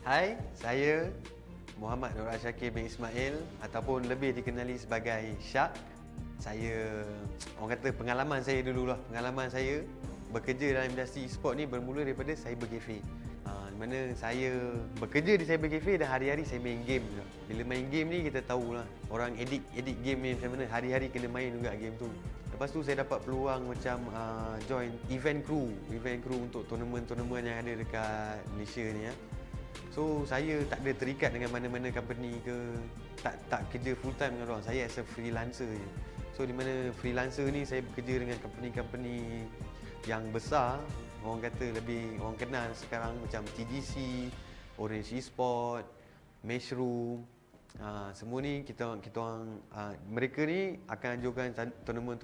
Hai, saya Muhammad Nur Syakir bin Ismail ataupun lebih dikenali sebagai Syak. Saya, orang kata pengalaman saya dululah. Pengalaman saya bekerja dalam industri e-sport ni bermula daripada cyber cafe. Di mana saya bekerja di cyber cafe dan hari-hari saya main game juga. Bila main game ni kita tahulah orang edit game ni macam mana, hari-hari kena main juga game tu. Lepas tu saya dapat peluang macam join event crew untuk tournament-tournament yang ada dekat Malaysia ni ya. So saya tak ada terikat dengan mana-mana company ke, tak kerja full time dengan orang. Saya as a freelancer je. So di mana freelancer ni saya bekerja dengan company-company yang besar, orang kata lebih orang kenal sekarang macam TGC, Odysseys Sport, Mushroom. Semua ni kita orang mereka ni akan anjurkan tournament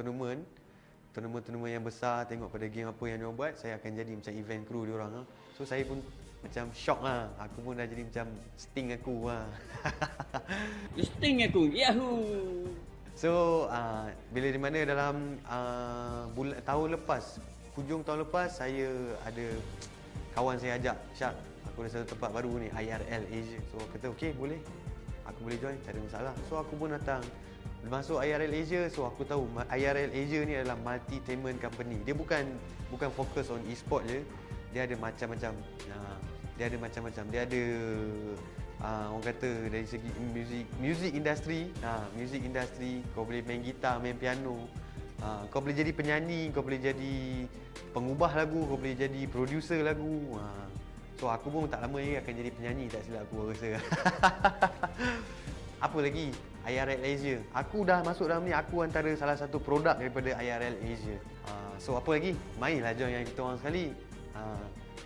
yang besar, tengok pada game apa yang dia buat, saya akan jadi macam event crew dia orang. So saya pun macam shock lah. Aku pun dah jadi macam sting aku lah. Sting aku, yahoo! So bila di mana dalam tahun lepas, hujung tahun lepas, saya ada kawan saya ajak, Syak, aku ada satu tempat baru ni, IRL Asia. So aku kata okey, boleh, aku boleh join, tak ada masalah. So aku pun datang masuk IRL Asia. So aku tahu IRL Asia ni adalah multi-tainment company. Dia bukan fokus on e-sport je. Dia ada macam-macam. Dia ada orang kata dari segi music industry. Music industry, kau boleh main gitar, main piano. Kau boleh jadi penyanyi, kau boleh jadi pengubah lagu, kau boleh jadi producer lagu. So aku pun tak lama lagi akan jadi penyanyi, tak silap aku rasa. Apa lagi? IRL Asia. Aku dah masuk dalam ni, aku antara salah satu produk daripada IRL Asia. So apa lagi? Mainlah join yang kita orang sekali.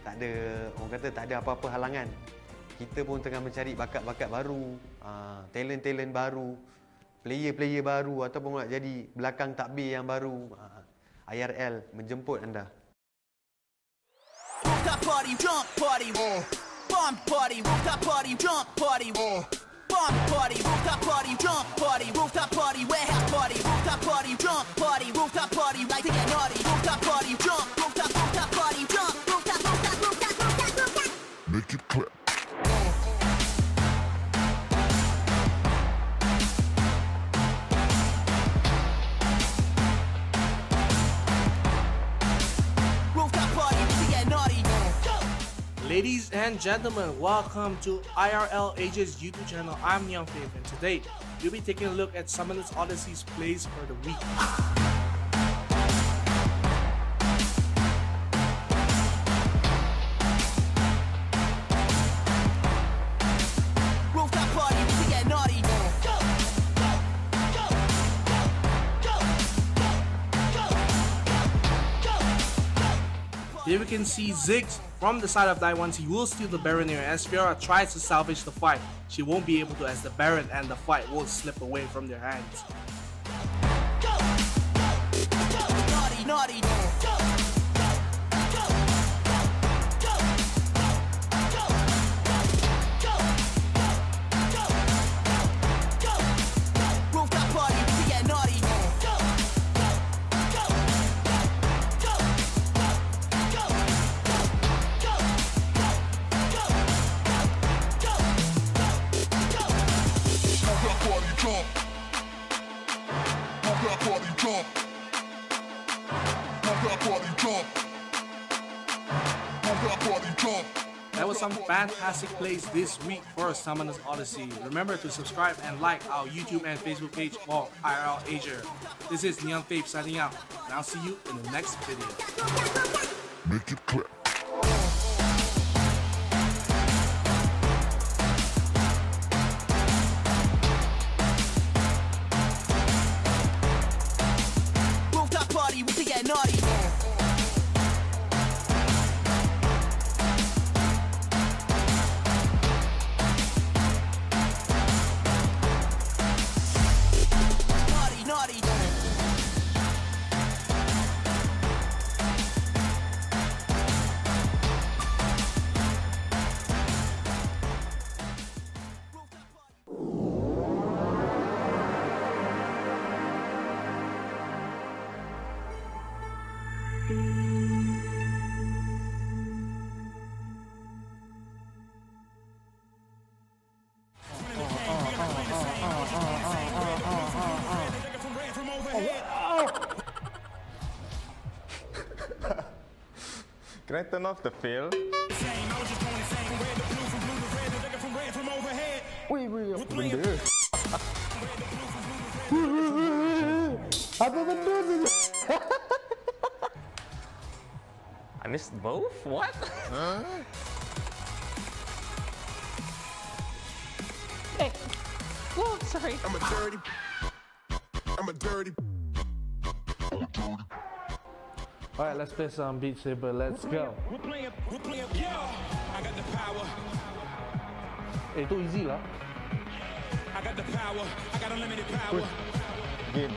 Tak ada, orang kata tak ada apa-apa halangan. Kita pun tengah mencari bakat-bakat baru, talent-talent baru, player-player baru ataupun nak jadi belakang takbir yang baru. IRL menjemput anda. Rooftop party, jump party, bomb party, rooftop party, jump party, bomb party, rooftop party, jump party, rooftop party, warehouse party, rooftop party, jump party, rooftop party, like to get naughty, rooftop party, jump, rooftop party, jump, rooftop. Make it clap. Ladies and gentlemen, welcome to IRL Asia's YouTube channel. I'm D.R.Fierce, and today we'll be taking a look at Summoners Odysseys plays for the week. Rooftop party, we get naughty. Here we can see Ziggs from the side of Daiwan's. He will steal the Baron here as Fiora tries to salvage the fight. She won't be able to as the Baron and the fight will slip away from their hands. Naughty, naughty. Rooftop party, we get naughty. That was some fantastic plays this week for Summoners Odyssey. Remember to subscribe and like our YouTube and Facebook page for IRL Asia. This is D.R.Fierce signing out, and I'll see you in the next video. Make it clap. Rooftop party, we get naughty. Can I turn off the fail? Wait, apa benda? Apa benda tu? I missed both? What? Huh? Hey. Oh, sorry. I'm a dirty. Alright, let's play some Beat Saber. Let's go. We're playing, yeah. I got the power. Itu easy lah. I got the power. I got unlimited power. Game.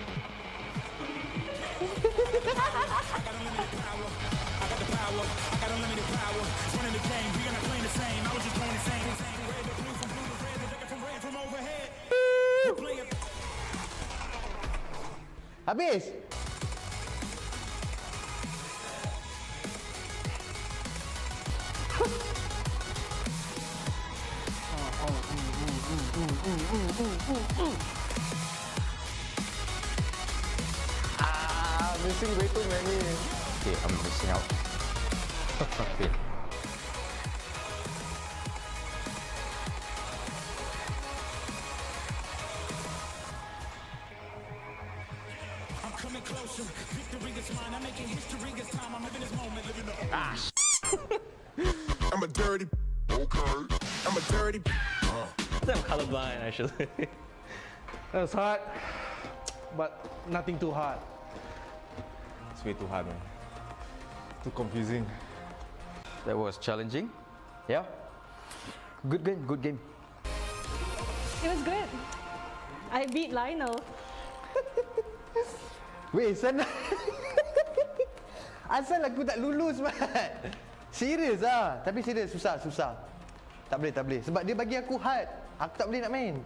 I got unlimited power. I got the power. I got unlimited power. Running the game. We are not playing the same. I was just playing the same. Red to blue from red to red from red from overhead. We're playing. Habis. Missing way too many. Okay, I'm missing out. Okay. I'm coming closer. Victory is mine. I'm making history. It's time. I'm living this moment. Living the. I'm a dirty. Okay. I'm a dirty. I'm colorblind actually. That was hard, but nothing too hard. It's way too hard, man. Too confusing. That was challenging. Yeah. Good game, good game. It was good. I beat Lionel. Weh, sana. Asal aku tak lulus, Mat. Serius ah. Tapi serius, susah. Tak boleh. Sebab dia bagi aku hard. Aku tak boleh nak main.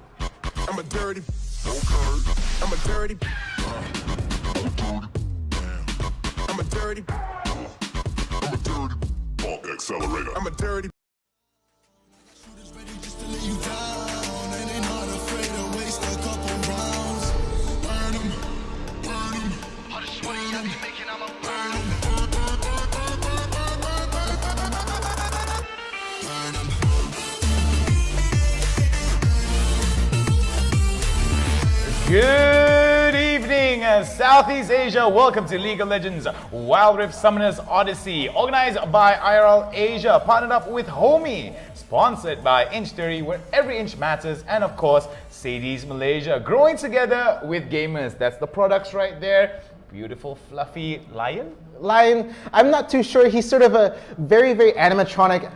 I'm a dirty. Okay. I'm a dirty. I'm a dirty. I'm a dirty. Accelerator. I'm a dirty. Shooters ready just to lay you down, and they not afraid to waste a couple rounds. Burn 'em. All this money I be making, I'ma burn 'em. Burn 'em. Good evening, Southeast Asia. Welcome to League of Legends Wild Rift Summoners Odyssey, organized by IRL Asia, partnered up with Homiee, sponsored by Inch30, where every inch matters, and of course, Sadie's Malaysia, growing together with gamers. That's the products right there. Beautiful, fluffy lion. I'm not too sure. He's sort of a very, very animatronic,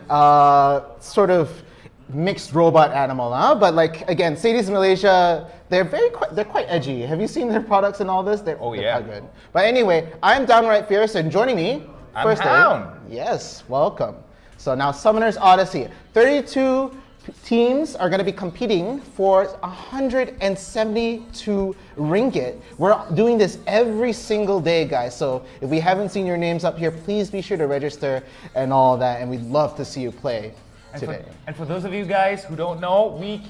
sort of mixed robot animal, huh? But like again, Sadie's Malaysia, they're quite edgy. Have you seen their products and all this? They're quite good. But anyway, I'm Downright Fierce, and joining me, I'm Hound. Yes, welcome. So now Summoners Odyssey, 32 teams are going to be competing for 172 ringgit. We're doing this every single day, guys. So if we haven't seen your names up here, please be sure to register and all that. And we'd love to see you play. And for those of you guys who don't know, we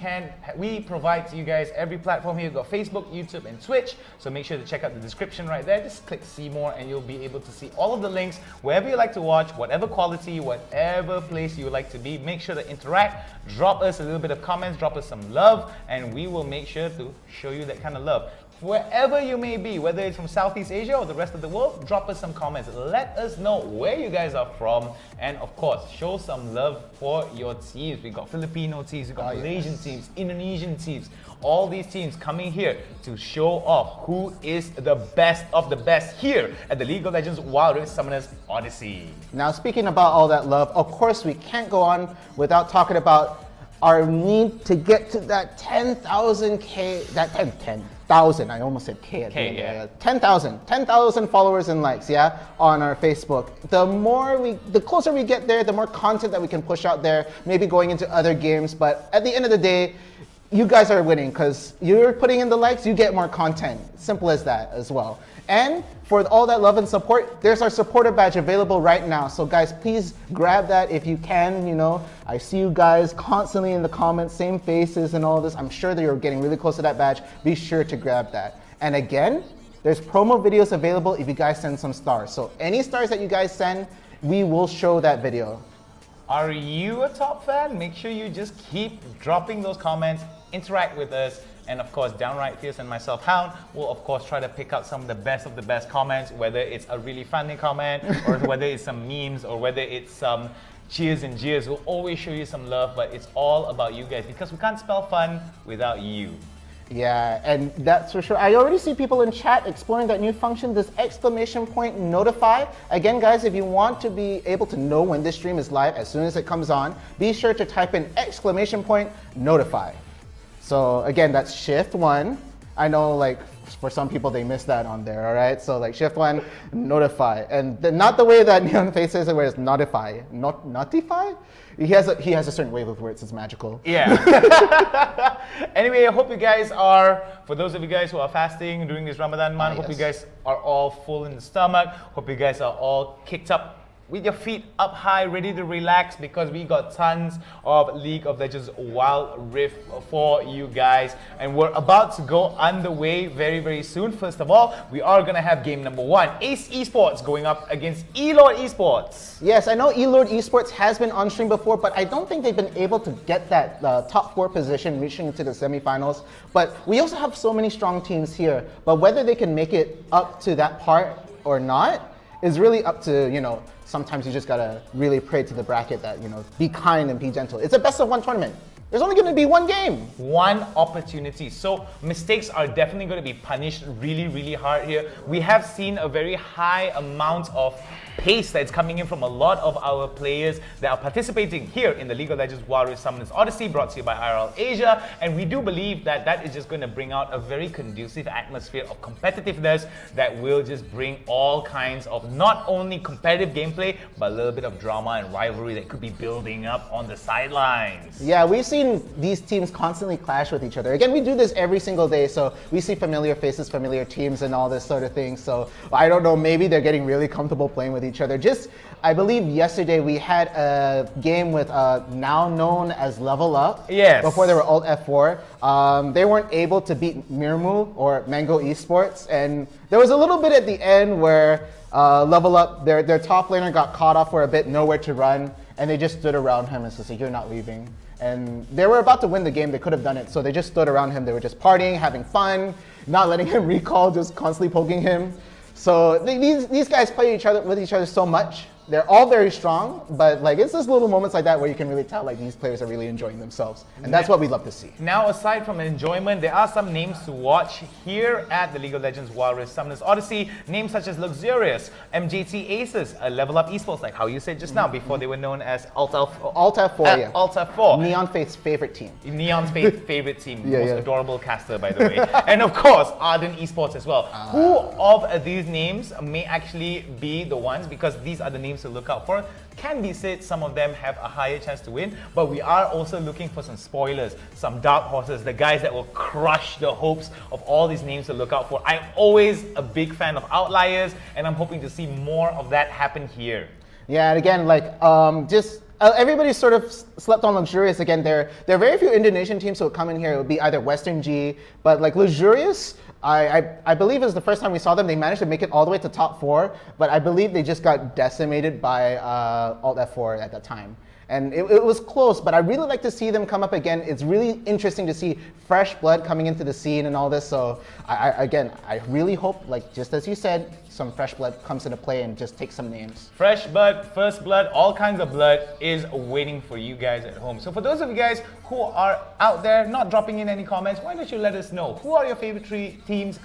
provide to you guys every platform here. We've got Facebook, YouTube, and Twitch. So make sure to check out the description right there. Just click see more and you'll be able to see all of the links wherever you like to watch, whatever quality, whatever place you would like to be. Make sure to interact, drop us a little bit of comments, drop us some love, and we will make sure to show you that kind of love. Wherever you may be, whether it's from Southeast Asia or the rest of the world, drop us some comments. Let us know where you guys are from, and of course, show some love for your teams. We got Filipino teams, we got Malaysian teams, Indonesian teams, all these teams coming here to show off who is the best of the best here at the League of Legends Wild Rift Summoners Odyssey. Now, speaking about all that love, of course, we can't go on without talking about our need to get to that 10,000K, that 10,000, I almost said K at the end. 10,000 followers and likes, yeah, on our Facebook. The closer we get there, the more content that we can push out there, maybe going into other games, but at the end of the day, you guys are winning because you're putting in the likes, you get more content. Simple as that as well. And for all that love and support, there's our supporter badge available right now. So guys, please grab that if you can. You know, I see you guys constantly in the comments, same faces and all this. I'm sure that you're getting really close to that badge. Be sure to grab that. And again, there's promo videos available if you guys send some stars. So any stars that you guys send, we will show that video. Are you a top fan? Make sure you just keep dropping those comments, interact with us, and of course, Downright Fierce and myself, Hound, will of course try to pick out some of the best comments, whether it's a really funny comment, or whether it's some memes, or whether it's some cheers and jeers. We'll always show you some love, but it's all about you guys, because we can't spell fun without you. Yeah, and that's for sure. I already see people in chat exploring that new function, this exclamation point notify. Again, guys, if you want to be able to know when this stream is live as soon as it comes on, be sure to type in exclamation point notify. So again, that's shift 1. I know, like, for some people they miss that on there, all right? So like shift 1, notify. And not the way that Neon Face says it, where it's notify. Notify? He has a certain way with words, it's magical. Yeah. Anyway, I hope you guys are, for those of you guys who are fasting during this Ramadan month, hope you guys are all full in the stomach. Hope you guys are all kicked up with your feet up high, ready to relax, because we got tons of League of Legends Wild Rift for you guys. And we're about to go underway very, very soon. First of all, we are going to have game number 1. Ace Esports going up against Elord Esports. Yes, I know Elord Esports has been on stream before, but I don't think they've been able to get that top 4 position, reaching into the semifinals. But we also have so many strong teams here. But whether they can make it up to that part or not is really up to, you know, sometimes you just gotta really pray to the bracket that, you know, be kind and be gentle. It's a best of 1 tournament. There's only gonna be 1 game. 1 opportunity. So mistakes are definitely gonna be punished really, really hard here. We have seen a very high amount of pace that's coming in from a lot of our players that are participating here in the League of Legends Wild Rift Summoners Odyssey, brought to you by IRL Asia. And we do believe that that is just going to bring out a very conducive atmosphere of competitiveness that will just bring all kinds of not only competitive gameplay, but a little bit of drama and rivalry that could be building up on the sidelines. Yeah, we've seen these teams constantly clash with each other. Again, we do this every single day, so we see familiar faces, familiar teams, and all this sort of thing. So I don't know, maybe they're getting really comfortable playing with each other. Just, I believe yesterday we had a game with now known as Level Up. Yes. Before they were Alt F4. They weren't able to beat Mirmu or Mango Esports, and there was a little bit at the end where Level Up, their top laner got caught off for a bit, nowhere to run, and they just stood around him and said, "You're not leaving." And they were about to win the game, they could have done it, so they just stood around him. They were just partying, having fun, not letting him recall, just constantly poking him. So these guys play with each other so much. They're all very strong, but like it's just little moments like that where you can really tell like these players are really enjoying themselves, and that's what we love to see. Now, aside from enjoyment, there are some names to watch here at the League of Legends Wild Rift Summoners Odyssey. Names such as Luxurious, MJT Aces, Level Up Esports, like how you said just now, before they were known as Alt F4. Yeah. Alt F4. Neon Faith's favorite team. Neon's favorite team, Yeah, most yeah. adorable caster, by the way. And of course, Ardent Esports as well. Who of these names may actually be the ones, because these are the names to look out for. Can be said some of them have a higher chance to win, but we are also looking for some spoilers, some dark horses, the guys that will crush the hopes of all these names to look out for. I'm always a big fan of outliers, and I'm hoping to see more of that happen here. Yeah, and again, like everybody sort of slept on Luxurious. Again, there are very few Indonesian teams who would come in here. It would be either Western G, but like Luxurious, I believe it was the first time we saw them. They managed to make it all the way to top 4, but I believe they just got decimated by Alt F4 at that time. And it was close, but I really like to see them come up again. It's really interesting to see fresh blood coming into the scene and all this. So I really hope, like just as you said, some fresh blood comes into play and just takes some names. Fresh blood, first blood, all kinds of blood is waiting for you guys at home. So for those of you guys who are out there not dropping in any comments, why don't you let us know who are your favorite teams,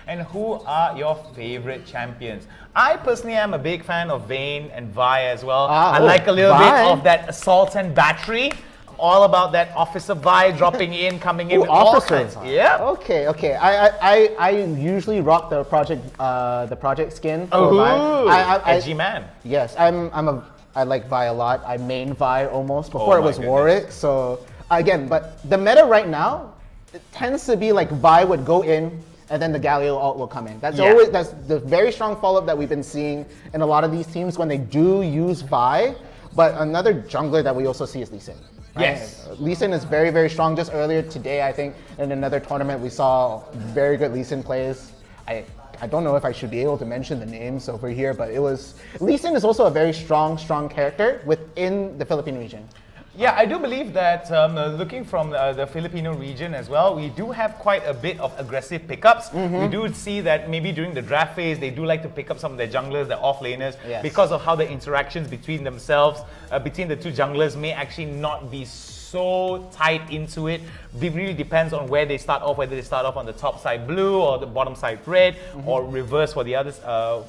and who are your favorite champions? I personally am a big fan of Vayne and Vi as well. I like a little bit of that assault and battery. All about that Officer Vi dropping in, coming in with all kinds. Yeah. Okay. I usually rock the project skin for Vi. Edgy man. Yes, I like Vi a lot. I main Vi almost before it was Warwick. So again, but the meta right now, it tends to be like Vi would go in, and then the Galio ult will come in. That's the very strong follow-up that we've been seeing in a lot of these teams when they do use Vi. But another jungler that we also see is Lee Sin. Right? Yes. Lee Sin is very, very strong. Just earlier today, I think, in another tournament, we saw very good Lee Sin plays. I I don't know if I should be able to mention the names over here, but it was, Lee Sin is also a very strong character within the Philippine region. Yeah, I do believe that looking from the Filipino region as well, we do have quite a bit of aggressive pickups. We do see that maybe during the draft phase, they do like to pick up some of their junglers, their off-laners, because of how the interactions between themselves, between the two junglers may actually not be so tied into it. It really depends on where they start off, whether they start off on the top side blue or the bottom side red, or reverse for the others,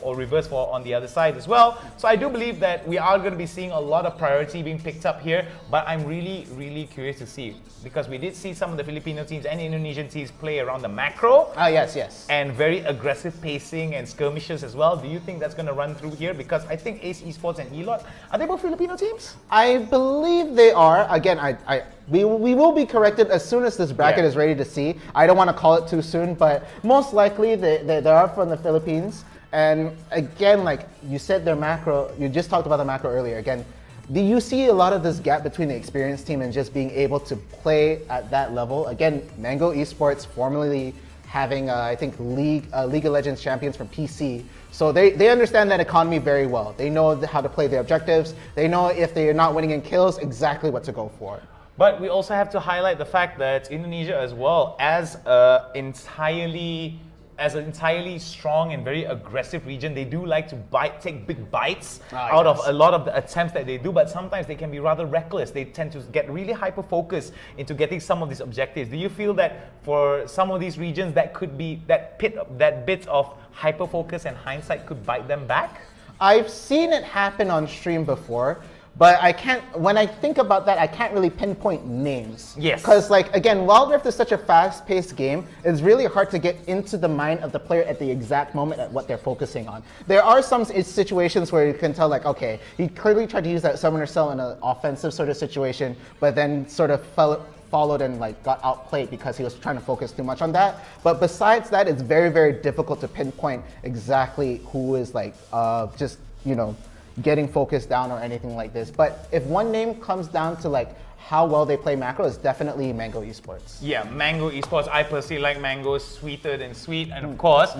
or reverse for on the other side as well. So I do believe that we are going to be seeing a lot of priority being picked up here, but I'm really, really curious to see, because we did see some of the Filipino teams and Indonesian teams play around the macro. Yes. And very aggressive pacing and skirmishes as well. Do you think that's going to run through here? Because I think Ace Esports and Elot, are they both Filipino teams? I believe they are. Again, we will be corrected as soon as this bracket is ready to see. I don't want to call it too soon, but most likely they are from the Philippines. And again, like you said, their macro, you just talked about the macro earlier. Again, you see a lot of this gap between the experienced team and just being able to play at that level. Again, Mango Esports formerly having, I think, League of Legends champions from PC. So they understand that economy very well. They know how to play their objectives. They know if they're not winning in kills, exactly what to go for. But we also have to highlight the fact that Indonesia as well, as an entirely strong and very aggressive region, they do like to take big bites out of a lot of the attempts that they do, but sometimes they can be rather reckless. They tend to get really hyper-focused into getting some of these objectives. Do you feel that for some of these regions that could be, that bit of hyper-focus and hindsight could bite them back? I've seen it happen on stream before. But when I think about that, I can't really pinpoint names. Yes. Because, like, again, Wild Rift is such a fast-paced game, it's really hard to get into the mind of the player at the exact moment at what they're focusing on. There are some situations where you can tell, like, okay, he clearly tried to use that summoner cell in an offensive sort of situation, but then sort of followed and like got outplayed because he was trying to focus too much on that. But besides that, it's very, very difficult to pinpoint exactly who is like just, you know, getting focused down or anything like this. But if one name comes down to like how well they play macro, it's definitely Mango Esports. Yeah, Mango Esports. I personally like Mango, sweeter than sweet. And of course,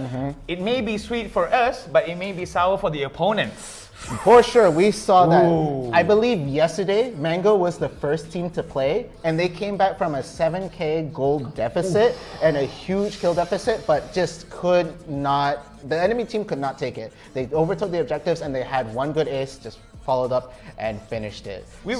it may be sweet for us, but it may be sour for the opponents. For sure, we saw that. I believe yesterday, Mango was the first team to play, and they came back from a 7K gold deficit and a huge kill deficit, but just could not, the enemy team could not take it. They overtook the objectives and they had one good ace, just followed up and finished it. We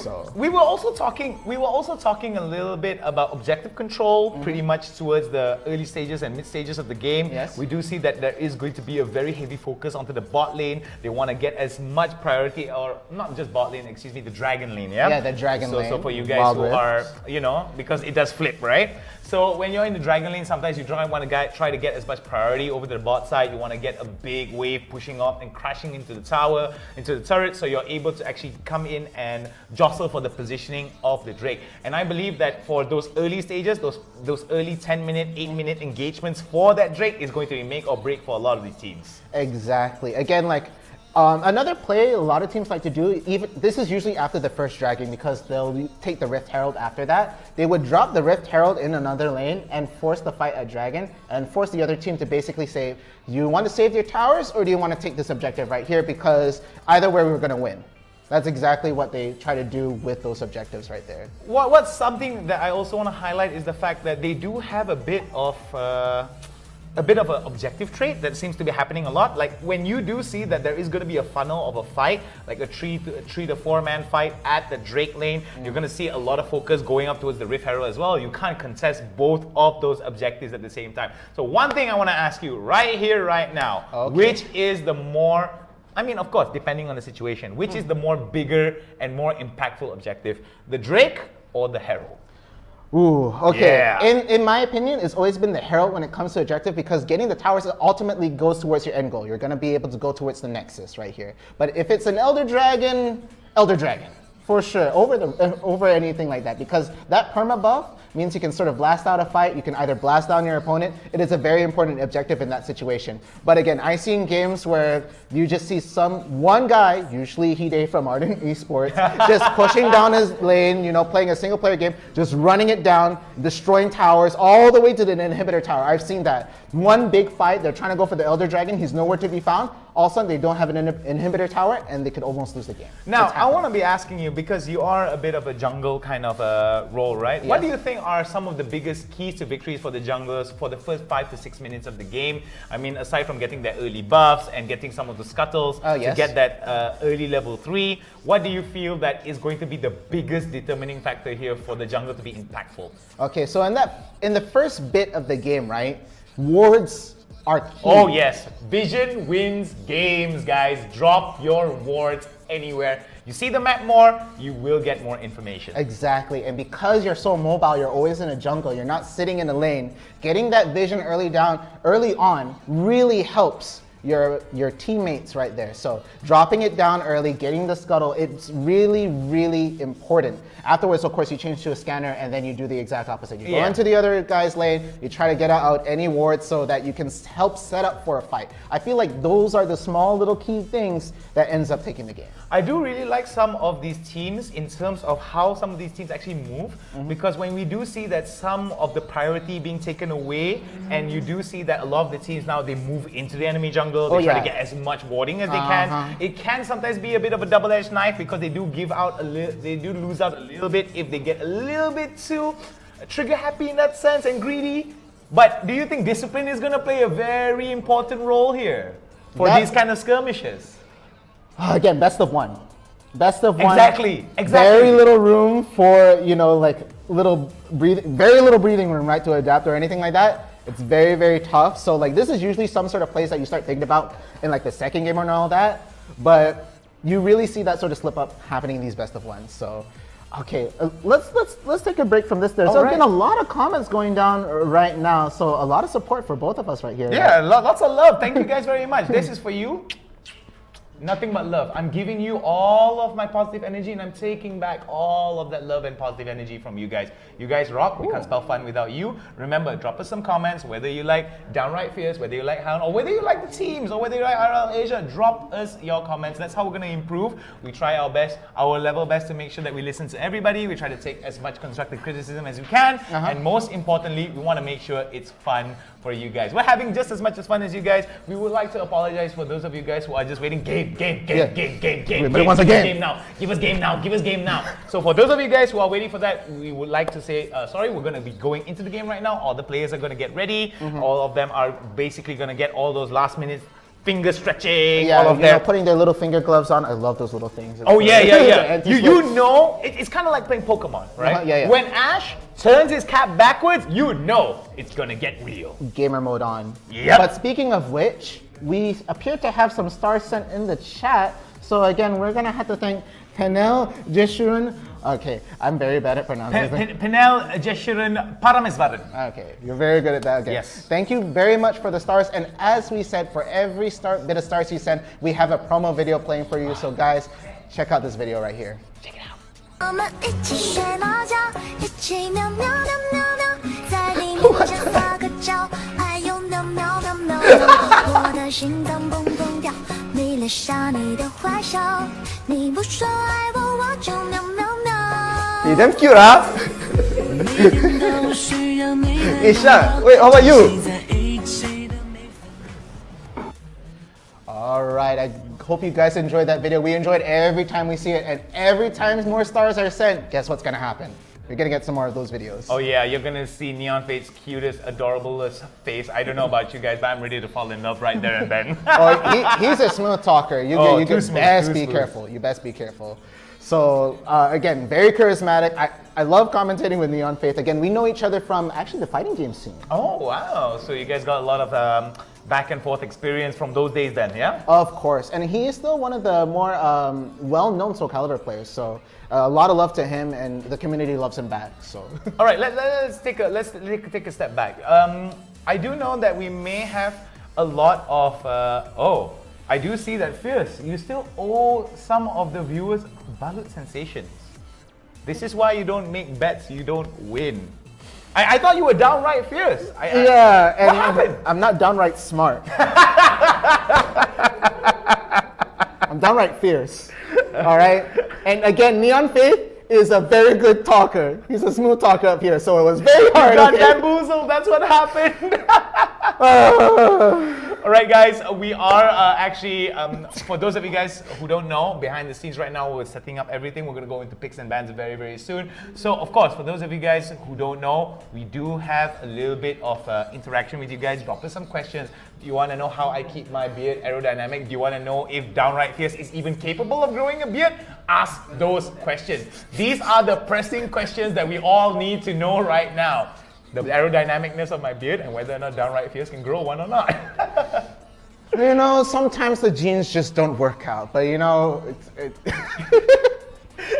were also talking a little bit about objective control, pretty much towards the early stages and mid stages of the game. Yes. We do see that there is going to be a very heavy focus onto the bot lane. They want to get as much priority, or not just bot lane, excuse me, the dragon lane, yeah? Yeah, the dragon lane. So for you guys Wild who Rift. are, you know, because it does flip, right? So when you're in the dragon lane, sometimes you want to try to get as much priority over the bot side. You want to get a big wave pushing up and crashing into the tower, into the turret, so you're able to actually come in and jostle for the positioning of the Drake. And I believe that for those early stages, those early 10-minute, 8-minute engagements for that Drake is going to be make or break for a lot of these teams. Exactly. Again, like, another play a lot of teams like to do, even this is usually after the first dragon because they'll take the Rift Herald after that. They would drop the Rift Herald in another lane and force the fight at dragon and force the other team to basically say, you want to save your towers or do you want to take this objective right here, because either way we're going to win. That's exactly what they try to do with those objectives right there. What's something that I also want to highlight is the fact that they do have a bit of an objective trait that seems to be happening a lot. Like when you do see that there is going to be a funnel of a fight, like a 3 to 4 man fight at the Drake lane, you're going to see a lot of focus going up towards the Rift Herald as well. You can't contest both of those objectives at the same time. So one thing I want to ask you right here, right now, which is the more, I mean, of course, depending on the situation, which is the more bigger and more impactful objective, the Drake or the Herald? Ooh, okay. Yeah. In my opinion, it's always been the Herald when it comes to objective, because getting the towers ultimately goes towards your end goal. You're going to be able to go towards the Nexus right here. But if it's an Elder Dragon, Elder Dragon. For sure, over anything like that, because that perma buff means you can sort of blast out a fight, you can either blast down your opponent. It is a very important objective in that situation. But again, I've seen games where you just see one guy, usually Hide from Ardent Esports, just pushing down his lane, you know, playing a single player game, just running it down, destroying towers all the way to the inhibitor tower. I've seen that. One big fight, they're trying to go for the Elder Dragon, he's nowhere to be found. All of a sudden, they don't have an inhibitor tower, and they could almost lose the game. Now, I want to be asking you, because you are a bit of a jungle kind of role, right? Yes. What do you think are some of the biggest keys to victories for the junglers for the first 5 to 6 minutes of the game? I mean, aside from getting their early buffs and getting some of the scuttles to get that early level 3, what do you feel that is going to be the biggest determining factor here for the jungle to be impactful? Okay, so in the first bit of the game, right, wards are key. Oh yes, vision wins games, guys. Drop your wards anywhere. You see the map more, you will get more information. Exactly, and because you're so mobile, you're always in a jungle, you're not sitting in a lane, getting that vision early on really helps your teammates right there. So dropping it down early, getting the scuttle, it's really, really important. Afterwards, of course, you change to a scanner and then you do the exact opposite. You go into the other guy's lane, you try to get out any wards so that you can help set up for a fight. I feel like those are the small little key things that ends up taking the game. I do really like some of these teams in terms of how some of these teams actually move, because when we do see that some of the priority being taken away, and you do see that a lot of the teams now, they move into the enemy jungle, they try to get as much warding as they can. It can sometimes be a bit of a double-edged knife, because they do give out they do lose out a little bit if they get a little bit too trigger happy in that sense and greedy. But do you think discipline is going to play a very important role here for these kind of skirmishes? Again, best of one. Best of one. Exactly. Very little room for, you know, like very little breathing room, right, to adapt or anything like that. It's very, very tough. So like this is usually some sort of plays that you start thinking about in like the second game and all that. But you really see that sort of slip up happening in these best of ones. So okay, let's take a break from this. There's been a lot of comments going down right now. So a lot of support for both of us right here. Yeah, lots of love. Thank you guys very much. This is for you. Nothing but love. I'm giving you all of my positive energy, and I'm taking back all of that love and positive energy from you guys. You guys rock. We can't spell fun without you. Remember, drop us some comments, whether you like Downright Fierce, whether you like Hound, or whether you like the teams, or whether you like IRL Asia. Drop us your comments. That's how we're going to improve. We try our best, our level best, to make sure that we listen to everybody. We try to take as much constructive criticism as we can. And most importantly, we want to make sure it's fun for you guys. We're having just as much as fun as you guys. We would like to apologize for those of you guys who are just waiting. Game. Everybody wants a game now. Give us game now. So for those of you guys who are waiting for that, we would like to say sorry. We're going to be going into the game right now. All the players are going to get ready. All of them are basically going to get all those last minute finger stretching. Yeah, all of them putting their little finger gloves on. I love those little things. Oh yeah. You know, it's kind of like playing Pokemon, right? When Ash turns his cap backwards, you know it's gonna get real. Gamer mode on. Yep. But speaking of which, we appear to have some stars sent in the chat. So again, we're gonna have to thank Penel Jeshurun. Okay, I'm very bad at pronouncing it. Penel Jeshurun Parameswaran. Okay, you're very good at that. Okay. Yes. Thank you very much for the stars. And as we said, for every bit of stars you send, we have a promo video playing for you. So guys, check out this video right here. Check it out. 我们一起睡猫觉，一起喵喵喵喵喵，在黎明前撒个娇，还有喵喵喵喵喵，我的心脏蹦蹦跳，迷恋上你的坏笑，你不说爱我，我就喵喵喵。 Hey, damn cute, huh? Hey, Shan, wait, how about you? All right, I hope you guys enjoyed that video. We enjoyed every time we see it, and every time more stars are sent, guess what's gonna happen? You're gonna get some more of those videos. Oh yeah, you're gonna see Neon Fate's cutest, adorablest face. I don't know about you guys, but I'm ready to fall in love right there and then. He's a smooth talker. You best be careful. You best be careful. So again, very charismatic. I love commentating with Neon Faith. Again, we know each other from actually the fighting game scene. Oh wow! So you guys got a lot of back and forth experience from those days then, yeah? Of course, and he is still one of the more well-known Soul Calibur players. So a lot of love to him, and the community loves him back. So. All right, let's take a step back. I do know that we may have a lot of I do see that Fierce, you still owe some of the viewers balut sensations. This is why you don't make bets, you don't win. I thought you were downright fierce. Yeah, and what happened? I'm not downright smart. I'm downright fierce. All right? And again, Neon Faith is a very good talker. He's a smooth talker up here, so it was very hard. You got bamboozled, that's what happened. All right, guys, we are actually, for those of you guys who don't know, behind the scenes right now, we're setting up everything. We're going to go into picks and bans very, very soon. So, of course, for those of you guys who don't know, we do have a little bit of interaction with you guys. Drop us some questions. Do you want to know how I keep my beard aerodynamic? Do you want to know if Downright Fierce is even capable of growing a beard? Ask those questions. These are the pressing questions that we all need to know right now. The aerodynamicness of my beard and whether or not Downright Fierce can grow one or not. You know, sometimes the genes just don't work out, but you know,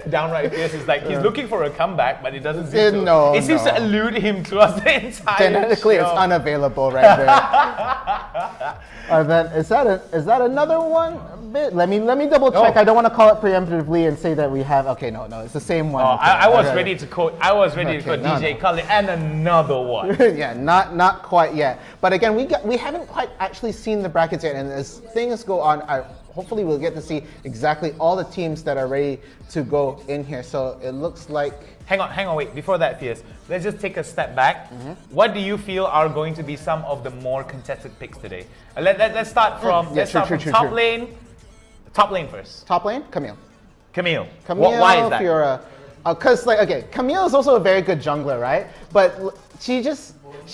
Downright Fierce is like, he's looking for a comeback, but it doesn't seem to. No, it seems to elude him throughout the entire genetically, show. it's unavailable right there. And then, is that another one? Let me double check. No. I don't want to call it preemptively and say that we have. Okay, no, it's the same one. Oh, Okay, I was okay. ready to quote. I was ready to quote DJ Khaled and another one. Yeah, not quite yet. But again, we haven't quite actually seen the brackets yet, and as things go on, hopefully we'll get to see exactly all the teams that are ready to go in here. So it looks like. Hang on, wait. Before that, Fierce, let's just take a step back. What do you feel are going to be some of the more contested picks today? Let's start from top lane. Top lane first. Top lane, Camille. Camille. Why is that? Fiora. Because Camille is also a very good jungler, right? But she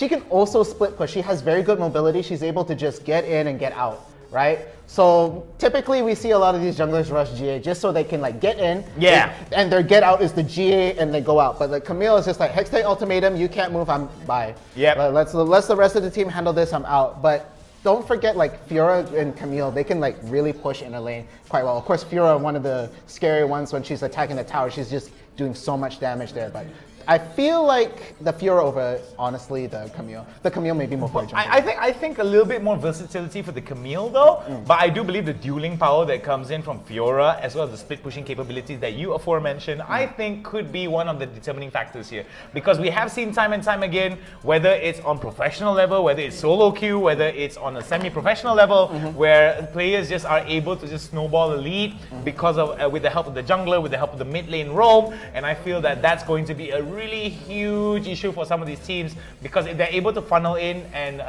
can also split push. She has very good mobility. She's able to just get in and get out, right? So typically we see a lot of these junglers rush GA just so they can get in. Yeah. And their get out is the GA and they go out. But Camille is just like Hextech ultimatum. You can't move. I'm bye. Yeah. Let's the rest of the team handle this. I'm out. But don't forget, Fiora and Camille, they can really push in a lane quite well. Of course, Fiora, one of the scary ones when she's attacking the tower, she's just doing so much damage there. But I feel like the Fiora over, honestly, the Camille. The Camille may be more for a jungle. I think a little bit more versatility for the Camille though, but I do believe the dueling power that comes in from Fiora, as well as the split pushing capabilities that you aforementioned, I think could be one of the determining factors here. Because we have seen time and time again, whether it's on professional level, whether it's solo queue, whether it's on a semi-professional level, where players just are able to just snowball a lead because of with the help of the jungler, with the help of the mid lane roam, and I feel that that's going to be a really huge issue for some of these teams, because if they're able to funnel in and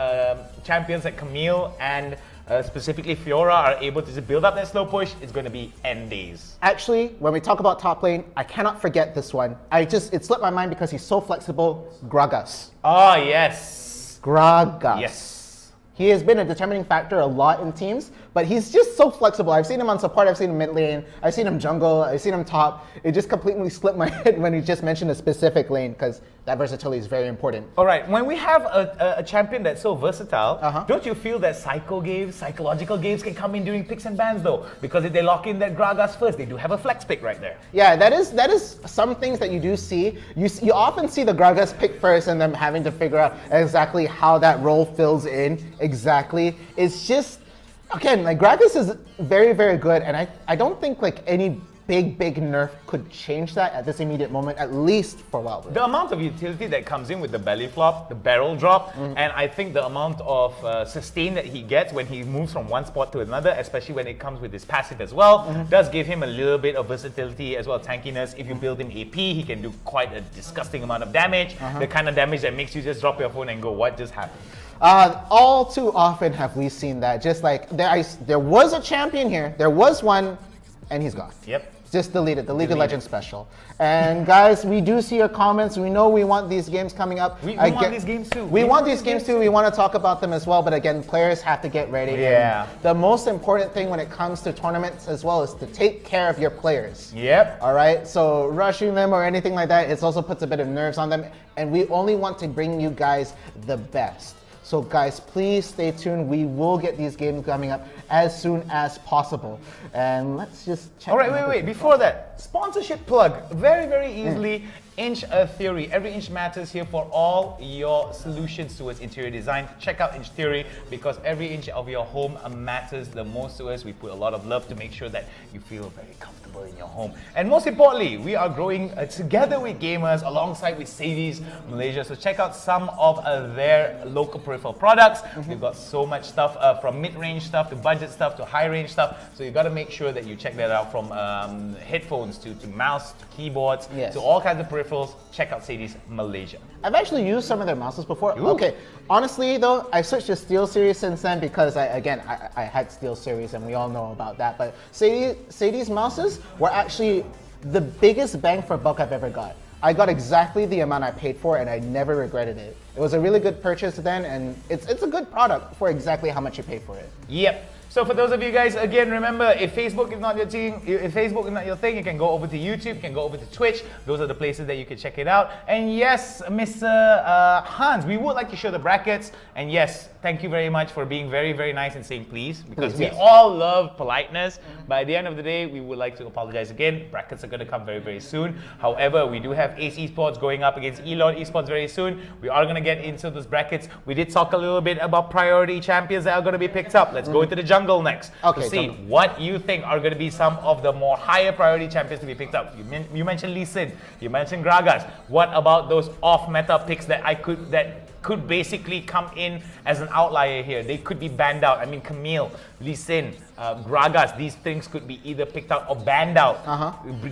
champions like Camille and specifically Fiora are able to just build up that slow push, it's going to be end days. Actually, when we talk about top lane, I cannot forget this one. It slipped my mind because he's so flexible. Gragas. Oh, yes. Gragas. Yes. He has been a determining factor a lot in teams, but he's just so flexible. I've seen him on support, I've seen him mid lane, I've seen him jungle, I've seen him top. It just completely slipped my head when he just mentioned a specific lane, because that versatility is very important. All right, when we have a champion that's so versatile, don't you feel that psychological games can come in during picks and bans though? Because if they lock in that Gragas first, they do have a flex pick right there. Yeah, that is some things that you do see. You often see the Gragas pick first and them having to figure out exactly how that role fills in exactly. It's just, again, Gragas is very, very good, and I don't think any big nerf could change that at this immediate moment, at least for Wild Rift. The amount of utility that comes in with the belly flop, the barrel drop, and I think the amount of sustain that he gets when he moves from one spot to another, especially when it comes with his passive as well, does give him a little bit of versatility as well as tankiness. If you build him AP, he can do quite a disgusting amount of damage, the kind of damage that makes you just drop your phone and go, what just happened? All too often have we seen that. Just there was a champion here, there was one, and he's gone. Yep. Just deleted, the League of Legends special. And guys, we do see your comments. We know we want these games coming up. We want these games too. We want these games too. We want to talk about them as well. But again, players have to get ready. Yeah. And the most important thing when it comes to tournaments as well is to take care of your players. Yep. All right. So rushing them or anything like that, it also puts a bit of nerves on them. And we only want to bring you guys the best. So guys, please stay tuned. We will get these games coming up as soon as possible. And let's just check. All right, wait. Before that, sponsorship plug. Very, very easily. Inch Theory. Every inch matters here for all your solutions towards interior design. Check out Inch Theory because every inch of your home matters the most to us. We put a lot of love to make sure that you feel very comfortable in your home. And most importantly, we are growing together with gamers alongside with Odysseys Malaysia. So check out some of their local peripheral products. We've got so much stuff from mid-range stuff to budget stuff to high-range stuff. So you got to make sure that you check that out, from headphones to mouse to keyboards to all kinds of peripherals. Check out Odysseys Malaysia. I've actually used some of their mouses before. Ooh. Okay, honestly though, I switched to Steel Series since then because I had Steel Series and we all know about that. But Odysseys mouses were actually the biggest bang for buck I've ever got. I got exactly the amount I paid for and I never regretted it. It was a really good purchase then, and it's a good product for exactly how much you paid for it. Yep. So for those of you guys, again, remember, if Facebook is not your thing, if Facebook is not your thing, you can go over to YouTube, you can go over to Twitch. Those are the places that you can check it out. And yes, Mr. Hans, we would like to show the brackets. And yes, thank you very much for being very, very nice and saying please, because we all love politeness. But at the end of the day, we would like to apologize again. Brackets are going to come very, very soon. However, we do have Ace Esports going up against Elon Esports very soon. We are going to get into those brackets. We did talk a little bit about priority champions that are going to be picked up. Let's go into the jungle next to see what you think are going to be some of the more higher priority champions to be picked up. You mentioned Lee Sin, you mentioned Gragas. What about those off-meta picks that could basically come in as an outlier here? They could be banned out. I mean, Camille, Lee Sin, Gragas, these things could be either picked out or banned out,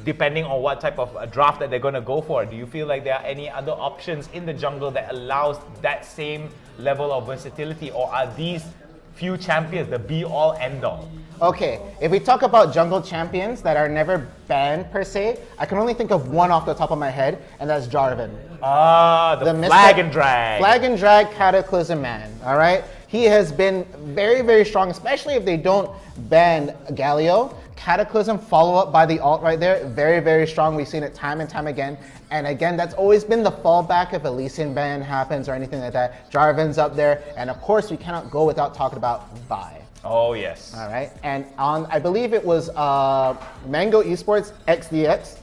depending on what type of draft that they're going to go for. Do you feel like there are any other options in the jungle that allows that same level of versatility, or are these few champions the be-all, end-all? Okay, if we talk about jungle champions that are never banned per se, I can only think of one off the top of my head, and that's Jarvan. Ah, the flag and drag. Flag and drag Cataclysm man, all right? He has been very, very strong, especially if they don't ban Galio. Cataclysm follow up by the ult right there, very, very strong. We've seen it time and time again. And again, that's always been the fallback if a Lee Sin ban happens or anything like that. Jarvan's up there. And of course, we cannot go without talking about Vi. Oh, yes. All right. And on, I believe it was Mango Esports XDX,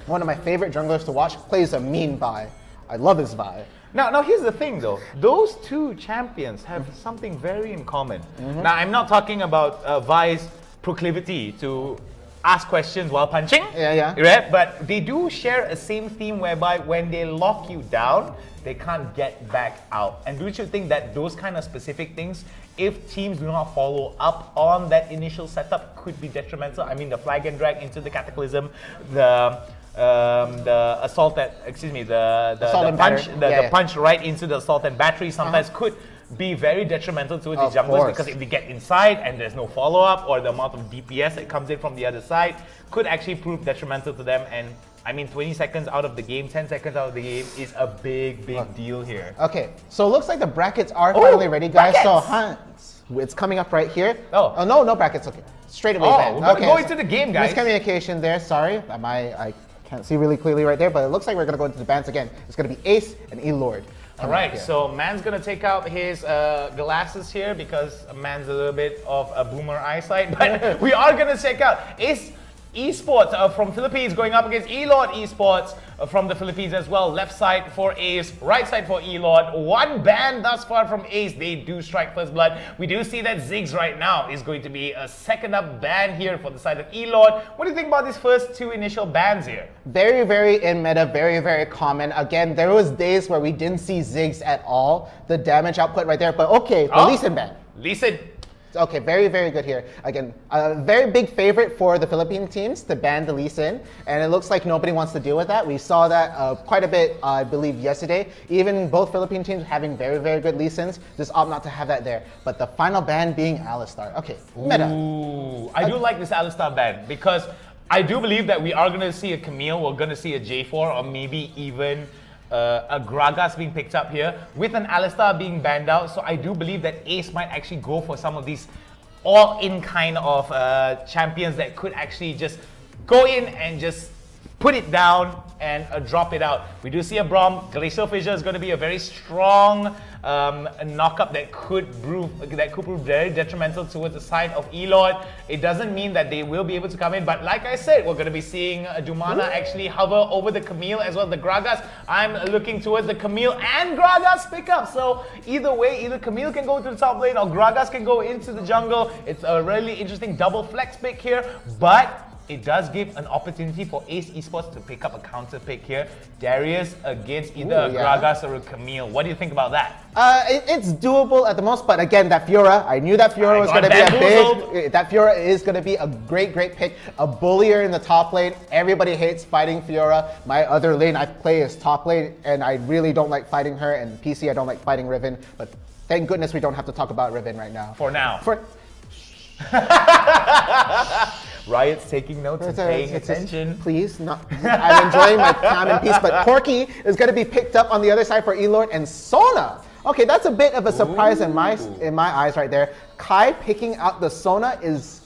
one of my favorite junglers to watch, plays a mean Vi. I love his Vi. Now here's the thing though. Those two champions have something very in common. Now, I'm not talking about Vi's proclivity to ask questions while punching, right? But they do share a same theme whereby when they lock you down, they can't get back out. And don't you think that those kind of specific things, if teams do not follow up on that initial setup, could be detrimental? I mean, the flag and drag into the Cataclysm, the assault at, excuse me, the punch right into the assault and battery sometimes could be very detrimental to the junglers, because if they get inside and there's no follow-up, or the amount of DPS that comes in from the other side could actually prove detrimental to them. And I mean, 20 seconds out of the game, 10 seconds out of the game is a big, big deal here. Okay, so it looks like the brackets are finally ready, guys. So Hans, it's coming up right here. Oh, no brackets, okay. Straight away ban. We're gonna go into the game, guys. Miscommunication there, sorry. I can't see really clearly right there, but it looks like we're gonna go into the bans again. It's gonna be Ace and E-Lord. All right, so Man's gonna take out his glasses here because Man's a little bit of a boomer eyesight, but we are gonna check out Ace Esports from Philippines going up against Elord Esports from the Philippines as well. Left side for Ace, right side for Elord. One ban thus far from Ace. They do strike first blood. We do see that Ziggs right now is going to be a second up ban here for the side of Elord. What do you think about these first two initial bans here? Very, very in meta, very, very common. Again, there was days where we didn't see Ziggs at all. The damage output right there, but okay, the Lee Sin ban. Lee Sin. Okay, very, very good here. Again, a very big favorite for the Philippine teams to ban the Lee Sin, and it looks like nobody wants to deal with that. We saw that quite a bit, I believe, yesterday. Even both Philippine teams having very, very good Lee Sins, just opt not to have that there. But the final ban being Alistar. Okay, meta. Ooh, I do like this Alistar ban because I do believe that we are going to see a Camille, we're going to see a J4, or maybe even a Gragas being picked up here with an Alistar being banned out. So I do believe that Ace might actually go for some of these all-in kind of champions that could actually just go in and just put it down and drop it out. We do see a Braum. Glacial Fissure is going to be a very strong knock-up that could prove very detrimental towards the side of Elord. It doesn't mean that they will be able to come in, but like I said, we're going to be seeing Dumana actually hover over the Camille as well as the Gragas. I'm looking towards the Camille and Gragas pickup. So either way, either Camille can go to the top lane or Gragas can go into the jungle. It's a really interesting double flex pick here, but it does give an opportunity for Ace Esports to pick up a counter pick here. Darius against either a Gragas or a Camille. What do you think about that? It's doable at the most, but again, that Fiora, I knew that Fiora was going to be that Fiora is going to be a great pick. A bullier in the top lane. Everybody hates fighting Fiora. My other lane I play is top lane, and I really don't like fighting her. And PC, I don't like fighting Riven, but thank goodness we don't have to talk about Riven right now. For now. Riot's taking notes and paying attention. Please, I'm enjoying my time in peace, but Corki is going to be picked up on the other side for Elord and Sona. Okay, that's a bit of a surprise in my eyes right there. Kai picking out the Sona is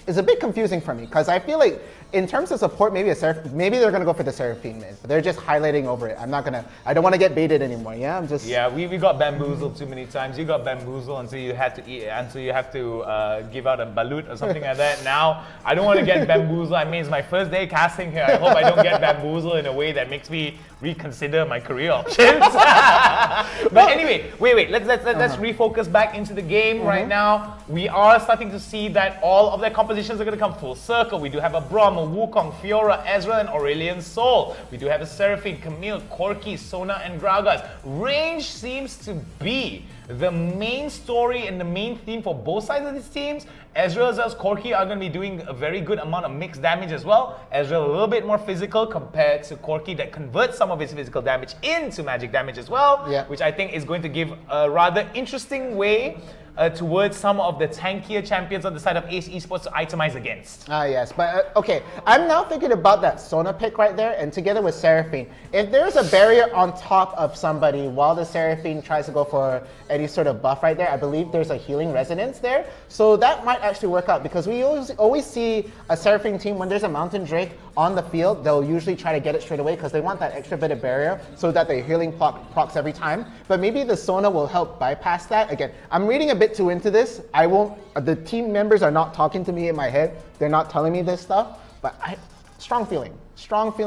a bit confusing for me, because I feel like in terms of support, maybe they're gonna go for the Seraphine mid, but they're just highlighting over it. I don't want to get baited anymore. Yeah, we got bamboozled too many times. You got bamboozled until you have to give out a balut or something like that. Now I don't want to get bamboozled. I mean, it's my first day casting here. I hope I don't get bamboozled in a way that makes me reconsider my career options. But anyway, wait. Let's refocus back into the game right now. We are starting to see that all of their compositions are going to come full circle. We do have a Braum, a Wukong, Fiora, Ezreal, and Aurelion Sol. We do have a Seraphine, Camille, Corki, Sona, and Gragas. Range seems to be the main story and the main theme for both sides of these teams. Ezreal as well as Corki are going to be doing a very good amount of mixed damage as well. Ezreal a little bit more physical compared to Corki that converts some of his physical damage into magic damage as well, which I think is going to give a rather interesting way towards some of the tankier champions on the side of Ace Esports to itemize against. Yes, but okay, I'm now thinking about that Sona pick right there, and together with Seraphine. If there's a barrier on top of somebody while the Seraphine tries to go for any sort of buff right there, I believe there's a healing resonance there. So that might actually work out, because we always see a Seraphine team, when there's a Mountain Drake on the field, they'll usually try to get it straight away because they want that extra bit of barrier so that the healing procs every time. But maybe the Sona will help bypass that. Again, I'm reading a bit too into this. The team members are not talking to me in my head. They're not telling me this stuff, but strong feeling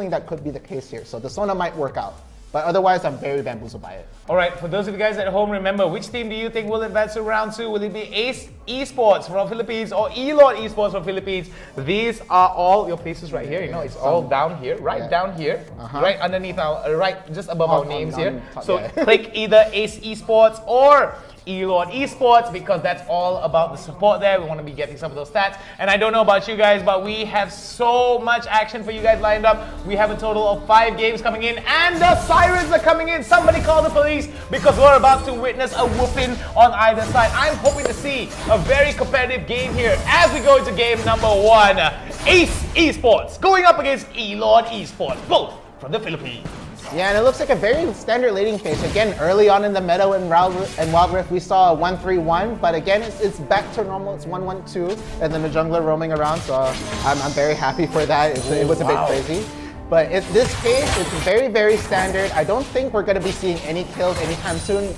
that could be the case here. So the Sona might work out. But otherwise, I'm very bamboozled by it. All right, for those of you guys at home, remember, which team do you think will advance to round 2? Will it be Ace Esports from Philippines or Elord Esports from Philippines? These are all your places right here. You know, it's all down here, down here, right underneath just above our names here. So click either Ace Esports or Elord Esports, because that's all about the support there. We want to be getting some of those stats. And I don't know about you guys, but we have so much action for you guys lined up. We have a total of 5 games coming in, and the sirens are coming in. Somebody call the police, because we're about to witness a whooping on either side. I'm hoping to see a very competitive game here as we go into game number 1. Ace Esports going up against Elord Esports, both from the Philippines. Yeah, and it looks like a very standard laning phase. Again, early on in the meta in Wild Rift, we saw a 1-3-1, but again, it's back to normal. It's 1-1-2, and then the jungler roaming around, so I'm very happy for that. It was a bit crazy. But this phase is very, very standard. I don't think we're going to be seeing any kills anytime soon.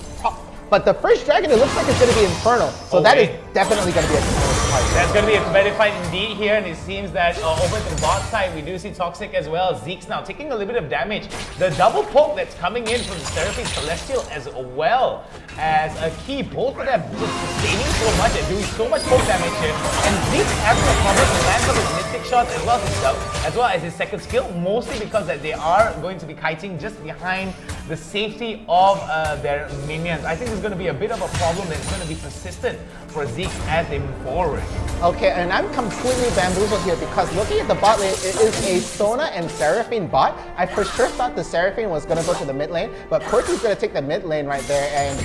But the first dragon, it looks like it's going to be Infernal. So that is definitely going to be a competitive fight. That's going to be a competitive fight indeed here. And it seems that over to the bot side, we do see Toxic as well. Zeke's now taking a little bit of damage. The double poke that's coming in from the Seraphine Celestial as well as a key. Both of them just sustaining so much and doing so much poke damage here. And Zeke's having a problem to land some of his Mystic shots as well as his second skill, mostly because that they are going to be kiting just behind the safety of their minions. I think there's going to be a bit of a problem that's going to be persistent for Zeke as they move forward. Okay, and I'm completely bamboozled here, because looking at the bot lane, it is a Sona and Seraphine bot. I for sure thought the Seraphine was going to go to the mid lane, but Corki's going to take the mid lane right there. And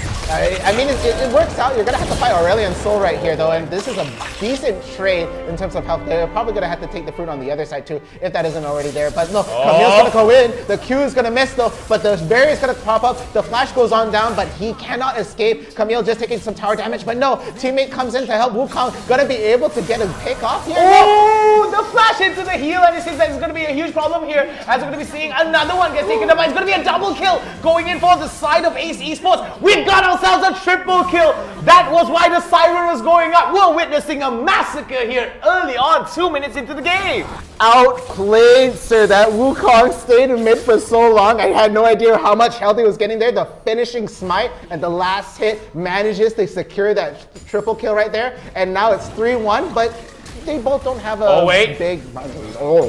I mean, it works out. You're going to have to fight Aurelion Sol right here, though, and this is a decent trade in terms of health. They're probably going to have to take the fruit on the other side, too, if that isn't already there. But no, Camille's going to go in. The Q is going to miss, though, but the barrier is going to pop up. The flash goes on down, but he cannot escape. Camille just taking some tower damage, but no, teammate comes in to help. Wukong going to be able to get a pick off here. Oh, The flash into the heel, and it seems like it's going to be a huge problem here as we're going to be seeing another one get taken up. It's going to be a double kill going in for the side of Ace Esports. We've got ourselves a triple kill. That was why the siren was going up. We're witnessing a massacre here early on, 2 minutes into the game. Outplayed, sir. That Wukong stayed in mid for so long. I had no idea how much health he was getting there. The finishing smite and the last hit manages to secure that triple kill right there. And now it's 3-1, but they both don't have a big... Oh!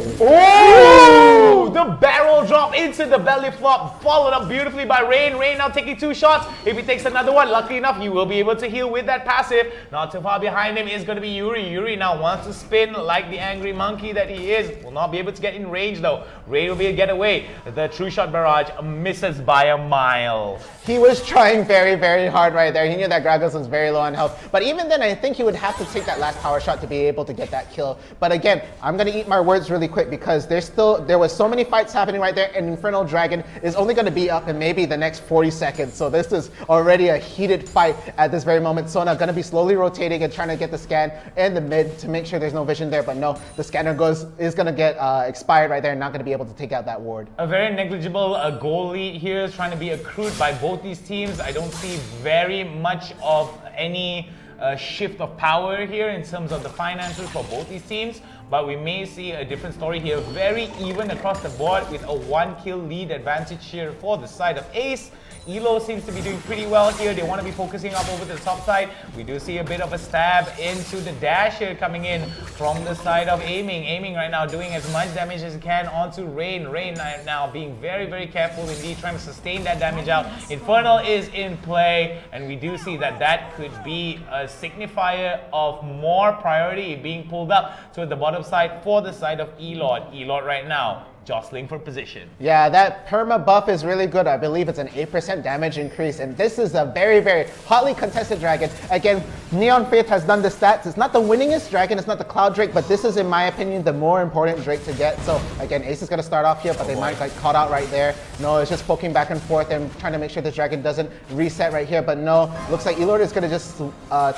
The barrel drop into the belly flop, followed up beautifully by Rain. Rain now taking 2 shots. If he takes another one, luckily enough, he will be able to heal with that passive. Not too far behind him is going to be Yuri. Yuri now wants to spin like the angry monkey that he is. Will not be able to get in range though. Rain will be a getaway. The true shot barrage misses by a mile. He was trying very, very hard right there. He knew that Gragas was very low on health. But even then, I think he would have to take that last power shot to be able to get that kill. But again, I'm going to eat my words really quick because there was so many fights happening right there, and Infernal Dragon is only going to be up in maybe the next 40 seconds. So this is already a heated fight at this very moment. Sona going to be slowly rotating and trying to get the scan in the mid to make sure there's no vision there. But no, the scanner is going to get expired right there and not going to be able to take out that ward. A very negligible goal lead here is trying to be accrued by both these teams. I don't see very much of any shift of power here in terms of the finances for both these teams, but we may see a different story here. Very even across the board with a 1 kill lead advantage here for the side of Ace. Elo seems to be doing pretty well here. They want to be focusing up over to the top side. We do see a bit of a stab into the dash here coming in from the side of Aiming. Aiming right now doing as much damage as he can onto Rain. Rain right now being very, very careful indeed, trying to sustain that damage out. Infernal is in play, and we do see that that could be a signifier of more priority being pulled up to the bottom side for the side of Elord. Elord right now jostling for position. Yeah, that perma buff is really good. I believe it's an 8% damage increase, and this is a very, very hotly contested dragon. Again, Neon Faith has done the stats. It's not the winningest dragon, it's not the Cloud Drake, but this is, in my opinion, the more important Drake to get. So again, Ace is going to start off here, but they might get caught out right there. No, it's just poking back and forth and trying to make sure the dragon doesn't reset right here, but no, looks like Elord is going to just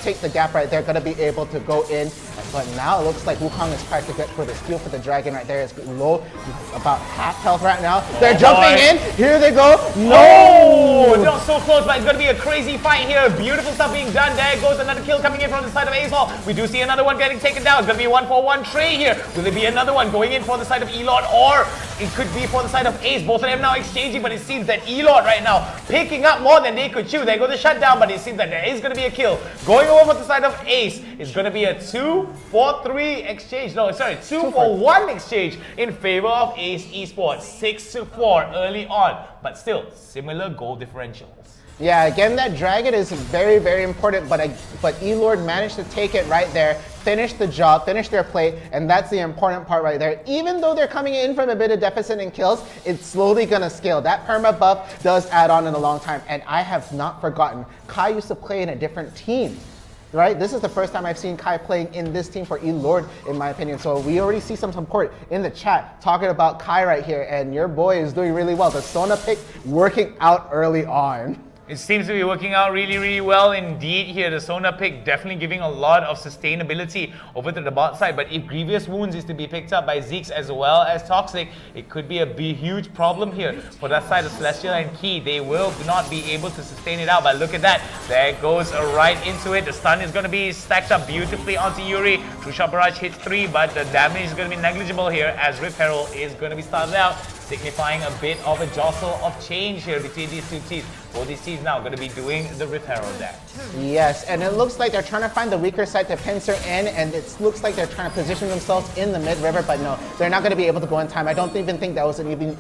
take the gap right there, going to be able to go in. But now it looks like Wukong is trying to get for the steal for the dragon right there. It's low, about half health right now. They're jumping in. Here they go. No! Not so close, but it's going to be a crazy fight here. Beautiful stuff being done. There goes another kill coming in from the side of Ace Hall. We do see another one getting taken down. It's going to be a 1-for-1 trade here. Will there be another one going in for the side of Elord, or it could be for the side of Ace? Both of them now exchanging, but it seems that Elord right now picking up more than they could chew. There goes the shutdown, but it seems that there is going to be a kill. Going over for the side of Ace is going to be a 2-for-3 exchange. No, sorry, 2-for-1 exchange in favor of Ace Esports. 6-4 early on, but still similar goal differentials. Yeah, again, that dragon is very, very important, but Elord managed to take it right there, finish the job, finish their play, and that's the important part right there. Even though they're coming in from a bit of deficit in kills, it's slowly gonna scale. That perma buff does add on in a long time, and I have not forgotten, Kai used to play in a different team. Right? This is the first time I've seen Kai playing in this team for Elord, in my opinion. So we already see some support in the chat talking about Kai right here, and your boy is doing really well. The Sona pick working out early on. It seems to be working out really, really well indeed here. The Sona pick definitely giving a lot of sustainability over to the bot side. But if Grievous Wounds is to be picked up by Zeeks as well as Toxic, it could be a huge problem here for that side of Celestial and Key. They will not be able to sustain it out. But look at that. There goes right into it. The stun is going to be stacked up beautifully onto Yuri. True Shot Barrage hits 3, but the damage is going to be negligible here as Rift Herald is going to be started out, signifying a bit of a jostle of change here between these two teams. Odysseys now going to be doing the Rift Herald there. Yes, and it looks like they're trying to find the weaker side to pincer in, and it looks like they're trying to position themselves in the mid-river, but no, they're not going to be able to go in time. I don't even think that was even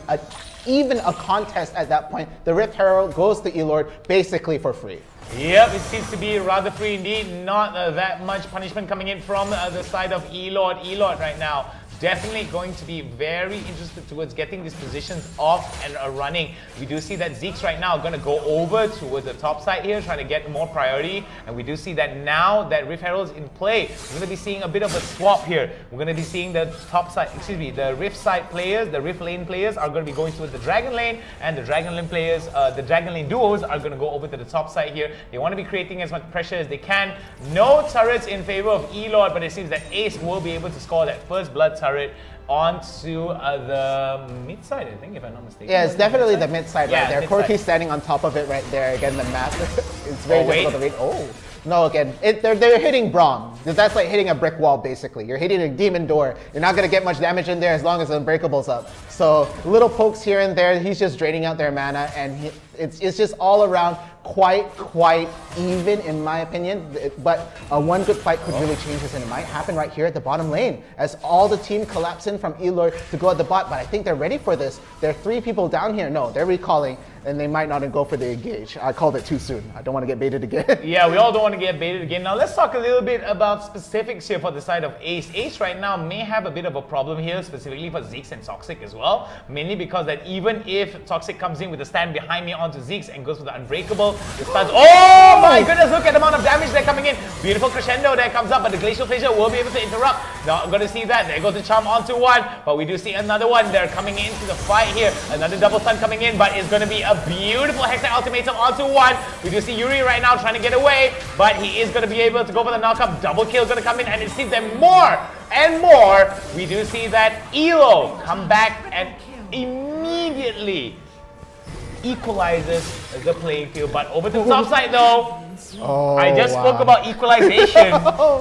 a contest at that point. The Rift Herald goes to Elord basically for free. Yep, it seems to be rather free indeed. Not that much punishment coming in from the side of Elord. Elord right now definitely going to be very interested towards getting these positions off and running. We do see that Zeke's right now going to go over towards the top side here, trying to get more priority. And we do see that now that Rift Herald's in play, we're going to be seeing a bit of a swap here. We're going to be seeing the top side, excuse me, the Rift side players, the Rift lane players are going to be going towards the Dragon lane, and the Dragon lane players, the Dragon lane duos are going to go over to the top side here. They want to be creating as much pressure as they can. No turrets in favor of Elord, but it seems that Ace will be able to score that first blood turret onto the mid side, I think, if I'm not mistaken. Yeah, it's definitely the mid side right there. mid-side. Corky's standing on top of it right there. Again, the map. It's very difficult to read. Oh. No, again, they're hitting Braum. That's like hitting a brick wall, basically. You're hitting a demon door. You're not going to get much damage in there as long as the Unbreakable's up. So little pokes here and there. He's just draining out their mana, and it's just all around quite even, in my opinion. But one good fight could really change this, and it might happen right here at the bottom lane as all the team collapse in from Elord to go at the bot. But I think they're ready for this. There are 3 people down here. No, they're recalling, and they might not go for the engage. I called it too soon. I don't want to get baited again. Yeah, we all don't want to get baited again. Now let's talk a little bit about specifics here for the side of Ace. Ace right now may have a bit of a problem here, specifically for Zeeks and Toxic as well. Mainly because that even if Toxic comes in with a stand behind me onto Zeeks and goes for the Unbreakable, it starts. Oh my goodness, look at the amount of damage they're coming in. Beautiful crescendo there comes up, but the Glacial Fissure will be able to interrupt. Not going to see that. There goes the charm onto one, but we do see another one. They're coming into the fight here. Another double stun coming in, but it's going to be a beautiful Hextech Ultimatum onto one. We do see Yuri right now trying to get away, but he is going to be able to go for the knockup. Double kill going to come in, and it seems that more and more, we do see that Elo come back and immediately equalizes the playing field. But over to the top side though, I just spoke about equalization,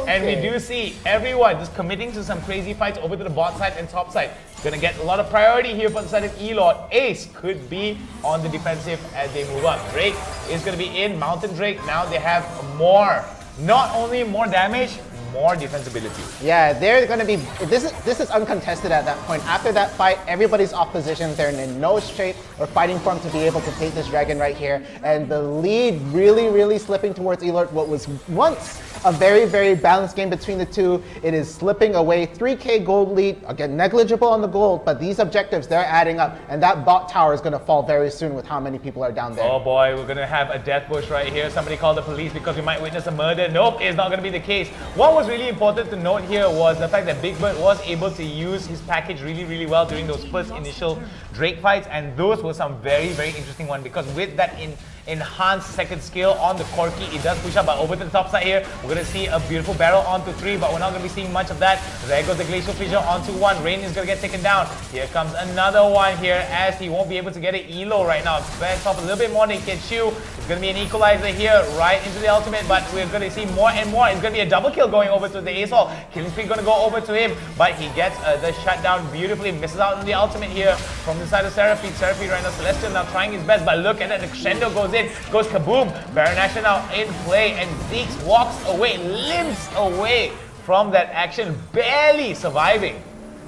and we do see everyone just committing to some crazy fights over to the bot side and top side. Gonna get a lot of priority here for the side of Elord. Ace could be on the defensive as they move up. Drake is gonna be in, Mountain Drake. Now they have more, not only more damage, more defensibility. Yeah, they're going to be, this is uncontested at that point. After that fight, everybody's off position. They're in no shape or fighting form to be able to take this dragon right here. And the lead really slipping towards Elord. What was once a very balanced game between the two, it is slipping away. 3k gold lead, again, negligible on the gold, but these objectives, they're adding up. And that bot tower is going to fall very soon with how many people are down there. Oh boy, we're going to have a death bush right here. Somebody called the police because we might witness a murder. Nope, it's not going to be the case. What was really important to note here was the fact that Big Bird was able to use his package really well during those first initial Drake fights, and those were some very interesting ones, because with that enhanced second skill on the Corki, it does push up. But over to the top side here, we're going to see a beautiful barrel onto 3, but we're not going to be seeing much of that. There goes the Glacial Fissure onto 1. Rain is going to get taken down. Here comes another one here, as he won't be able to get an Elo right now. Backs off a little bit more than he can chew. It's going to be an equalizer here right into the ultimate, but we're going to see more and more. It's going to be a double kill going over to the Ace Hall. Killing Spree going to go over to him, but he gets the shutdown beautifully. Misses out on the ultimate here from the side of Seraphine. Seraphine right now, Celestial now trying his best, but look at that, the crescendo goes in, goes kaboom. Baron Action now in play, and Zeeks walks away, limps away from that action, barely surviving.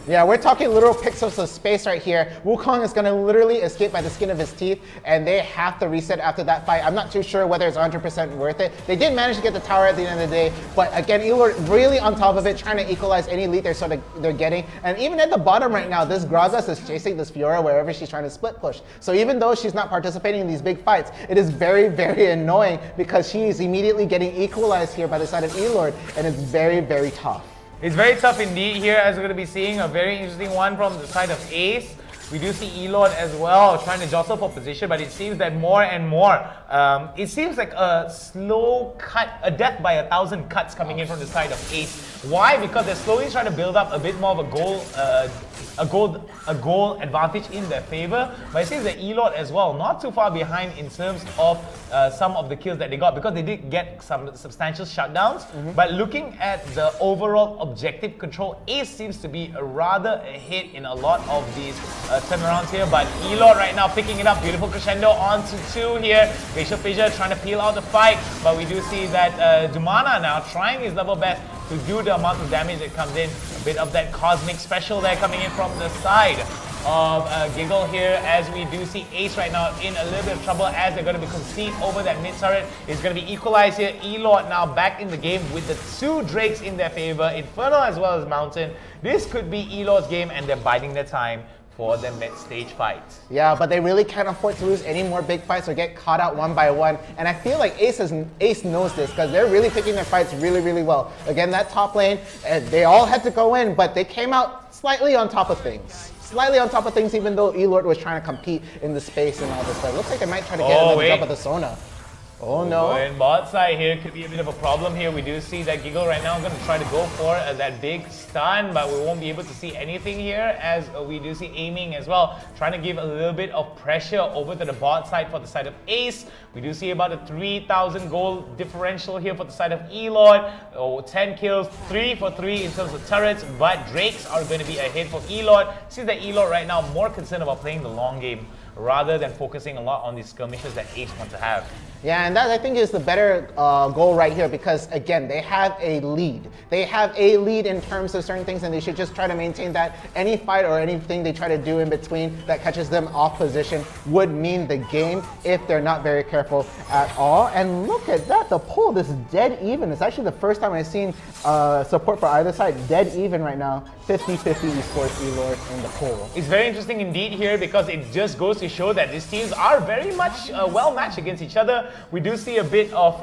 Yeah, we're talking literal pixels of space right here. Wukong is going to literally escape by the skin of his teeth, and they have to reset after that fight. I'm not too sure whether it's 100% worth it. They did manage to get the tower at the end of the day, but again, Elord really on top of it, trying to equalize any lead they're getting. And even at the bottom right now, this Gragas is chasing this Fiora wherever she's trying to split push. So even though she's not participating in these big fights, it is very annoying, because she is immediately getting equalized here by the side of Elord, and it's very tough. It's very tough indeed here, as we're going to be seeing a very interesting one from the side of Ace. We do see Elord as well trying to jostle for position, but it seems that more and more, it seems like a slow cut, a death by 1,000 cuts coming in from the side of Ace. Why? Because they're slowly trying to build up a bit more of a goal advantage in their favor. But it seems that Elord as well, not too far behind in terms of some of the kills that they got, because they did get some substantial shutdowns. But looking at the overall objective control, Ace seems to be rather ahead in a lot of these turnarounds here. But Elord right now picking it up, beautiful crescendo onto 2 here. Glacial Fissure trying to peel out the fight, but we do see that Dumana now trying his level best to do the amount of damage that comes in. A bit of that cosmic special there coming in from the side of Giggle here, as we do see Ace right now in a little bit of trouble as they're going to be concede over that mid turret. It's going to be equalized here. Elord now back in the game with the 2 Drakes in their favor, Infernal as well as Mountain. This could be Elord's game, and they're biding their time for the mid stage fights. Yeah, but they really can't afford to lose any more big fights or get caught out one by one. And I feel like Ace knows this, because they're really picking their fights really, really well. Again, that top lane, they all had to go in, but they came out slightly on top of things. Slightly on top of things, even though Elord was trying to compete in the space and all this stuff. Looks like they might try to get another jump of the Sona. Oh no. And bot side here could be a bit of a problem here. We do see that Giggle right now going to try to go for that big stun, but we won't be able to see anything here, as we do see aiming as well, trying to give a little bit of pressure over to the bot side for the side of Ace. We do see about a 3,000 gold differential here for the side of Elord. 10 kills, 3 for 3 in terms of turrets, but Drakes are going to be ahead for Elord. See that Elord right now more concerned about playing the long game rather than focusing a lot on these skirmishes that Ace wants to have. Yeah, and that I think is the better goal right here, because again, they have a lead. They have a lead in terms of certain things, and they should just try to maintain that. Any fight or anything they try to do in between that catches them off position would mean the game if they're not very careful at all. And look at that, the poll is dead even. It's actually the first time I've seen support for either side dead even right now. 50-50 esports Elord in the poll. It's very interesting indeed here, because it just goes to show that these teams are very much well matched against each other. We do see a bit of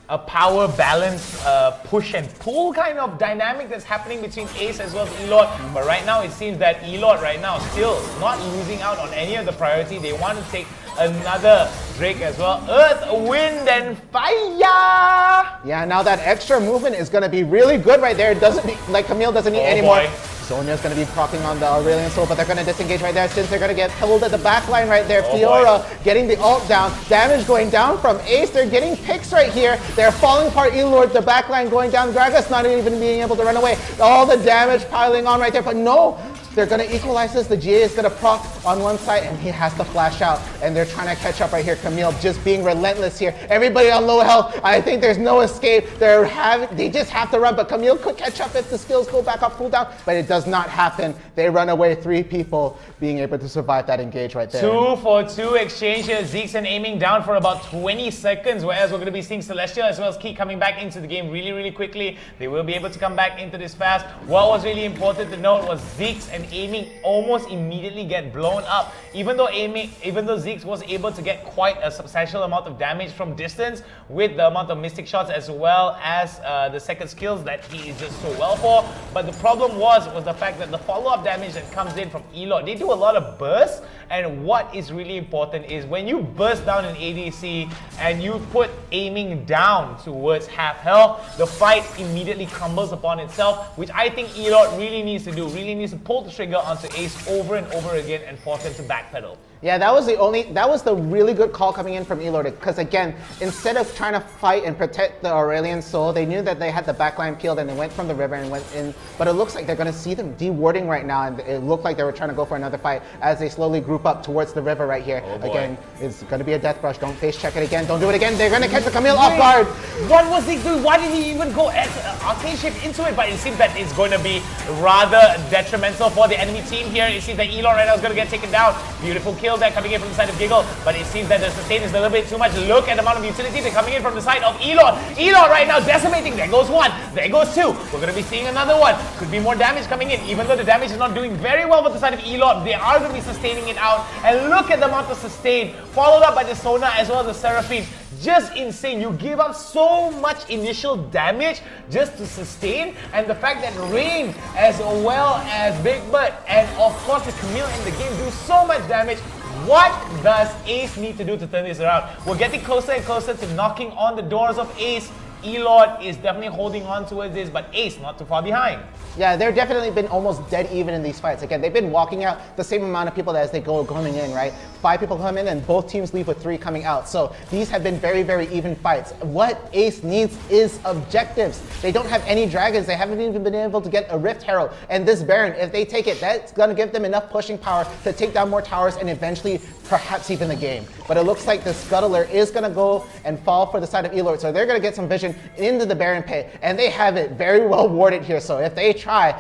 a power balance, push and pull kind of dynamic that's happening between Ace as well as Elord. But right now it seems that Elord right now still not losing out on any of the priority. They want to take another Drake as well. Earth, wind, and fire! Yeah, now that extra movement is going to be really good right there. It doesn't need, like Camille doesn't need any more. Sonya's going to be proccing on the Aurelion Soul, but they're going to disengage right there since they're going to get pulled at the back line right there. Fiora getting the ult down. Damage going down from Ace. They're getting picks right here. They're falling apart. Elord, the back line going down. Gragas not even being able to run away. All the damage piling on right there, but no. They're going to equalize this. The GA is going to proc on one side, and he has to flash out. And they're trying to catch up right here. Camille just being relentless here. Everybody on low health. I think there's no escape. They just have to run. But Camille could catch up if the skills go back up cooldown. But it does not happen. They run away. 3 people being able to survive that engage right there. 2 for 2 exchange here. Zeke's aiming down for about 20 seconds. Whereas we're going to be seeing Celestial as well as Key coming back into the game really, really quickly. They will be able to come back into this fast. What was really important to note was Zeke's and aiming almost immediately get blown up. Even though Ziggs was able to get quite a substantial amount of damage from distance with the amount of mystic shots as well as the second skills that he is just so well for. But the problem was the fact that the follow-up damage that comes in from Elord, they do a lot of bursts, and what is really important is when you burst down an ADC and you put aiming down towards half health, the fight immediately crumbles upon itself, which I think Elord really needs to do, really needs to pull the trigger onto Ace over and over again and force him to backpedal. Yeah, that was the really good call coming in from Elord, because again, instead of trying to fight and protect the Aurelion Soul, they knew that they had the backline peeled and they went from the river and went in, but it looks like they're going to see them dewarding right now, and it looked like they were trying to go for another fight as they slowly group up towards the river right here. Again, it's going to be a death brush. Don't face check it again. Don't do it again. They're going to catch the Camille off guard. What was he doing? Why did he even go arcane shift into it? But it seems that it's going to be rather detrimental for the enemy team here. It seems that Elord right now is going to get taken down. Beautiful kill there coming in from the side of Giggle, but it seems that the sustain is a little bit too much. Look at the amount of utility they're coming in from the side of Elord. Elord right now decimating. There goes 1. There goes 2. We're going to be seeing another one. Could be more damage coming in. Even though the damage is not doing very well for the side of Elord, they are going to be sustaining it out. And look at the amount of sustain, followed up by the Sona as well as the Seraphim. Just insane. You give up so much initial damage just to sustain, and the fact that Rain as well as Big Bird and of course the Camille in the game do so much damage. What does Ace need to do to turn this around? We're getting closer and closer to knocking on the doors of Ace. Elord is definitely holding on towards this, but Ace not too far behind. Yeah, they've definitely been almost dead even in these fights. Again, they've been walking out the same amount of people as they go coming in, right? 5 people come in and both teams leave with 3 coming out. So these have been very, very even fights. What Ace needs is objectives. They don't have any dragons. They haven't even been able to get a Rift Herald. And this Baron, if they take it, that's going to give them enough pushing power to take down more towers and eventually perhaps even the game. But it looks like the Scuttler is going to go and fall for the side of Elord. So they're going to get some vision into the Baron pit. And they have it very well warded here. So if they try,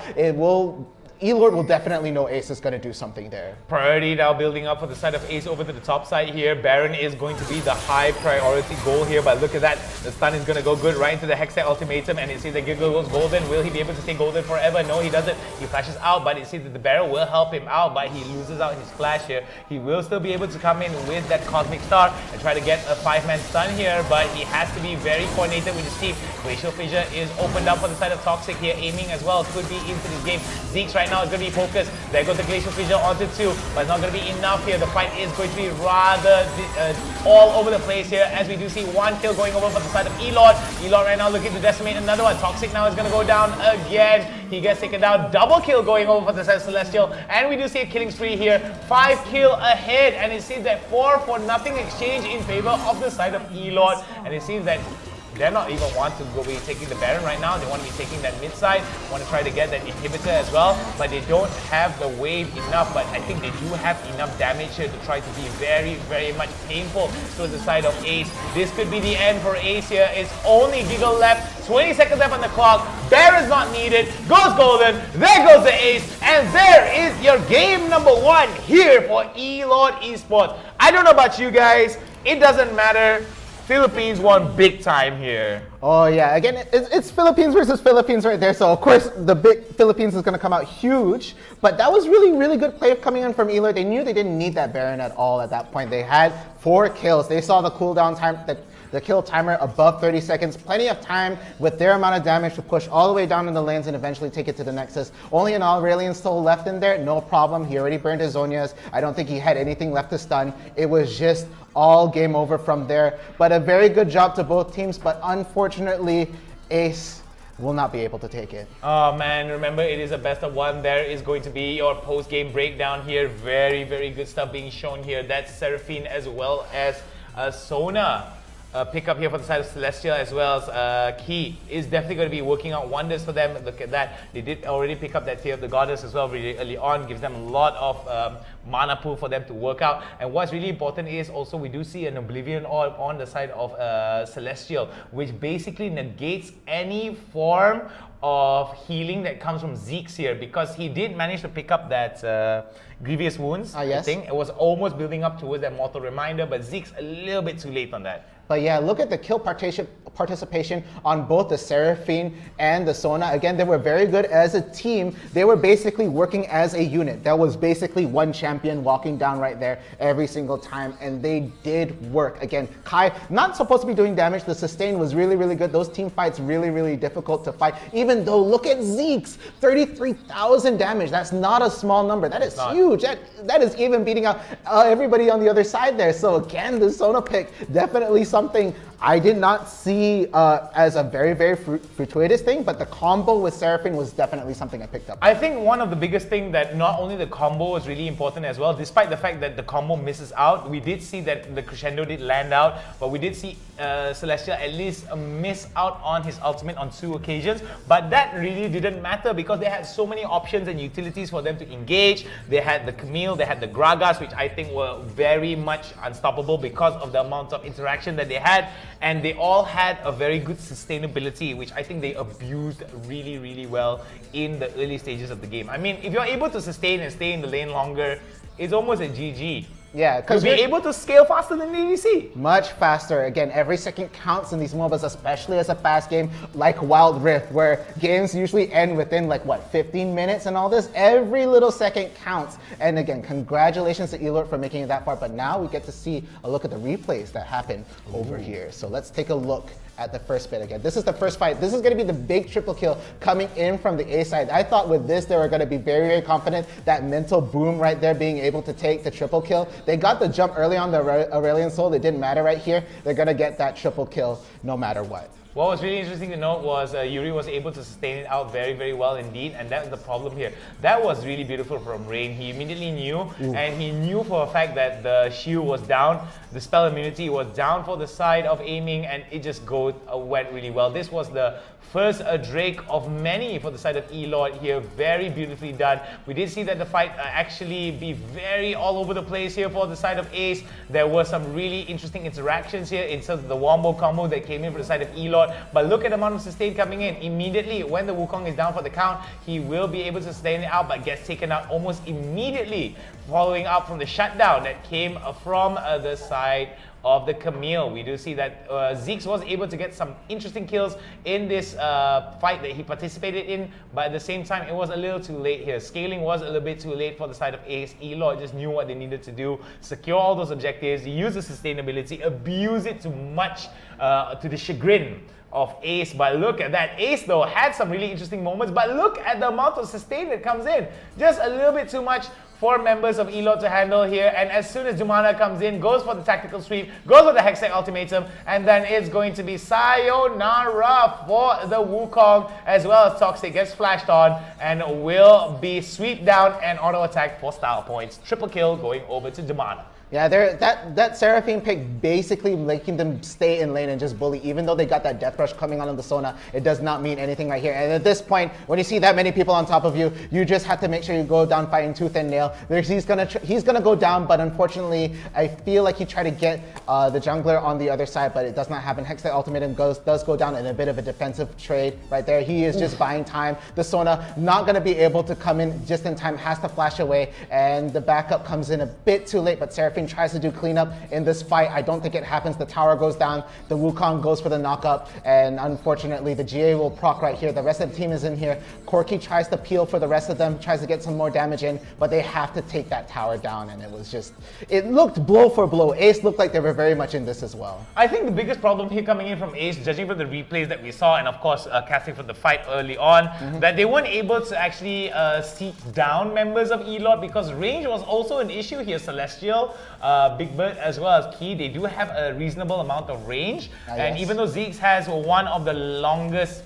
Elord will definitely know Ace is going to do something there. Priority now building up for the side of Ace over to the top side here. Baron is going to be the high priority goal here, but look at that. The stun is going to go good right into the Hextech ultimatum, and it seems that Giggle goes golden. Will he be able to stay golden forever? No, he doesn't. He flashes out, but it seems that the Baron will help him out, but he loses out his flash here. He will still be able to come in with that Cosmic Star and try to get a 5-man stun here, but he has to be very coordinated with his team. Glacial Fissure is opened up for the side of Toxic here, aiming as well. Could be into this game. Zeke's right now is going to be focused. There goes the Glacial Fissure onto 2, but it's not going to be enough here. The fight is going to be rather all over the place here, as we do see 1 kill going over for the side of Elord. Elord right now looking to decimate another one. Toxic now is going to go down again. He gets taken down. Double kill going over for the side of Celestial, and we do see a killing spree here. 5 kill ahead, and it seems that 4 for nothing exchange in favor of the side of Elord, and it seems that they're not even want to go be taking the Baron right now. They want to be taking that mid side, want to try to get that inhibitor as well, but they don't have the wave enough. But I think they do have enough damage here to try to be very, very much painful to the side of Ace. This could be the end for Ace here. It's only Giggle left, 20 seconds left on the clock. Baron's not needed, goes golden, there goes the Ace, and there is your game number 1 here for Elord Esports. I don't know about you guys, it doesn't matter. Philippines won big time here. Oh yeah, again, it's Philippines versus Philippines right there. So of course the big Philippines is going to come out huge. But that was really, really good play coming in from Elord. They knew they didn't need that Baron at all at that point. They had 4 kills. They saw the cooldown time, the kill timer above 30 seconds. Plenty of time with their amount of damage to push all the way down in the lanes and eventually take it to the Nexus. Only an Aurelion Soul left in there, no problem. He already burned his Zonias. I don't think he had anything left to stun. It was just all game over from there. But a very good job to both teams, but unfortunately, Ace will not be able to take it. Oh man, remember it is a best of 1. There is going to be your post-game breakdown here. Very, very good stuff being shown here. That's Seraphine as well as Sona. Pick up here for the side of Celestial as well as Key is definitely going to be working out wonders for them. Look at that. They did already pick up that Tear of the Goddess as well really early on. Gives them a lot of mana pool for them to work out. And what's really important is also we do see an Oblivion Orb on the side of Celestial, which basically negates any form of healing that comes from Zeke's here, because he did manage to pick up that Grievous Wounds. Yes. I think it was almost building up towards that Mortal Reminder, but Zeke's a little bit too late on that. But yeah, look at the kill participation on both the Seraphine and the Sona. Again, they were very good as a team. They were basically working as a unit. That was basically one champion walking down right there every single time, and they did work. Again, Kai, not supposed to be doing damage. The sustain was really, really good. Those team fights really, really difficult to fight. Even though, look at Zeke's 33,000 damage. That's not a small number. That is huge. That is even beating out everybody on the other side there. So again, the Sona pick, definitely something I did not see as a very, very fortuitous thing, but the combo with Seraphine was definitely something I picked up. I think one of the biggest thing that not only the combo was really important as well, despite the fact that the combo misses out, we did see that the crescendo did land out, but we did see Celestial at least miss out on his ultimate on 2 occasions, but that really didn't matter because they had so many options and utilities for them to engage. They had the Camille, they had the Gragas, which I think were very much unstoppable because of the amount of interaction that they had, and they all had a very good sustainability, which I think they abused really, really well in the early stages of the game. I mean, if you're able to sustain and stay in the lane longer, it's almost a GG. Yeah, because you'll be able to scale faster than the ADC. Much faster. Again, every second counts in these MOBAs, especially as a fast game like Wild Rift, where games usually end within like, what, 15 minutes and all this? Every little second counts. And again, congratulations to Elord for making it that far, but now we get to see a look at the replays that happen over here. So let's take a look at the first bit again. This is the first fight. This is going to be the big triple kill coming in from the A side. I thought with this they were going to be very, very confident. That mental boom right there, being able to take the triple kill. They got the jump early on the Aurelion Soul. It didn't matter right here. They're going to get that triple kill no matter what. What was really interesting to note was Yuri was able to sustain it out very, very well indeed, and that's the problem here. That was really beautiful from Rain. He immediately knew, and he knew for a fact that the shield was down, the spell immunity was down for the side of aiming, and it just went really well. This was the first Drake of many for the side of E-Lord here. Very beautifully done. We did see that the fight actually be very all over the place here for the side of Ace. There were some really interesting interactions here in terms of the wombo combo that came in for the side of E-Lord. But look at the amount of sustain coming in. Immediately, when the Wukong is down for the count, he will be able to sustain it out, but gets taken out almost immediately, following up from the shutdown that came from the side of the Camille. We do see that Zeeks was able to get some interesting kills in this fight that he participated in, but at the same time it was a little too late here. Scaling was a little bit too late for the side of Ace. E-Lord just knew what they needed to do, secure all those objectives, use the sustainability, abuse it too much to the chagrin of Ace. But look at that. Ace though had some really interesting moments, but look at the amount of sustain that comes in. Just a little bit too much for members of E-Lord to handle here, and as soon as Dumana comes in, goes for the tactical sweep, goes for the Hextech ultimatum, and then it's going to be sayonara for the Wukong, as well as Toxic gets flashed on and will be sweep down and auto attack for style points. Triple kill going over to Dumana. Yeah, that Seraphine pick basically making them stay in lane and just bully. Even though they got that Death Rush coming on the Sona, it does not mean anything right here. And at this point, when you see that many people on top of you, you just have to make sure you go down fighting tooth and nail. He's gonna go down, but unfortunately, I feel like he tried to get the jungler on the other side, but it does not happen. Hextech Ultimatum does go down in a bit of a defensive trade right there. He is just buying time. The Sona not gonna be able to come in just in time, has to flash away, and the backup comes in a bit too late, but Seraphine tries to do cleanup in this fight. I don't think it happens. The tower goes down, the Wukong goes for the knockup, and unfortunately the GA will proc right here. The rest of the team is in here. Corki tries to peel for the rest of them, tries to get some more damage in, but they have to take that tower down, and it looked blow for blow. Ace looked like they were very much in this as well. I think the biggest problem here coming in from Ace, judging from the replays that we saw, and of course casting from the fight early on, that they weren't able to actually seek down members of E-Lord, because range was also an issue here. Celestial, Big Bird as well as Key, they do have a reasonable amount of range, and even though Zeeks has one of the longest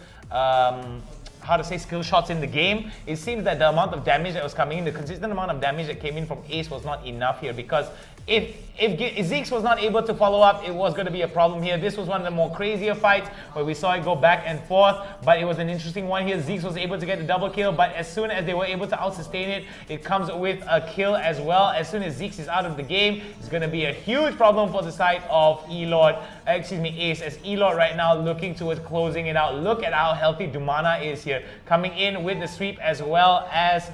skill shots in the game, it seems that the amount of damage that was coming in, the consistent amount of damage that came in from Ace was not enough here, because if Zeeks was not able to follow up, it was going to be a problem here. This was one of the more crazier fights where we saw it go back and forth, but it was an interesting one here. Zeeks was able to get the double kill, but as soon as they were able to out-sustain it, it comes with a kill as well. As soon as Zeeks is out of the game, it's going to be a huge problem for the side of Ace, as E-Lord right now looking towards closing it out. Look at how healthy Dumana is here, coming in with the sweep as well as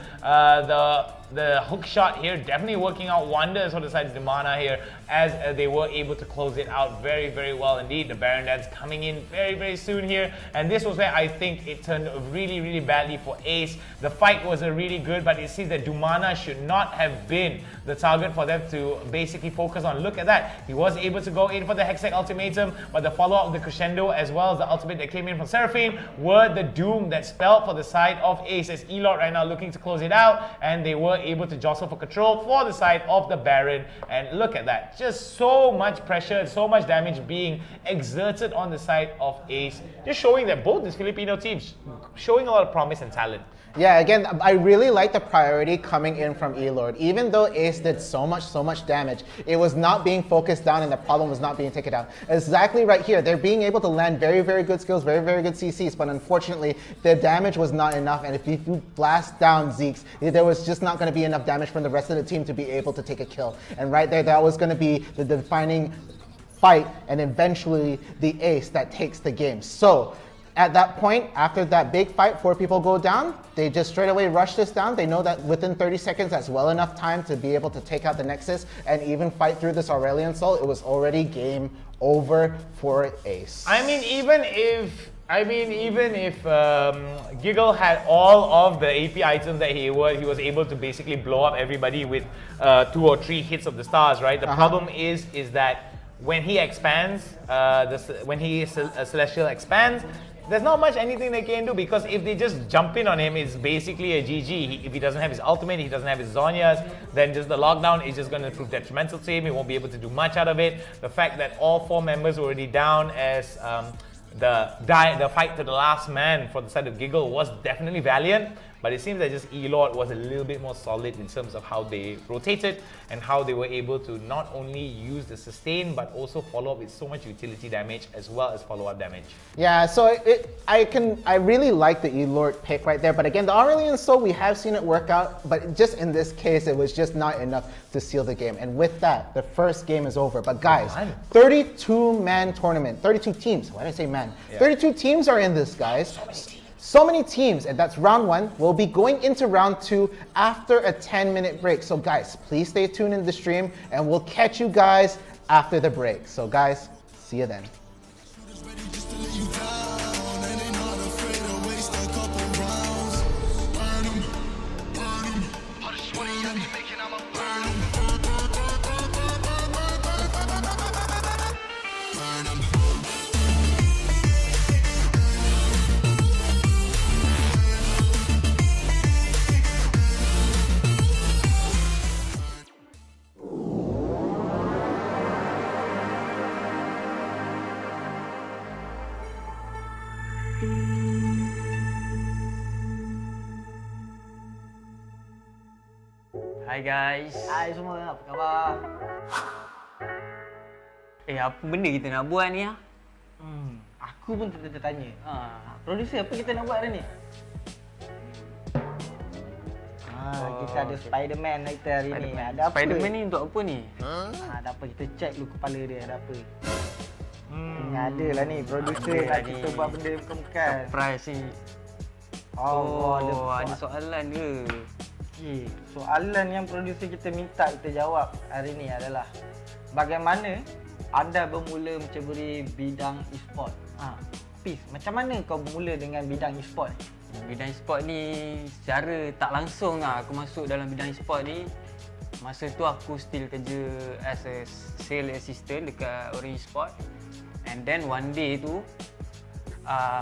the hook shot here, definitely working out wonders for the side of Dumana here, as they were able to close it out very, very well indeed. The Baron Dance coming in very, very soon here, and this was where I think it turned really, really badly for Ace. The fight was really good, but it seems that Dumana should not have been the target for them to basically focus on. Look at that. He was able to go in for the Hextech ultimatum, but the follow-up of the crescendo as well as the ultimate that came in from Seraphine were the doom that spelled for the side of Ace, as E-Lord right now looking to close it out, and they were able to jostle for control for the side of the Baron. And look at that. Just so much pressure, so much damage being exerted on the side of Ace. Just showing that both these Filipino teams showing a lot of promise and talent. Yeah, again, I really like the priority coming in from E-Lord. Even though Ace did so much damage, it was not being focused down and the problem was not being taken down. Exactly right here. They're being able to land very, very good skills, very, very good CCs, but unfortunately, the damage was not enough. And if you blast down Zeeks, there was just not going to be enough damage from the rest of the team to be able to take a kill. And right there, that was going to be the defining fight and eventually the Ace that takes the game. So, at that point, after that big fight, 4 people go down, they just straight away rush this down. They know that within 30 seconds, that's well enough time to be able to take out the Nexus and even fight through this Aurelion Soul. It was already game over for Ace. I mean, even if Giggle had all of the AP items that he was able to basically blow up everybody with 2 or 3 hits of the stars, right? The problem is that when he expands, Celestial expands, there's not much anything they can do, because if they just jump in on him, it's basically a GG. If he doesn't have his ultimate, he doesn't have his Zhonya's, then just the lockdown is just going to prove detrimental to him. He won't be able to do much out of it. The fact that all 4 members were already down, as the fight to the last man for the side of Giggle was definitely valiant, but it seems that just E-Lord was a little bit more solid in terms of how they rotated and how they were able to not only use the sustain but also follow up with so much utility damage as well as follow-up damage. Yeah, so I really like the E-Lord pick right there, but again, the Aurelion Soul, we have seen it work out, but just in this case, it was just not enough to seal the game. And with that, the first game is over. But guys, 32-man tournament, 32 teams. Why did I say man? Yeah. 32 teams are in this, guys. So many teams, and that's round 1. We'll be going into round 2 after a 10-minute break. So guys, please stay tuned in the stream, and we'll catch you guys after the break. So guys, see you then. Hai guys. Hai semua, apa khabar? Apa benda kita nak buat ni ah? Aku pun tertanya. Producer, apa kita nak buat hari ni? Kita ada Spiderman kita hari ni. Ada apa? Spiderman ni untuk apa ni? Ada apa, kita check dulu kepala dia ada apa. Ada lah ni, producer nak kita buat benda bukan-bukan. Surprise ni. Ada soalan ke? Soalan yang producer kita minta kita jawab hari ni adalah bagaimana anda bermula menceburi bidang e-sport? Peace, macam mana kau bermula dengan bidang e-sport? Bidang e-sport ni secara tak langsung lah aku masuk dalam bidang e-sport ni. Masa tu aku still kerja as a sales assistant dekat Orange Sport. And then one day tu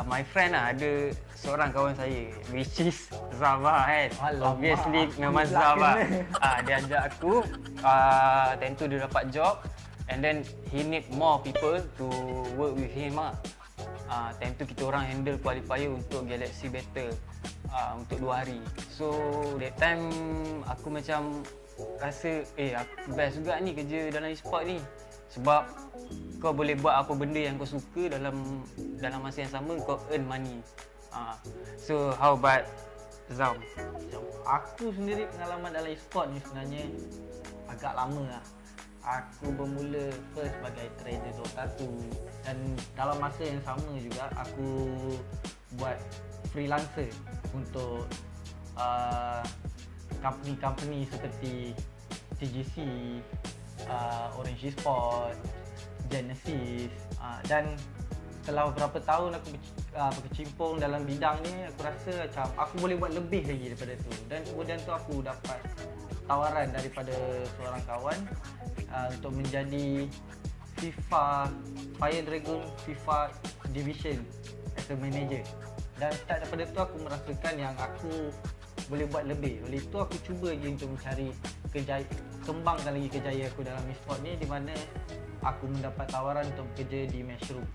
my friend lah, ada seorang kawan saya which is Zava kan. Obviously memang Zava. Dia ajak aku, tentu dia dapat job and then he need more people to work with him lah. Time tu kita orang handle qualifier untuk Galaxy Battle untuk 2 hari. So that time aku macam rasa aku best juga ni kerja dalam e-sport ni. Sebab kau boleh buat apa benda yang kau suka dalam masa yang sama kau earn money. So how about Zam? Aku sendiri pengalaman dalam e-sport ni sebenarnya agak lama lah. Aku bermula first sebagai trader Dota 2 dan dalam masa yang sama juga aku buat freelancer untuk company-company seperti TGC, Orange Sport, Genesis, dan setelah beberapa tahun aku berkecimpung dalam bidang ni, aku rasa macam aku boleh buat lebih lagi daripada tu. Dan kemudian tu aku dapat tawaran daripada seorang kawan untuk menjadi Fire Dragon FIFA Division as a manager. Dan start daripada tu aku merasakan yang aku boleh buat lebih. Oleh itu aku cuba lagi untuk mencari kembangkan lagi kejayaan aku dalam e-sport ni, di mana aku mendapat tawaran untuk bekerja di Matchroom.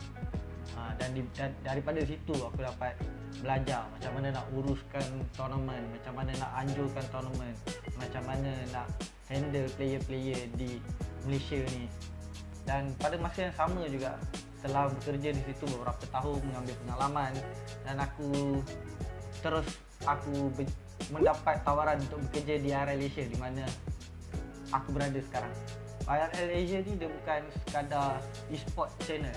Dan daripada situ aku dapat belajar macam mana nak uruskan tournament, macam mana nak anjurkan tournament, macam mana nak handle player-player di Malaysia ni. Dan pada masa yang sama juga, setelah bekerja di situ beberapa tahun, mengambil pengalaman, dan aku mendapat tawaran untuk bekerja di IRL ASIA, di mana aku berada sekarang. IRL ASIA ni dia bukan sekadar e-sport channel.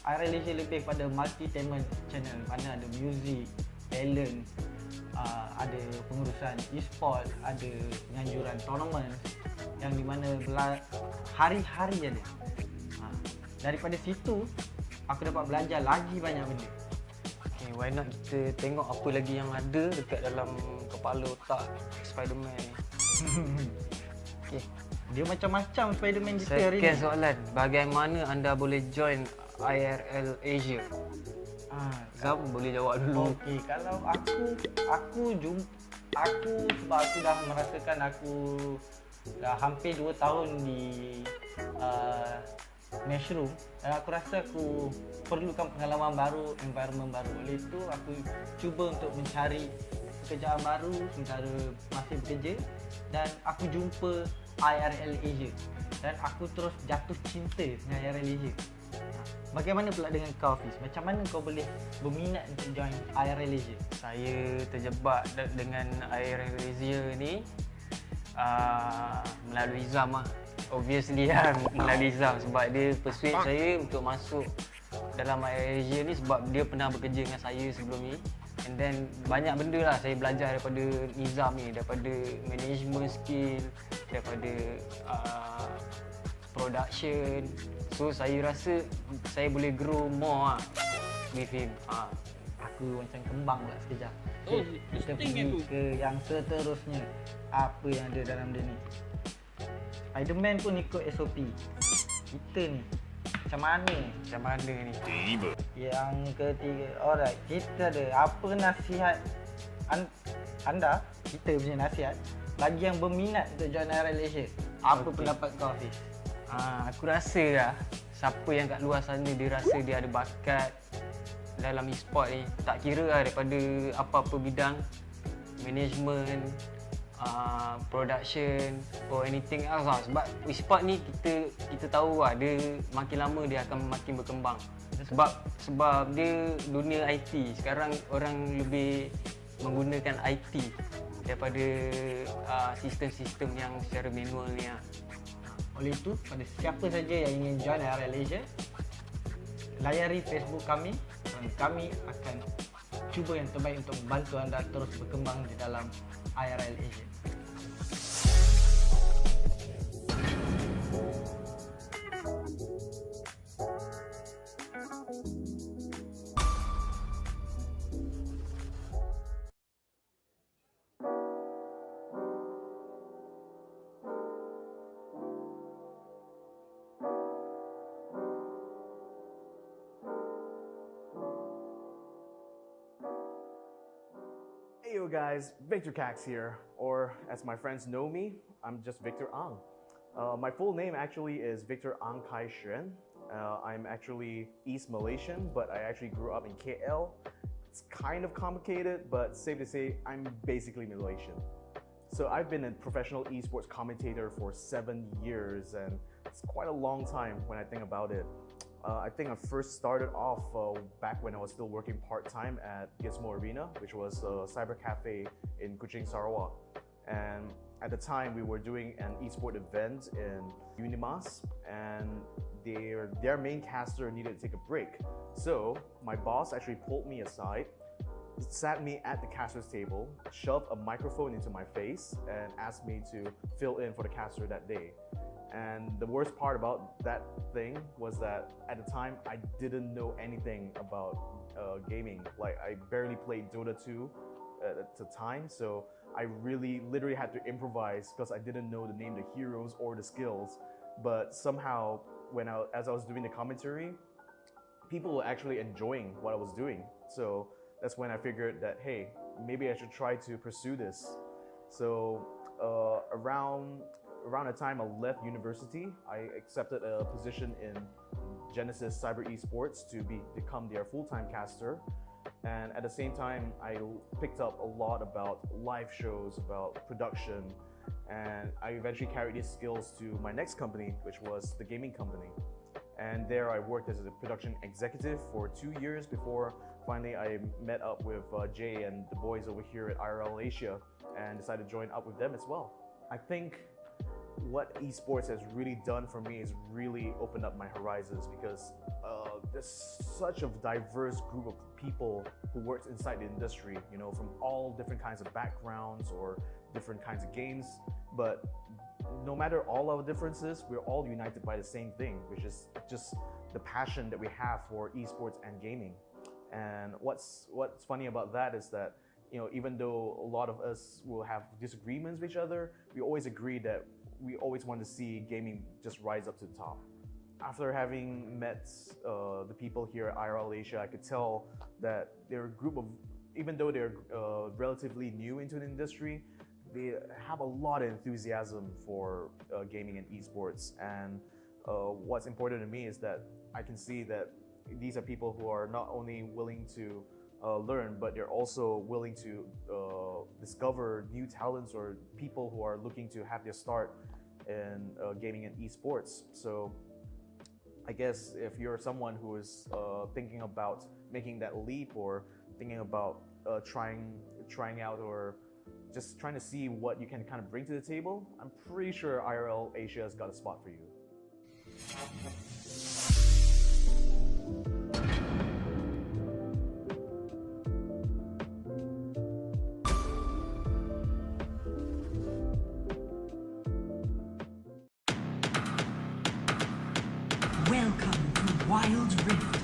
IRL ASIA lebih pada multi-tainment channel, mana ada music, talent, ada pengurusan e-sport, ada penganjuran tournament yang di mana hari-hari ada. Daripada situ aku dapat belajar lagi banyak benda. Why not kita tengok apa lagi yang ada dekat dalam kepala otak Spiderman ni. Dia macam-macam Spiderman kita hari ni. Second soalan, bagaimana anda boleh join IRL ASIA? Zam boleh jawab dulu. Okey, kalau aku sebab aku dah merasakan aku dah hampir 2 tahun di mushroom, dan aku rasa aku perlukan pengalaman baru, environment baru. Oleh itu aku cuba untuk mencari pekerjaan baru sementara masih bekerja, dan aku jumpa IRL Asia dan aku terus jatuh cinta dengan IRL Asia. Bagaimana pula dengan kau, Fiz? Macam mana kau boleh berminat untuk join IRL Asia? Saya terjebak dengan IRL Asia ni melalui Zam lah. Obviously lah melalui Zam, sebab dia persuade saya untuk masuk dalam IRL Asia ni sebab dia pernah bekerja dengan saya sebelum ni. And then banyak benda lah saya belajar daripada Nizam ni, daripada management skill, daripada production. So saya rasa saya boleh grow more lah with him. Aku macam kembang pula sekejap. Kita pergi ke yang seterusnya. Apa yang ada dalam dia ni? Spiderman pun ikut SOP. Kita ni macam mana? Macam mana ni? Yang ketiga, alright, kita ada apa nasihat anda, kita punya nasihat bagi yang berminat untuk join IRL Asia? Apa pendapat kau, Hafiz? Aku rasa lah, siapa yang kat luar sana dia rasa dia ada bakat dalam e-sport ni, tak kira lah daripada apa-apa bidang, management, production or anything else lah. Sebab e-sport ni kita tahu lah, dia makin lama dia akan makin berkembang. Sebab dia dunia IT. Sekarang orang lebih menggunakan IT daripada sistem-sistem yang secara manual ni lah. Oleh itu, pada siapa saja yang ingin join IRL Asia, layari Facebook kami dan kami akan cuba yang terbaik untuk membantu anda terus berkembang di dalam IRL Asia. Hey yo guys, Victor Cax here, or as my friends know me, I'm just Victor Ang. My full name actually is Victor Ang Kai Xuan. I'm actually East Malaysian, but I actually grew up in KL. It's kind of complicated, but safe to say, I'm basically Malaysian. So I've been a professional esports commentator for 7 years, and it's quite a long time when I think about it. I think I first started off back when I was still working part-time at Gizmo Arena, which was a cyber cafe in Kuching, Sarawak. And at the time, we were doing an esport event in Unimas, and their main caster needed to take a break. So my boss actually pulled me aside, sat me at the caster's table, shoved a microphone into my face, and asked me to fill in for the caster that day. And the worst part about that thing was that at the time, I didn't know anything about gaming. Like, I barely played Dota 2 at the time, so I literally had to improvise because I didn't know the name of the heroes or the skills. But somehow, as I was doing the commentary, people were actually enjoying what I was doing. So that's when I figured that, hey, maybe I should try to pursue this. So around the time I left university, I accepted a position in Genesis Cyber Esports to become their full-time caster. And at the same time, I picked up a lot about live shows, about production, and I eventually carried these skills to my next company, which was the gaming company. And there I worked as a production executive for 2 years before finally I met up with Jay and the boys over here at IRL Asia and decided to join up with them as well. I think what esports has really done for me is really opened up my horizons because there's such a diverse group of people who works inside the industry, you know, from all different kinds of backgrounds or different kinds of games. But no matter all our differences, we're all united by the same thing, which is just the passion that we have for esports and gaming. And what's funny about that is that, you know, even though a lot of us will have disagreements with each other, we always agree that we always want to see gaming just rise up to the top. After having met the people here at IRL Asia, I could tell that they're a group of, even though they're relatively new into the industry, they have a lot of enthusiasm for gaming and esports. And what's important to me is that I can see that these are people who are not only willing to learn, but they're also willing to discover new talents or people who are looking to have their start in gaming and esports. So I guess if you're someone who is thinking about making that leap or thinking about trying out or just trying to see what you can kind of bring to the table, I'm pretty sure IRL Asia has got a spot for you. Welcome to Wild Rift.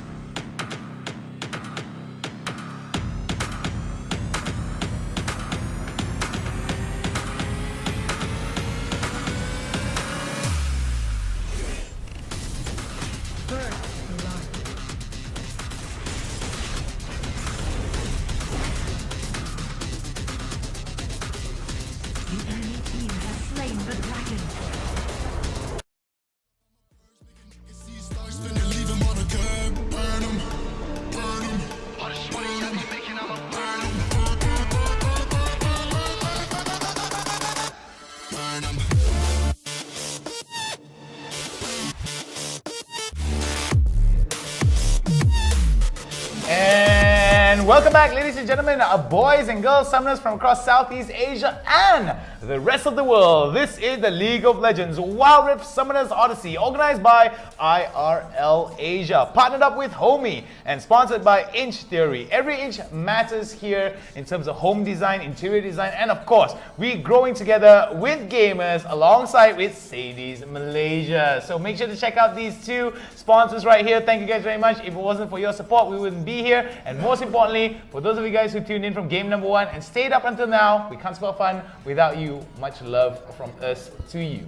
Welcome back, ladies and gentlemen, boys and girls, summoners from across Southeast Asia and the rest of the world. This is the League of Legends Wild Rift Summoners Odyssey, organized by IRL Asia, partnered up with Homiee, and sponsored by Inch Theory. Every inch matters here in terms of home design, interior design, and of course, we're growing together with gamers alongside with Sadie's Malaysia. So make sure to check out these two sponsors right here. Thank you guys very much. If it wasn't for your support, we wouldn't be here. And most importantly, for those of you guys who tuned in from game number 1 and stayed up until now, we can't spell fun without you. Much love from us to you.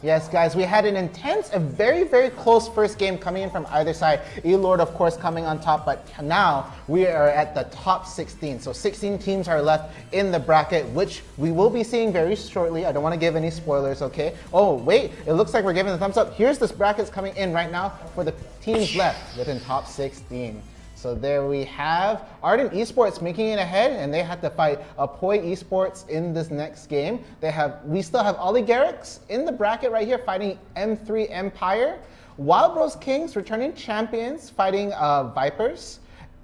Yes, guys, we had an intense, a very, very close first game coming in from either side. E-Lord, of course, coming on top, but now we are at the top 16. So 16 teams are left in the bracket, which we will be seeing very shortly. I don't want to give any spoilers, okay? Oh, wait, it looks like we're giving the thumbs up. Here's the brackets coming in right now for the teams left within top 16. So there we have Ardent Esports making it ahead, and they had to fight Apoy Esports in this next game. We still have Oligarchs in the bracket right here fighting M3 Empire. Wild Bros Kings returning champions fighting Vipers.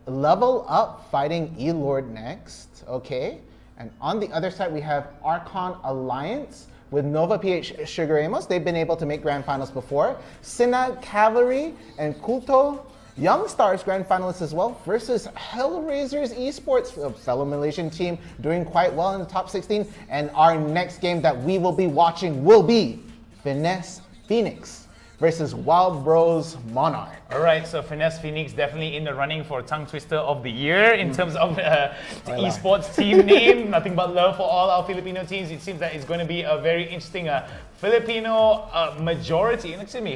Level Up fighting E-Lord next, okay? And on the other side we have Archon Alliance with Nova PH Sugar Amos. They've been able to make grand finals before. Sina Cavalry and Kulto Young Stars grand finalists as well versus Hellraisers Esports, a fellow Malaysian team doing quite well in the top 16. And our next game that we will be watching will be Finesse Phoenix versus Wild Bros Monarch. All right, so Finesse Phoenix definitely in the running for Tongue Twister of the Year in terms of the esports team name. Nothing but love for all our Filipino teams. It seems that it's going to be a very interesting Filipino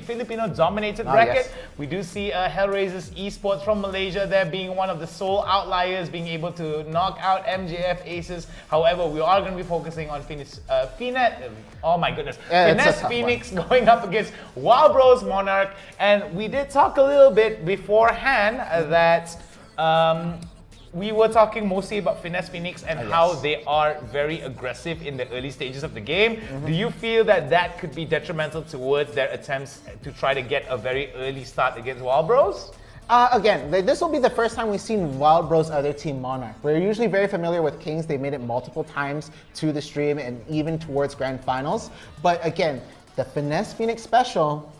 Filipino dominated bracket. Yes. We do see Hellraisers Esports from Malaysia there being one of the sole outliers, being able to knock out MJF Aces. However, we are going to be focusing on Finesse Phoenix going up against Wild Bros Monarch. And we did talk a little bit beforehand that we were talking mostly about Finesse Phoenix and how they are very aggressive in the early stages of the game. Do you feel that that could be detrimental towards their attempts to try to get a very early start against Wild Bros? Again, this will be the first time we've seen Wild Bros' other team, Monarch. We're usually very familiar with Kings. They made it multiple times to the stream and even towards grand finals. But again, the Finesse Phoenix special,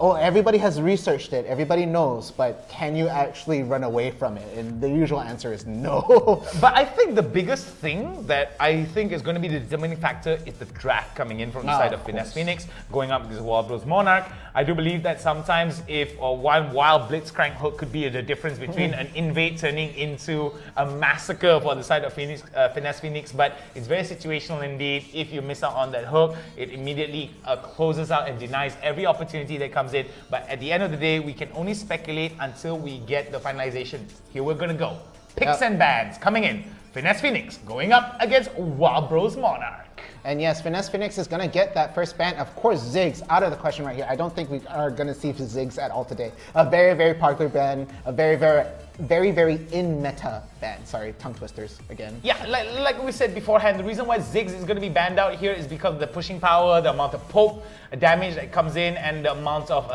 everybody has researched it, everybody knows, but can you actually run away from it? And the usual answer is no. But I think the biggest thing that I think is going to be the determining factor is the draft coming in from the side of Finesse Phoenix, going up against Wild Bros Monarch. I do believe that sometimes if one wild Blitzcrank hook could be the difference between an invade turning into a massacre for the side of Finesse Phoenix, but it's very situational indeed. If you miss out on that hook, it immediately closes out and denies every opportunity that comes in. But at the end of the day, we can only speculate until we get the finalization. Here we're gonna go. Picks and bans coming in. Finesse Phoenix going up against Wild Bros Monarch. And yes, Finesse Phoenix is going to get that first ban. Of course, Ziggs out of the question right here. I don't think we are going to see Ziggs at all today. A very, very popular ban. A very, very in meta ban. Sorry, tongue twisters again. Yeah, like we said beforehand, the reason why Ziggs is going to be banned out here is because of the pushing power, the amount of poke damage that comes in, and the amount of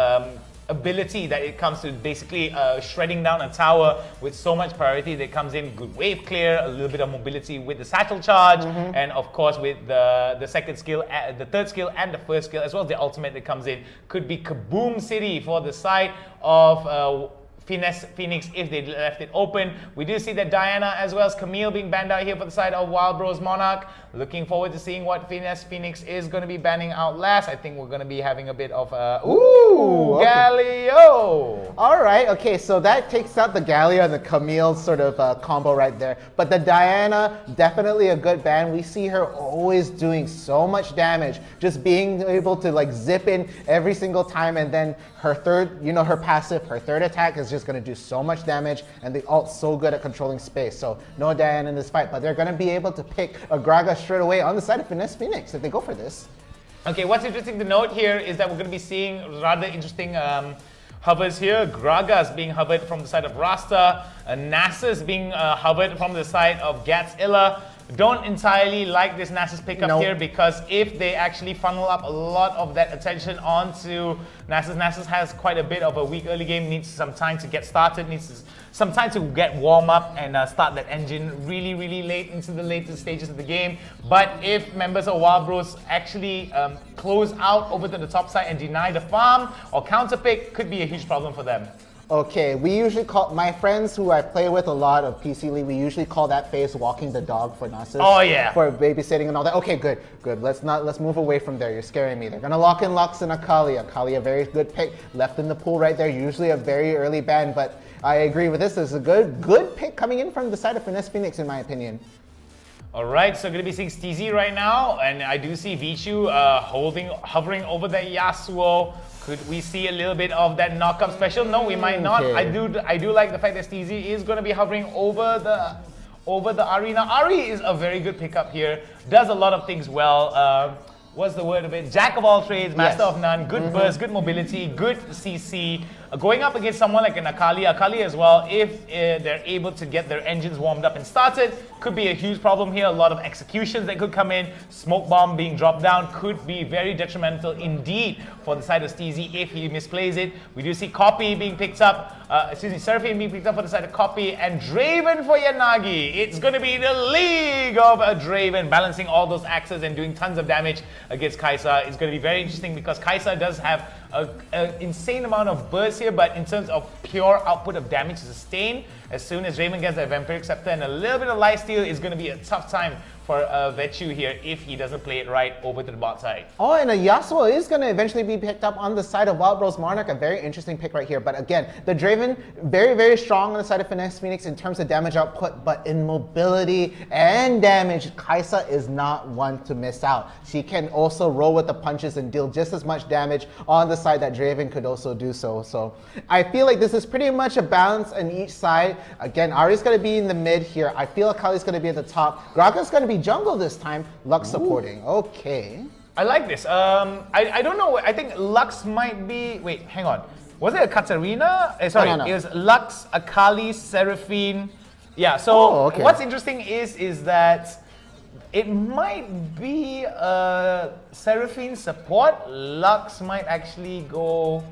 ability that it comes to basically shredding down a tower with so much priority that comes in. Good wave clear, a little bit of mobility with the satchel charge, and of course with the second skill, the third skill and the first skill, as well as the ultimate that comes in. Could be Kaboom City for the side of Finesse Phoenix if they left it open. We do see that Diana as well as Camille being banned out here for the side of Wild Bros Monarch. Looking forward to seeing what Finesse Phoenix is going to be banning out last. I think we're going to be having a bit of okay. Galio. All right, okay, so that takes out the Galio and the Camille sort of combo right there. But the Diana, definitely a good ban. We see her always doing so much damage, just being able to like zip in every single time, and then her third, you know, her passive, her third attack is just going to do so much damage, and the ult's so good at controlling space. So no Diana in this fight, but they're going to be able to pick a Graga straight away on the side of Finesse Phoenix if they go for this. Okay, what's interesting to note here is that we're going to be seeing rather interesting hovers here. Gragas being hovered from the side of Rasta, Nasus being hovered from the side of Gatzilla. Don't entirely like this Nasus pickup here, because if they actually funnel up a lot of that attention onto Nasus has quite a bit of a weak early game, needs some time to get started, needs some time to get warm up and start that engine really late into the later stages of the game. But if members of Wild Bros actually close out over to the top side and deny the farm or counter pick, could be a huge problem for them. Okay, we usually call, my friends who I play with a lot of PC League, we usually call that phase walking the dog for Nasus. Oh yeah. For babysitting and all that. Okay, good. Let's move away from there. You're scaring me. They're gonna lock in Lux and Akali. Akali, a very good pick. Left in the pool right there. Usually a very early ban, but I agree with this. This is a good pick coming in from the side of Finesse Phoenix, in my opinion. Alright, so going to be seeing Steezy right now, and I do see Vichu hovering over the Yasuo. Could we see a little bit of that knock-up special? No, we might not. I do like the fact that Steezy is going to be hovering over the Ahri. Now, Ahri is a very good pickup here. Does a lot of things well. What's the word of it? Jack of all trades, master of none. Good burst, good mobility, good CC. Going up against someone like an Akali as well, if they're able to get their engines warmed up and started, could be a huge problem here. A lot of executions that could come in. Smoke bomb being dropped down could be very detrimental indeed for the side of Steezy if he misplays it. We do see Copy being picked up, Seraphine being picked up for the side of Copy, and Draven for Yanagi. It's going to be the League of Draven balancing all those axes and doing tons of damage against Kai'Sa. It's going to be very interesting because Kai'Sa does have an insane amount of burst here, but in terms of pure output of damage sustained, as soon as Raymond gets that Vampiric Scepter and a little bit of lifesteal, it's going to be a tough time for Vechu here if he doesn't play it right over to the bot side. Oh, and a Yasuo is going to eventually be picked up on the side of Wild Bros Monarch. A very interesting pick right here. But again, the Draven, very strong on the side of Finesse Phoenix in terms of damage output, but in mobility and damage, Kai'Sa is not one to miss out. She can also roll with the punches and deal just as much damage on the side that Draven could also do so. So I feel like this is pretty much a balance on each side. Again, Ahri's going to be in the mid here. I feel Akali's going to be at the top. Graga's going to be jungle this time. Lux supporting. Okay. I like this. I don't know. I think Lux might be... Wait, hang on. Was it a Katarina? Sorry, No. It was Lux, Akali, Seraphine. Yeah, so what's interesting is that it might be Seraphine support. Lux might actually go...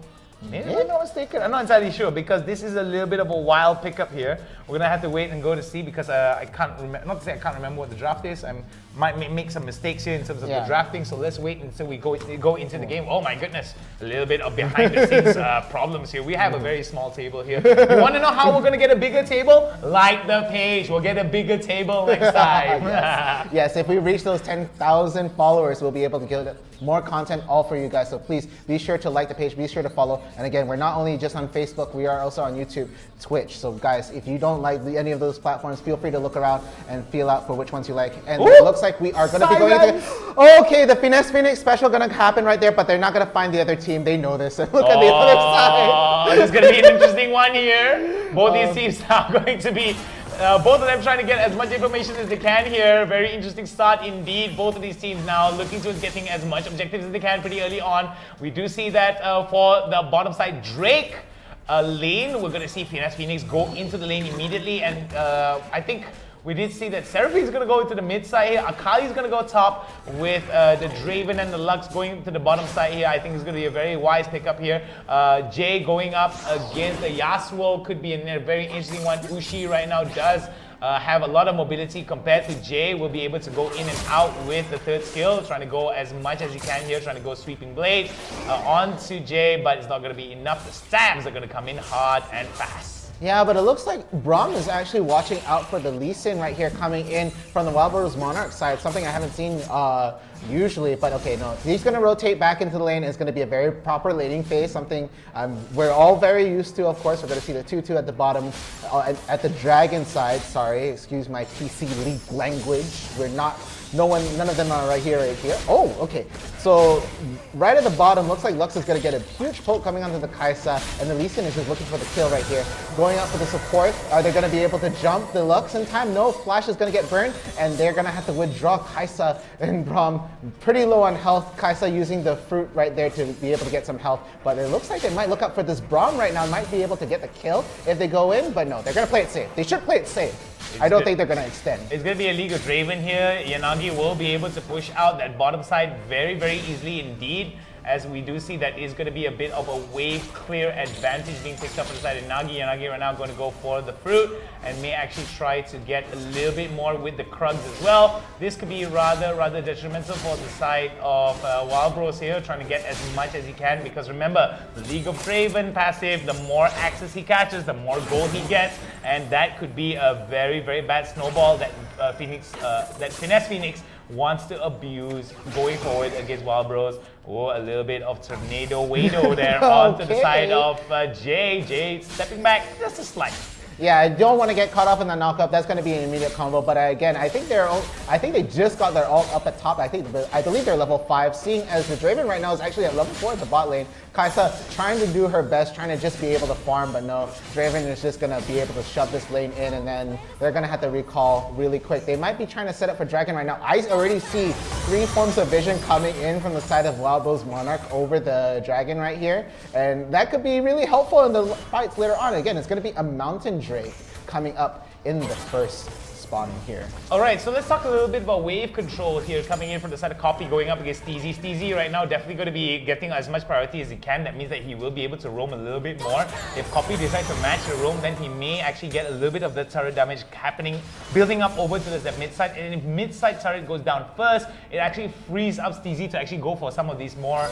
Maybe I'm not mistaken. I'm not entirely sure because this is a little bit of a wild pickup here. We're gonna have to wait and go to see because I can't remember. Not to say I can't remember what the draft is. I might make some mistakes here in terms of the drafting. So let's wait until we go into the game. Oh my goodness, a little bit of behind the scenes problems here. We have a very small table here. You want to know how we're gonna get a bigger table? Like the page. We'll get a bigger table next time. Yes, if we reach those 10,000 followers, we'll be able to get more content all for you guys. So please be sure to like the page, be sure to follow. And again, we're not only just on Facebook, we are also on YouTube, Twitch. So guys, if you don't like any of those platforms, feel free to look around and feel out for which ones you like. And it looks like we are going to be going into... Okay, the Finesse Phoenix special going to happen right there, but they're not going to find the other team. They know this. Look at the other side. It's going to be an interesting one here. Both these teams are going to be Both of them trying to get as much information as they can here. Very interesting start indeed. Both of these teams now looking towards getting as much objectives as they can pretty early on. We do see that for the bottom side, Drake lane, we're going to see Finesse Phoenix go into the lane immediately, and I think we did see that Seraphine's going to go into the mid side here. Akali's going to go top with the Draven and the Lux going to the bottom side here. I think it's going to be a very wise pickup here. Jay going up against the Yasuo could be a very interesting one. Ushi right now does have a lot of mobility compared to Jay. Will be able to go in and out with the third skill, trying to go as much as he can here, trying to go Sweeping Blade onto Jay, but it's not going to be enough. The stabs are going to come in hard and fast. Yeah, but it looks like Braum is actually watching out for the Lee Sin right here coming in from the Wild Rose Monarch side, something I haven't seen usually, but okay, no. He's going to rotate back into the lane. It's going to be a very proper laning phase, something we're all very used to, of course. We're going to see the 2-2 at the bottom, at the Dragon side, sorry, excuse my PC League language. None of them are right here. Oh, okay. So right at the bottom, looks like Lux is going to get a huge poke coming onto the Kai'Sa, and the Lee Sin is just looking for the kill right here. Going up for the support. Are they going to be able to jump the Lux in time? No, Flash is going to get burned, and they're going to have to withdraw Kai'Sa and Braum. Pretty low on health. Kai'Sa using the fruit right there to be able to get some health, but it looks like they might look up for this Braum right now, might be able to get the kill if they go in, but no, they're going to play it safe. They should play it safe. I don't think they're going to extend. It's going to be a League of Draven here. Yanagi will be able to push out that bottom side very, very easily indeed, as we do see that is going to be a bit of a wave clear advantage being picked up on the side of Yanagi. Yanagi right now going to go for the fruit and may actually try to get a little bit more with the Krugs as well. This could be rather detrimental for the side of Wild Bros here, trying to get as much as he can, because remember, the League of Draven passive, the more axes he catches, the more gold he gets, and that could be a very, very bad snowball that that Finesse Phoenix wants to abuse going forward against Wild Bros. Oh, a little bit of Tornado Wado there onto the side of Jay. Jay stepping back just a slight. Yeah, I don't want to get caught up in the knockup. That's going to be an immediate combo. But again, I think they just got their ult up at top. I believe they're level 5. Seeing as the Draven right now is actually at level 4 at the bot lane. Kai'Sa trying to do her best, trying to just be able to farm, but no, Draven is just going to be able to shove this lane in, and then they're going to have to recall really quick. They might be trying to set up for Dragon right now. I already see 3 forms of vision coming in from the side of Wild Bros Monarch over the Dragon right here, and that could be really helpful in the fights later on. Again, it's going to be a Mountain Drake coming up in the first spawning here. Alright, so let's talk a little bit about wave control here, coming in from the side of Copy, going up against Steezy. Steezy right now definitely going to be getting as much priority as he can. That means that he will be able to roam a little bit more. If Copy decides to match the roam, then he may actually get a little bit of the turret damage happening, building up over to the mid side. And if mid side turret goes down first, it actually frees up Steezy to actually go for some of these more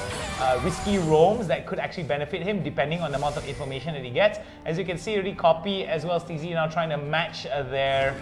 risky roams that could actually benefit him depending on the amount of information that he gets. As you can see, already Copy as well as Steezy now trying to match their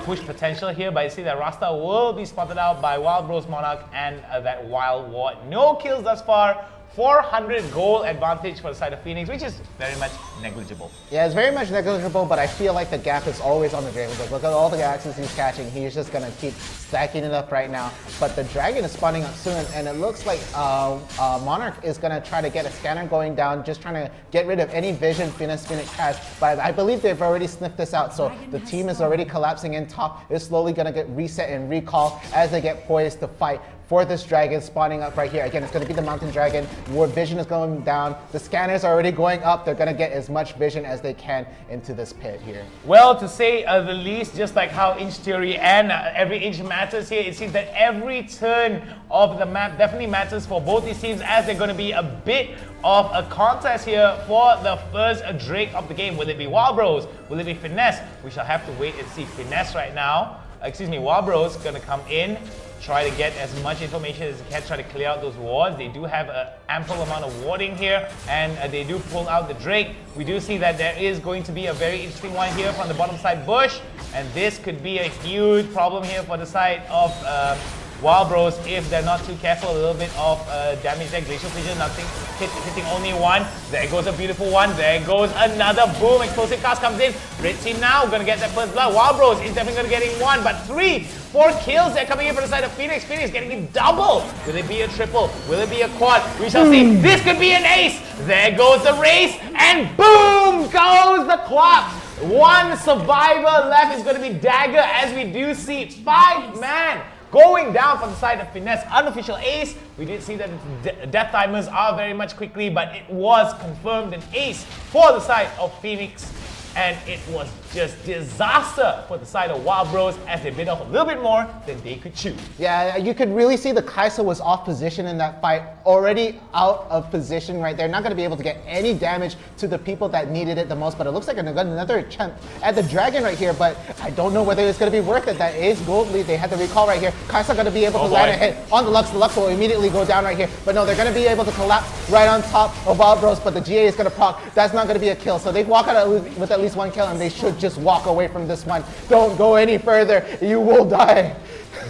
push potential here, but I see that Rasta will be spotted out by Wild Bros Monarch and that Wild Ward. No kills thus far. 400 gold advantage for the side of Phoenix, which is very much negligible. Yeah, it's very much negligible, but I feel like the gap is always on the Draven. Look at all the axes he's catching. He's just going to keep stacking it up right now. But the Dragon is spawning up soon, and it looks like Monarch is going to try to get a scanner going down, just trying to get rid of any vision Finesse Phoenix has. But I believe they've already sniffed this out, so the team is already collapsing in top. It's slowly going to get reset and recall as they get poised to fight for this Dragon spawning up right here. Again, it's going to be the Mountain Dragon. More vision is going down. The scanners are already going up. They're going to get as much vision as they can into this pit here. Well, to say the least, just like how inch theory and every inch matters here, it seems that every turn of the map definitely matters for both these teams, as they're going to be a bit of a contest here for the first Drake of the game. Will it be Wild Bros? Will it be Finesse? We shall have to wait and see. Finesse right now, Wild Bros going to come in, try to get as much information as they can, try to clear out those wards. They do have an ample amount of warding here, and they do pull out the Drake. We do see that there is going to be a very interesting one here from the bottom side bush, and this could be a huge problem here for the side of Wild Bros if they're not too careful. A little bit of damage there. Glacial Fissure, nothing, hitting only one. There goes a beautiful one. There goes another boom. Explosive Cast comes in. Red Team now gonna get that first blood. Wild Bros is definitely gonna get one, but 4 kills they're coming in from the side of Phoenix. Phoenix getting a double. Will it be a triple? Will it be a quad? We shall see. This could be an ace. There goes the race, and boom goes the clap. One survivor left is going to be Dagger, as we do see 5 man going down from the side of Finesse. Unofficial ace. We did see that the death timers are very much quickly, but it was confirmed an ace for the side of Phoenix. And it was just disaster for the side of Wild Bros as they bit off a little bit more than they could chew. Yeah, you could really see the Kai'Sa was off position in that fight, already out of position right there. Not going to be able to get any damage to the people that needed it the most, but it looks like another attempt at the Dragon right here, but I don't know whether it's going to be worth it. That is gold lead. They had the recall right here. Kai'Sa going to be able to land a hit on the Lux. The Lux will immediately go down right here, but no, they're going to be able to collapse right on top of Wild Bros, but the GA is going to proc. That's not going to be a kill, so they walk out with at least 1 kill, and they should just walk away from this one. Don't go any further. You will die.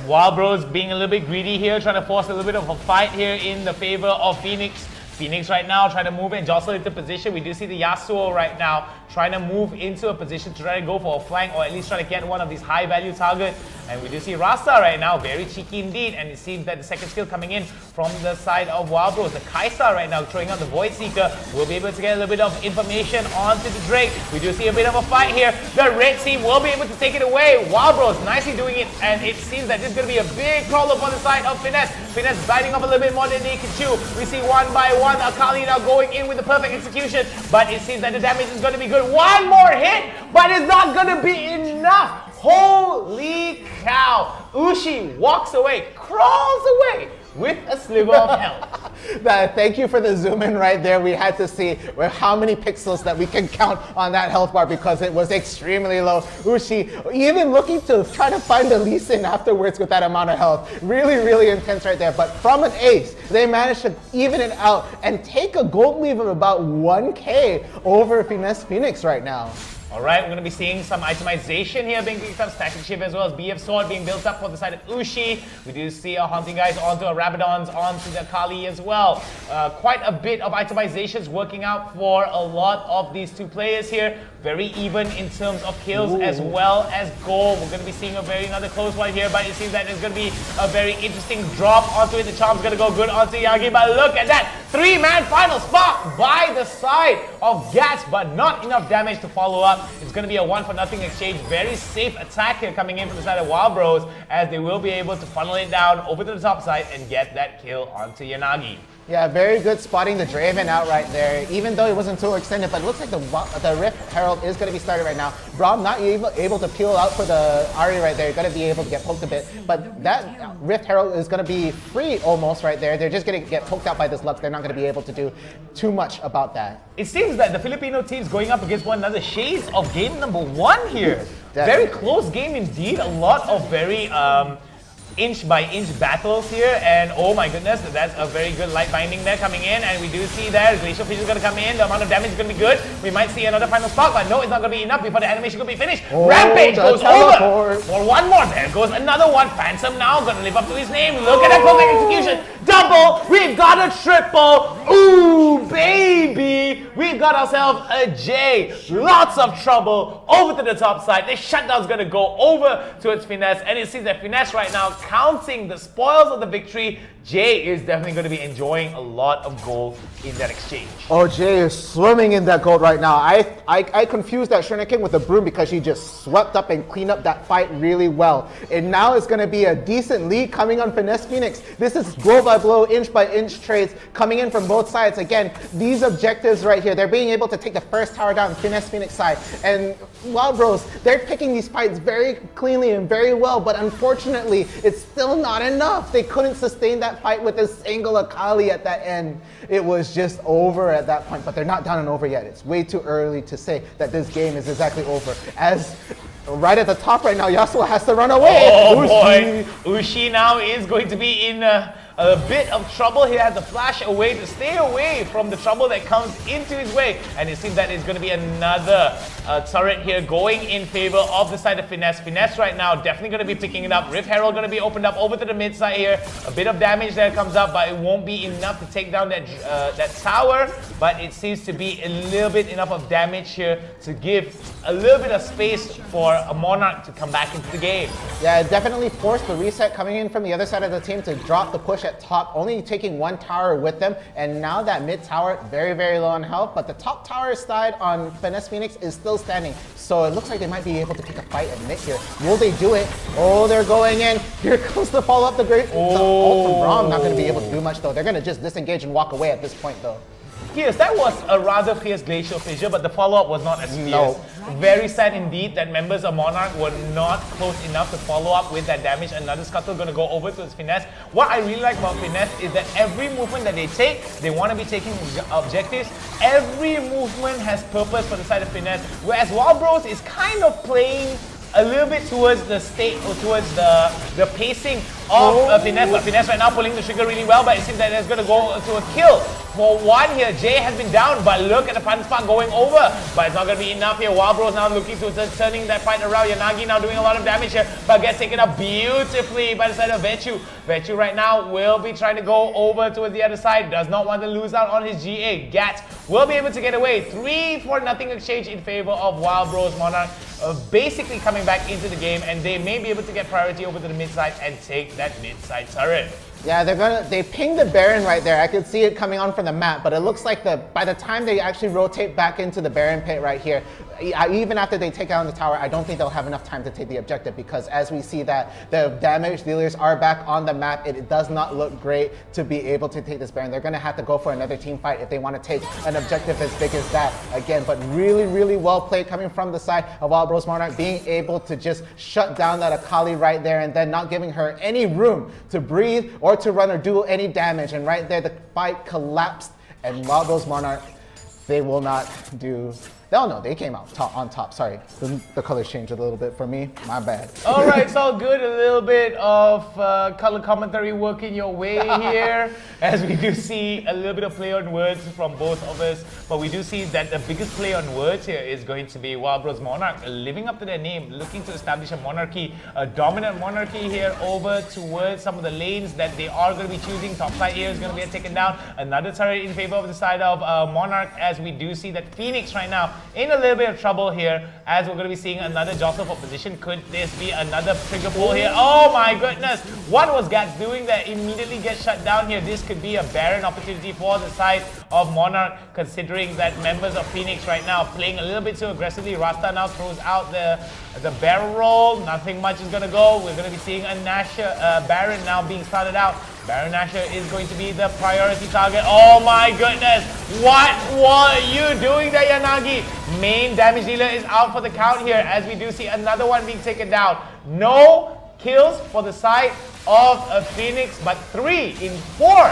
Wild Bros being a little bit greedy here, trying to force a little bit of a fight here in the favor of Phoenix. Phoenix right now trying to move and jostle into position. We do see the Yasuo right now trying to move into a position to try to go for a flank, or at least try to get one of these high value targets. And we do see Rasa right now, very cheeky indeed, and it seems that the second skill coming in from the side of Wild Bros. The Kai'Sa right now throwing out the Void Seeker will be able to get a little bit of information onto the Drake. We do see a bit of a fight here. The Red Team will be able to take it away. Wild Bros nicely doing it, and it seems that this is going to be a big problem on the side of Finesse. Finesse biting off a little bit more than they can chew. We see one by one Akali now going in with the perfect execution, but it seems that the damage is going to be good. One more hit, but it's not going to be enough. Holy cow. Ushi walks away, crawls away with a sliver of health. Thank you for the zoom in right there. We had to see how many pixels that we can count on that health bar because it was extremely low. Ushi even looking to try to find the Lee Sin afterwards with that amount of health. Really, really intense right there. But from an ace, they managed to even it out and take a gold lead of about 1K over Finesse Phoenix right now. Alright, we're going to be seeing some itemization here being picked up, Static Shiv as well as BF Sword being built up for the side of Ushi. We do see a Haunting Guys onto a Rabadons, onto the Kali as well. Quite a bit of itemizations working out for a lot of these two players here. Very even in terms of kills as well as gold. We're going to be seeing another close one here, but it seems that there's going to be a very interesting drop onto it. The charm's going to go good onto Yagi, but look at that. 3-man final spot by the side of Gas, but not enough damage to follow up. It's going to be a 1-for-0 exchange. Very safe attack here coming in from the side of Wild Bros, as they will be able to funnel it down over to the top side and get that kill onto Yanagi. Yeah, very good spotting the Draven out right there, even though it wasn't so extended, but it looks like the Rift Herald is going to be started right now. Braum not able to peel out for the Ahri right there. You're going to be able to get poked a bit, but that Rift Herald is going to be free almost right there. They're just going to get poked out by this Lux. They're not going to be able to do too much about that. It seems that the Filipino team's going up against one another. Shades of game number 1 here. Very close game indeed. A lot of very inch-by-inch battles here, and oh my goodness, that's a very good light binding there coming in, and we do see there, Glacial Fish is going to come in, the amount of damage is going to be good. We might see another final spot, but no, it's not going to be enough before the animation could be finished. Rampage goes over for one more, there goes another one. Phantom now going to live up to his name. Look at that perfect execution. Double, we've got a triple. Ooh, baby, we've got ourselves a J. Lots of trouble over to the top side. The shutdown's going to go over towards Finesse, and it seems that Finesse right now counting the spoils of the victory. Jay is definitely going to be enjoying a lot of gold in that exchange. Oh, Jay is swimming in that gold right now. I confused that Shuriken with the broom because she just swept up and cleaned up that fight really well. And now it's going to be a decent lead coming on Finesse Phoenix. This is blow by blow, inch by inch trades coming in from both sides. Again, these objectives right here, they're being able to take the first tower down Finesse Phoenix side. And Wild Bros, they're picking these fights very cleanly and very well, but unfortunately, it's still not enough. They couldn't sustain that fight with a single Akali at that end. It was just over at that point, but they're not down and over yet. It's way too early to say that this game is exactly over. As right at the top right now, Yasuo has to run away. Oh boy, Ushi now is going to be in a bit of trouble. He has to flash away to stay away from the trouble that comes into his way. And it seems that it's going to be another turret here going in favor of the side of Finesse. Finesse right now definitely going to be picking it up. Rift Herald going to be opened up over to the mid side here. A bit of damage there comes up, but it won't be enough to take down that tower. But it seems to be a little bit enough of damage here to give a little bit of space for a Monarch to come back into the game. Yeah, it definitely forced the reset coming in from the other side of the team to drop the push at top, only taking one tower with them, and now that mid tower, very, very low on health, but the top tower side on Finesse Phoenix is still standing, so it looks like they might be able to pick a fight at mid here. Will they do it? Oh, they're going in. Here comes the follow-up. The ult from Braum not going to be able to do much, though. They're going to just disengage and walk away at this point, though. Yes, that was a rather fierce glacial fissure, but the follow-up was not as fierce. No. Very sad indeed that members of Monarch were not close enough to follow up with that damage. Another Scuttle going to go over to his Finesse. What I really like about Finesse is that every movement that they take, they want to be taking objectives. Every movement has purpose for the side of Finesse, whereas Wild Bros is kind of playing a little bit towards the state or towards the pacing of Finesse, but Finesse right now pulling the trigger really well, but it seems that it's going to go to a kill. For one here, Jay has been down, but look at the fun spot going over, but it's not going to be enough here. Wild Bros now looking to turning that fight around. Yanagi now doing a lot of damage here, but gets taken up beautifully by the side of Vechu. Vechu right now will be trying to go over towards the other side, does not want to lose out on his GA. Gats will be able to get away. 3-0 exchange in favor of Wild Bros Monarch. Basically coming back into the game, and they may be able to get priority over to the mid side and take that mid side turret. Yeah, they pinged the Baron right there. I could see it coming on from the map, but it looks like by the time they actually rotate back into the Baron pit right here, even after they take out the tower, I don't think they'll have enough time to take the objective, because as we see that the damage dealers are back on the map, it does not look great to be able to take this Baron. They're going to have to go for another team fight if they want to take an objective as big as that again, but really, really well played coming from the side of Wild Bros Monarch, being able to just shut down that Akali right there and then not giving her any room to breathe or to run or do any damage, and right there the fight collapsed, and Wild Bros Monarch, they will not do... Oh no, they came out on top. Sorry, the colors changed a little bit for me. My bad. All right, it's all good. A little bit of color commentary working your way here, as we do see a little bit of play on words from both of us. But we do see that the biggest play on words here is going to be Wild Bros Monarch, living up to their name, looking to establish a monarchy, a dominant monarchy here over towards some of the lanes that they are going to be choosing. Top side here is going to be taken down. Another turret in favor of the side of Monarch, as we do see that Phoenix right now in a little bit of trouble here, as we're going to be seeing another jostle for position. Could this be another trigger pull here? Oh my goodness! What was Gats doing that immediately gets shut down here? This could be a barren opportunity for the side of Monarch, considering that members of Phoenix right now playing a little bit too aggressively. Rasta now throws out the barrel roll. Nothing much is going to go. We're going to be seeing a Nasher Baron now being started out. Baron Nasher is going to be the priority target. Oh my goodness! What were you doing there, Yanagi? Main damage dealer is out for the count here, as we do see another one being taken down. No kills for the side of Phoenix, but 3 in 4.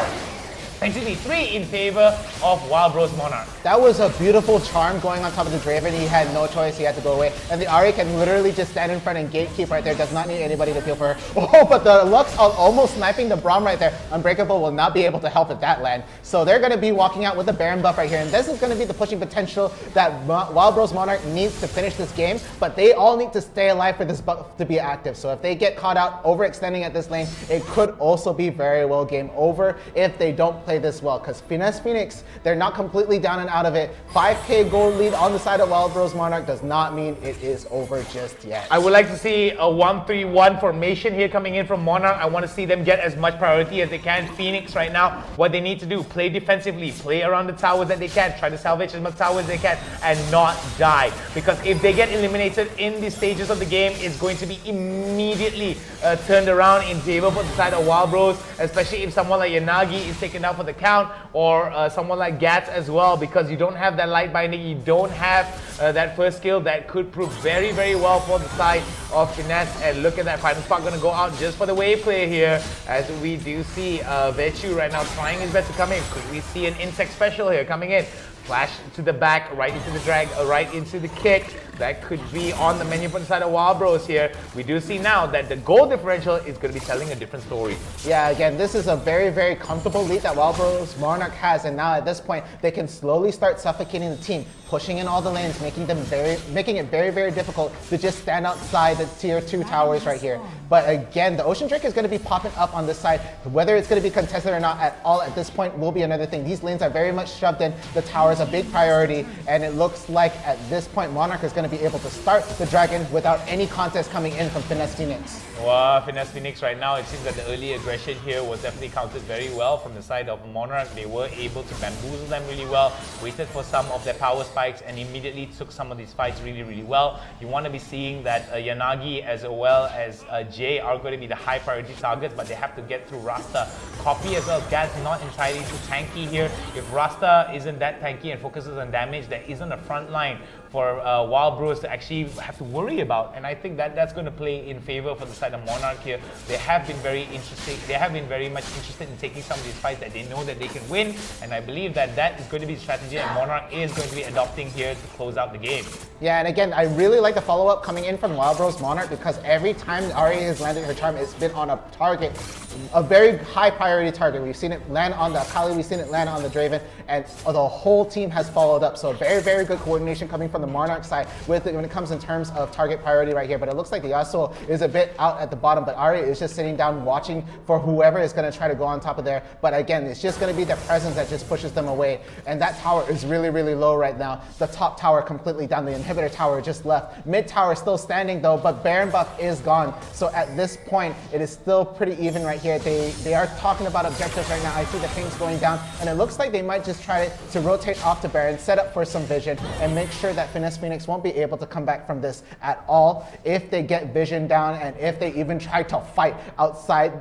Excuse me, 3 in favor of Wild Bros Monarch. That was a beautiful charm going on top of the Draven. He had no choice, he had to go away. And the Ahri can literally just stand in front and gatekeep right there. Does not need anybody to peel for her. Oh, but the Lux are almost sniping the Braum right there. Unbreakable will not be able to help at that land. So they're going to be walking out with the Baron buff right here. And this is going to be the pushing potential that Wild Bros Monarch needs to finish this game. But they all need to stay alive for this buff to be active. So if they get caught out overextending at this lane, it could also be very well game over if they don't play this well, because Finesse Phoenix, they're not completely down and out of it. 5k gold lead on the side of Wild Bros Monarch does not mean it is over just yet. I would like to see a 1-3-1 formation here coming in from Monarch. I want to see them get as much priority as they can. Phoenix right now, what they need to do, play defensively, play around the towers that they can, try to salvage as much towers as they can, and not die. Because if they get eliminated in the stages of the game, it's going to be immediately turned around in favor for the side of Wild Bros, especially if someone like Yanagi is taken down for the count, or someone like Gats as well, because you don't have that light binding, you don't have that first skill that could prove very, very well for the side of Finesse. And look at that final spot going to go out just for the wave play here, as we do see Vechu right now trying his best to come in. Could we see an insect special here coming in? Flash to the back, right into the drag, right into the kick. That could be on the menu for the side of Wild Bros here. We do see now that the goal differential is going to be telling a different story. Yeah, again, this is a very, very comfortable lead that Wild Bros Monarch has, and now at this point, they can slowly start suffocating the team, pushing in all the lanes, making it very, very difficult to just stand outside the tier 2 towers right here. But again, the Ocean Drake is going to be popping up on this side. Whether it's going to be contested or not at all at this point will be another thing. These lanes are very much shoved in. The tower is a big priority, and it looks like at this point, Monarch is going to going to be able to start the Dragon without any contest coming in from Finesse Phoenix. Well, Finesse Phoenix right now, it seems that the early aggression here was definitely counted very well from the side of Monarch. They were able to bamboozle them really well, waited for some of their power spikes, and immediately took some of these fights really, really well. You want to be seeing that Yanagi as well as Jay are going to be the high priority targets, but they have to get through Rasta. Copy as well, Gad's not entirely too tanky here. If Rasta isn't that tanky and focuses on damage, there isn't a front line for Wild Bros to actually have to worry about, and I think that that's going to play in favor for the side of Monarch here. They have been very interesting. They have been very much interested in taking some of these fights that they know that they can win, and I believe that that is going to be the strategy, and Monarch is going to be adopting here to close out the game. Yeah, and again, I really like the follow-up coming in from Wild Bros Monarch, because every time Ari has landed her charm, it's been on a target, a very high priority target. We've seen it land on the Akali, we've seen it land on the Draven, and the whole team has followed up. So very, very good coordination coming from the Monarch side with it when it comes in terms of target priority right here. But it looks like the Yasuo is a bit out at the bottom, but Ari is just sitting down watching for whoever is going to try to go on top of there. But again, it's just going to be their presence that just pushes them away. And that tower is really, really low right now. The top tower completely down. The inhibitor tower just left. Mid tower still standing though, but Baron buff is gone. So at this point, it is still pretty even right here. They are talking about objectives right now. I see the pings going down, and it looks like they might just try to rotate off to Baron, set up for some vision, and make sure that Finesse Phoenix won't be able to come back from this at all. If they get vision down, and if they even try to fight outside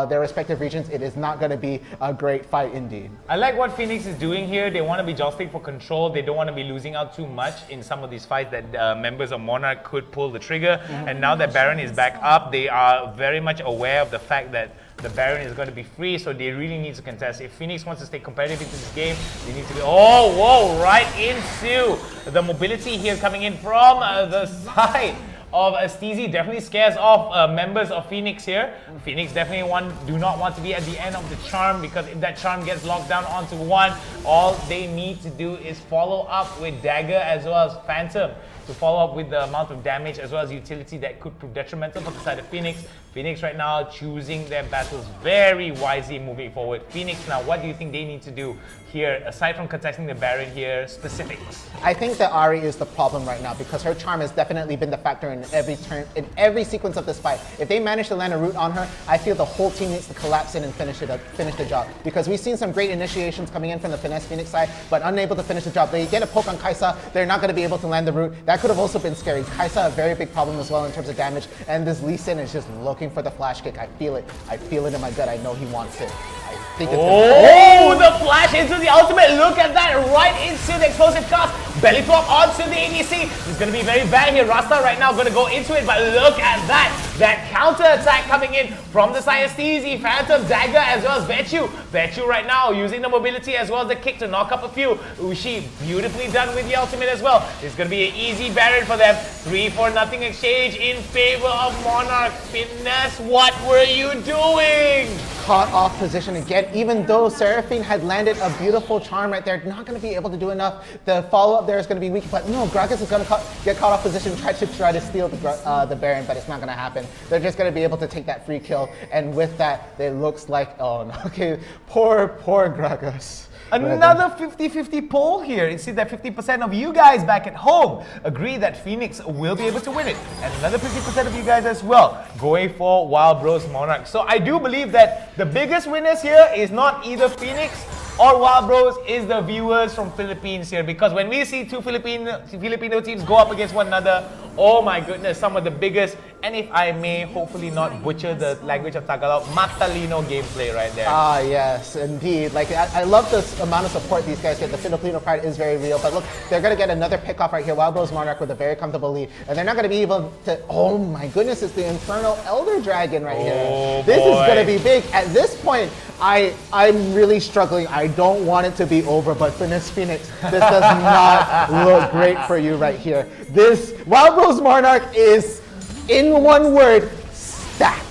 their respective regions, it is not going to be a great fight indeed. I like what Phoenix is doing here. They want to be jostling for control. They don't want to be losing out too much in some of these fights that members of Monarch could pull the trigger. And now that Baron is back up, they are very much aware of the fact that the Baron is going to be free, so they really need to contest. If Phoenix wants to stay competitive into this game, they need to be... Oh, whoa, right into the mobility here coming in from the side of Odysseys. Definitely scares off members of Phoenix here. Phoenix definitely do not want to be at the end of the charm, because if that charm gets locked down onto one, all they need to do is follow up with Dagger as well as Phantom to follow up with the amount of damage as well as utility that could prove detrimental for the side of Phoenix. Phoenix right now choosing their battles very wisely moving forward. Phoenix now, what do you think they need to do here, aside from contesting the Baron here, specifics? I think that Ari is the problem right now, because her charm has definitely been the factor in every turn, in every sequence of this fight. If they manage to land a root on her, I feel the whole team needs to collapse in and finish the job. Because we've seen some great initiations coming in from the Finesse Phoenix side, but unable to finish the job. They get a poke on Kaisa, they're not going to be able to land the root. That could have also been scary. Kaisa a very big problem as well in terms of damage, and this Lee Sin is just looking for the flash kick. I feel it. I feel it in my gut. I know he wants it. I think it's the flash into the ultimate. Look at that, right into the explosive cast. Belly flop onto the ADC. It's going to be very bad here. Rasta right now going to go into it, but look at that. That counter attack coming in from the side of Steezy, Phantom, Dagger, as well as Vechu. Vechu right now using the mobility as well as the kick to knock up a few. Ushi beautifully done with the ultimate as well. It's going to be an easy Baron for them. 3-4-0 exchange in favor of Monarch. Finesse, what were you doing? Caught off position again, even though Seraphine had landed a beautiful charm right there, not going to be able to do enough. The follow-up there is going to be weak, but no, Gragas is going to get caught off position and try to steal the Baron, but it's not going to happen. They're just going to be able to take that free kill, and with that, it looks like, oh no, okay, poor Gragas. Another 50-50 poll here. It seems that 50% of you guys back at home agree that Phoenix will be able to win it. And another 50% of you guys as well going for Wild Bros Monarch. So I do believe that the biggest winners here is not either Phoenix or Wild Bros, is the viewers from Philippines here. Because when we see two Filipino teams go up against one another, oh my goodness, some of the biggest, and if I may hopefully not butcher the language of Tagalog, matalino gameplay right there. Ah, yes, indeed. Like, I love the amount of support these guys get. The Filipino pride is very real. But look, they're going to get another pick off right here. Wild Bros Monarch with a very comfortable lead. And they're not going to be able to... Oh my goodness, it's the Infernal Elder Dragon right here. This is going to be big. At this point, I'm really struggling. I don't want it to be over, but Finesse Phoenix, this does not look great for you right here. This Wild Bros Monarch is, in one word, stacked.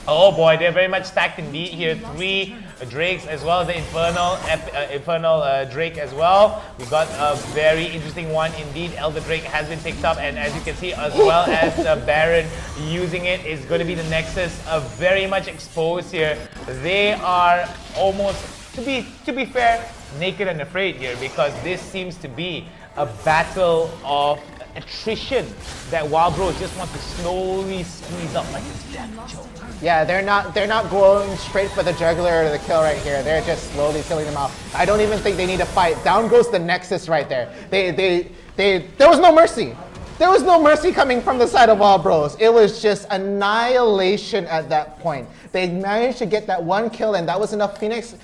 Oh boy, they're very much stacked indeed here. 3 Drakes as well as the Infernal Drake as well. We got a very interesting one indeed. Elder Drake has been picked up, and as you can see, as well as the Baron using it, is going to be the Nexus very much exposed here. They are almost, to be fair, naked and afraid here, because this seems to be a battle of attrition that Wild Bros just want to slowly squeeze up like it's death joke. Yeah, they're not going straight for the jugular or the kill right here. They're just slowly killing them off. I don't even think they need to fight. Down goes the Nexus right there. There was no mercy. There was no mercy coming from the side of Wild Bros. It was just annihilation at that point. They managed to get that one kill, and that was enough. Phoenix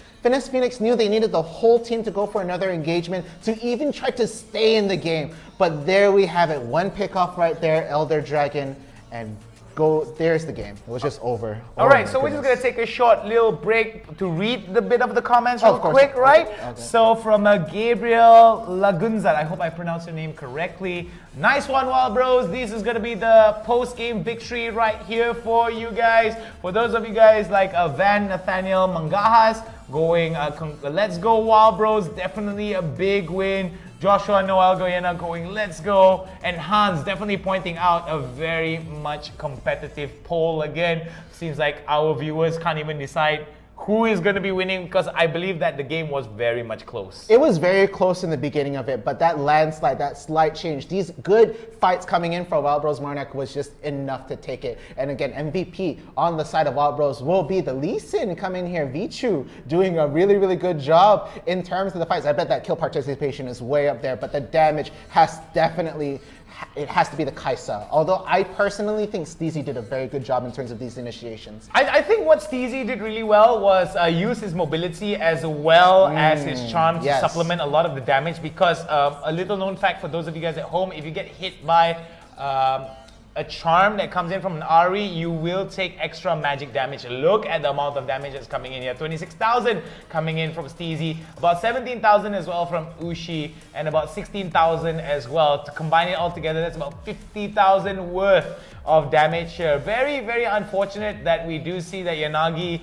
knew they needed the whole team to go for another engagement to even try to stay in the game. But there we have it. One pick off right there, Elder Dragon, and there's the game. It was just over. All right, so we're just going to take a short little break to read the bit of the comments real quick, right? Okay. So from Gabriel Lagunzat, I hope I pronounced your name correctly. Nice one, Wild Bros. This is going to be the post-game victory right here for you guys. For those of you guys like Van Nathaniel Mangajas going, let's go Wild Bros. Definitely a big win. Joshua Noel Goyena going, let's go. And Hans definitely pointing out a very much competitive poll again. Seems like our viewers can't even decide who is going to be winning, because I believe that the game was very much close. It was very close in the beginning of it, but that landslide, that slight change, these good fights coming in for Wild Bros Monarch was just enough to take it. And again, MVP on the side of Wild Bros will be the Lee Sin coming here. Vichu doing a really, really good job in terms of the fights. I bet that kill participation is way up there, but the damage has definitely, it has to be the Kaisa. Although I personally think Steezy did a very good job in terms of these initiations. I think what Steezy did really well was use his mobility as well as his charm to supplement a lot of the damage, because a little known fact for those of you guys at home, if you get hit by a charm that comes in from an Ari, you will take extra magic damage. Look at the amount of damage that's coming in here. 26,000 coming in from Steezy, about 17,000 as well from Ushi, and about 16,000 as well. To combine it all together, that's about 50,000 worth of damage here. Very, very unfortunate that we do see that Yanagi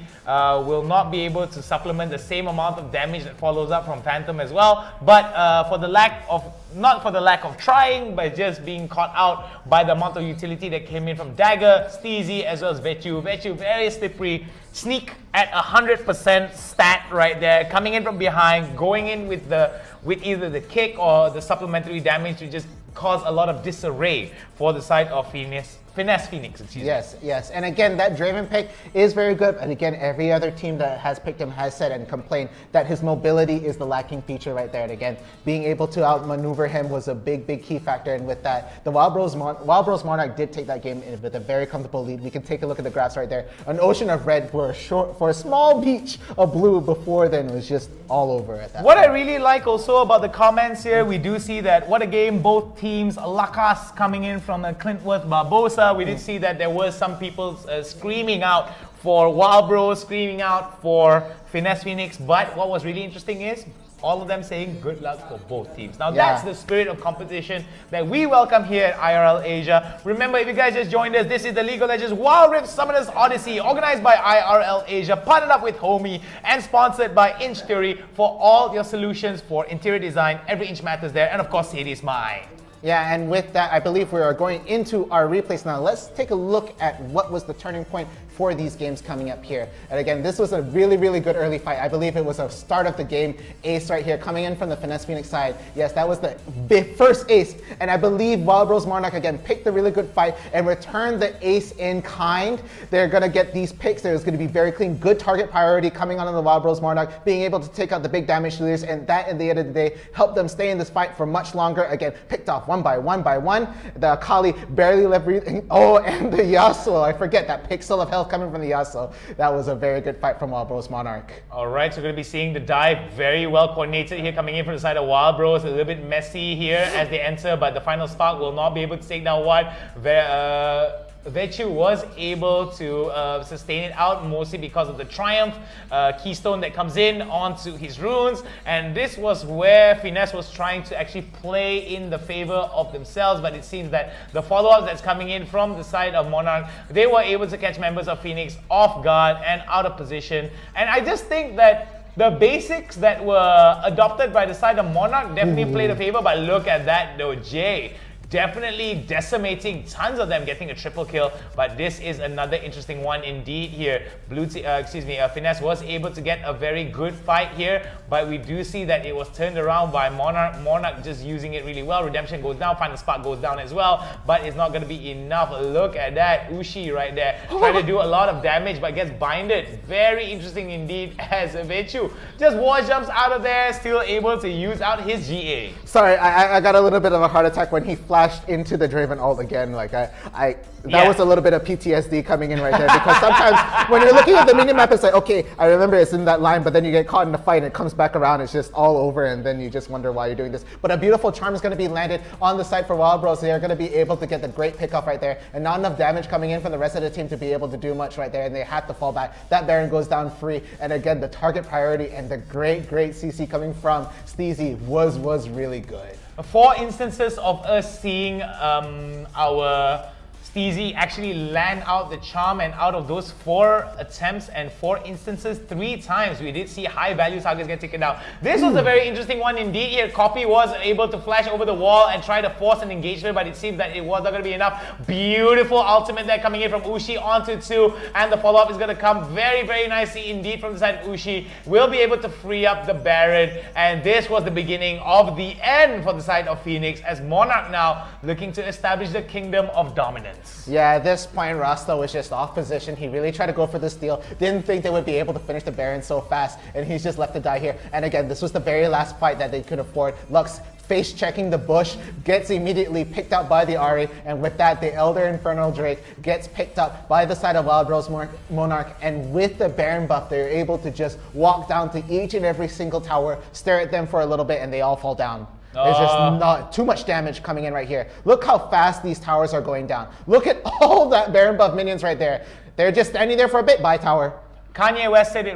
will not be able to supplement the same amount of damage that follows up from Phantom as well. But for the lack of, not for the lack of trying, but just being caught out by the amount of utility that came in from Dagger, Steezy, as well as Vechu. Vechu very slippery. Sneak at 100% stat right there, coming in from behind, going in with either the kick or the supplementary damage to just cause a lot of disarray for the side of Finesse Phoenix, excuse me. Yes. And again, that Draven pick is very good. And again, every other team that has picked him has said and complained that his mobility is the lacking feature right there. And again, being able to outmaneuver him was a big, big key factor. And with that, the Wild Bros Monarch did take that game with a very comfortable lead. We can take a look at the graphs right there. An ocean of red for a small beach of blue before then. It was just all over at that What point. I really like also about the comments here, we do see that what a game, both teams. Lakas coming in from Clintworth Barbosa. We did see that there were some people screaming out for Wild Bros, screaming out for Finesse Phoenix, but what was really interesting is all of them saying good luck for both teams. Now that's the spirit of competition that we welcome here at IRL Asia. Remember, if you guys just joined us, this is the League of Legends Wild Rift Summoners Odyssey, organized by IRL Asia, partnered up with Homiee, and sponsored by Inch Theory for all your solutions for interior design. Every inch matters there, and of course, it is mine. Yeah, and with that, I believe we are going into our replays now. Let's take a look at what was the turning point for these games coming up here. And again, this was a really, really good early fight. I believe it was a start of the game ace right here, coming in from the Finesse Phoenix side. Yes, that was the first ace. And I believe Wild Bros Monarch, again, picked a really good fight and returned the ace in kind. They're going to get these picks. There's going to be very clean, good target priority coming on the Wild Bros Monarch, being able to take out the big damage dealers, and that, at the end of the day, helped them stay in this fight for much longer. Again, picked off one by one. The Akali barely left breathing. Oh, and the Yasuo. I forget that pixel of health coming from the Yasuo. That was a very good fight from Wild Bros Monarch. All right, so we're going to be seeing the dive very well coordinated here, coming in from the side of Wild Bros. A little bit messy here as they enter, but the final spark will not be able to take down one. Vechu was able to sustain it out, mostly because of the Triumph keystone that comes in onto his runes, and this was where Finesse was trying to actually play in the favor of themselves, but it seems that the follow-up that's coming in from the side of Monarch, they were able to catch members of Phoenix off guard and out of position. And I just think that the basics that were adopted by the side of Monarch definitely played a favor, but look at that though, Jay. definitely decimating tons of them, getting a triple kill. But this is another interesting one indeed here. Finesse was able to get a very good fight here, but we do see that it was turned around by Monarch. Monarch just using it really well. Redemption goes down, Final Spark goes down as well, but it's not going to be enough. Look at that, Ushi right there, trying to do a lot of damage but gets binded. Very interesting indeed, as Vechu just wall jumps out of there, still able to use out his GA. Sorry, I got a little bit of a heart attack when he flashed into the Draven ult again. Like that was a little bit of PTSD coming in right there, because sometimes when you're looking at the minimap, it's like, okay, I remember it's in that line, but then you get caught in the fight and it comes back around, it's just all over, and then you just wonder why you're doing this. But a beautiful charm is going to be landed on the site for Wild Bros. They're going to be able to get the great pickoff right there, and not enough damage coming in from the rest of the team to be able to do much right there, and they had to fall back. That Baron goes down free, and again, the target priority and the great CC coming from Steezy was really good. 4 instances of us seeing our Steezy actually land out the charm, and out of those 4 attempts and 4 instances, 3 times we did see high value targets get taken out. This was a very interesting one indeed here. Copy was able to flash over the wall and try to force an engagement, but it seems that it was not going to be enough. Beautiful ultimate there coming in from Ushi onto 2, and the follow-up is going to come very nicely indeed from the side of Ushi. Will be able to free up the Baron, and this was the beginning of the end for the side of Phoenix, as Monarch now looking to establish the kingdom of dominance. Yeah, at this point, Rasta was just off position. He really tried to go for the steal. Didn't think they would be able to finish the Baron so fast, and he's just left to die here. And again, this was the very last fight that they could afford. Lux face checking the bush, gets immediately picked up by the Ahri, and with that, the Elder Infernal Drake gets picked up by the side of Wild Rose Monarch, and with the Baron buff, they're able to just walk down to each and every single tower, stare at them for a little bit, and they all fall down. There's just not too much damage coming in right here. Look how fast these towers are going down. Look at all that Baron buff minions right there. They're just standing there for a bit. Bye, tower. Kanye West said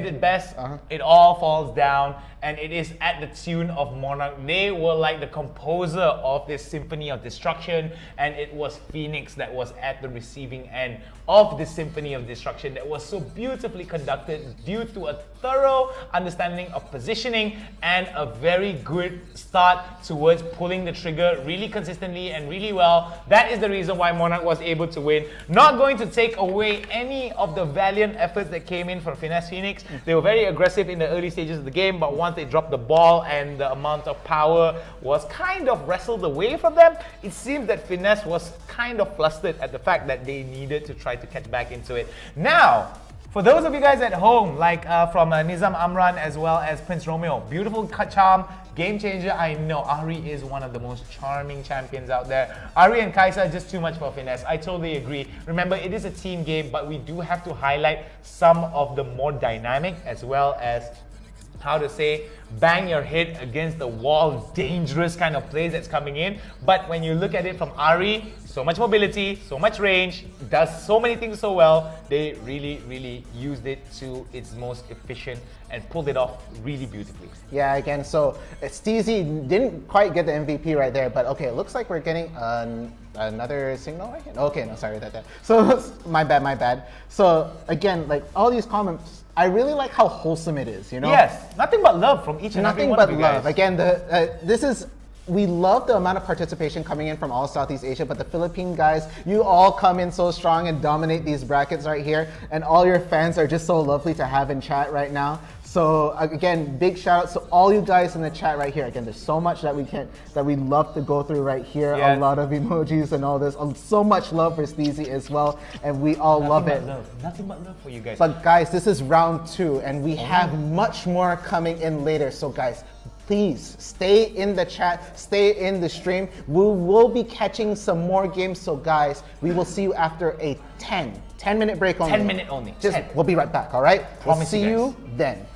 it best. It all falls down, and it is at the tune of Monarch. They were like the composer of this symphony of destruction, and it was Phoenix that was at the receiving end of this symphony of destruction that was so beautifully conducted due to a thorough understanding of positioning and a very good start towards pulling the trigger really consistently and really well. That is the reason why Monarch was able to win. Not going to take away any of the valiant efforts that came in from Finesse Phoenix. They were very aggressive in the early stages of the game, but once they dropped the ball and the amount of power was kind of wrestled away from them, it seems that Finesse was kind of flustered at the fact that they needed to try to catch back into it. Now, for those of you guys at home, like from Nizam Amran as well as Prince Romeo, beautiful charm, game changer. I know Ahri is one of the most charming champions out there. Ahri and Kaisa just too much for Finesse. I totally agree. Remember, it is a team game, but we do have to highlight some of the more dynamic as well as, how to say, bang your head against the wall, dangerous kind of plays that's coming in. But when you look at it from Ahri, so much mobility, so much range, does so many things so well, they really used it to its most efficient and pulled it off really beautifully. Yeah, again, so Steezy didn't quite get the MVP right there, but okay, it looks like we're getting another signal right here. Okay, no, sorry about that. So, my bad. So, again, like all these comments, I really like how wholesome it is, you know? Yes, nothing but love from each and every one of you guys. Nothing but love. Again, we love the amount of participation coming in from all Southeast Asia, but the Philippine guys, you all come in so strong and dominate these brackets right here, and all your fans are just so lovely to have in chat right now. So again, big shout out to all you guys in the chat right here. Again, there's so much that we love to go through right here. Yeah. A lot of emojis and all this. So much love for Steezy as well, and we all love it. Nothing but love for you guys. But guys, this is round 2, and we have much more coming in later. So guys, please stay in the chat, stay in the stream. We will be catching some more games. So guys, we will see you after a 10-minute break only. 10 minute only. We'll be right back, all right? We'll see you then.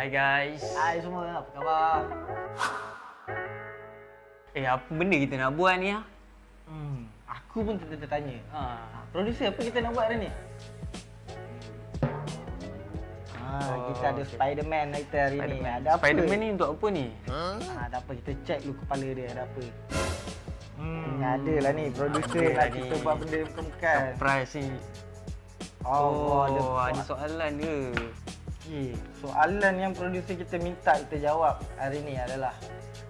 Hai guys. Hai semua, apa khabar? Apa benda kita nak buat ni ah? Aku pun tertanya. Producer, apa kita nak buat hari ni? Kita ada Spiderman kita hari ni. Ada apa? Spiderman ni untuk apa ni? Ada apa, kita check dulu kepala dia ada apa. Ada lah ni producer nak kita buat benda bukan. Surprise ni. Ada soalan ke? Soalan yang producer kita minta kita jawab hari ni adalah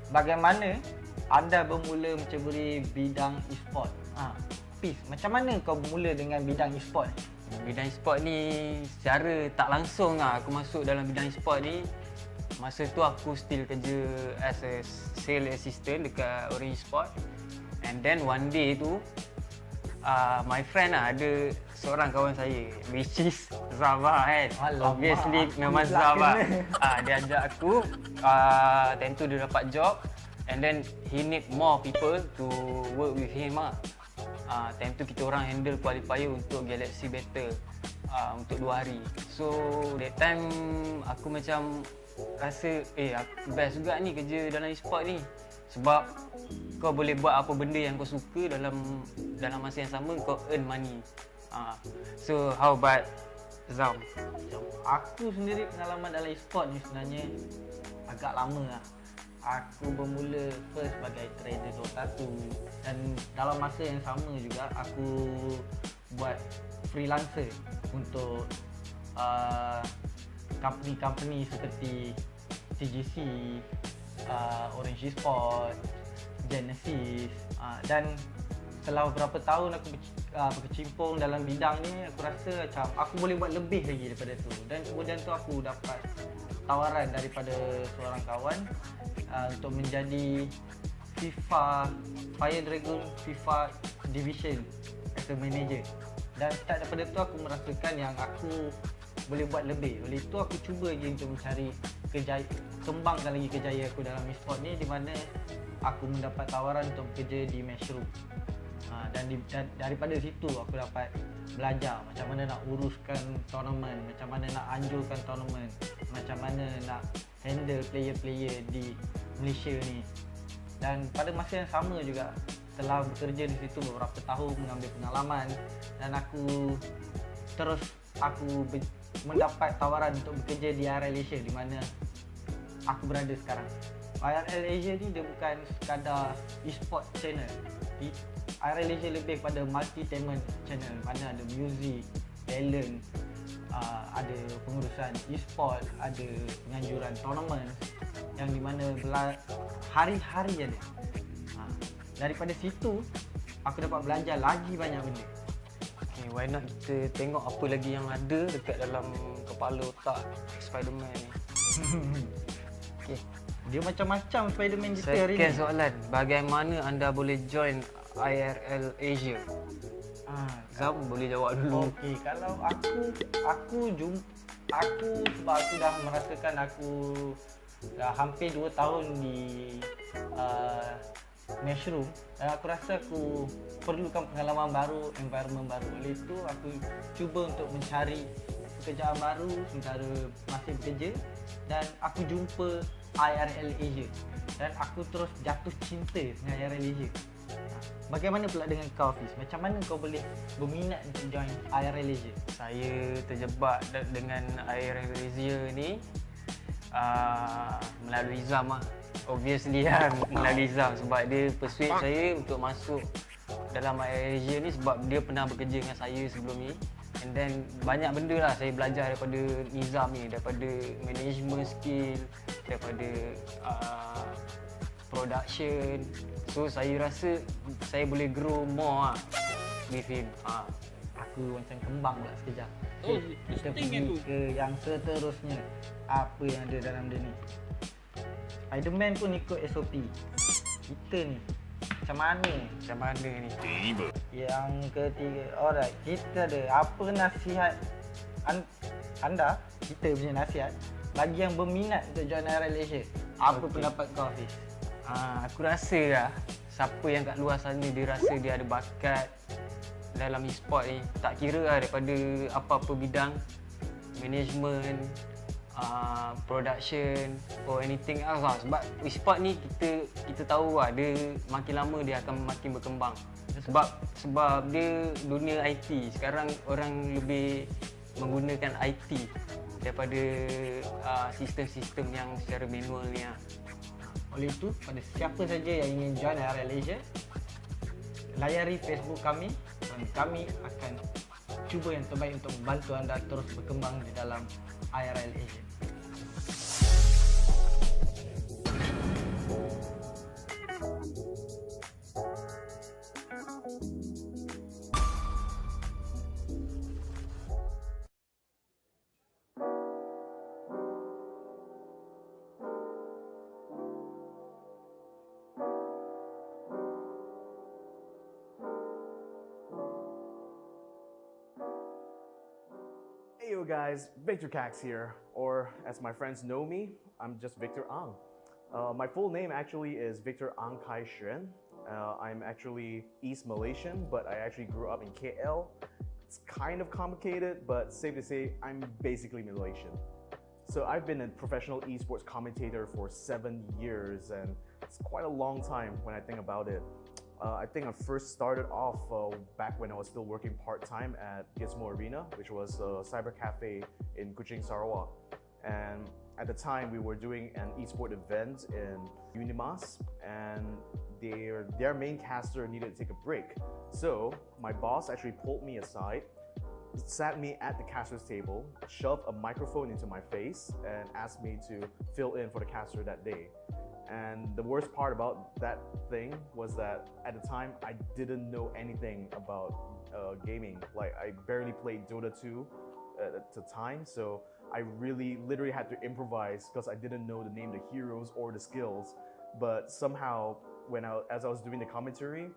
bagaimana anda bermula menceburi bidang e-sport? Peace, macam mana kau bermula dengan bidang e-sport? Bidang e-sport ni secara tak langsung lah aku masuk dalam bidang e-sport ni. Masa tu aku still kerja as a sales assistant dekat Orange Sport. And then one day tu my friend lah, ada seorang kawan saya which is Zava kan. Obviously memang Zava. Dia ajak aku, time tu dia dapat job and then he need more people to work with him lah. Time tu kita orang handle qualifier untuk Galaxy Battle untuk 2 hari. So that time aku macam rasa best juga ni kerja dalam e-sport ni. Sebab kau boleh buat apa benda yang kau suka dalam masa yang sama kau earn money. So how about Zam? Aku sendiri pengalaman dalam e-sport ni sebenarnya agak lama lah. Aku bermula first sebagai trader Dota 1 dan dalam masa yang sama juga aku buat freelancer untuk company-company seperti TGC, Orange Sport, Genesis, dan setelah beberapa tahun aku berkecimpung dalam bidang ni, aku rasa macam aku boleh buat lebih lagi daripada tu. Dan kemudian tu aku dapat tawaran daripada seorang kawan untuk menjadi Fire Dragon FIFA Division as a manager. Dan start daripada tu aku merasakan yang aku boleh buat lebih. Oleh itu aku cuba lagi untuk mencari kembangkan lagi kejayaan aku dalam e-sport ni, di mana aku mendapat tawaran untuk bekerja di Matchroom. Dan daripada situ aku dapat belajar macam mana nak uruskan tournament, macam mana nak anjurkan tournament, macam mana nak handle player-player di Malaysia ni. Dan pada masa yang sama juga setelah bekerja di situ beberapa tahun, mengambil pengalaman, dan aku mendapat tawaran untuk bekerja di IRL ASIA, di mana aku berada sekarang. IRL ASIA ni dia bukan sekadar e-sport channel. IRL ASIA lebih pada multi-tainment channel, mana ada music, talent, ada pengurusan e-sport, ada penganjuran tournament yang di mana hari-hari ada. Daripada situ aku dapat belajar lagi banyak benda. Why not kita tengok apa lagi yang ada dekat dalam kepala otak Spiderman ni. Dia macam-macam Spiderman kita hari ni. Second soalan, bagaimana anda boleh join IRL ASIA? Zam boleh jawab dulu. Kalau aku sebab aku dah merasakan aku dah hampir 2 tahun di Matchroom, dan aku rasa aku perlukan pengalaman baru, environment baru. Oleh itu aku cuba untuk mencari pekerjaan baru sementara masih bekerja, dan aku jumpa IRL ASIA dan aku terus jatuh cinta dengan IRL ASIA. Bagaimana pula dengan kau, Fiz? Macam mana kau boleh berminat untuk join IRL ASIA? Saya terjebak dengan IRL ASIA ni melalui Zam lah. Obviously lah melalui Zam, sebab dia persuade saya untuk masuk dalam IRL ASIA ni sebab dia pernah bekerja dengan saya sebelum ni. And then banyak benda lah saya belajar daripada Nizam ni, daripada management skill, daripada production. So saya rasa saya boleh grow more lah with him. Aku macam kembang pula sekejap. Kita pergi ke yang seterusnya. Apa yang ada dalam dia ni? Spiderman pun ikut SOP. Kita ni macam mana ni? Yang ketiga, alright, kita ada apa nasihat anda, kita punya nasihat bagi yang berminat untuk join IRL ASIA? Apa pendapat kau, Hafiz? Aku rasa lah, siapa yang kat luar sana dia rasa dia ada bakat dalam e-sport ni, tak kira lah daripada apa-apa bidang, management, production or anything else lah. Sebab e-sport ni kita tahu lah, dia makin lama dia akan makin berkembang. Sebab dia dunia IT. Sekarang orang lebih menggunakan IT daripada sistem-sistem yang secara manual ni lah. Oleh itu, pada siapa saja yang ingin join IRL Asia, layari Facebook kami dan kami akan cuba yang terbaik untuk membantu anda terus berkembang di dalam IRL Asia. Hey yo guys, Victor Cax here, or as my friends know me, I'm just Victor Ang. My full name actually is Victor Ang Kai Xuan. I'm actually East Malaysian, but I actually grew up in KL. It's kind of complicated, but safe to say, I'm basically Malaysian. So I've been a professional esports commentator for 7 years, and it's quite a long time when I think about it. I think I first started off back when I was still working part-time at Gizmo Arena, which was a cyber cafe in Kuching, Sarawak. And at the time, we were doing an esport event in Unimas, and their main caster needed to take a break. So my boss actually pulled me aside, sat me at the caster's table, shoved a microphone into my face, and asked me to fill in for the caster that day. And the worst part about that thing was that at the time, I didn't know anything about gaming. Like, I barely played Dota 2 at the time, so I literally had to improvise because I didn't know the name of the heroes or the skills. But somehow, as I was doing the commentary,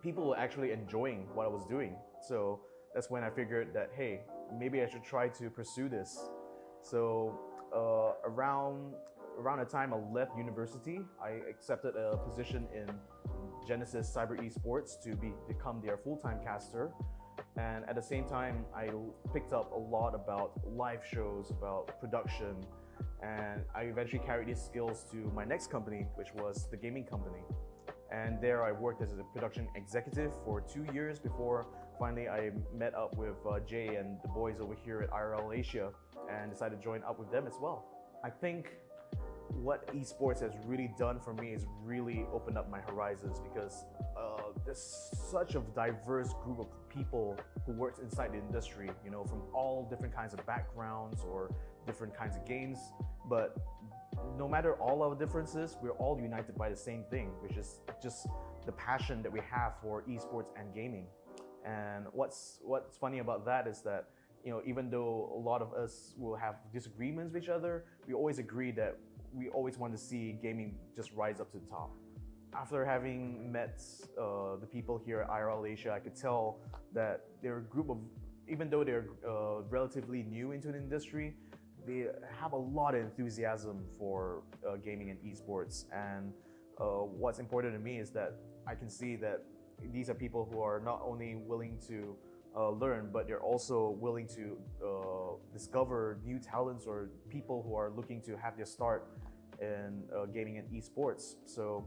people were actually enjoying what I was doing. So that's when I figured that, hey, maybe I should try to pursue this. So around the time I left university, I accepted a position in Genesis Cyber Esports to become their full-time caster. And at the same time, I picked up a lot about live shows, about production, and I eventually carried these skills to my next company, which was the gaming company. And there I worked as a production executive for 2 years before finally I met up with Jay and the boys over here at IRL Asia and decided to join up with them as well. I think what esports has really done for me is really opened up my horizons because there's such a diverse group of people who works inside the industry, you know, from all different kinds of backgrounds or different kinds of games. But no matter all our differences, we're all united by the same thing, which is just the passion that we have for esports and gaming. And what's funny about that is that, you know, even though a lot of us will have disagreements with each other, we always agree that we always want to see gaming just rise up to the top. After having met the people here at IRL Asia, I could tell that they're a group of, even though they're relatively new into the industry, they have a lot of enthusiasm for gaming and esports. And what's important to me is that I can see that these are people who are not only willing to learn, but they're also willing to discover new talents or people who are looking to have their start in gaming and esports. So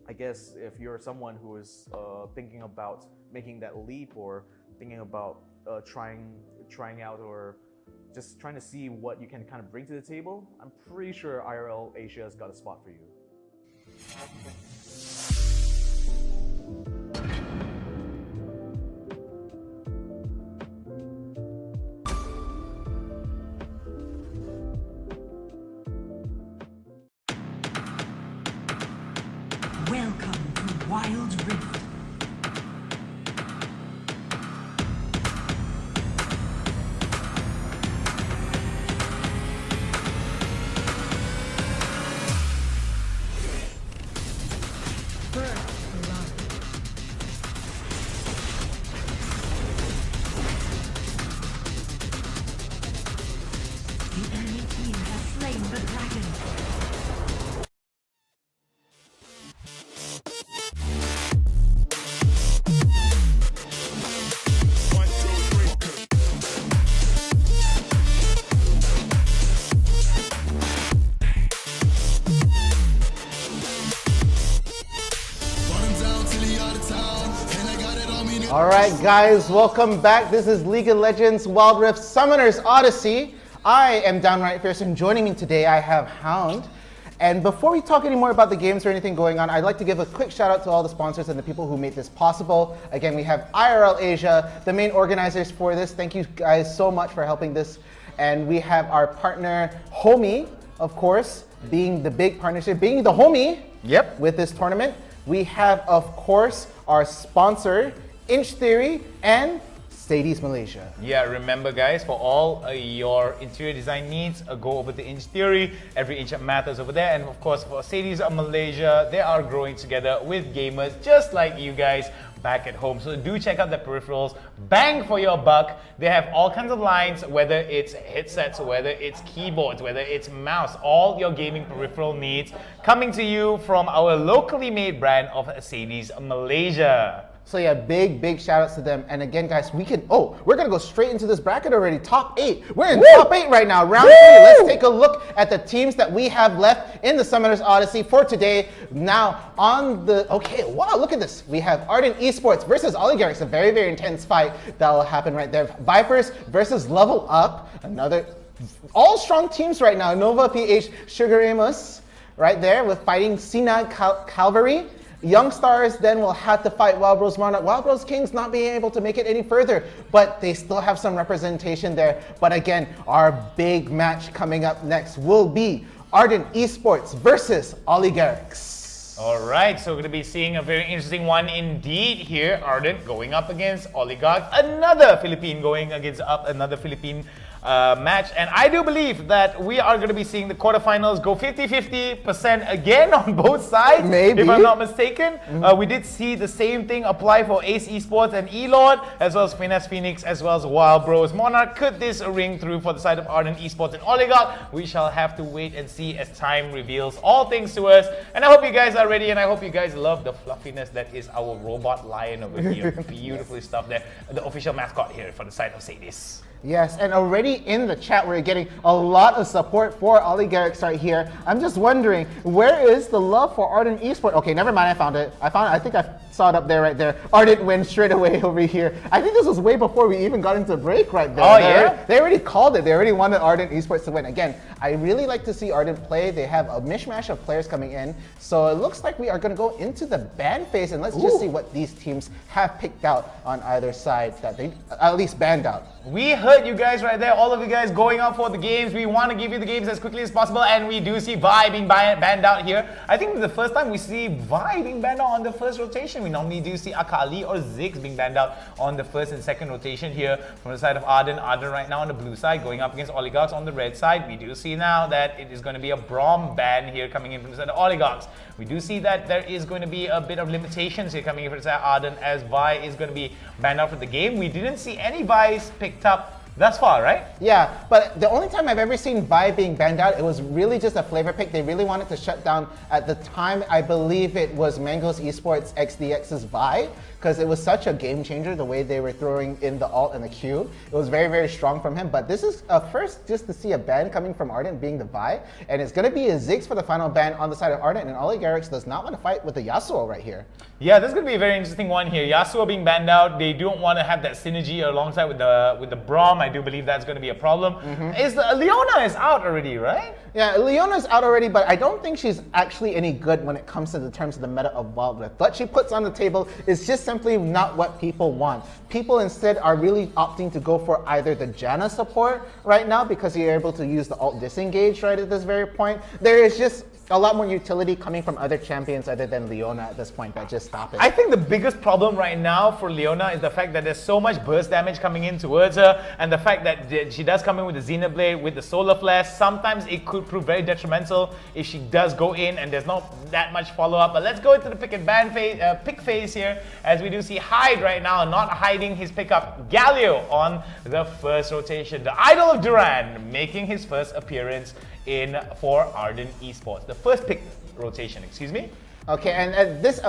I guess if you're someone who is thinking about making that leap or thinking about trying out or just trying to see what you can kind of bring to the table, I'm pretty sure IRL Asia has got a spot for you. Welcome to Wild Rift. The enemy team has slain the dragon. All right, guys, welcome back. This is League of Legends Wild Rift Summoners Odyssey. I am Downright Fierce, and joining me today I have Hound. And before we talk any more about the games or anything going on, I'd like to give a quick shout out to all the sponsors and the people who made this possible. Again, we have IRL Asia, the main organizers for this. Thank you guys so much for helping this. And we have our partner Homiee, of course, being the big partnership, being the homie with this tournament. We have, of course, our sponsor, Inch Theory and Sadie's Malaysia. Yeah, remember guys, for all your interior design needs, go over to Inch Theory. Every inch matters over there. And of course, for Sadie's Malaysia, they are growing together with gamers just like you guys back at home. So do check out the peripherals. Bang for your buck. They have all kinds of lines, whether it's headsets, whether it's keyboards, whether it's mouse, all your gaming peripheral needs coming to you from our locally made brand of Sadie's Malaysia. So yeah, big shout outs to them. And again, guys, we're gonna go straight into this bracket already. Top 8. We're in top 8 right now. Round 3. Let's take a look at the teams that we have left in the Summoners Odyssey for today. Now on the, wow, look at this. We have Ardent Esports versus Oligarchs, a very intense fight that will happen right there. Vipers versus Level Up, another, all strong teams right now. Nova, PH, Sugar Amos, right there with fighting Sina Calvary. Young Stars then will have to fight Wild Bros Monarch. Wild Bros Kings not being able to make it any further, but they still have some representation there. But again, our big match coming up next will be Ardent Esports versus Oligarchs. All right, so we're going to be seeing a very interesting one indeed here. Ardent going up against Oligarchs, another Philippine going against another Philippine match, and I do believe that we are going to be seeing the quarterfinals go 50-50% again on both sides. Maybe. If I'm not mistaken. We did see the same thing apply for Ace Esports and Elord, as well as Finesse Phoenix, as well as Wild Bros Monarch. Could this ring through for the side of Ardent Esports and Oligarch? We shall have to wait and see as time reveals all things to us. And I hope you guys are ready, and I hope you guys love the fluffiness that is our robot lion over here. Beautifully stuffed there. The official mascot here for the side of Sadie's. Yes, and already in the chat, we're getting a lot of support for Oligarchs right here. I'm just wondering, where is the love for Ardent Esports? Okay, never mind, I found it. I think I saw it up there, right there. Ardent wins straight away over here. I think this was way before we even got into break right there. Oh, yeah? They already called it. They already wanted Ardent Esports to win. Again, I really like to see Ardent play. They have a mishmash of players coming in. So it looks like we are going to go into the ban phase, and let's just see what these teams have picked out on either side that they at least banned out. We heard you guys right there, all of you guys going out for the games. We want to give you the games as quickly as possible, and we do see Vi being banned out here. I think the first time we see Vi being banned out on the first rotation. We normally do see Akali or Ziggs being banned out on the first and second rotation here from the side of Ardent. Ardent right now on the blue side, going up against Oligarchs on the red side. We do see now that it is going to be a Braum ban here coming in from the side of Oligarchs. We do see that there is going to be a bit of limitations here coming in from the side of Ardent, as Vi is going to be banned out from the game. We didn't see any Vi's picked up thus far, right? Yeah, but the only time I've ever seen Vi being banned out, it was really just a flavor pick. They really wanted to shut down, at the time, I believe it was Mango's Esports XDX's Vi, because it was such a game changer, the way they were throwing in the alt and the Q. It was very strong from him, but this is a first just to see a ban coming from Ardent being the Vi, and it's going to be a Ziggs for the final ban on the side of Ardent, and Oligarchs does not want to fight with the Yasuo right here. Yeah, this is going to be a very interesting one here. Yasuo being banned out, they don't want to have that synergy alongside with the Braum. I do believe that's going to be a problem. Leona is out already, right? Yeah, Leona's out already, but I don't think she's actually any good when it comes to the terms of the meta of Wild Rift. What she puts on the table is just simply not what people want. People instead are really opting to go for either the Janna support right now, because you're able to use the alt disengage right at this very point. There is just a lot more utility coming from other champions other than Leona at this point that just stop it. I think the biggest problem right now for Leona is the fact that there's so much burst damage coming in towards her, and the fact that she does come in with the Xenoblade, with the Solar Flash. Sometimes it could prove very detrimental if she does go in and there's not that much follow-up. But let's go into the pick and ban phase, pick phase here, as we do see Hyde right now not hiding his pickup, Galio, on the first rotation. The Idol of Duran making his first appearance in for Ardent Esports. The first pick rotation, excuse me. Okay, and this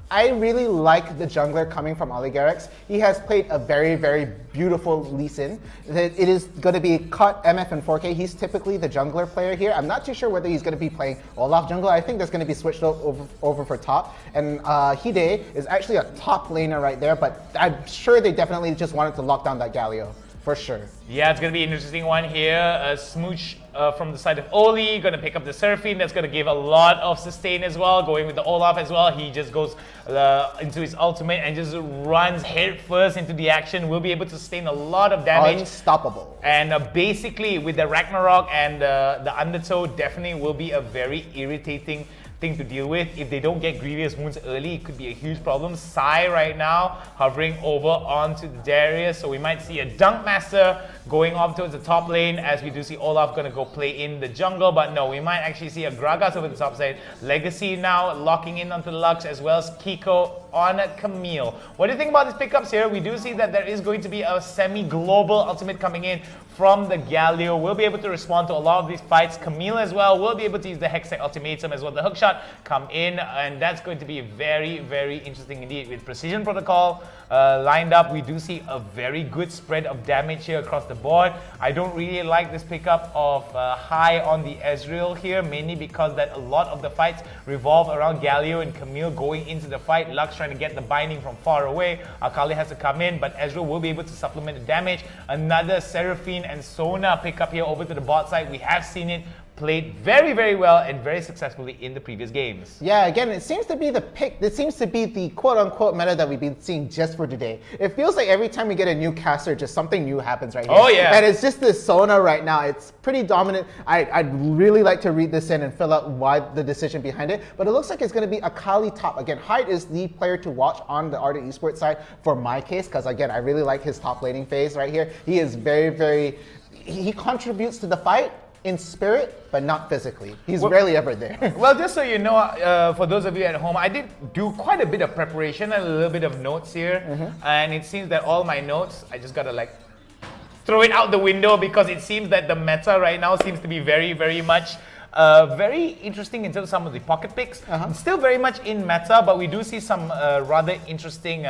I really like the jungler coming from Oligarchs. He has played a very, very beautiful Lee Sin. It is going to be cut MF and 4K. He's typically the jungler player here. I'm not too sure whether he's going to be playing Olaf jungle. I think that's going to be switched over for top. And Hide is actually a top laner right there, but I'm sure they definitely just wanted to lock down that Galio. For sure. Yeah, it's going to be an interesting one here. Smooch from the side of Oli, going to pick up the Seraphine. That's going to give a lot of sustain as well. Going with the Olaf as well. He just goes into his ultimate and just runs head first into the action. Will be able to sustain a lot of damage. Unstoppable. And basically with the Ragnarok and the Undertow, definitely will be a very irritating thing to deal with. If they don't get Grievous Wounds early, it could be a huge problem. Sai right now hovering over onto the Darius, so we might see a Dunk Master going off towards the top lane, as we do see Olaf gonna go play in the jungle, but no, we might actually see a Gragas over the top side. Legacy now locking in onto the Lux, as well as Kiko on Camille. What do you think about these pickups here? We do see that there is going to be a semi-global ultimate coming in from the Galio. We'll be able to respond to a lot of these fights. Camille as well will be able to use the Hextech ultimatum as well. The hookshot come in, and that's going to be very, very interesting indeed. With Precision Protocol lined up, we do see a very good spread of damage here across the board. I don't really like this pickup of high on the Ezreal here, mainly because that a lot of the fights revolve around Galio and Camille going into the fight. Lux trying to get the binding from far away. Akali has to come in, but Ezreal will be able to supplement the damage. Another Seraphine and Sona pickup here over to the bot side. We have seen it played very, very well and very successfully in the previous games. Yeah, again, it seems to be the pick. It seems to be the quote-unquote meta that we've been seeing just for today. It feels like every time we get a new caster, just something new happens right here. Oh yeah. And it's just this Sona right now. It's pretty dominant. I'd really like to read this in and fill out why the decision behind it, but it looks like it's going to be Akali top. Again, Hyde is the player to watch on the Ardent Esports side for my case, because again, I really like his top laning phase right here. He is very, very, he contributes to the fight in spirit, but not physically. He's rarely ever there. Well, just so you know, for those of you at home, I did do quite a bit of preparation and a little bit of notes here. And it seems that all my notes, I just gotta like throw it out the window, because it seems that the meta right now seems to be very, very much very interesting in terms of some of the pocket picks. Still very much in meta, but we do see some rather interesting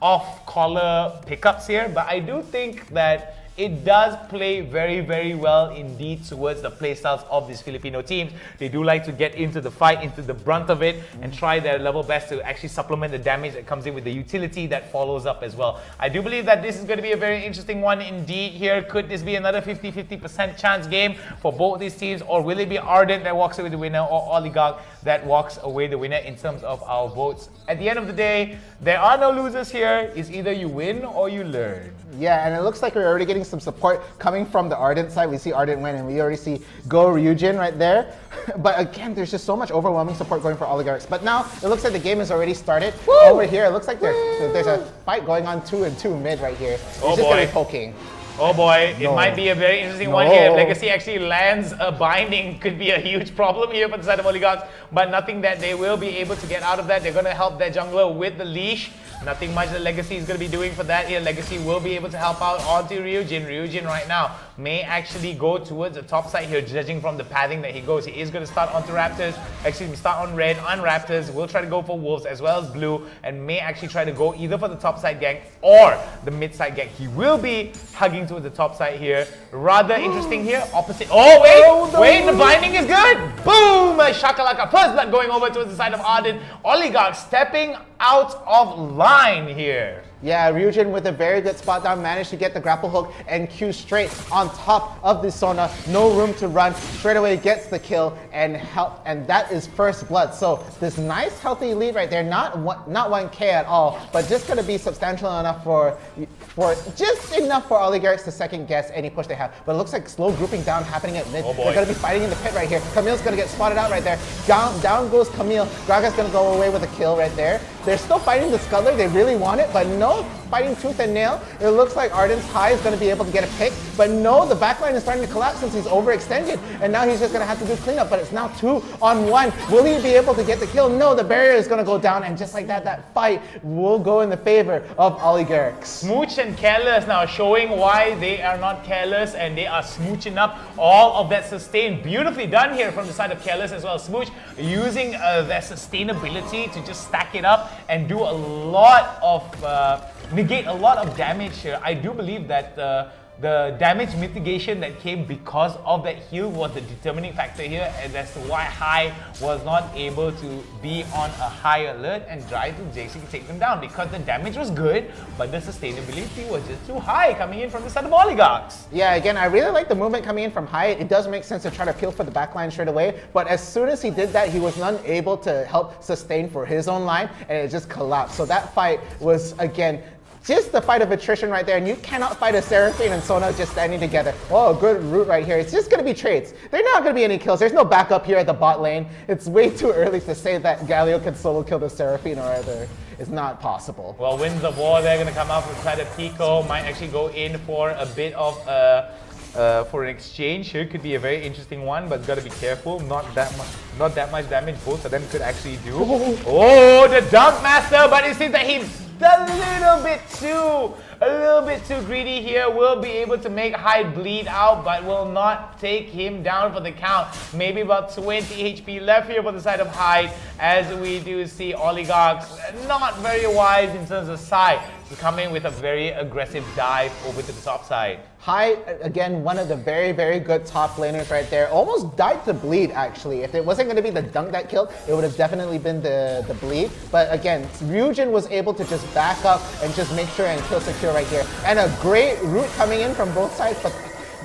off-collar pickups here. But I do think that it does play very, very well indeed towards the playstyles of these Filipino teams. They do like to get into the fight, into the brunt of it, and try their level best to actually supplement the damage that comes in with the utility that follows up as well. I do believe that this is going to be a very interesting one indeed here. Could this be another 50-50% chance game for both these teams, or will it be Ardent that walks away the winner, or Oligarch that walks away the winner in terms of our votes? At the end of the day, there are no losers here. It's either you win or you learn. Yeah, and it looks like we're already getting some support coming from the Ardent side. We see Ardent win, and we already see Go Ryujin right there. But again, there's just so much overwhelming support going for Oligarchs. But now, it looks like the game has already started. Woo! Over here, it looks like there's a fight going on 2-2 mid right here. It's just gonna be poking. Oh boy, it might be a very interesting one here. If Legacy actually lands a binding, could be a huge problem here for the side of Oligarchs, but nothing that they will be able to get out of that. They're going to help their jungler with the leash. Nothing much that Legacy is going to be doing for that here. Legacy will be able to help out onto Ryujin. Ryujin right now may actually go towards the top side here, judging from the pathing that he goes. He is going to start onto Raptors, start on red, on Raptors. Will try to go for Wolves as well as blue, and may actually try to go either for the top side gang or the mid side gang. He will be hugging towards the top side here. Rather interesting here. Opposite. Oh, wait! Wait, the binding is good! Boom! Shakalaka. First blood going over towards the side of Ardent. Oligarch stepping out of line here. Yeah, Ryujin with a very good spot down, managed to get the grapple hook and Q straight on top of the Sona. No room to run, straight away gets the kill and that is first blood. So this nice healthy lead right there, not 1k at all, but just gonna be substantial enough for just enough for Oligarchs to second guess any push they have. But it looks like slow grouping down happening at mid. They're gonna be fighting in the pit right here. Camille's gonna get spotted out right there. Down goes Camille. Graga's gonna go away with a kill right there. They're still fighting the Scuttler, they really want it, but no, fighting tooth and nail. It looks like Arden's high is going to be able to get a pick, but no, the backline is starting to collapse since he's overextended, and now he's just going to have to do cleanup, but it's now 2-on-1. Will he be able to get the kill? No, the barrier is going to go down, and just like that, that fight will go in the favor of oligarchs. Smooch and Careless now showing why they are not careless, and they are smooching up all of that sustain. Beautifully done here from the side of Careless as well. Smooch using their sustainability to just stack it up and do a lot of negate a lot of damage here. I do believe that the damage mitigation that came because of that heal was the determining factor here, and that's why High was not able to be on a high alert and try to basically take them down, because the damage was good, but the sustainability was just too high coming in from the side of Oligarchs. Yeah, again, I really like the movement coming in from High. It does make sense to try to peel for the backline straight away, but as soon as he did that, he was unable to help sustain for his own line, and it just collapsed. So that fight was, again, just the fight of attrition right there, and you cannot fight a Seraphine and Sona just standing together. Oh, good route right here. It's just going to be trades. They're not going to be any kills. There's no backup here at the bot lane. It's way too early to say that Galio can solo kill the Seraphine or either. It's not possible. Well, wins the war. They're going to come out from the side of Pico. Might actually go in for a bit of for an exchange here. Could be a very interesting one, but got to be careful. Not that much damage both of them could actually do. Oh, the Dunk Master, but it seems that he's a little bit too greedy here. Will be able to make Hyde bleed out, but will not take him down for the count. Maybe about 20 HP left here for the side of Hyde, as we do see Oligarchs not very wise in terms of side. To come in with a very aggressive dive over to the top side. Hyde, again, one of the very, very good top laners right there. Almost died to bleed, actually. If it wasn't going to be the dunk that killed, it would have definitely been the bleed. But again, Ryujin was able to just back up and just make sure and kill secure right here. And a great route coming in from both sides, but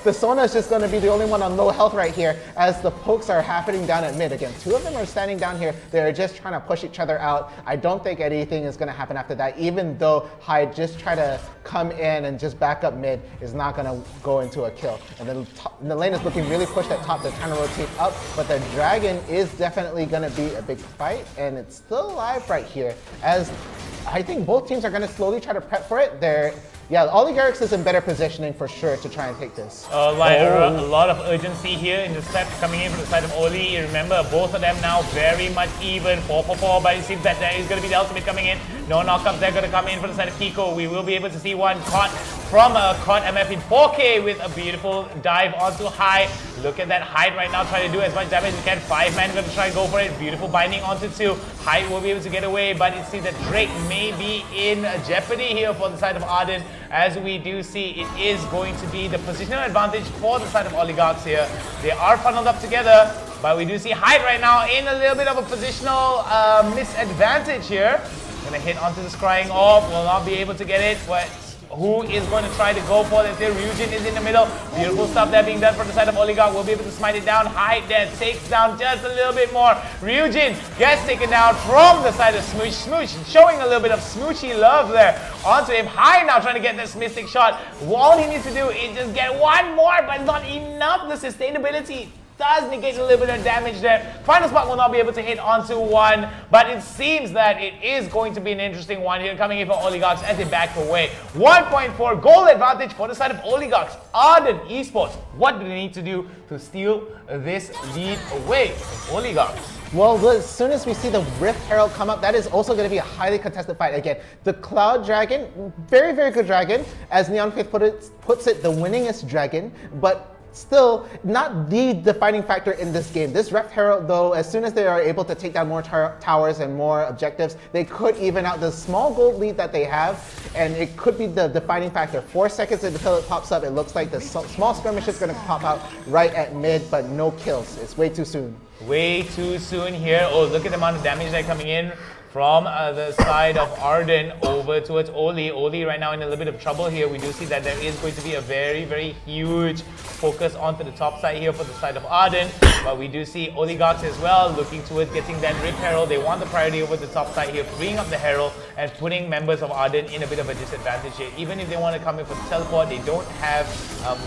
the Sona is just going to be the only one on low health right here as the pokes are happening down at mid. Again, two of them are standing down here. They're just trying to push each other out. I don't think anything is going to happen after that, even though Hyde just try to come in and just back up mid is not going to go into a kill. And then the lane is looking really pushed at top. They're trying to rotate up, but the Dragon is definitely going to be a big fight, and it's still alive right here as I think both teams are going to slowly try to prep for it. Yeah, Oligarchs is in better positioning for sure to try and take this. A lot of urgency here in the step coming in from the side of Oli. Remember, both of them now very much even, 4-4-4, but it seems that there is going to be the ultimate coming in. No knockups, they're going to come in from the side of Kiko. We will be able to see one caught from caught MF in 4K with a beautiful dive onto High. Look at that Hyde right now trying to do as much damage as he can. 5-man going to try and go for it. Beautiful binding onto 2. Hyde will be able to get away, but it seems that Drake may be in jeopardy here for the side of Arden. As we do see, it is going to be the positional advantage for the side of Oligarchs here. They are funneled up together, but we do see Hyde right now in a little bit of a positional misadvantage here. Gonna hit onto the scrying orb, will not be able to get it, but who is going to try to go for this here? Ryujin is in the middle. Beautiful stuff there being done from the side of Oligarch. Will be able to smite it down. Hyde there takes down just a little bit more. Ryujin gets taken down from the side of Smooch. Smooch showing a little bit of smoochy love there onto him. Hyde now trying to get this mystic shot. All he needs to do is just get one more, but not enough. The sustainability does negate a little bit of damage there. Final Spark will not be able to hit onto one, but it seems that it is going to be an interesting one here coming in for Oligarchs as they back away. 1.4 goal advantage for the side of Oligarchs. Arden Esports, what do they need to do to steal this lead away from Oligarchs? Well, as soon as we see the Rift Herald come up, that is also going to be a highly contested fight. Again, the Cloud Dragon, very, very good dragon. As Neon Faith puts it, the winningest dragon, but still not the defining factor in this game. This Rift Herald, though, as soon as they are able to take down more towers and more objectives, they could even out the small gold lead that they have, and it could be the defining factor. 4 seconds until it pops up, it looks like the small skirmish is going to pop out right at mid, but no kills. It's way too soon. Way too soon here. Oh, look at the amount of damage that's coming in from the side of Arden over towards Oli. Oli right now in a little bit of trouble here. We do see that there is going to be a very, very huge focus onto the top side here for the side of Arden. But we do see Oligarchs as well looking towards getting that Rip Herald. They want the priority over the top side here, freeing up the Herald and putting members of Arden in a bit of a disadvantage here. Even if they want to come in for the teleport, they don't have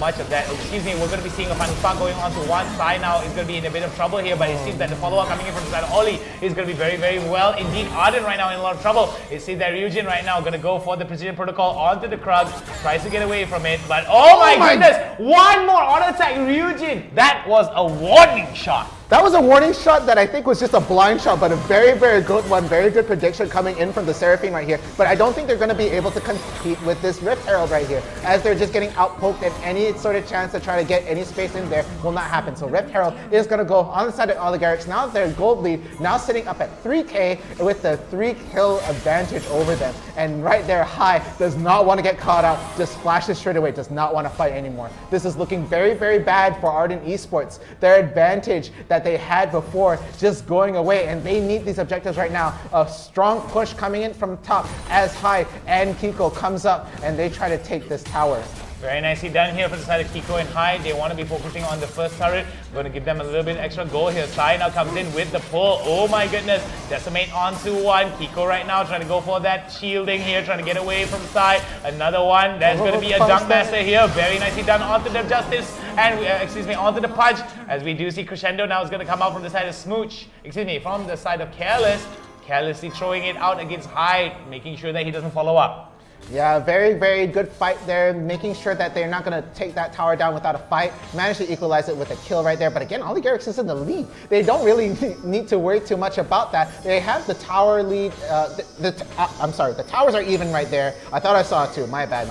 much of that. Excuse me, we're going to be seeing a Final Spark going onto one side now. It's going to be in a bit of trouble here. but it seems that the follow-up coming in from the side of Oli is going to be very, very well. Indeed, Arden right now in a lot of trouble. It seems that Ryujin right now going to go for the precision protocol onto the Krug, tries to get away from it, but oh my goodness, one more auto attack Ryujin. That was a warning shot. That was a warning shot that I think was just a blind shot, but a very, very good one. Very good prediction coming in from the Seraphine right here. But I don't think they're going to be able to compete with this Rift Herald right here, as they're just getting outpoked, and any sort of chance to try to get any space in there will not happen. So Rift Herald is going to go on the side of Oligarchs. Now their gold lead, now sitting up at 3k with the 3-kill advantage over them. And right there, High does not want to get caught out, just flashes straight away, does not want to fight anymore. This is looking very, very bad for Ardent Esports. Their advantage that they had before just going away, and they need these objectives right now. A strong push coming in from top as High and Kiko comes up, and they try to take this tower. Very nicely done here for the side of Kiko and High. They want to be focusing on the first turret. Going to give them a little bit extra goal here. Sai now comes in with the pull. Oh my goodness. Decimate onto one. Kiko right now trying to go for that shielding here, trying to get away from Sai. Another one. There's going to be a dunk master here. Very nicely done onto the Justice. And onto the Punch. As we do see Crescendo now is going to come out from the side of Smooch. From the side of Careless. Carelessly throwing it out against High, making sure that he doesn't follow up. Yeah, very, very good fight there, making sure that they're not going to take that tower down without a fight. Managed to equalize it with a kill right there, but again, Oligarchs is in the lead. They don't really need to worry too much about that. They have the tower lead, I'm sorry, the towers are even right there. I thought I saw it too, my bad.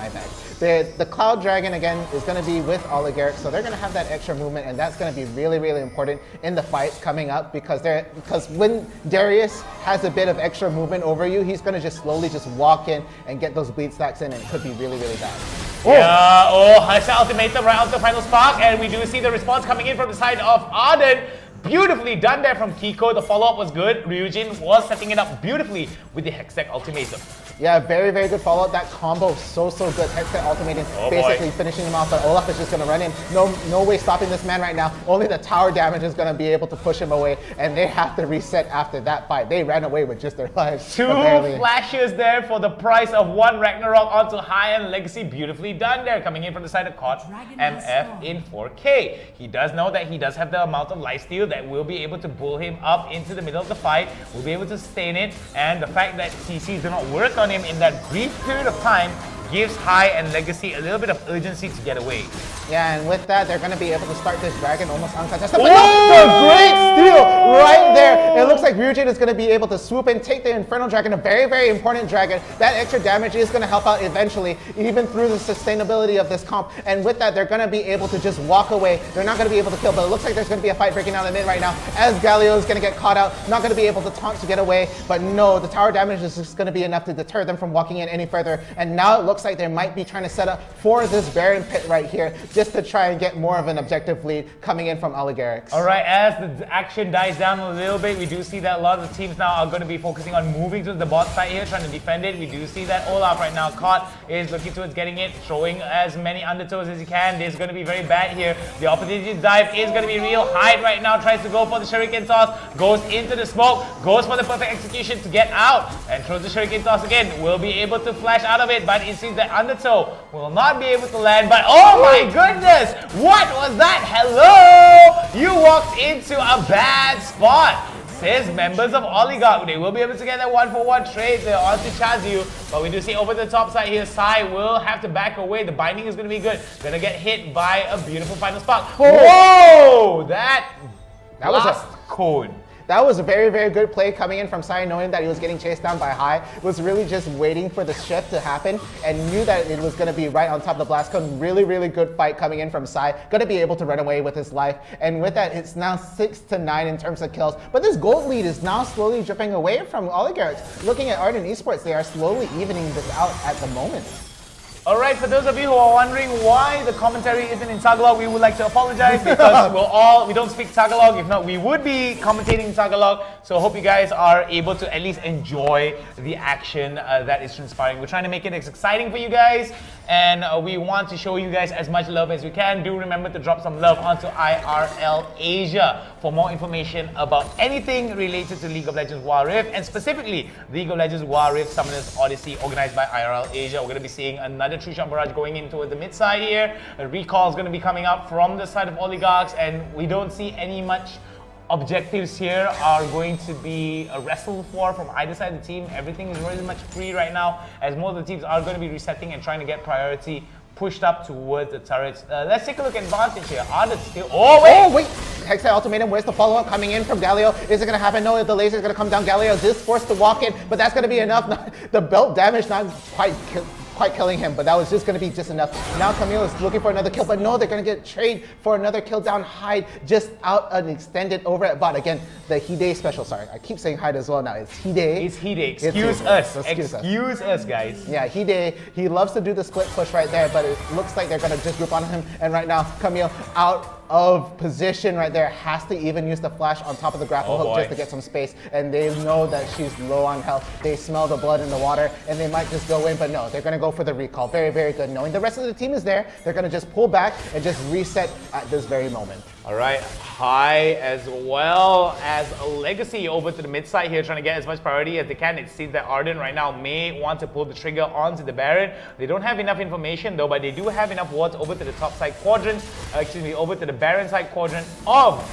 The Cloud Dragon, again, is going to be with Oligarchs, so they're going to have that extra movement, and that's going to be really, really important in the fight coming up, because when Darius has a bit of extra movement over you, he's going to just slowly just walk in and get those bleed stacks in, and it could be really, really bad. Yeah, Hasha ultimatum right onto the final spark, and we do see the response coming in from the side of Arden. Beautifully done there from Kiko. The follow-up was good. Ryujin was setting it up beautifully with the Hextech ultimatum. Yeah, very, very good follow-up. That combo so good. Hextech ultimatum basically finishing him off, but Olaf is just going to run in. No way stopping this man right now. Only the tower damage is going to be able to push him away, and they have to reset after that fight. They ran away with just their lives. Two flashes there for the price of one Ragnarok onto high-end Legacy. Beautifully done there. Coming in from the side of Cod MF in 4K. He does know that he does have the amount of lifesteal that will be able to pull him up into the middle of the fight, will be able to sustain it, and the fact that CCs do not work on him in that brief period of time gives High and Legacy a little bit of urgency to get away. Yeah, and with that, they're going to be able to start this dragon almost uncontested. But no, the great steal right there. It looks like Ryujin is going to be able to swoop in, take the Infernal Dragon, a very, very important dragon. That extra damage is going to help out eventually, even through the sustainability of this comp. And with that, they're going to be able to just walk away. They're not going to be able to kill, but it looks like there's going to be a fight breaking out in mid right now, as Galio is going to get caught out, not going to be able to taunt to get away. But no, the tower damage is just going to be enough to deter them from walking in any further. And now it looks like they might be trying to set up for this Baron Pit right here, just to try and get more of an objective lead coming in from Oligarchs. All right, as the action dies down a little bit, we do see that a lot of the teams now are going to be focusing on moving to the bot side here, trying to defend it. We do see that Olaf right now caught, is looking towards getting it, throwing as many undertows as he can. This is going to be very bad here. The opportunity to dive is going to be real. Hyde right now tries to go for the Shuriken toss, goes into the smoke, goes for the perfect execution to get out, and throws the Shuriken toss again. Will be able to flash out of it, but it seems that undertow will not be able to land. But oh my goodness, what was that? Hello! You walked into a bad spot. Says members of Oligarch. They will be able to get that 1-for-1 trade there onto Chazu. But we do see over the top side here, Sai will have to back away. The binding is going to be good. Going to get hit by a beautiful final spark. Whoa! That was a code. That was a very, very good play coming in from Sai, knowing that he was getting chased down by High. Was really just waiting for the shift to happen and knew that it was going to be right on top of the blast cone. Really, really good fight coming in from Sai. Going to be able to run away with his life. And with that, it's now 6-9 in terms of kills. But this gold lead is now slowly dripping away from Oligarchs. Looking at Ardent Esports, they are slowly evening this out at the moment. Alright, for those of you who are wondering why the commentary isn't in Tagalog, we would like to apologize because we don't speak Tagalog. If not, we would be commentating in Tagalog. So I hope you guys are able to at least enjoy the action that is transpiring. We're trying to make it as exciting for you guys, and we want to show you guys as much love as we can. Do remember to drop some love onto IRL Asia for more information about anything related to League of Legends Wild Rift, and specifically League of Legends Wild Rift Summoners Odyssey organized by IRL Asia. We're going to be seeing another True Shot Barrage going in toward the mid side here. A recall is going to be coming up from the side of Oligarchs, and we don't see any much objectives here are going to be a wrestle for from either side of the team. Everything is really much free right now, as most of the teams are going to be resetting and trying to get priority pushed up towards the turrets. Let's take a look at advantage here. Arden still. Oh wait! Hexite Ultimatum, where's the follow-up coming in from Galio? Is it going to happen? No, the laser is going to come down. Galio is forced to walk in, but that's going to be enough. The belt damage not quite killing him, but that was just going to be just enough. Now Camille is looking for another kill, but no, they're going to get trade for another kill down Hyde, just out an extended over at bot. Again, the Hide special, sorry. I keep saying Hyde as well now. It's Hide. It's Hide. Excuse us. Excuse us, guys. Yeah, Hide, he loves to do the split push right there, but it looks like they're going to just group on him. And right now, Camille out of position right there, has to even use the flash on top of the grapple hook just to get some space, and they know that she's low on health. They smell the blood in the water, and they might just go in, but no, they're going to go for the recall. Very, very good. Knowing the rest of the team is there, they're going to just pull back and just reset at this very moment. All right, High as well as Legacy over to the mid side here, trying to get as much priority as they can. It seems that Arden right now may want to pull the trigger onto the Baron. They don't have enough information though, but they do have enough wards over to the top side quadrant, over to the Baron side quadrant of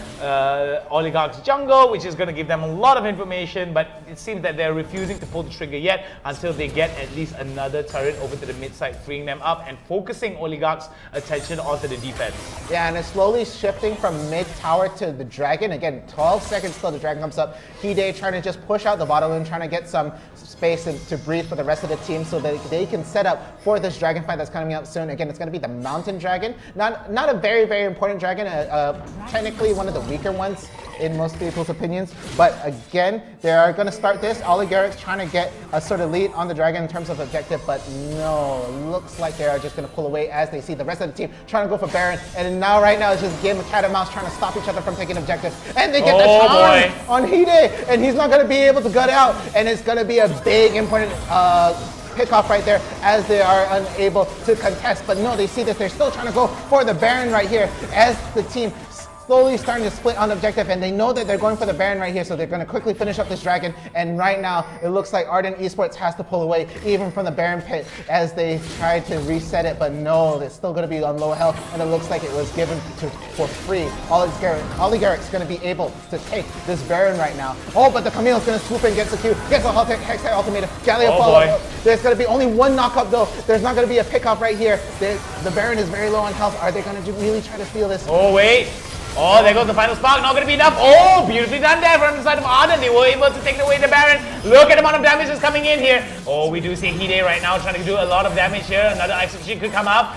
Oligarch's jungle, which is going to give them a lot of information, but it seems that they're refusing to pull the trigger yet until they get at least another turret over to the mid side, freeing them up and focusing Oligarch's attention onto the defense. Yeah, and it's slowly shifting from mid tower to the dragon. Again, 12 seconds till the dragon comes up. Hide trying to just push out the bottom lane, trying to get some space to breathe for the rest of the team so that they can set up for this dragon fight that's coming up soon. Again, it's going to be the mountain dragon. Not a very, very important dragon, technically one of the weaker ones in most people's opinions. But again, they are going to start this. Oligarchs trying to get a sort of lead on the dragon in terms of objective, but no, looks like they are just going to pull away as they see the rest of the team trying to go for Baron. And now, right now, it's just a game of cat and mouse trying to stop each other from taking objectives. And they get the charge on Hide, and he's not going to be able to gut out. And it's going to be a big, important pick off right there as they are unable to contest. But no, they see this. They're still trying to go for the Baron right here as the team slowly starting to split on objective, and they know that they're going for the Baron right here, so they're going to quickly finish up this dragon. And right now, it looks like Ardent Esports has to pull away even from the Baron pit as they try to reset it, but no, it's still going to be on low health, and it looks like it was given for free. Oligarch's going to be able to take this Baron right now. Oh, but the Camille's going to swoop in, gets the Q, gets the Hexite Ultimatum, Galio follow. There's going to be only one knockup though. There's not going to be a pick off right here. The Baron is very low on health. Are they going to really try to steal this? Oh, wait. Oh, there goes the final spark. Not going to be enough. Oh, beautifully done there from the side of Arden. They were able to take away the Baron. Look at the amount of damage that's coming in here. Oh, we do see Hide right now trying to do a lot of damage here. Another execution could come up.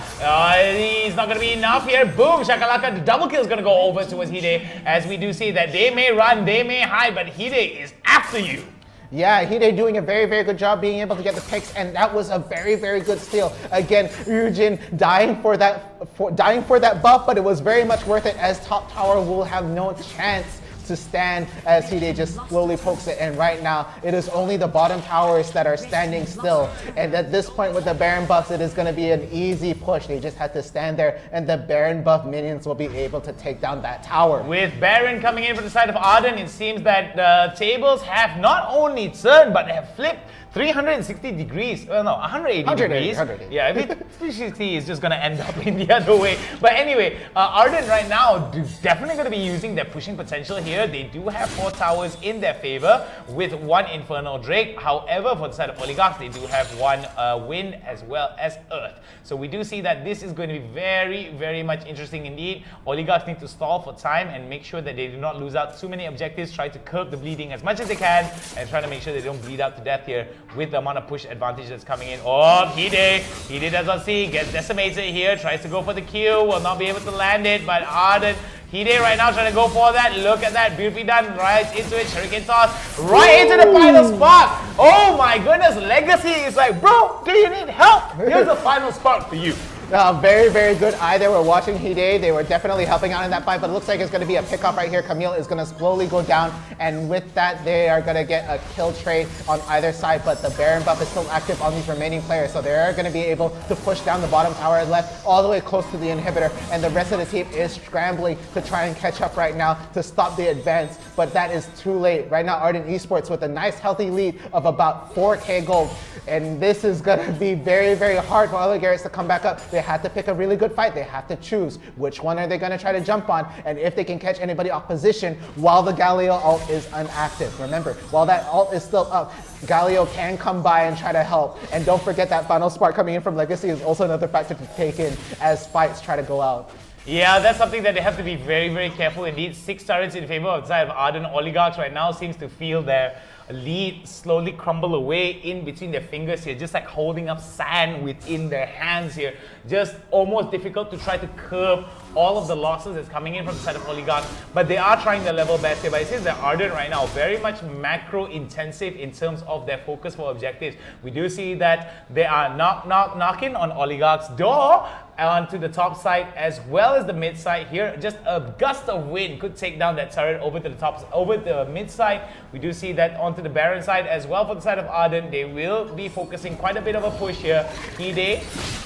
He's not going to be enough here. Boom, shakalaka. The double kill is going to go over towards Hide, as we do see that they may run, they may hide, but Hide is after you. Yeah, Hide doing a very, very good job being able to get the picks, and that was a very, very good steal. Again, Ryujin dying for that buff, but it was very much worth it as top tower will have no chance to stand as Hide just slowly pokes it. And right now, it is only the bottom towers that are standing still. And at this point with the Baron buffs, it is going to be an easy push. They just have to stand there, and the Baron buff minions will be able to take down that tower. With Baron coming in from the side of Arden, it seems that the tables have not only turned, but have flipped 360 degrees. Well, no, 180 degrees. 180. Yeah, 360 is just going to end up in the other way. But anyway, Arden right now definitely going to be using their pushing potential here. They do have 4 towers in their favor with 1 Infernal Drake. However, for the side of Oligarchs, they do have 1 Wind as well as Earth. So we do see that this is going to be very, very much interesting indeed. Oligarchs need to stall for time and make sure that they do not lose out too many objectives. Try to curb the bleeding as much as they can and try to make sure they don't bleed out to death here with the amount of push advantage that's coming in. Oh, Hide does not see, gets decimated here, tries to go for the Q, will not be able to land it, but Arden, Hide right now trying to go for that. Look at that, beautifully done, right into it, Shuriken toss, right into the final spark. Oh my goodness, Legacy is like, bro, do you need help? Here's the final spark for you. Very, very good eye. They were watching Hide. They were definitely helping out in that fight, but it looks like it's going to be a pickoff right here. Camille is going to slowly go down and with that, they are gonna get a kill trade on either side, but the Baron buff is still active on these remaining players, so they're gonna be able to push down the bottom tower left all the way close to the inhibitor, and the rest of the team is scrambling to try and catch up right now to stop the advance, but that is too late. Right now, Ardent Esports with a nice healthy lead of about 4k gold, and this is gonna be very, very hard for Oligarchs to come back up. They had to pick a really good fight. They have to choose which one are they gonna try to jump on, and if they can catch anybody off position while the Galio ult is inactive. Remember, while that ult is still up, Galio can come by and try to help. And don't forget that final spark coming in from Legacy is also another factor to take in as fights try to go out. Yeah, that's something that they have to be very, very careful indeed. 6 turrets in favor of the side of Ardent. Oligarchs right now seems to feel their lead slowly crumble away in between their fingers here, just like holding up sand within their hands here. Just almost difficult to try to curb all of the losses that's coming in from the side of Oligarchs, but they are trying their level best here. But it seems that Ardent right now very much macro intensive in terms of their focus for objectives. We do see that they are knocking on Oligarchs' door onto the top side as well as the mid side here. Just a gust of wind could take down that turret over to the top, over the mid side. We do see that onto the Baron side as well. For the side of Ardent, they will be focusing quite a bit of a push here. Hide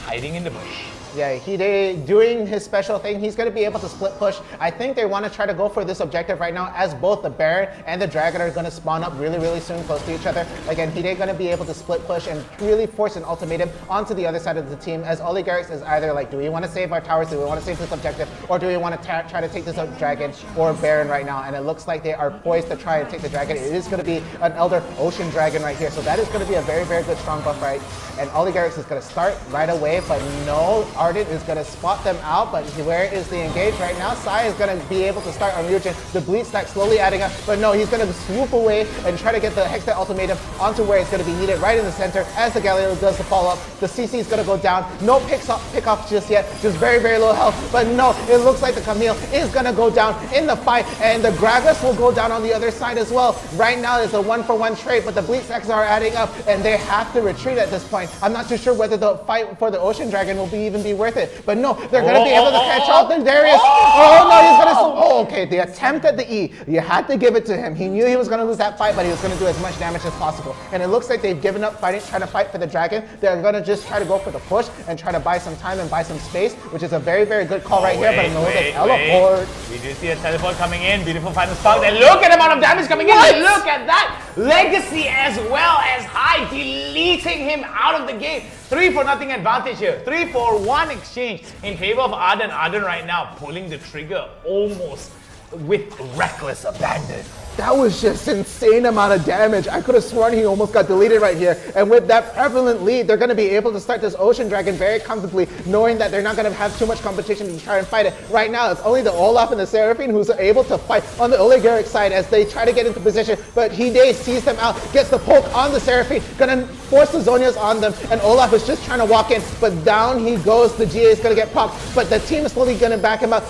hiding in the bush. Yeah, Hide doing his special thing. He's going to be able to split push. I think they want to try to go for this objective right now, as both the Baron and the Dragon are going to spawn up really, really soon close to each other. Again, Hide going to be able to split push and really force an ultimatum onto the other side of the team, as Oligarchs is either like, do we want to save our towers, do we want to save this objective, or do we want to try to take this Dragon or Baron right now? And it looks like they are poised to try and take the Dragon. It is going to be an Elder Ocean Dragon right here, so that is going to be a very, very good strong buff, right? And Oligarchs is going to start right away, but no, Ardent is going to spot them out, but where is the engage right now? Sai is going to be able to start on Ryujin. The bleed stack slowly adding up, but no, he's going to swoop away and try to get the Hextech ultimatum onto where it's going to be needed, right in the center, as the Galileo does the follow-up. The CC is going to go down. No pick off just yet, just very, very low health, but no, it looks like the Camille is going to go down in the fight, and the Gragas will go down on the other side as well. Right now, it's a 1-for-1 trade, but the bleed stacks are adding up, and they have to retreat at this point. I'm not too sure whether the fight for the Ocean Dragon will even be worth it. But no, they're going to be able to catch up. Then Darius. Oh no, he's going to. Oh, okay. The attempt at the E. You had to give it to him. He knew he was going to lose that fight, but he was going to do as much damage as possible. And it looks like they've given up trying to fight for the Dragon. They're going to just try to go for the push and try to buy some time and buy some space, which is a very, very good call right here. But no, the teleport. We do see a teleport coming in. Beautiful final spark. Then look at the amount of damage coming in. Look at that. Legacy as well as High, deleting him out of the game. 3-for-0 advantage here. 3-for-1 exchange in favor of Ardent. Ardent right now pulling the trigger almost with reckless abandon. That was just insane amount of damage. I could have sworn he almost got deleted right here. And with that prevalent lead, they're going to be able to start this Ocean Dragon very comfortably, knowing that they're not going to have too much competition to try and fight it. Right now, it's only the Olaf and the Seraphine who's able to fight on the Oligarch side as they try to get into position. But Hide sees them out, gets the poke on the Seraphine, going to force the Zonias on them. And Olaf is just trying to walk in, but down he goes. The GA is going to get popped, but the team is slowly going to back him up.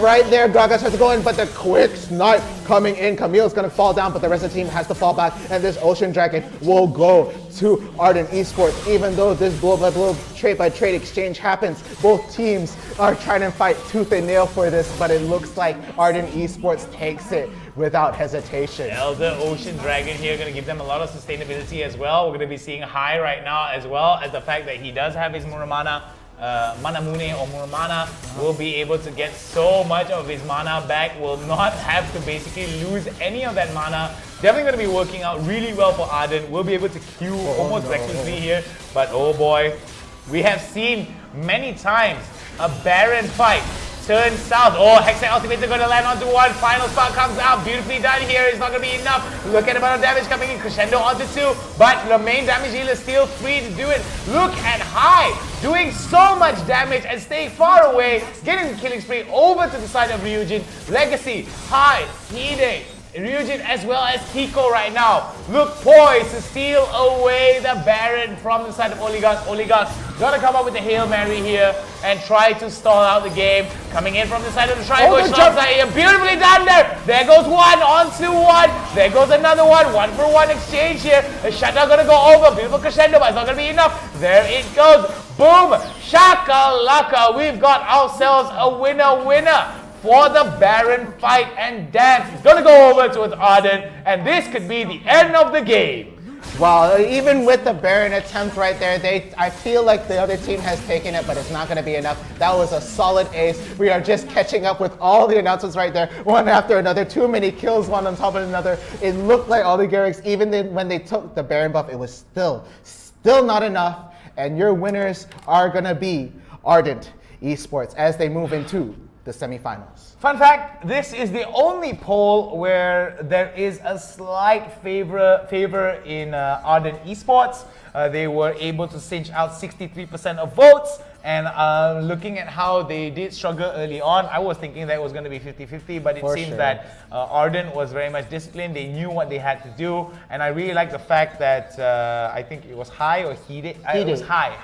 Right there, Gragas has to go in, but the quick snipe coming in. Camille's going to fall down, but the rest of the team has to fall back, and this Ocean Dragon will go to Ardent Esports. Even though this blow-by-blow, trade-by-trade exchange happens, both teams are trying to fight tooth and nail for this, but it looks like Ardent Esports takes it without hesitation. Elder Ocean Dragon here going to give them a lot of sustainability as well. We're going to be seeing High right now, as well as the fact that he does have his Muramana. Manamune or Muramana will be able to get so much of his mana back, will not have to basically lose any of that mana. Definitely going to be working out really well for Ardent. We'll be able to queue almost recklessly here, but oh boy, we have seen many times a Baron fight turn south. Oh, Hextech Ultimate are going to land onto one. Final spark comes out. Beautifully done here. It's not going to be enough. Look at the amount of damage coming in. Crescendo onto 2. But the main damage healer is still free to do it. Look at High doing so much damage and staying far away. Getting the killing spree over to the side of Ryujin. Legacy, High, Hide, Ryujin as well as Kiko right now. Look poised to steal away the Baron from the side of Oligarchs. Oligarchs gotta come up with a Hail Mary here and try to stall out the game. Coming in from the side of the Tribush. Beautifully done there. There goes one onto one. There goes another one. 1-for-1 exchange here. The shutdown gonna go over. Beautiful crescendo, but it's not gonna be enough. There it goes. Boom. Shakalaka. We've got ourselves a winner. for the Baron fight, and Dance is going to go over towards Arden, and this could be the end of the game. Well, even with the Baron attempt right there, I feel like the other team has taken it, but it's not going to be enough. That was a solid ace. We are just catching up with all the announcements right there, one after another. Too many kills, one on top of another. It looked like oligarchs, even when they took the Baron buff, it was still not enough. And your winners are going to be Ardent Esports as they move into the semifinals. Fun fact, this is the only poll where there is a slight favor in Ardent Esports. They were able to cinch out 63% of votes, and looking at how they did struggle early on, I was thinking that it was going to be 50-50, but it seems that Ardent was very much disciplined. They knew what they had to do, and I really like the fact that I think it was High or Heated. It was High.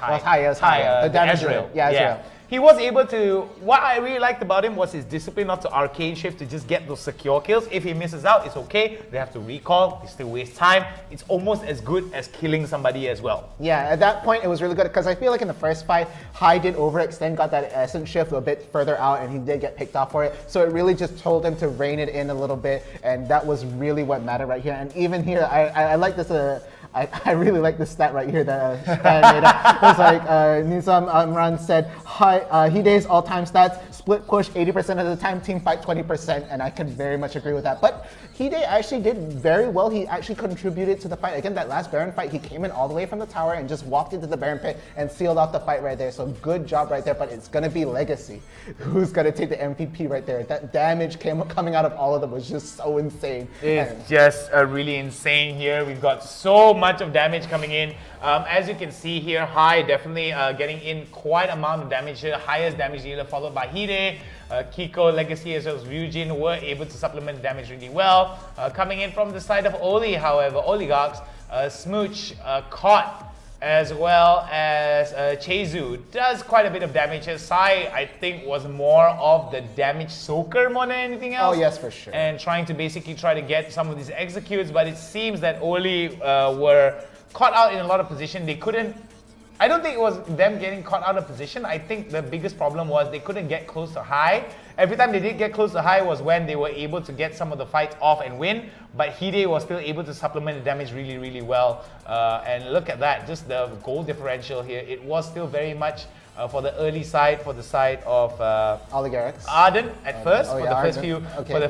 It was High. The damage Ezreal. Yeah. He was able to, what I really liked about him was his discipline not to arcane shift to just get those secure kills. If he misses out, it's okay. They have to recall, they still waste time. It's almost as good as killing somebody as well. Yeah, at that point it was really good because I feel like in the first fight, High did overextend, got that essence shift a bit further out, and he did get picked off for it. So it really just told him to rein it in a little bit, and that was really what mattered right here. And even here, I like this. I really like this stat right here that Stan made up. It was like Nizam Amran said, Hide's all-time stats, split push 80% of the time, team fight 20%, and I can very much agree with that. But Hide actually did very well. He actually contributed to the fight. Again, that last Baron fight, he came in all the way from the tower and just walked into the Baron pit and sealed off the fight right there. So good job right there, but it's going to be Legacy who's going to take the MVP right there. That damage coming out of all of them was just so insane. It's just really insane here. We've got so much of damage coming in. As you can see here, High definitely getting in quite amount of damage here. Highest damage dealer followed by Hide. Kiko, Legacy as well as Ryujin were able to supplement the damage really well. Coming in from the side of Oli, however, Oligarchs, Smooch caught as well as Chezu does quite a bit of damage. Sai, I think, was more of the damage soaker more than anything else. Oh yes, for sure. And trying to basically try to get some of these executes, but it seems that Oli were caught out in a lot of position. They couldn't, I don't think it was them getting caught out of position. I think the biggest problem was they couldn't get close to High. Every time they did get close to High was when they were able to get some of the fights off and win, but Hide was still able to supplement the damage really, really well. And look at that, just the goal differential here. It was still very much for the early side, for the side of Oligarchs. Arden at first, for the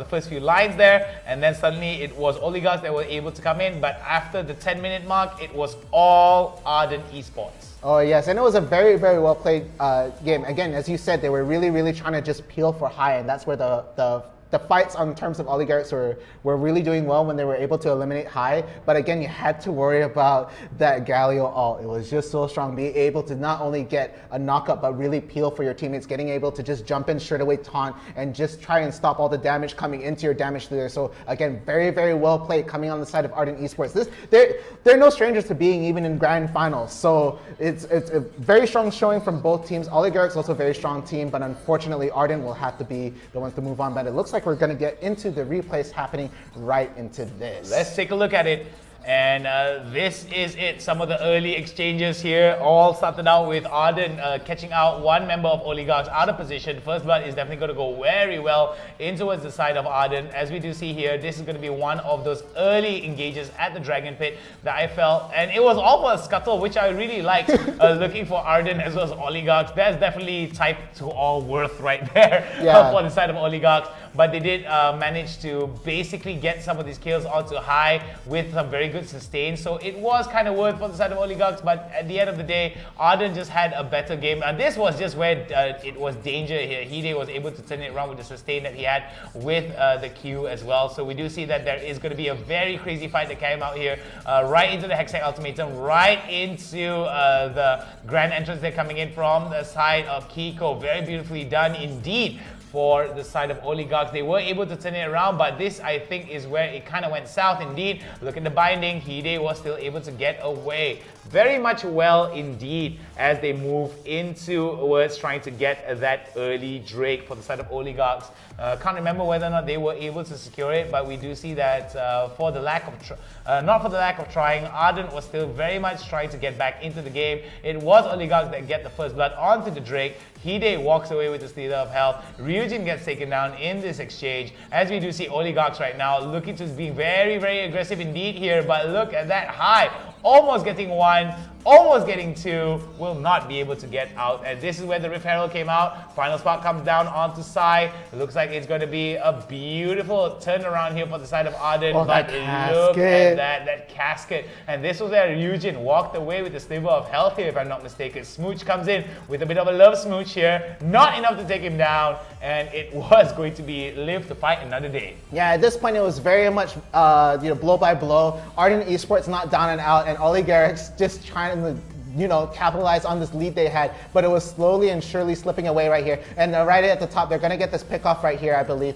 first few lines there, and then suddenly it was Oligarchs that were able to come in. But after the 10-minute mark, it was all Arden Esports. Oh yes, and it was a very, very well played game. Again, as you said, they were really, really trying to just peel for High, and that's where the fights on terms of Oligarchs were really doing well when they were able to eliminate High. But again, you had to worry about that Galio ult. It was just so strong, being able to not only get a knockup, but really peel for your teammates, getting able to just jump in straight away, taunt, and just try and stop all the damage coming into your damage leader. So again, very, very well played coming on the side of Ardent Esports. They're no strangers to being even in grand finals. So it's a very strong showing from both teams. Oligarchs also a very strong team, but unfortunately Ardent will have to be the ones to move on. But it looks like we're going to get into the replays happening right into this. Let's take a look at it. And this is it. Some of the early exchanges here all started out with Arden catching out one member of Oligarchs out of position. First blood is definitely going to go very well in towards the side of Arden. As we do see here, this is going to be one of those early engages at the Dragon Pit that I felt. And it was all for a scuttle, which I really liked, looking for Arden as well as Oligarchs. That's definitely type to all worth right there for the side of Oligarchs. But they did manage to basically get some of these kills onto High with some very good sustain. So it was kind of worth for the side of Oligarchs, but at the end of the day, Arden just had a better game. And this was just where it was danger here. Hide was able to turn it around with the sustain that he had with the Q as well. So we do see that there is going to be a very crazy fight that came out here, right into the Hextech Ultimatum, right into the grand entrance they're coming in from the side of Kiko. Very beautifully done indeed for the side of Oligarchs. They were able to turn it around, but this, I think, is where it kind of went south indeed. Look at the binding. Hide was still able to get away very much well indeed as they move into towards trying to get that early Drake for the side of Oligarchs. Can't remember whether or not they were able to secure it, but we do see that for the lack of not for the lack of trying, Ardent was still very much trying to get back into the game. It was Oligarchs that get the first blood onto the Drake. Hide walks away with the Stealer of Health. Ryujin gets taken down in this exchange. As we do see Oligarchs right now looking to being very, very aggressive indeed here, but look at that high. Almost getting one, almost getting two, will not be able to get out. And this is where the Rift Herald came out. Final Spark comes down onto Sai. It looks like it's going to be a beautiful turnaround here for the side of Ardent. Oh, but that look at casket. that casket. And this was where Ryujin walked away with the Sliver of Health here, if I'm not mistaken. Smooch comes in with a bit of a love smooch here. Not enough to take him down. And it was going to be live to fight another day. Yeah, at this point it was very much blow by blow. Ardent Esports not down and out, and Oligarchs just trying to capitalize on this lead they had, but it was slowly and surely slipping away right here. And right at the top, they're going to get this pick off right here, I believe.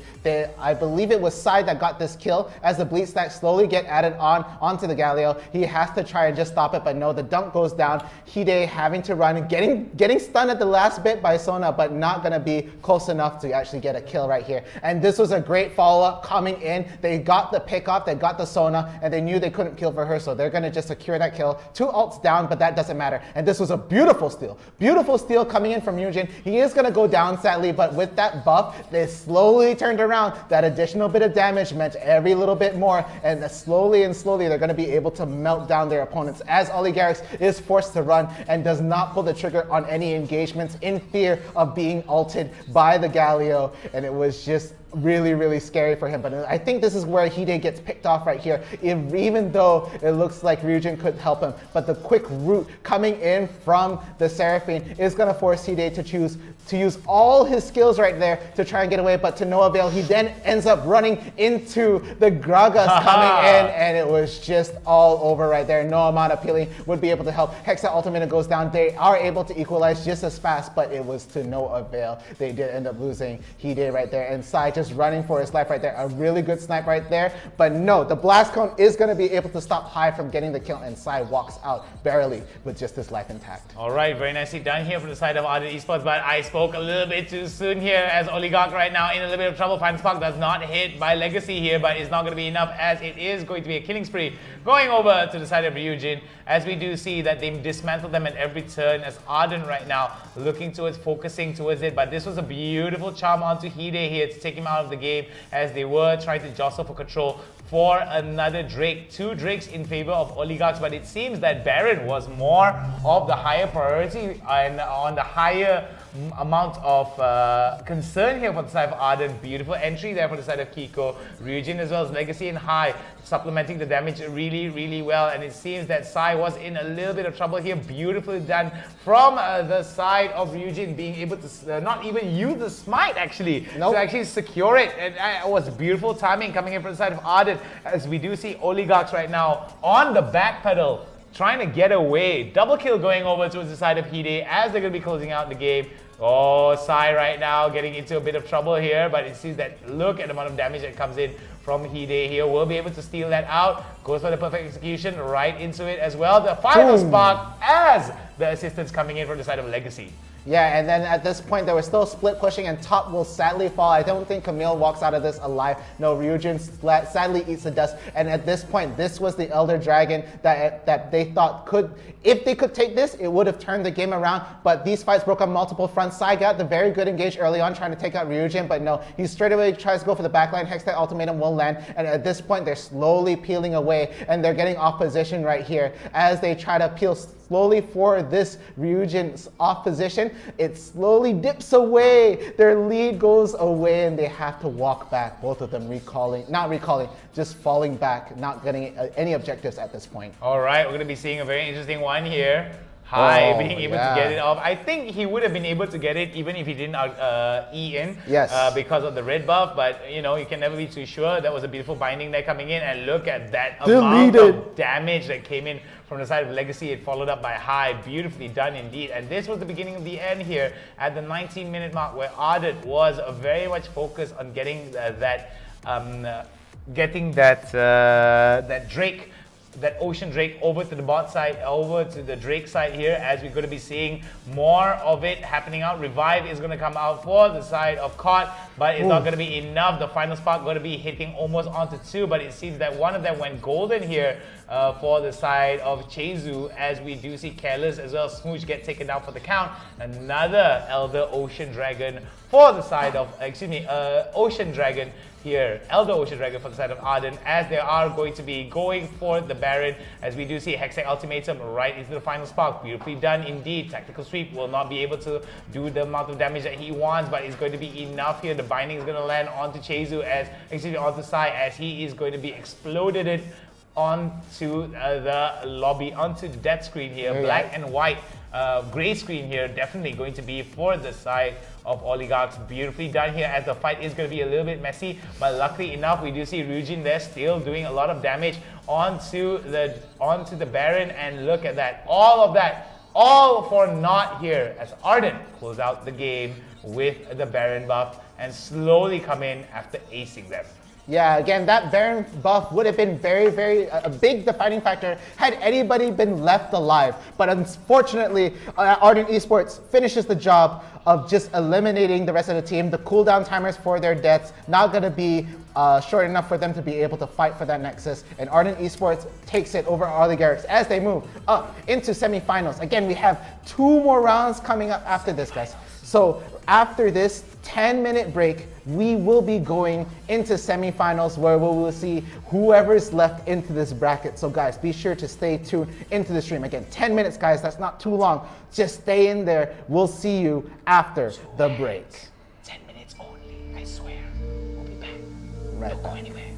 I believe it was Sai that got this kill as the bleed stacks slowly get added onto the Galio. He has to try and just stop it, but no, the dunk goes down. Hide having to run, getting stunned at the last bit by Sona, but not going to be close enough to actually get a kill right here. And this was a great follow-up coming in. They got the pick off, they got the Sona, and they knew they couldn't kill for her, so they're going to just secure that kill. 2 ults down, but that doesn't matter. And this was a beautiful steal. Beautiful steal coming in from Ryujin. He is going to go down sadly, but with that buff, they slowly turned around. That additional bit of damage meant every little bit more, and slowly and slowly they're going to be able to melt down their opponents as Oligarchs is forced to run and does not pull the trigger on any engagements in fear of being ulted by the Galio, and it was just really, really scary for him. But I think this is where Hide gets picked off right here, even though it looks like Ryujin could help him. But the quick route coming in from the Seraphine is going to force Hide to use all his skills right there to try and get away, but to no avail. He then ends up running into the Gragas coming in, and it was just all over right there. No amount of peeling would be able to help. Hexa Ultimate goes down. They are able to equalize just as fast, but it was to no avail. They did end up losing Hide right there, and Sai just running for his life right there. A really good snipe right there, but no, the blast cone is going to be able to stop High from getting the kill, and Sai walks out barely with just his life intact. All right, very nicely done here from the side of Ardent Esports, but I spoke a little bit too soon here as Oligarch right now in a little bit of trouble. Final Spark does not hit by Legacy here, but it's not going to be enough as it is going to be a killing spree going over to the side of Ryujin, as we do see that they dismantle them at every turn as Ardent right now looking towards focusing towards it. But this was a beautiful charm onto Hide here to take him out of the game as they were trying to jostle for control for another Drake. 2 Drakes in favor of Oligarchs, but it seems that Baron was more of the higher priority and on the higher amount of concern here for the side of Ardent. Beautiful entry there for the side of Kiko. Ryujin as well as Legacy and High supplementing the damage really, really well, and it seems that Sai was in a little bit of trouble here. Beautifully done from the side of Ryujin, being able to not even use the smite actually to actually secure it, and it was beautiful timing coming in from the side of Ardent, as we do see Oligarchs right now on the back pedal trying to get away. Double kill going over towards the side of Hide as they're going to be closing out the game. Oh, Sai right now getting into a bit of trouble here, but it seems that look at the amount of damage that comes in from Hide here. Will be able to steal that out. Goes for the perfect execution right into it as well. The final spark as the assistance coming in from the side of Legacy. Yeah, and then at this point, they were still split pushing, and top will sadly fall. I don't think Camille walks out of this alive. No, Ryujin sadly eats the dust. And at this point, this was the Elder Dragon that they thought could, if they could take this, it would have turned the game around. But these fights broke on multiple fronts. Sai got the very good engage early on, trying to take out Ryujin, but no, he straight away tries to go for the backline. Hextech Ultimatum will land, and at this point, they're slowly peeling away, and they're getting off position right here as they try to peel slowly for this Ryujin's off position. It slowly dips away. Their lead goes away and they have to walk back. Both of them not recalling, just falling back, not getting any objectives at this point. All right, we're going to be seeing a very interesting one here. High being able to get it off. I think he would have been able to get it even if he didn't E in. Yes. Because of the red buff, but you know, you can never be too sure. That was a beautiful binding there coming in, and look at that amount of damage that came in from the side of Legacy. It followed up by High. Beautifully done indeed. And this was the beginning of the end here at the 19-minute mark, where Ardent was very much focused on getting that Drake, that Ocean Drake over to the bot side, over to the Drake side here, as we're going to be seeing more of it happening out. Revive is going to come out for the side of Caught, but it's not going to be enough. The final spark going to be hitting almost onto 2, but it seems that one of them went golden here for the side of Chezu, as we do see Careless as well Smooch get taken down for the count. Another Elder Ocean Dragon for the side of, Ocean Dragon here, Elder Ocean Dragon for the side of Arden, as they are going to be going for the Baron, as we do see Hextech Ultimatum right into the final spark. Beautifully done indeed. Tactical Sweep will not be able to do the amount of damage that he wants, but it's going to be enough here. The binding is going to land onto Chezu, onto Sai, as he is going to be exploded onto the lobby, onto the death screen here. Black and white, grey screen here, definitely going to be for the side of Oligarchs. Beautifully done here, as the fight is going to be a little bit messy, but luckily enough we do see Ryujin there still doing a lot of damage onto the Baron, and look at that, all for naught here, as Ardent close out the game with the Baron buff and slowly come in after acing them. Yeah, again, that Baron buff would have been very a big defining factor had anybody been left alive. But unfortunately, Ardent Esports finishes the job of just eliminating the rest of the team. The cooldown timers for their deaths not going to be short enough for them to be able to fight for that Nexus. And Ardent Esports takes it over Oligarchs as they move up into semifinals. Again, we have 2 more rounds coming up after this, guys. So after this 10-minute break, we will be going into semifinals, where we will see whoever's left into this bracket. So guys, be sure to stay tuned into the stream. Again, 10 minutes, guys, that's not too long. Just stay in there. We'll see you after the break. 10 minutes only, I swear. We'll be back. Right. Don't go anywhere.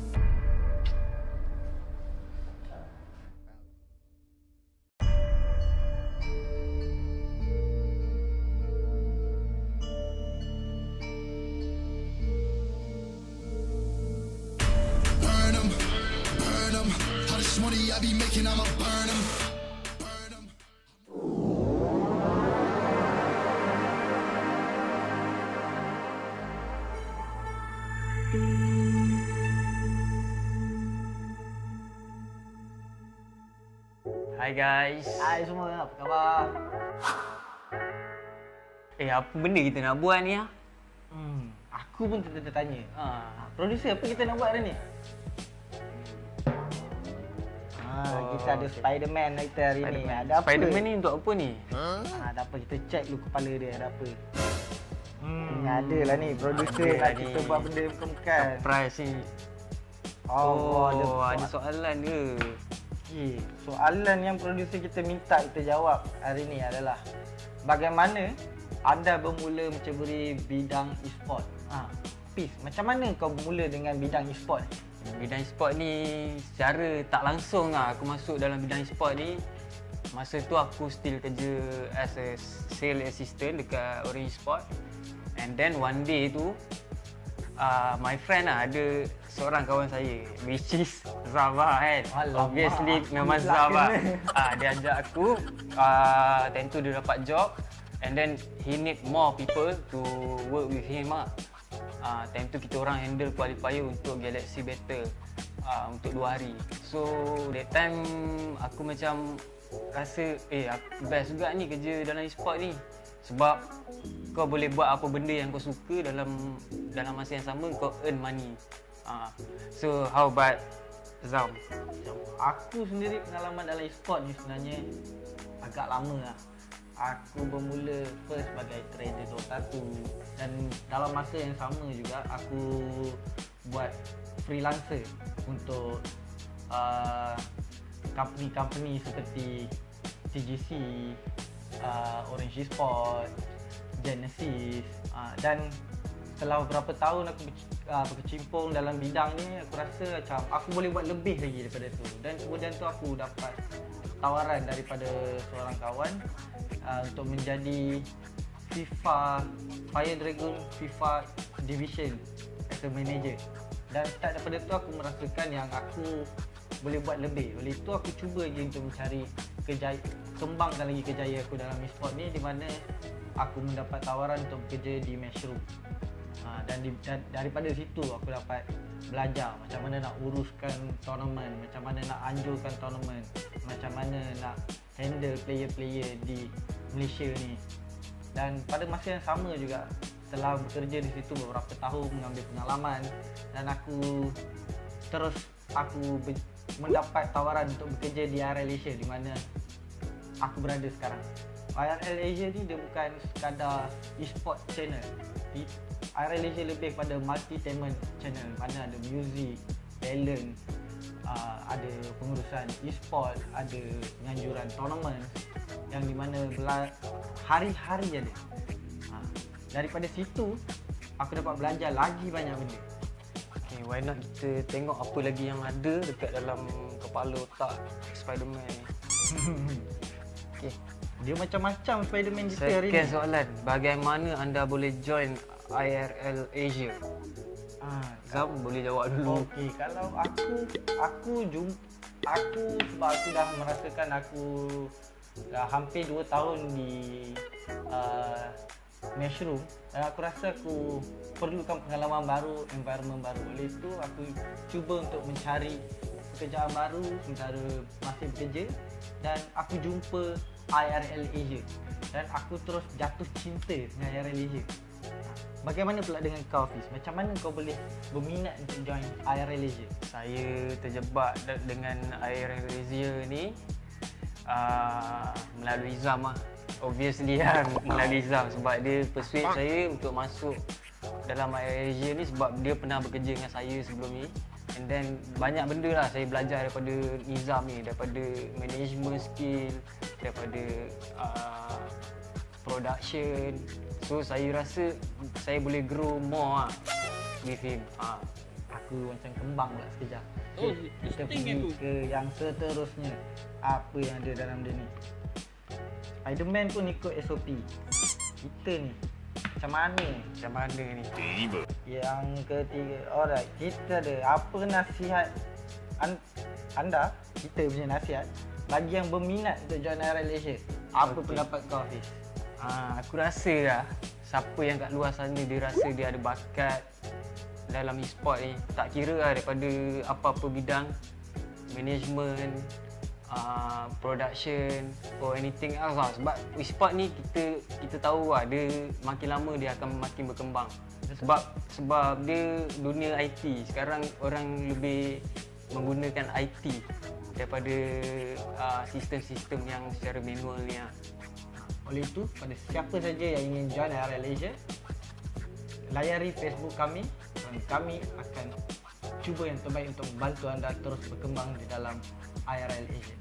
Money I be making, I'ma burn them. Hi guys. Hai semua, apa khabar? Apa benda kita nak buat ni ah? Aku pun tertanya. Producer, apa kita nak buat hari ni? Kita ada Spiderman kita hari ni. Ada apa? Spiderman ni untuk apa ni? Ada apa, kita check dulu kepala dia ada apa. Ada lah ni, producer nak kita buat benda bukan-bukan. Surprise ni. Ada soalan ke? Soalan yang producer kita minta kita jawab hari ni adalah, bagaimana anda bermula menceburi bidang e-sport? Peace, macam mana kau bermula dengan bidang e-sport? Bidang e-sport ni secara tak langsung aku masuk dalam bidang e-sport ni. Masa tu aku still kerja as a sales assistant dekat Orange Sport. And then one day tu my friend ada seorang kawan saya, which is Zava kan. Obviously memang Zava. Dia ajak aku, time tu dia dapat job, and then he need more people to work with him time tu kita orang handle qualifier untuk Galaxy Battle untuk 2 hari. So that time aku macam rasa best juga ni kerja dalam e-sport ni, sebab kau boleh buat apa benda yang kau suka dalam masa yang sama, kau earn money. So how about Zam? Aku sendiri pengalaman dalam e-sport ni sebenarnya agak lama lah. Aku bermula first sebagai trader Dota 1, dan dalam masa yang sama juga aku buat freelancer untuk company-company seperti TGC, Orange Sport, Genesis, dan setelah beberapa tahun berkecimpung dalam bidang ni, aku rasa macam aku boleh buat lebih lagi daripada tu. Dan kemudian tu aku dapat tawaran daripada seorang kawan untuk menjadi FIFA Fire Dragon FIFA Division as a manager. Dan start daripada tu aku merasakan yang aku boleh buat lebih. Oleh itu aku cuba je untuk mencari kembangkan lagi kejayaan aku dalam e-sport ni, di mana aku mendapat tawaran untuk bekerja di Matchroom. Dan daripada situ aku dapat belajar macam mana nak uruskan tournament, macam mana nak anjurkan tournament, macam mana nak handle player-player di Malaysia ni. Dan pada masa yang sama juga, setelah bekerja di situ beberapa tahun, mengambil pengalaman, dan aku mendapat tawaran untuk bekerja di IRL ASIA, di mana aku berada sekarang. IRL ASIA ni dia bukan sekadar e-sport channel. IRL ASIA lebih pada multi-talent channel, mana ada music, talent, ada pengurusan e-sport, ada penganjuran tournament, yang di mana hari-hari ada. Daripada situ aku dapat belajar lagi banyak benda. Okay, why not kita tengok apa lagi yang ada dekat dalam kepala otak Spiderman ni. Okay. Dia macam-macam Spiderman kita hari ni. Second soalan, bagaimana anda boleh join IRL ASIA? Zam boleh jawab dulu. Okey, kalau aku sebab aku dah merasakan aku dah hampir 2 tahun di Matchroom, dan aku rasa aku perlukan pengalaman baru, environment baru. Oleh itu aku cuba untuk mencari pekerjaan baru sementara masih bekerja, dan aku jumpa IRL ASIA dan aku terus jatuh cinta dengan IRL ASIA. Bagaimana pula dengan kau, Fiz? Macam mana kau boleh berminat untuk join IRL ASIA? Saya terjebak dengan IRL ASIA ni melalui Zam lah. Obviously kan, melalui Zam, sebab dia persuade saya untuk masuk dalam IRL ASIA ni sebab dia pernah bekerja dengan saya sebelum ni. And then banyak benda lah saya belajar daripada Nizam ni, daripada management skill, daripada production. So saya rasa saya boleh grow more lah with him. Aku macam kembang pula sekejap. Okay, kita pergi ke yang seterusnya. Apa yang ada dalam dia ni? Spiderman pun ikut SOP. Kita ni macam mana? Macam mana ni? Yang ketiga, alright, kita ada apa nasihat anda, kita punya nasihat bagi yang berminat untuk join IRL ASIA? Apa pendapat kau, Hafiz? Aku rasa lah, siapa yang kat luar sana dia rasa dia ada bakat dalam e-sport ni, tak kira lah daripada apa-apa bidang, management, production or anything else lah. Sebab e-sport ni kita tahu lah, dia makin lama dia akan makin berkembang. Sebab dia dunia IT. Sekarang orang lebih menggunakan IT daripada sistem-sistem yang secara manual ni lah. Oleh itu, pada siapa saja yang ingin join IRL ASIA, layari Facebook kami dan kami akan cuba yang terbaik untuk membantu anda terus berkembang di dalam IRL ASIA.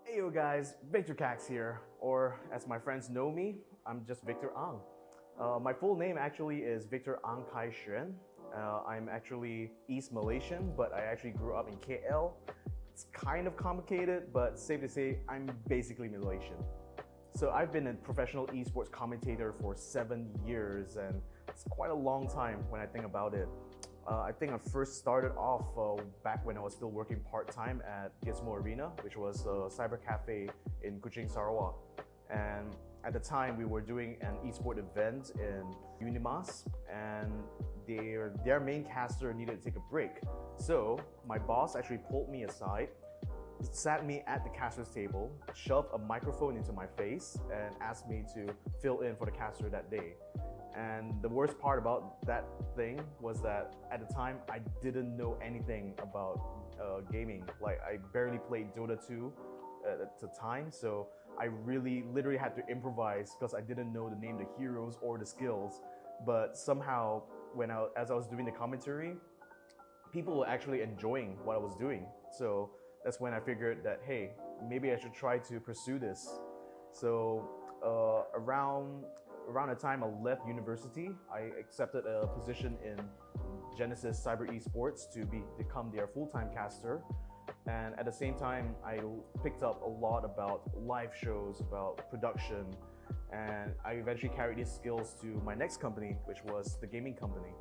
Hey yo guys, Victor Cax here, or as my friends know me, I'm just Victor Ang. My full name actually is Victor Ang Kai Xuan. I'm actually East Malaysian, but I actually grew up in KL. It's kind of complicated, but safe to say, I'm basically Malaysian. So I've been a professional esports commentator for 7 years, and it's quite a long time when I think about it. I think I first started off back when I was still working part-time at Gizmo Arena, which was a cyber cafe in Kuching, Sarawak. And at the time, we were doing an esport event in Unimas, and their main caster needed to take a break. So my boss actually pulled me aside, sat me at the caster's table, shoved a microphone into my face, and asked me to fill in for the caster that day. And the worst part about that thing was that at the time, I didn't know anything about gaming. Like I barely played Dota 2 at the time, so I really literally had to improvise because I didn't know the name of the heroes or the skills. But somehow, as I was doing the commentary, people were actually enjoying what I was doing. So that's when I figured that, hey, maybe I should try to pursue this. So around the time I left university, I accepted a position in Genesis Cyber Esports to become their full-time caster. And at the same time, I picked up a lot about live shows, about production, and I eventually carried these skills to my next company, which was the gaming company.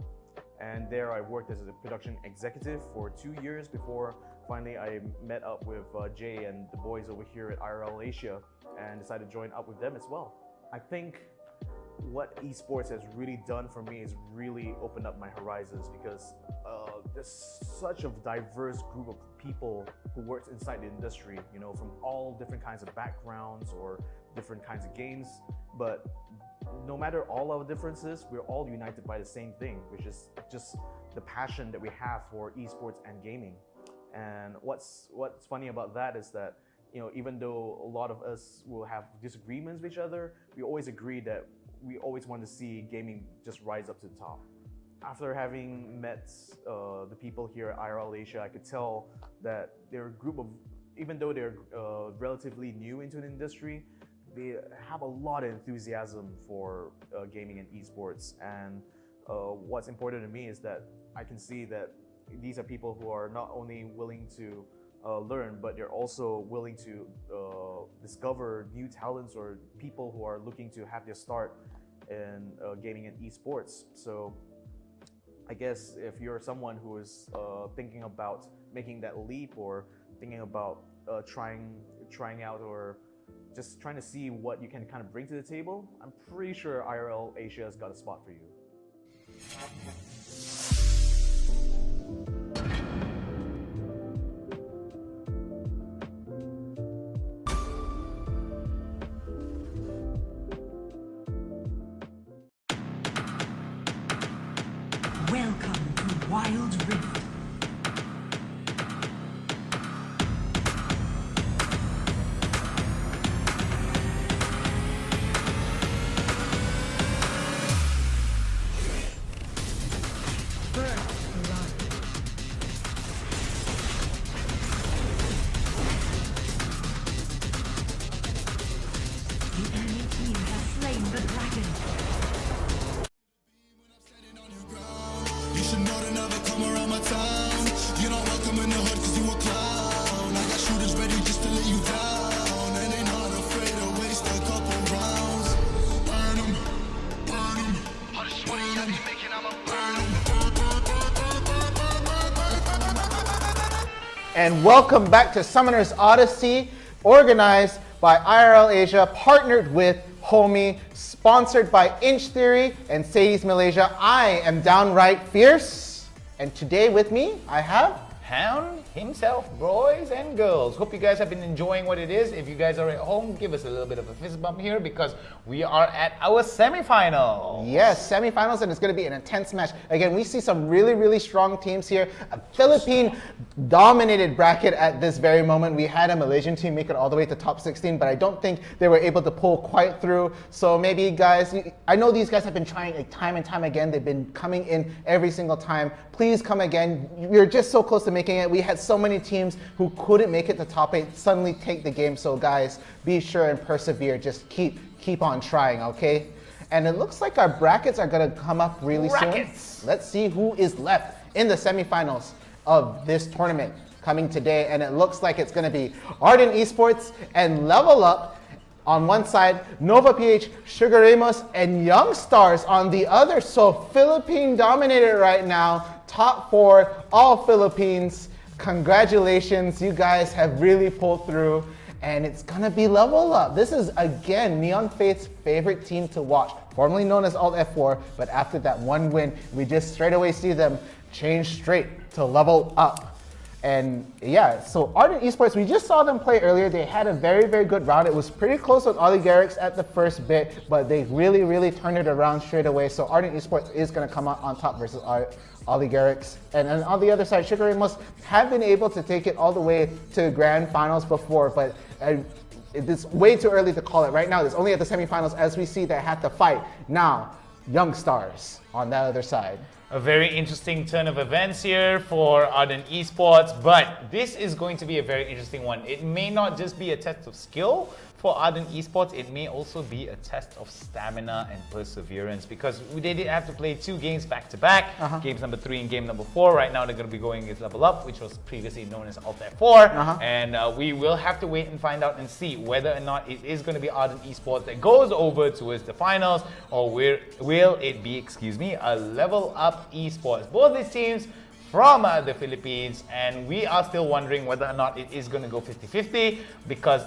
And there I worked as a production executive for 2 years before finally I met up with Jay and the boys over here at IRL Asia and decided to join up with them as well. I think what esports has really done for me is really opened up my horizons because there's such a diverse group of people who works inside the industry, you know, from all different kinds of backgrounds or different kinds of games. But no matter all our differences, we're all united by the same thing, which is just the passion that we have for esports and gaming. And what's funny about that is that, you know, even though a lot of us will have disagreements with each other, we always agree that we always want to see gaming just rise up to the top. After having met the people here at IRL Asia, I could tell that they're a group of, even though they're relatively new into the industry, they have a lot of enthusiasm for gaming and esports. And what's important to me is that I can see that these are people who are not only willing to learn, but they're also willing to discover new talents or people who are looking to have their start in gaming and esports. So I guess if you're someone who is thinking about making that leap or thinking about trying out or just trying to see what you can kind of bring to the table, I'm pretty sure IRL Asia has got a spot for you. Welcome to Wild Rift. The enemy team has slain the dragon. You should know to never come around my town. You're not welcome in the hood cause you a clown. I got shooters ready just to let you down. And they not afraid to waste a couple rounds. Burn them, burn them. All the sweaty I be making, I'ma burn them. And welcome back to Summoner's Odyssey, organized by IRL Asia, partnered with Homiee, sponsored by Inch Theory and Sadie's Malaysia. I am Downright Fierce, and today with me I have Hound himself, boys and girls. Hope you guys have been enjoying what it is. If you guys are at home, give us a little bit of a fist bump here because we are at our semifinal. Yes, semifinals, and it's going to be an intense match. Again, we see some really, really strong teams here. A Philippine-dominated bracket at this very moment. We had a Malaysian team make it all the way to top 16, but I don't think they were able to pull quite through. So maybe, guys, I know these guys have been trying time and time again. They've been coming in every single time. Please come again. You're just so close to making it. We had so many teams who couldn't make it to top 8 suddenly take the game. So guys, be sure and persevere. Just keep on trying, okay? And it looks like our brackets are gonna come up really soon. Let's see who is left in the semifinals of this tournament coming today. And it looks like it's gonna be Ardent Esports and Level Up on one side, Nova PH, Sugar Ramos, and Young Stars on the other. So Philippine dominated right now. Top 4, all Philippines. Congratulations, you guys have really pulled through, and it's gonna be Level Up. This is, again, Neon Faith's favorite team to watch, formerly known as Alt F4, but after that one win, we just straight away see them change straight to Level Up. And yeah, so Ardent Esports, we just saw them play earlier. They had a very, very good round. It was pretty close with Oligarchs at the first bit, but they really, really turned it around straight away. So Ardent Esports is going to come out on top versus Oligarchs. And then on the other side, Sugar Ray must have been able to take it all the way to grand finals before, but it's way too early to call it right now. It's only at the semifinals as we see they had to fight. Now, Young Stars on that other side. A very interesting turn of events here for Ardent Esports, but this is going to be a very interesting one. It may not just be a test of skill for Ardent Esports, it may also be a test of stamina and perseverance, because they did have to play 2 games back to back, games number 3 and game number 4. Right now they're going to be going against Level Up, which was previously known as Alt F4, and we will have to wait and find out and see whether or not it is going to be Ardent Esports that goes over towards the finals, or will it be, a Level Up Esports. Both these teams from the Philippines, and we are still wondering whether or not it is going to go 50-50, because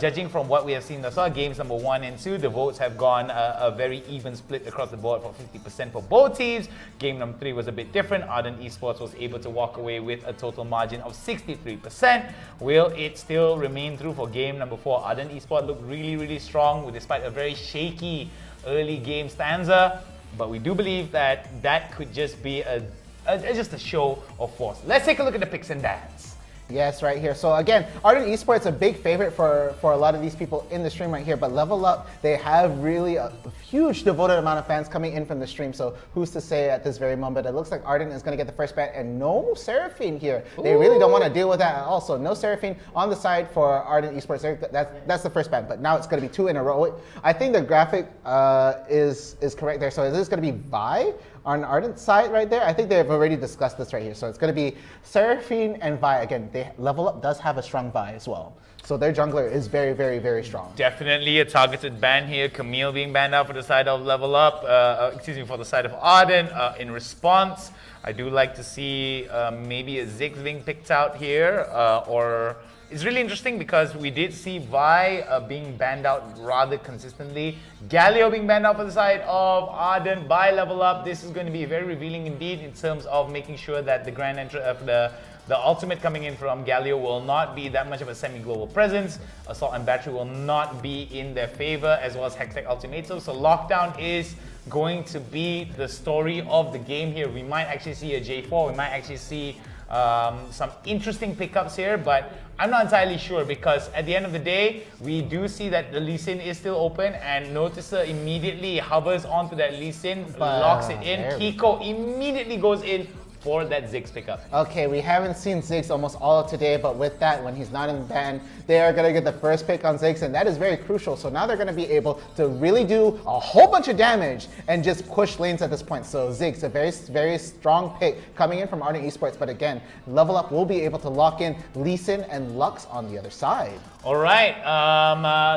judging from what we have seen thus far, games number 1 and 2, the votes have gone a very even split across the board for 50% for both teams. Game number 3 was a bit different. Ardent Esports was able to walk away with a total margin of 63%. Will it still remain true for game number 4? Ardent Esports looked really, really strong despite a very shaky early game stanza, but we do believe that that could just be just a show of force. Let's take a look at the picks and bans. Yes, right here. So again, Ardent Esports a big favorite for a lot of these people in the stream right here, but Level Up, they have really a huge devoted amount of fans coming in from the stream, so who's to say at this very moment? It looks like Ardent is going to get the first ban, and no Seraphine here. They really don't want to deal with that at all, so no Seraphine on the side for Ardent Esports. That's the first ban, but now it's going to be 2 in a row. I think the graphic is correct there, so is this going to be Vi on Ardent side right there? I think they've already discussed this right here. So it's going to be Seraphine and Vi. Again, Level Up does have a strong Vi as well. So their jungler is very, very, very strong. Definitely a targeted ban here. Camille being banned out for the side of Level Up, for the side of Ardent. In response, I do like to see maybe a Ziggs being picked out here, or it's really interesting because we did see Vi being banned out rather consistently. Galio being banned out for the side of Ardent by Level Up. This is going to be very revealing indeed in terms of making sure that the grand entry of the ultimate coming in from Galio will not be that much of a semi-global presence. Assault and Battery will not be in their favor, as well as Hextech Ultimatum. So Lockdown is going to be the story of the game here. We might actually see a J4, we might actually see some interesting pickups here, but I'm not entirely sure, because at the end of the day, we do see that the Lee Sin is still open, and Noticer immediately hovers onto that Lee Sin, locks it in. Kiko immediately goes in for that Ziggs pickup. Okay, we haven't seen Ziggs almost all of today, but with that, when he's not in the ban, they are going to get the first pick on Ziggs, and that is very crucial. So now they're going to be able to really do a whole bunch of damage and just push lanes at this point. So Ziggs, a very, very strong pick coming in from Ardent Esports, but again, Level Up will be able to lock in Lee Sin and Lux on the other side. All right,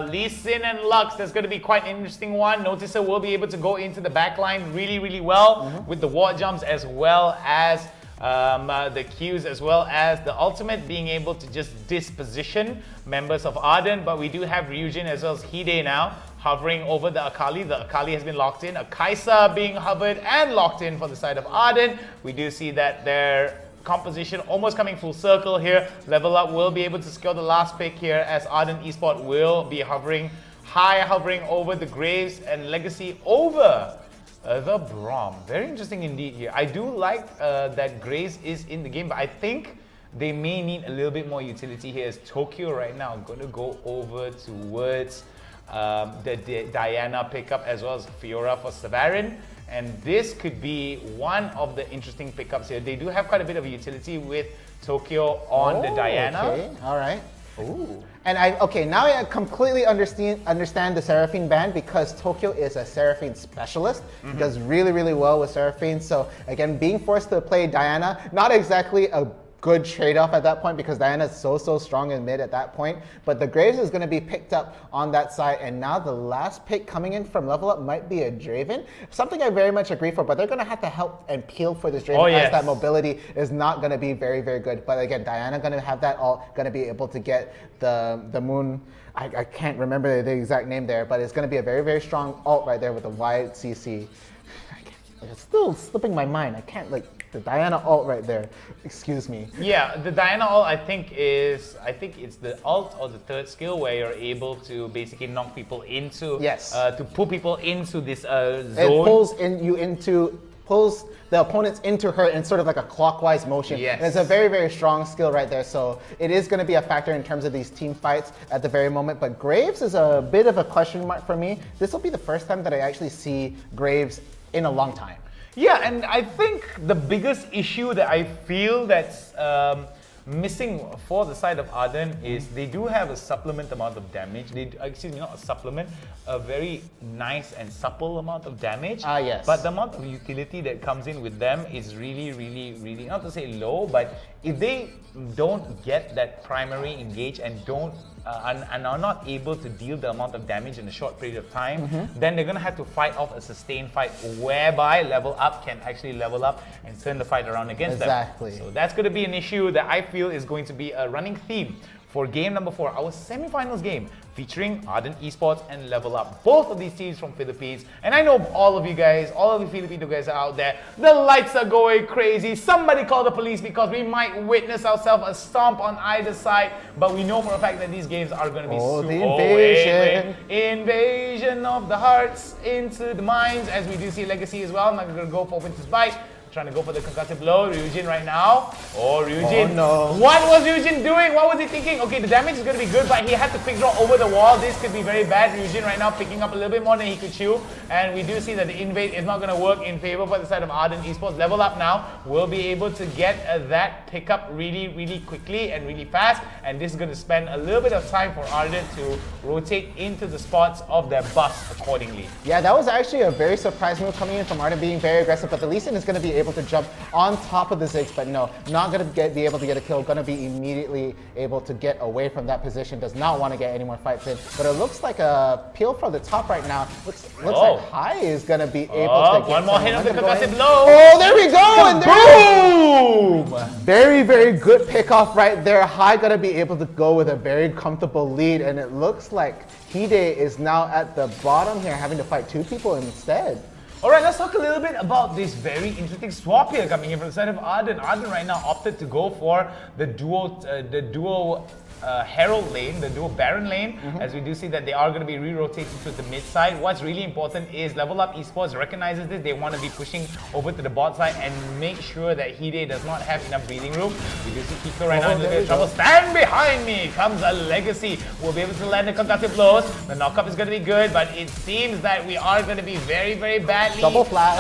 Lee Sin and Lux, that's going to be quite an interesting one. Noticer will be able to go into the back line really, really well with the ward jumps, as well as the Qs, as well as the ultimate being able to just disposition members of Ardent. But we do have Ryujin as well as Hide now hovering over the Akali. The Akali has been locked in. A Kaisa being hovered and locked in for the side of Ardent. We do see that their composition almost coming full circle here. Level Up will be able to secure the last pick here, as Ardent Esports will be hovering over the Graves and Legacy over the Braum. Very interesting indeed here. I do like that Graves is in the game, but I think they may need a little bit more utility here, as Tokyo right now going to go over towards the Diana pickup, as well as Fiora for Savarin. And this could be one of the interesting pickups here. They do have quite a bit of utility with Tokyo on the Diana. Okay, all right. Ooh. And now I completely understand the Seraphine ban, because Tokyo is a Seraphine specialist. Does really, really well with Seraphine. So again, being forced to play Diana, not exactly a good trade-off at that point, because Diana is so strong in mid at that point. But the Graves is going to be picked up on that side, and now the last pick coming in from Level Up might be a Draven. Something I very much agree for, but they're going to have to help and peel for this Draven, as that mobility is not going to be very, very good. But again, Diana going to have that ult, going to be able to get the Moon. I can't remember the exact name there, but it's going to be a very, very strong ult right there with a wide CC. It's still slipping my mind. I can't, like, the Diana ult right there. Excuse me. Yeah, the Diana ult I think it's the ult or the third skill where you're able to basically knock people into, to pull people into this zone. It pulls the opponents into her in sort of like a clockwise motion. Yes. And it's a very, very strong skill right there. So it is going to be a factor in terms of these team fights at the very moment. But Graves is a bit of a question mark for me. This will be the first time that I actually see Graves in a long time. Yeah, and I think the biggest issue that I feel that's missing for the side of Arden is they do have a supplement amount of damage. Excuse me, not a supplement, a very nice and supple amount of damage. Yes. But the amount of utility that comes in with them is really, not to say low, but if they don't get that primary engage and don't and are not able to deal the amount of damage in a short period of time, then they're going to have to fight off a sustained fight whereby level up can actually level up and turn the fight around against them. So that's going to be an issue that I feel is going to be a running theme for game number 4, our semi-finals game, featuring Arden Esports and Level Up. Both of these teams from Philippines. And I know all of you guys, all of you Filipino guys are out there, the lights are going crazy. Somebody call the police because we might witness ourselves a stomp on either side. But we know for a fact that these games are going to be the invasion. Invasion of the hearts into the minds, as we do see Legacy as well. I'm not going to go for Winter's Bite. Trying to go for the concussive blow. Ryujin right now. Oh, Ryujin. Oh, no. What was Ryujin doing? What was he thinking? Okay, the damage is going to be good, but he had to quick draw over the wall. This could be very bad. Ryujin right now picking up a little bit more than he could chew. And we do see that the invade is not going to work in favor for the side of Arden Esports. Level Up now will be able to get that pickup really quickly and really fast. And this is going to spend a little bit of time for Arden to rotate into the spots of their bus accordingly. Yeah, that was actually a very surprise move coming in from Arden, being very aggressive, but the Lee Sin is going to be able to jump on top of the Ziggs, but no, not going to be able to get a kill, going to be immediately able to get away from that position, does not want to get any more fights in, but it looks like a peel from the top right now. Looks like High is going to be able to get one more hit of the concussive blow. Oh, there we go! And boom! Very good pickoff right there. High going to be able to go with a very comfortable lead, and it looks like Hide is now at the bottom here, having to fight 2 people instead. Alright, let's talk a little bit about this very interesting swap here coming in from the side of Arden. Arden right now opted to go for the duo Herald lane, the dual Baron lane, as we do see that they are going to be re-rotating to the mid side. What's really important is Level Up Esports recognizes this. They want to be pushing over to the bot side and make sure that Hide does not have enough breathing room. We do see Kiko right now in a little bit of trouble. Stand behind me comes a Legacy. We'll be able to land the concussive blows. The knockup is going to be good, but it seems that we are going to be very badly double flash.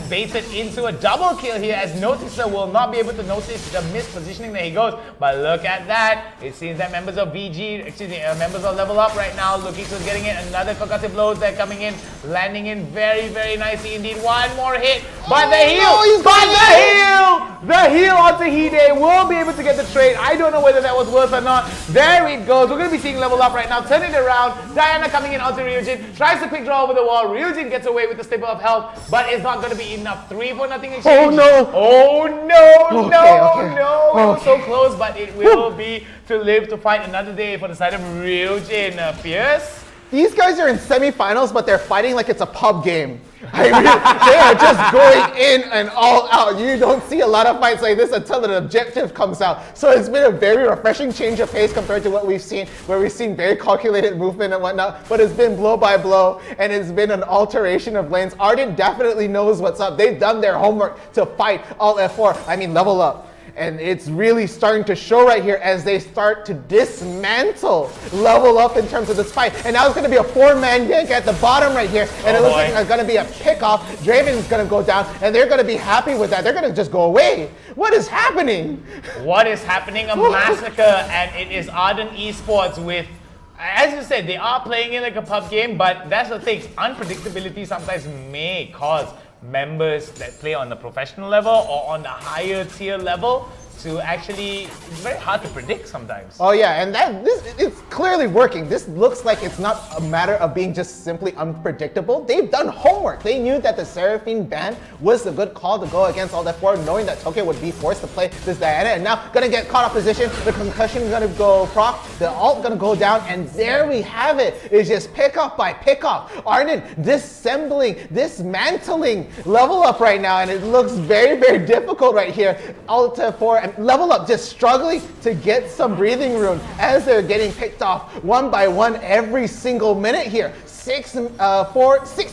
baited into a double kill here, as Noticer will not be able to notice the mispositioning that he goes. But look at that. It seems that members of members of Level Up right now looking to getting in another concussive blows. They're coming in, landing in very nicely indeed. One more hit, but the heal, the heal onto Hide will be able to get the trade. I don't know whether that was worth or not. There it goes. We're going to be seeing Level Up right now, turning it around. Diana coming in onto Ryujin, tries to quick draw over the wall. Ryujin gets away with the staple of health, but it's not going to be enough. 3-0 exchange. Oh no! Oh no! It was so close, but it will be to live to fight another day for the side of Ryujin. Fierce. These guys are in semi-finals, but they're fighting like it's a pub game. I mean, they are just going in and all out. You don't see a lot of fights like this until the objective comes out. So it's been a very refreshing change of pace compared to what we've seen, where we've seen very calculated movement and whatnot, but it's been blow by blow, and it's been an alteration of lanes. Arden definitely knows what's up. They've done their homework to fight all F4. I mean, Level Up. And it's really starting to show right here as they start to dismantle Level Up in terms of this fight. And now it's going to be a 4-man yank at the bottom right here. And it looks like it's going to be a pickoff. Draven's going to go down, and they're going to be happy with that. They're going to just go away. What is happening? What is happening? A massacre, and it is Arden Esports with, as you said, they are playing it like a pub game, but that's the thing. Unpredictability sometimes may cause members that play on the professional level or on the higher tier level to actually, it's very hard to predict sometimes. Oh yeah, and it's clearly working. This looks like it's not a matter of being just simply unpredictable. They've done homework. They knew that the Seraphine ban was a good call to go against all that four, knowing that Tokyo would be forced to play this Diana, and now gonna get caught off position. The concussion gonna go proc, the ult gonna go down, and there we have it. It's just pick off by pick off. Arden dismantling level up right now, and it looks very, very difficult right here. Ulta 4 and level up just struggling to get some breathing room as they're getting picked off one by one every single minute here. 6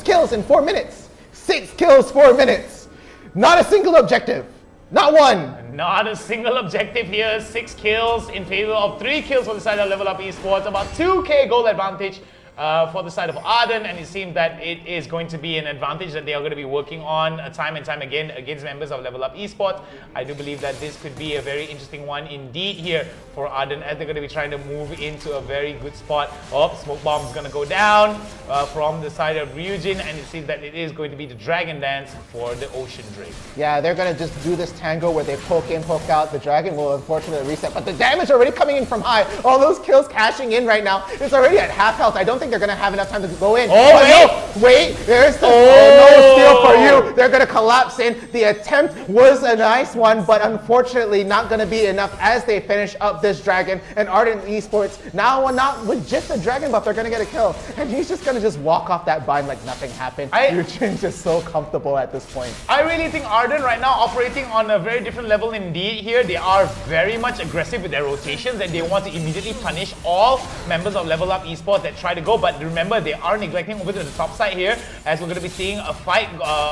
kills in 4 minutes. 6 kills, 4 minutes. Not a single objective. Not one. Not a single objective here. 6 kills in favor of 3 kills for the side of Level Up Esports. About 2k goal advantage for the side of Arden, and it seems that it is going to be an advantage that they are going to be working on time and time again against members of Level Up Esports. I do believe that this could be a very interesting one indeed here for Arden, as they're going to be trying to move into a very good spot. Oh, smoke bomb is going to go down from the side of Ryujin, and it seems that it is going to be the Dragon Dance for the Ocean Drake. Yeah, they're going to just do this tango where they poke in, poke out. The Dragon will unfortunately reset, but the damage already coming in from high. All those kills cashing in right now. It's already at half health. I don't think they're going to have enough time to go in. Oh, wait! No, wait, there's the no steal for you. They're going to collapse in. The attempt was a nice one, but unfortunately not going to be enough as they finish up this Dragon. And Arden Esports, now not with just the Dragon buff, they're going to get a kill. And he's just going to just walk off that bind like nothing happened. Ryujin's just so comfortable at this point. I really think Arden right now operating on a very different level indeed here. They are very much aggressive with their rotations, and they want to immediately punish all members of Level Up Esports that try to go. But remember, they are neglecting over to the top side here, as we're going to be seeing a fight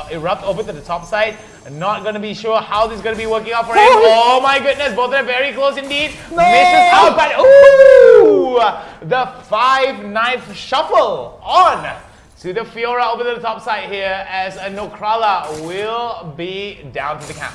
erupt over to the top side. Not going to be sure how this is going to be working out for him. Oh my goodness, both are very close indeed. No. Misses out, but ooh! The 5-knife shuffle on to the Fiora over to the top side here, as a Nokrala will be down to the count.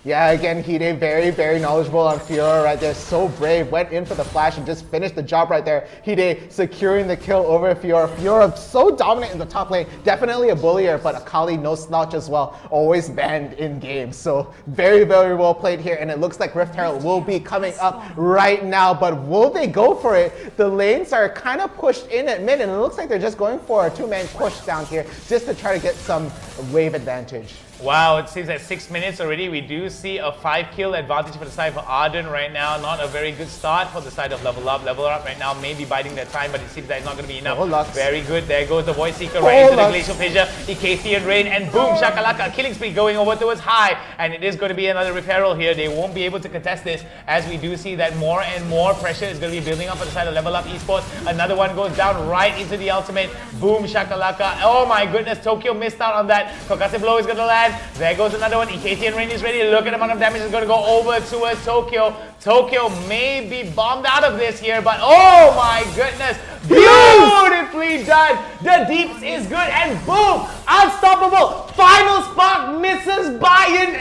Yeah, again, Hide very, very knowledgeable on Fiora right there. So brave, went in for the flash and just finished the job right there. Hide securing the kill over Fiora. Fiora so dominant in the top lane. Definitely a bullier, but Akali no slouch as well. Always banned in games. So very, very well played here. And it looks like Rift Herald will be coming up right now. But will they go for it? The lanes are kind of pushed in at mid, and it looks like they're just going for a 2-man push down here just to try to get some wave advantage. Wow, it seems at 6 minutes already, we do see a 5-kill advantage for the side of Arden right now. Not a very good start for the side of Level Up. Level Up right now may be biding their time, but it seems that it's not going to be enough. Very good. There goes the Void Seeker right into the Glacial Fissure. Icathian Rain, and boom, Shakalaka. Killing spree going over towards high, and it is going to be another referral here. They won't be able to contest this, as we do see that more and more pressure is going to be building up for the side of Level Up Esports. Another one goes down right into the ultimate. Boom, Shakalaka. Oh my goodness, Tokyo missed out on that. Concussive Blow is going to land. There goes another one. Icathian Rain is ready. Look at the amount of damage is going to go over towards Tokyo. Tokyo may be bombed out of this here, but oh my goodness. Beautifully done. The deeps is good, and boom, unstoppable. Final spot misses by an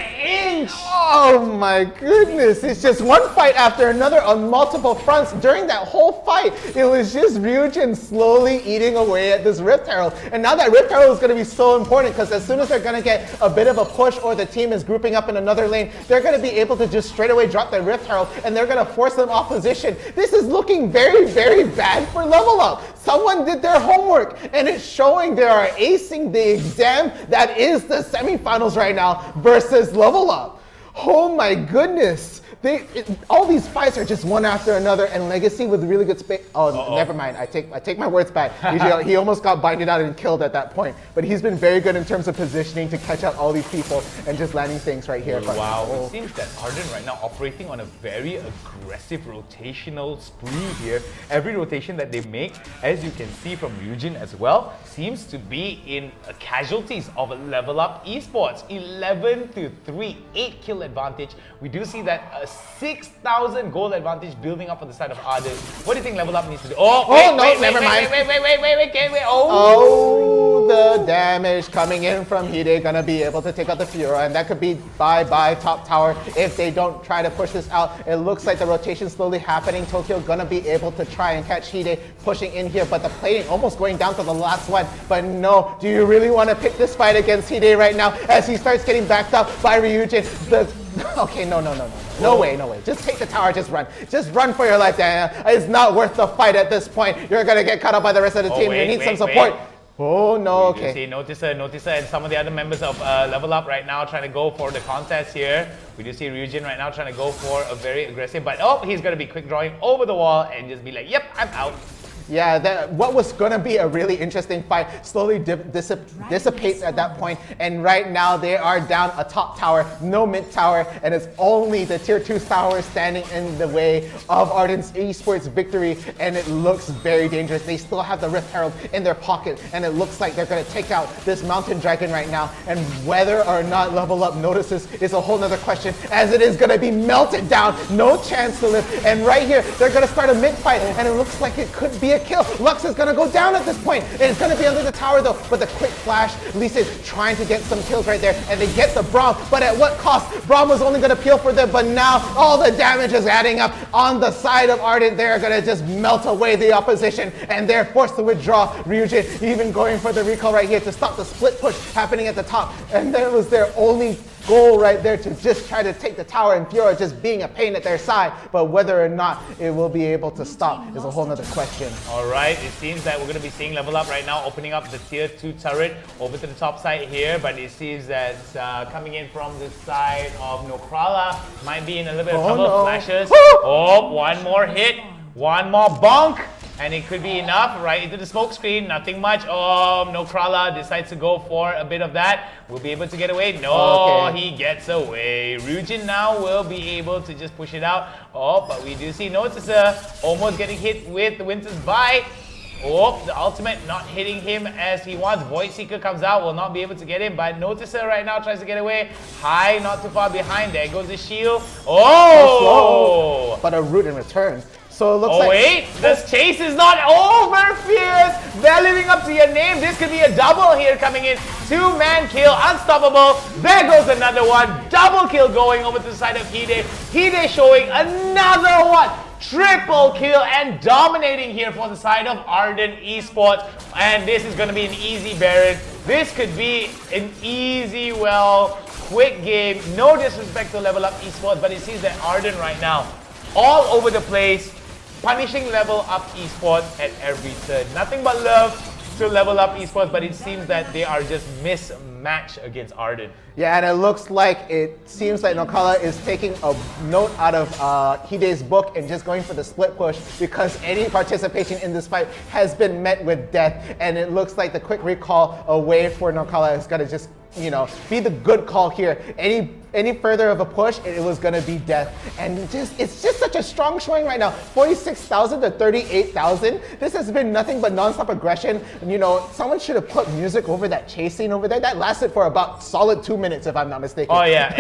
inch. Oh my goodness. It's just one fight after another on multiple fronts. During that whole fight, it was just Ryujin slowly eating away at this Rift Herald. And now that Rift Herald is going to be so important, because as soon as they're going to get a bit of a push, or the team is grouping up in another lane, they're going to be able to just straight away drop their Rift Herald, and they're going to force them off position. This is looking very, very bad for Level Up. Someone did their homework, and it's showing they are acing the exam that is the semifinals right now versus Level Up. Oh my goodness. All these fights are just one after another, and Legacy with really good space. Oh, never mind. I take my words back. He almost got binded out and killed at that point, but he's been very good in terms of positioning to catch out all these people and just landing things right here. Wow, it seems that Arden right now operating on a very aggressive rotational spree here. Every rotation that they make, as you can see from Ryujin as well, seems to be in casualties of Level Up Esports. 11-3, 8-kill advantage. We do see that 6,000 gold advantage building up on the side of Arden. What do you think Level Up needs to do? Wait, the damage coming in from Hide, gonna be able to take out the Fiora, and that could be bye-bye top tower if they don't try to push this out. It looks like the rotation slowly happening. Tokyo gonna be able to try and catch Hide pushing in here, but the plating almost going down to the last one. But no, do you really want to pick this fight against Hide right now as he starts getting backed up by Ryujin? The Okay, no way. Just take the tower, just run for your life, Daniel. It's not worth the fight at this point. You're gonna get cut up by the rest of the team. You need some support. Oh no, okay. We do see Noticer and some of the other members of Level Up right now trying to go for the contest here. We do see Ryujin right now trying to go for a very aggressive, but he's gonna be quick drawing over the wall and just be like, yep, I'm out. Yeah, what was going to be a really interesting fight slowly dissipates at that point, and right now they are down a top tower, no mid tower, and it's only the tier 2 tower standing in the way of Ardent's esports victory, and it looks very dangerous. They still have the Rift Herald in their pocket, and it looks like they're going to take out this Mountain Dragon right now, and whether or not Level Up notices is a whole nother question, as it is going to be melted down, no chance to live, and right here they're going to start a mid fight, and it looks like it could be a kill. Lux is gonna go down at this point. It's gonna be under the tower though, but the quick flash, Lisa is trying to get some kills right there, and they get the Braum, but at what cost? Braum was only gonna peel for them, but now all the damage is adding up on the side of Ardent. They're gonna just melt away the opposition, and they're forced to withdraw. Ryujin even going for the recall right here to stop the split push happening at the top, and that was their only goal right there, to just try to take the tower, and Fiora just being a pain at their side, but whether or not it will be able to stop is a whole nother question. Alright, it seems that we're going to be seeing Level Up right now opening up the tier 2 turret over to the top side here, but it seems that coming in from the side of Nokrala might be in a little bit of trouble. Flashes. One more hit, one more bonk, and it could be enough right into the smoke screen. Nothing much. Nokrala decides to go for a bit of that. We'll be able to get away. No, he gets away. Ryujin now will be able to just push it out. But we do see Noticer almost getting hit with the Winter's Bite. The ultimate not hitting him as he wants. Void Seeker comes out, will not be able to get him, but Noticer right now tries to get away. High, not too far behind. There goes the shield. But a root in return. So it looks like... wait, this chase is not over, Fierce! They're living up to your name. This could be a double here coming in. 2-man kill, unstoppable. There goes another one. Double kill going over to the side of Hide. Hide showing another one. Triple kill and dominating here for the side of Ardent Esports. And this is going to be an easy Baron. This could be an easy, quick game. No disrespect to Level Up Esports, but it seems that Ardent right now, all over the place, punishing Level Up Esports at every turn. Nothing but love to Level Up Esports, but it seems that they are just mismatched against Ardent. Yeah, and it seems like Nokrala is taking a note out of Hide's book and just going for the split push, because any participation in this fight has been met with death, and it looks like the quick recall away for Nokrala is going to just, be the good call here. Any further of a push, it was going to be death. And it's just such a strong showing right now. 46,000 to 38,000. This has been nothing but non-stop aggression. Someone should have put music over that chase scene over there. That lasted for about solid 2 minutes, if I'm not mistaken. Oh yeah,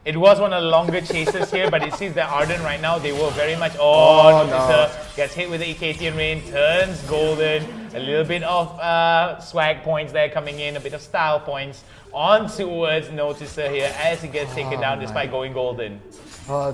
it was one of the longer chases here, but it seems that Ardent right now, they were very much... Noticer gets hit with the Icatian Rain, turns golden. A little bit of swag points there coming in, a bit of style points on towards Noticer here as he gets taken down despite going golden.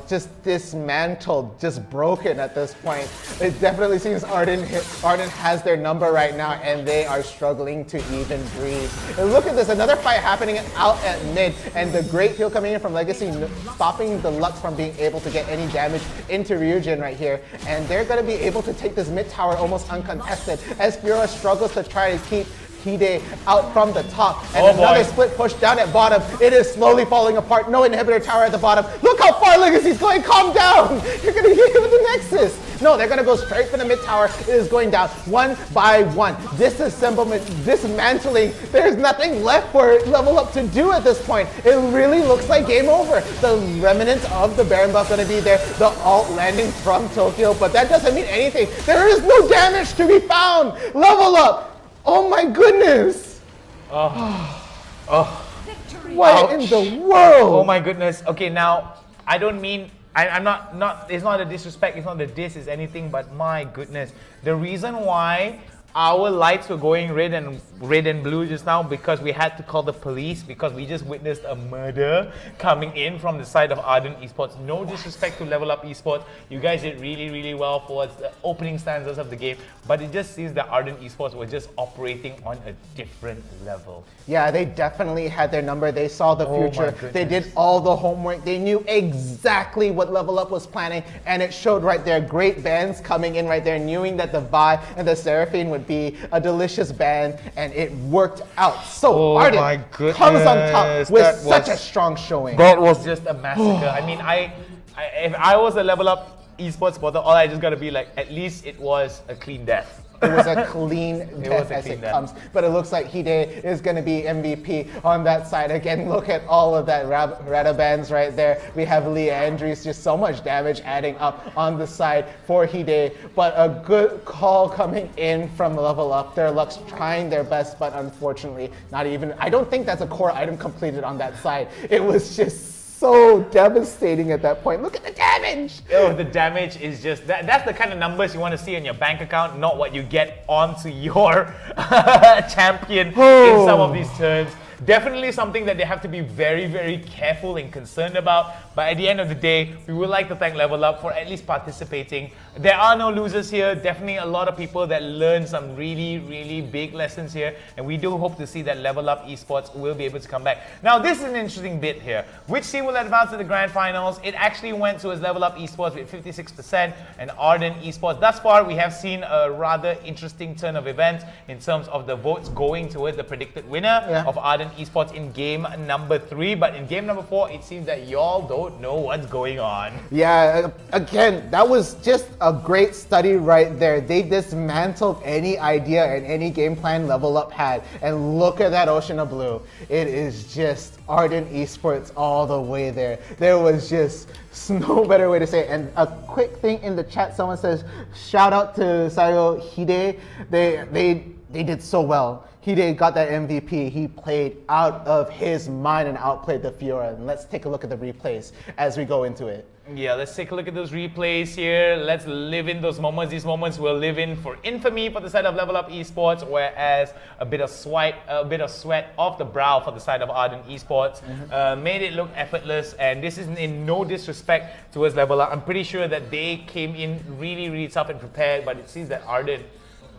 Just dismantled, just broken at this point. It definitely seems Ardent has their number right now, and they are struggling to even breathe. And look at this, another fight happening out at mid, and the great heal coming in from Legacy, stopping the Lux from being able to get any damage into Ryujin right here. And they're going to be able to take this mid tower almost uncontested as Fiora struggles to try to keep Hide out from the top, and another split push down at bottom. It is slowly falling apart. No inhibitor tower at the bottom. Look how far Legacy's going. Calm down. You're gonna hit him with the Nexus. No, they're gonna go straight for the mid tower. It is going down one by one. Disassemblement, dismantling. There's nothing left for Level Up to do at this point. It really looks like game over. The remnants of the Baron buff gonna be there. The alt landing from Tokyo, but that doesn't mean anything. There is no damage to be found. Level Up. Oh my goodness! What in the world? Oh my goodness. Okay, now, I don't mean, I'm not, it's not a disrespect, it's not a diss, it's anything but my goodness. The reason why our lights were going red and blue just now because we had to call the police because we just witnessed a murder coming in from the side of Ardent Esports. No disrespect to Level Up Esports, you guys did really well for the opening stanzas of the game, but it just seems that Ardent Esports were just operating on a different level. Yeah, they definitely had their number. They saw the future. They did all the homework. They knew exactly what Level Up was planning, and it showed right there. Great bands coming in right there, knowing that the Vi and the Seraphine would be a delicious band, and it worked out. So Ardent comes on top with such a strong showing. That was just a massacre. I mean, if I was a Level Up Esports supporter, all I just gotta be like, at least it was a clean death. It was a clean death as it comes. But it looks like Hide is going to be MVP on that side. Again, look at all of that Rata bands right there. We have Leah Andrews, just so much damage adding up on the side for Hide. But a good call coming in from Level Up. Their Lux trying their best, but unfortunately not even. I don't think that's a core item completed on that side. It was just so devastating at that point. Look at the damage! Oh, the damage is just, that's the kind of numbers you want to see in your bank account, not what you get onto your champion in some of these turns. Definitely something that they have to be very careful and concerned about. But at the end of the day, we would like to thank Level Up for at least participating. There are no losers here. Definitely a lot of people that learned some really big lessons here. And we do hope to see that Level Up Esports will be able to come back. Now, this is an interesting bit here. Which team will advance to the grand finals? It actually went towards Level Up Esports with 56% and Ardent Esports. Thus far, we have seen a rather interesting turn of events in terms of the votes going towards the predicted winner of Ardent Esports in game number 3, but in game number 4 it seems that y'all don't know what's going on. Yeah, again, that was just a great study right there. They dismantled any idea and any game plan Level Up had, and look at that ocean of blue. It is just Ardent Esports all the way there. There was just no better way to say it. And a quick thing in the chat, someone says shout out to Sayo Hide. They did so well. Hide got that MVP. He played out of his mind and outplayed the Fiora. And let's take a look at the replays as we go into it. Yeah, let's take a look at those replays here. Let's live in those moments. These moments will live in for infamy for the side of Level Up Esports, whereas a bit of sweat off the brow for the side of Ardent Esports made it look effortless. And this is in no disrespect towards Level Up. I'm pretty sure that they came in really tough and prepared, but it seems that Ardent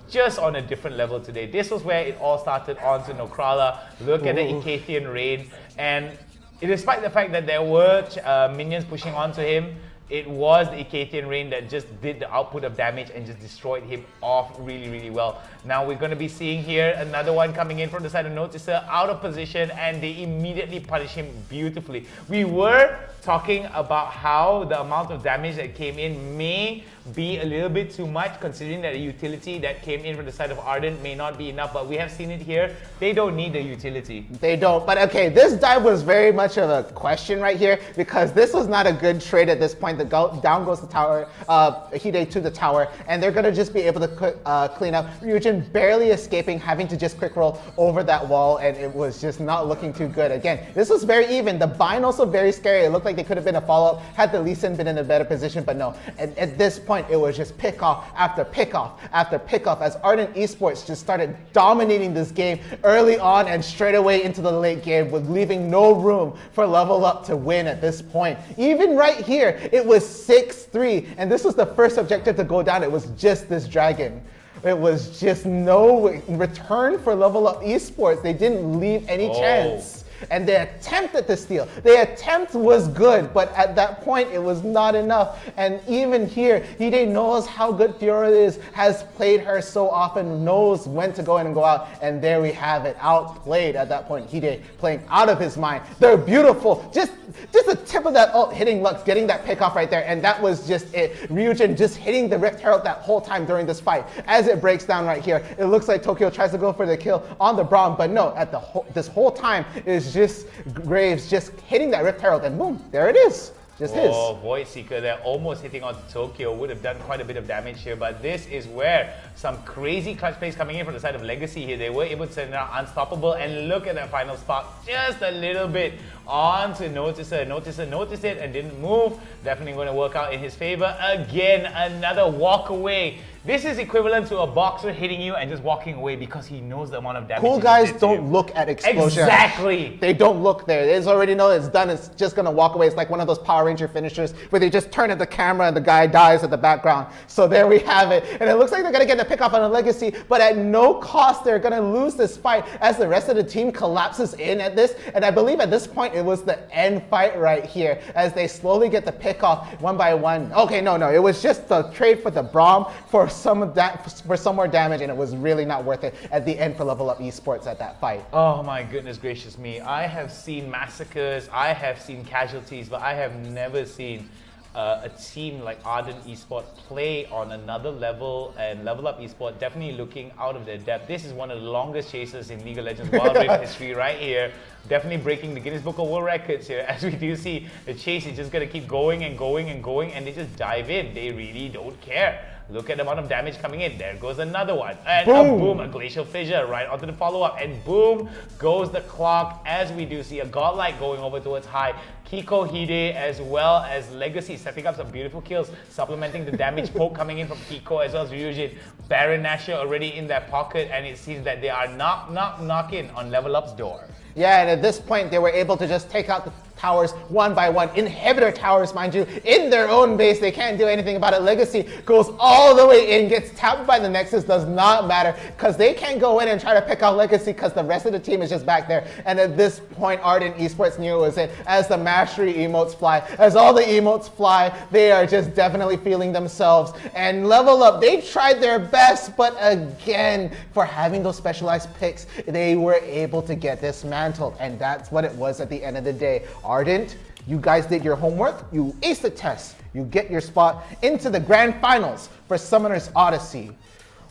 just on a different level today. This was where it all started onto Nokrala. Look at the Icathian Rain, and despite the fact that there were minions pushing onto him, it was the Icathian Rain that just did the output of damage and just destroyed him off really well. Now we're going to be seeing here another one coming in from the side of Noticer, out of position, and they immediately punish him beautifully. We were talking about how the amount of damage that came in may be a little bit too much, considering that the utility that came in from the side of Ardent may not be enough, but we have seen it here. They don't need the utility. They don't, but okay, this dive was very much of a question right here, because this was not a good trade at this point. Down goes the tower, Hide to the tower, and they're gonna just be able to clean up. Ryujin barely escaping, having to just quick roll over that wall, and it was just not looking too good. Again, this was very even. The bind also very scary. It looked like they could have been a follow-up had the Lee Sin been in a better position, but no. At this point, it was just pick off after pick off after pick off as Ardent Esports just started dominating this game early on and straight away into the late game, with leaving no room for Level Up to win at this point. Even right here, it was 6-3, and this was the first objective to go down. It was just this dragon. It was just no return for Level Up Esports. They didn't leave any chance. And they attempted to steal. The attempt was good, but at that point, it was not enough. And even here, Hide knows how good Fiora is, has played her so often, knows when to go in and go out. And there we have it, outplayed at that point. Hide playing out of his mind. They're beautiful. Just the tip of that ult hitting Lux, getting that pick off right there. And that was just it. Ryujin just hitting the Rift Herald that whole time during this fight. As it breaks down right here, it looks like Tokyo tries to go for the kill on the Braum, but no, at this whole time is just Graves just hitting that Rift Herald, and boom, there it is. Just his. Void Seeker there, almost hitting onto Tokyo, would have done quite a bit of damage here, but this is where some crazy clutch plays coming in from the side of Legacy here. They were able to turn around unstoppable, and look at that final spark, just a little bit onto Noticer. Noticer noticed it and didn't move. Definitely going to work out in his favor. Again, another walk away. This is equivalent to a boxer hitting you and just walking away because he knows the amount of damage. Cool guys don't look at explosion. Exactly. They don't look there. They just already know it's done. It's just gonna walk away. It's like one of those Power Ranger finishers where they just turn at the camera and the guy dies at the background. So there we have it. And it looks like they're gonna get the pick off on a Legacy, but at no cost they're gonna lose this fight as the rest of the team collapses in at this. And I believe at this point it was the end fight right here as they slowly get the pick off one by one. Okay, no, it was just the trade for the Braum for some of that, for some more damage, and it was really not worth it at the end for Level Up Esports at that fight. Oh my goodness gracious me. I have seen massacres, I have seen casualties, but I have never seen a team like Ardent Esport play on another level, and Level Up Esport definitely looking out of their depth. This is one of the longest chases in League of Legends Wild Rift history right here. Definitely breaking the Guinness Book of World Records here, as we do see the chase is just gonna keep going and going and going, and they just dive in. They really don't care. Look at the amount of damage coming in. There goes another one. And boom, a Glacial Fissure right onto the follow-up. And boom goes the clock as we do see a Godlike going over towards high. Kiko Hide as well as Legacy setting up some beautiful kills, supplementing the damage poke coming in from Kiko as well as Ryujin. Baron Nashor already in their pocket, and it seems that they are knocking on Level Up's door. Yeah, and at this point they were able to just take out the towers one by one. Inhibitor towers, mind you, in their own base. They can't do anything about it. Legacy goes all the way in, gets tapped by the Nexus, does not matter because they can't go in and try to pick out Legacy because the rest of the team is just back there. And at this point, Ardent Esports knew it was it as the Mastery emotes fly. As all the emotes fly, they are just definitely feeling themselves. And Level Up, they tried their best, but again, for having those specialized picks, they were able to get dismantled. And that's what it was at the end of the day. Ardent, you guys did your homework, you aced the test, you get your spot into the grand finals for Summoner's Odyssey.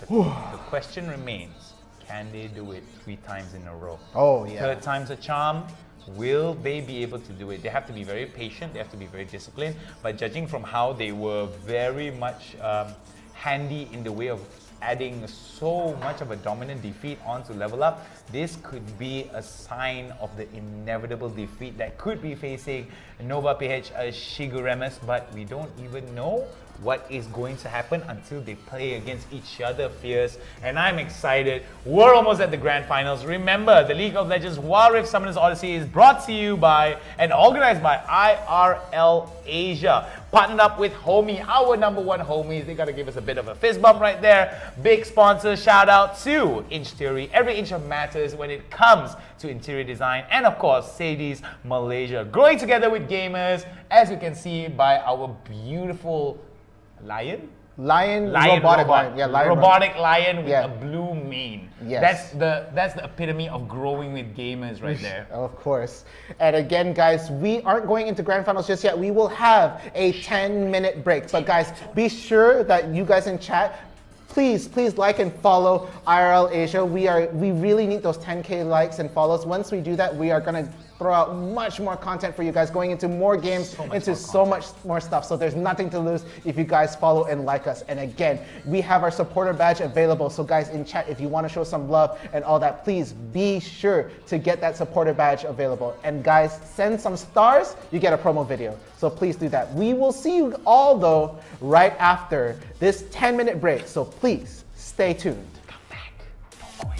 The question remains, can they do it 3 times in a row? Oh yeah. 3rd time's a charm. Will they be able to do it? They have to be very patient, they have to be very disciplined, but judging from how they were very much handy in the way of adding so much of a dominant defeat onto Level Up, this could be a sign of the inevitable defeat that could be facing Nova PH Shiguremus, but we don't even know what is going to happen until they play against each other fierce, and I'm excited. We're almost at the grand finals. Remember, the League of Legends Wild Rift Summoners Odyssey is brought to you by and organized by IRL Asia, partnered up with Homiee, our #1 homies. They gotta give us a bit of a fist bump right there. Big sponsor shout out to Inch Theory. Every inch of matters when it comes to interior design, and of course Sadie's Malaysia, growing together with gamers, as you can see by our beautiful lion robotic lion. Yeah, lion robotic lion with a blue mane. Yes. That's the epitome of growing with gamers right there. Of course. And again, guys, we aren't going into grand finals just yet. We will have a 10-minute break. But guys, be sure that you guys in chat, please like and follow IRL Asia. We really need those 10K likes and follows. Once we do that, we are gonna throw out much more content for you guys, going into more games, so much more stuff. So there's nothing to lose if you guys follow and like us. And again, we have our supporter badge available. So guys in chat, if you want to show some love and all that, please be sure to get that supporter badge available. And guys, send some stars, you get a promo video. So please do that. We will see you all though right after this 10-minute break. So please stay tuned. Come back. Don't go away.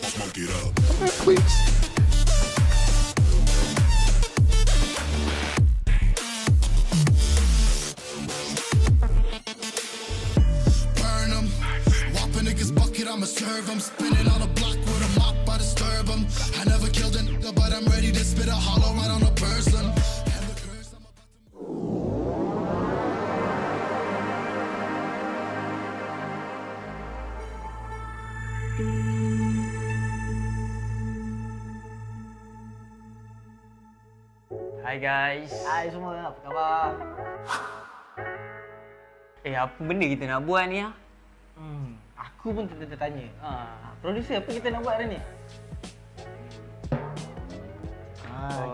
Smoke it up. Please. Burn 'em. Whopping niggas bucket, I'ma serve 'em. Spinning on a block with a mop, I disturb 'em. I never killed a nigga, but I'm ready to spit a hollow right on a person. And the curse I'm about to... Hai guys. Hai semua, apa khabar? Apa benda kita nak buat ni ah? Aku pun tertanya. Producer, apa kita nak buat hari ni?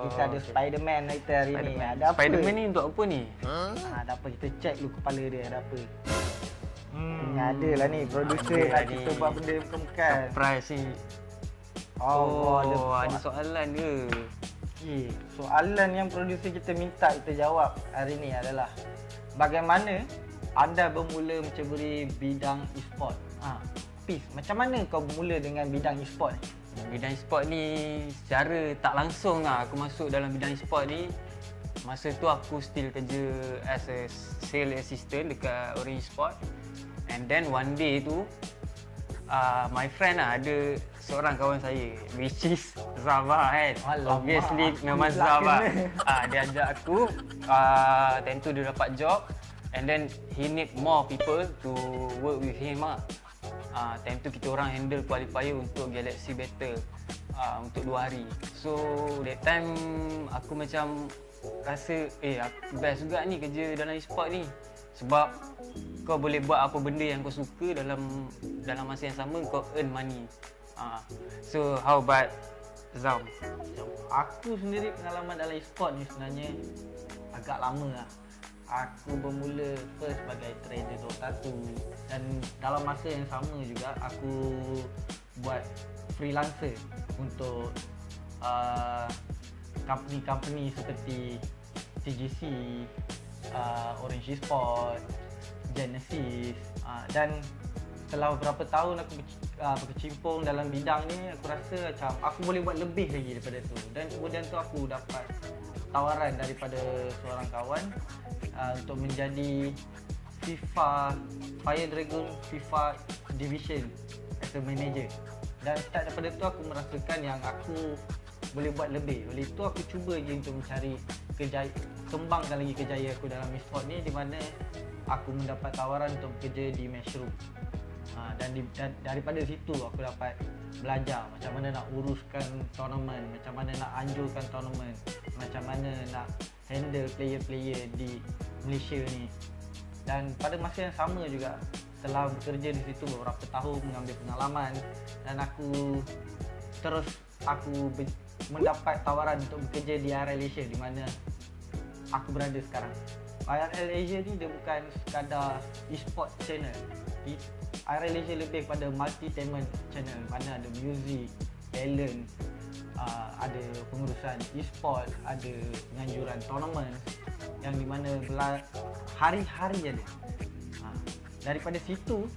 Kita ada Spiderman kita hari ni. Ada apa? Spiderman ni untuk apa ni? Ada apa? Kita check dulu kepala dia ada apa. Ni ada lah ni, producer nak kita buat benda bukan-bukan. Surprise ni. Ada soalan ke? Soalan yang producer kita minta kita jawab hari ni adalah bagaimana anda bermula menceburi bidang e-sport. Peace, macam mana kau bermula dengan bidang e-sport ni? Bidang e-sport ni secara tak langsung aku masuk dalam bidang e-sport ni. Masa tu aku still kerja as a sales assistant dekat Orange Sport. And then one day tu my friend ada seorang kawan saya which is Zava kan. Obviously memang Zava. Dia ajak aku, time tu dia dapat job and then he need more people to work with him time tu kita orang handle qualifier untuk Galaxy Battle untuk 2 hari. So that time aku macam rasa aku best juga ni kerja dalam e-sport ni, sebab kau boleh buat apa benda yang kau suka dalam masa yang sama kau earn money. So how about Zam? Aku sendiri pengalaman dalam e-sport ni sebenarnya agak lama lah. Aku bermula first sebagai trader Dota 2 dan dalam masa yang sama juga aku buat freelancer untuk company-company seperti TGC, Orange Sport, Genesis, dan setelah beberapa tahun aku berkecimpung dalam bidang ni, aku rasa macam aku boleh buat lebih lagi daripada tu. Dan kemudian tu aku dapat tawaran daripada seorang kawan untuk menjadi Fire Dragon FIFA Division as a manager. Dan start daripada tu aku merasakan yang aku boleh buat lebih. Oleh itu aku cuba je untuk mencari kembangkan lagi kejayaan aku dalam e-sport ni, di mana aku mendapat tawaran untuk bekerja di Matchroom. Dan daripada situ aku dapat belajar macam mana nak uruskan tournament, macam mana nak anjurkan tournament, macam mana nak handle player-player di Malaysia ni. Dan pada masa yang sama juga, setelah bekerja di situ beberapa tahun, mengambil pengalaman, dan aku mendapat tawaran untuk bekerja di IRL ASIA, di mana aku berada sekarang. IRL ASIA ni dia bukan sekadar e-sport channel. IRL ASIA lebih pada multi-tainment channel, mana ada music, talent, ada pengurusan e-sport, ada penganjuran tournament yang di mana hari-hari ada. Daripada situ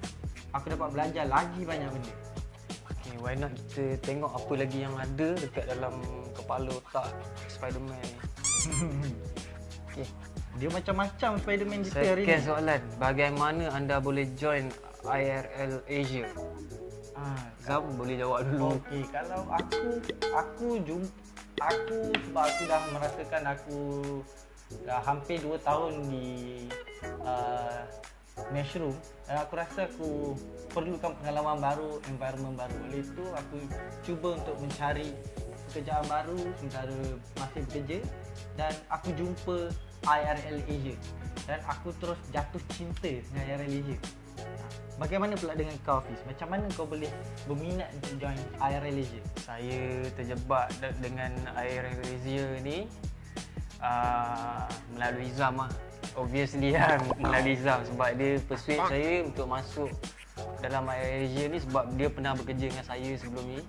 aku dapat belajar lagi banyak benda. Okay, why not kita tengok apa lagi yang ada dekat dalam kepala otak Spiderman ni. Okay. Dia macam-macam Spiderman kita hari ni. Second soalan, bagaimana anda boleh join IRL ASIA? Zam boleh jawab dulu. Okey, kalau aku sebab aku dah merasakan aku dah hampir 2 tahun di Matchroom, dan aku rasa aku perlukan pengalaman baru, environment baru. Oleh itu aku cuba untuk mencari pekerjaan baru sementara masih bekerja, dan aku jumpa IRL ASIA dan aku terus jatuh cinta dengan IRL ASIA. Bagaimana pula dengan kau, Fiz? Macam mana kau boleh berminat untuk join IRL ASIA? Saya terjebak dengan IRL ASIA ni melalui Zam lah. Obviously melalui Zam, sebab dia persuade saya untuk masuk dalam IRL ASIA ni sebab dia pernah bekerja dengan saya sebelum ni.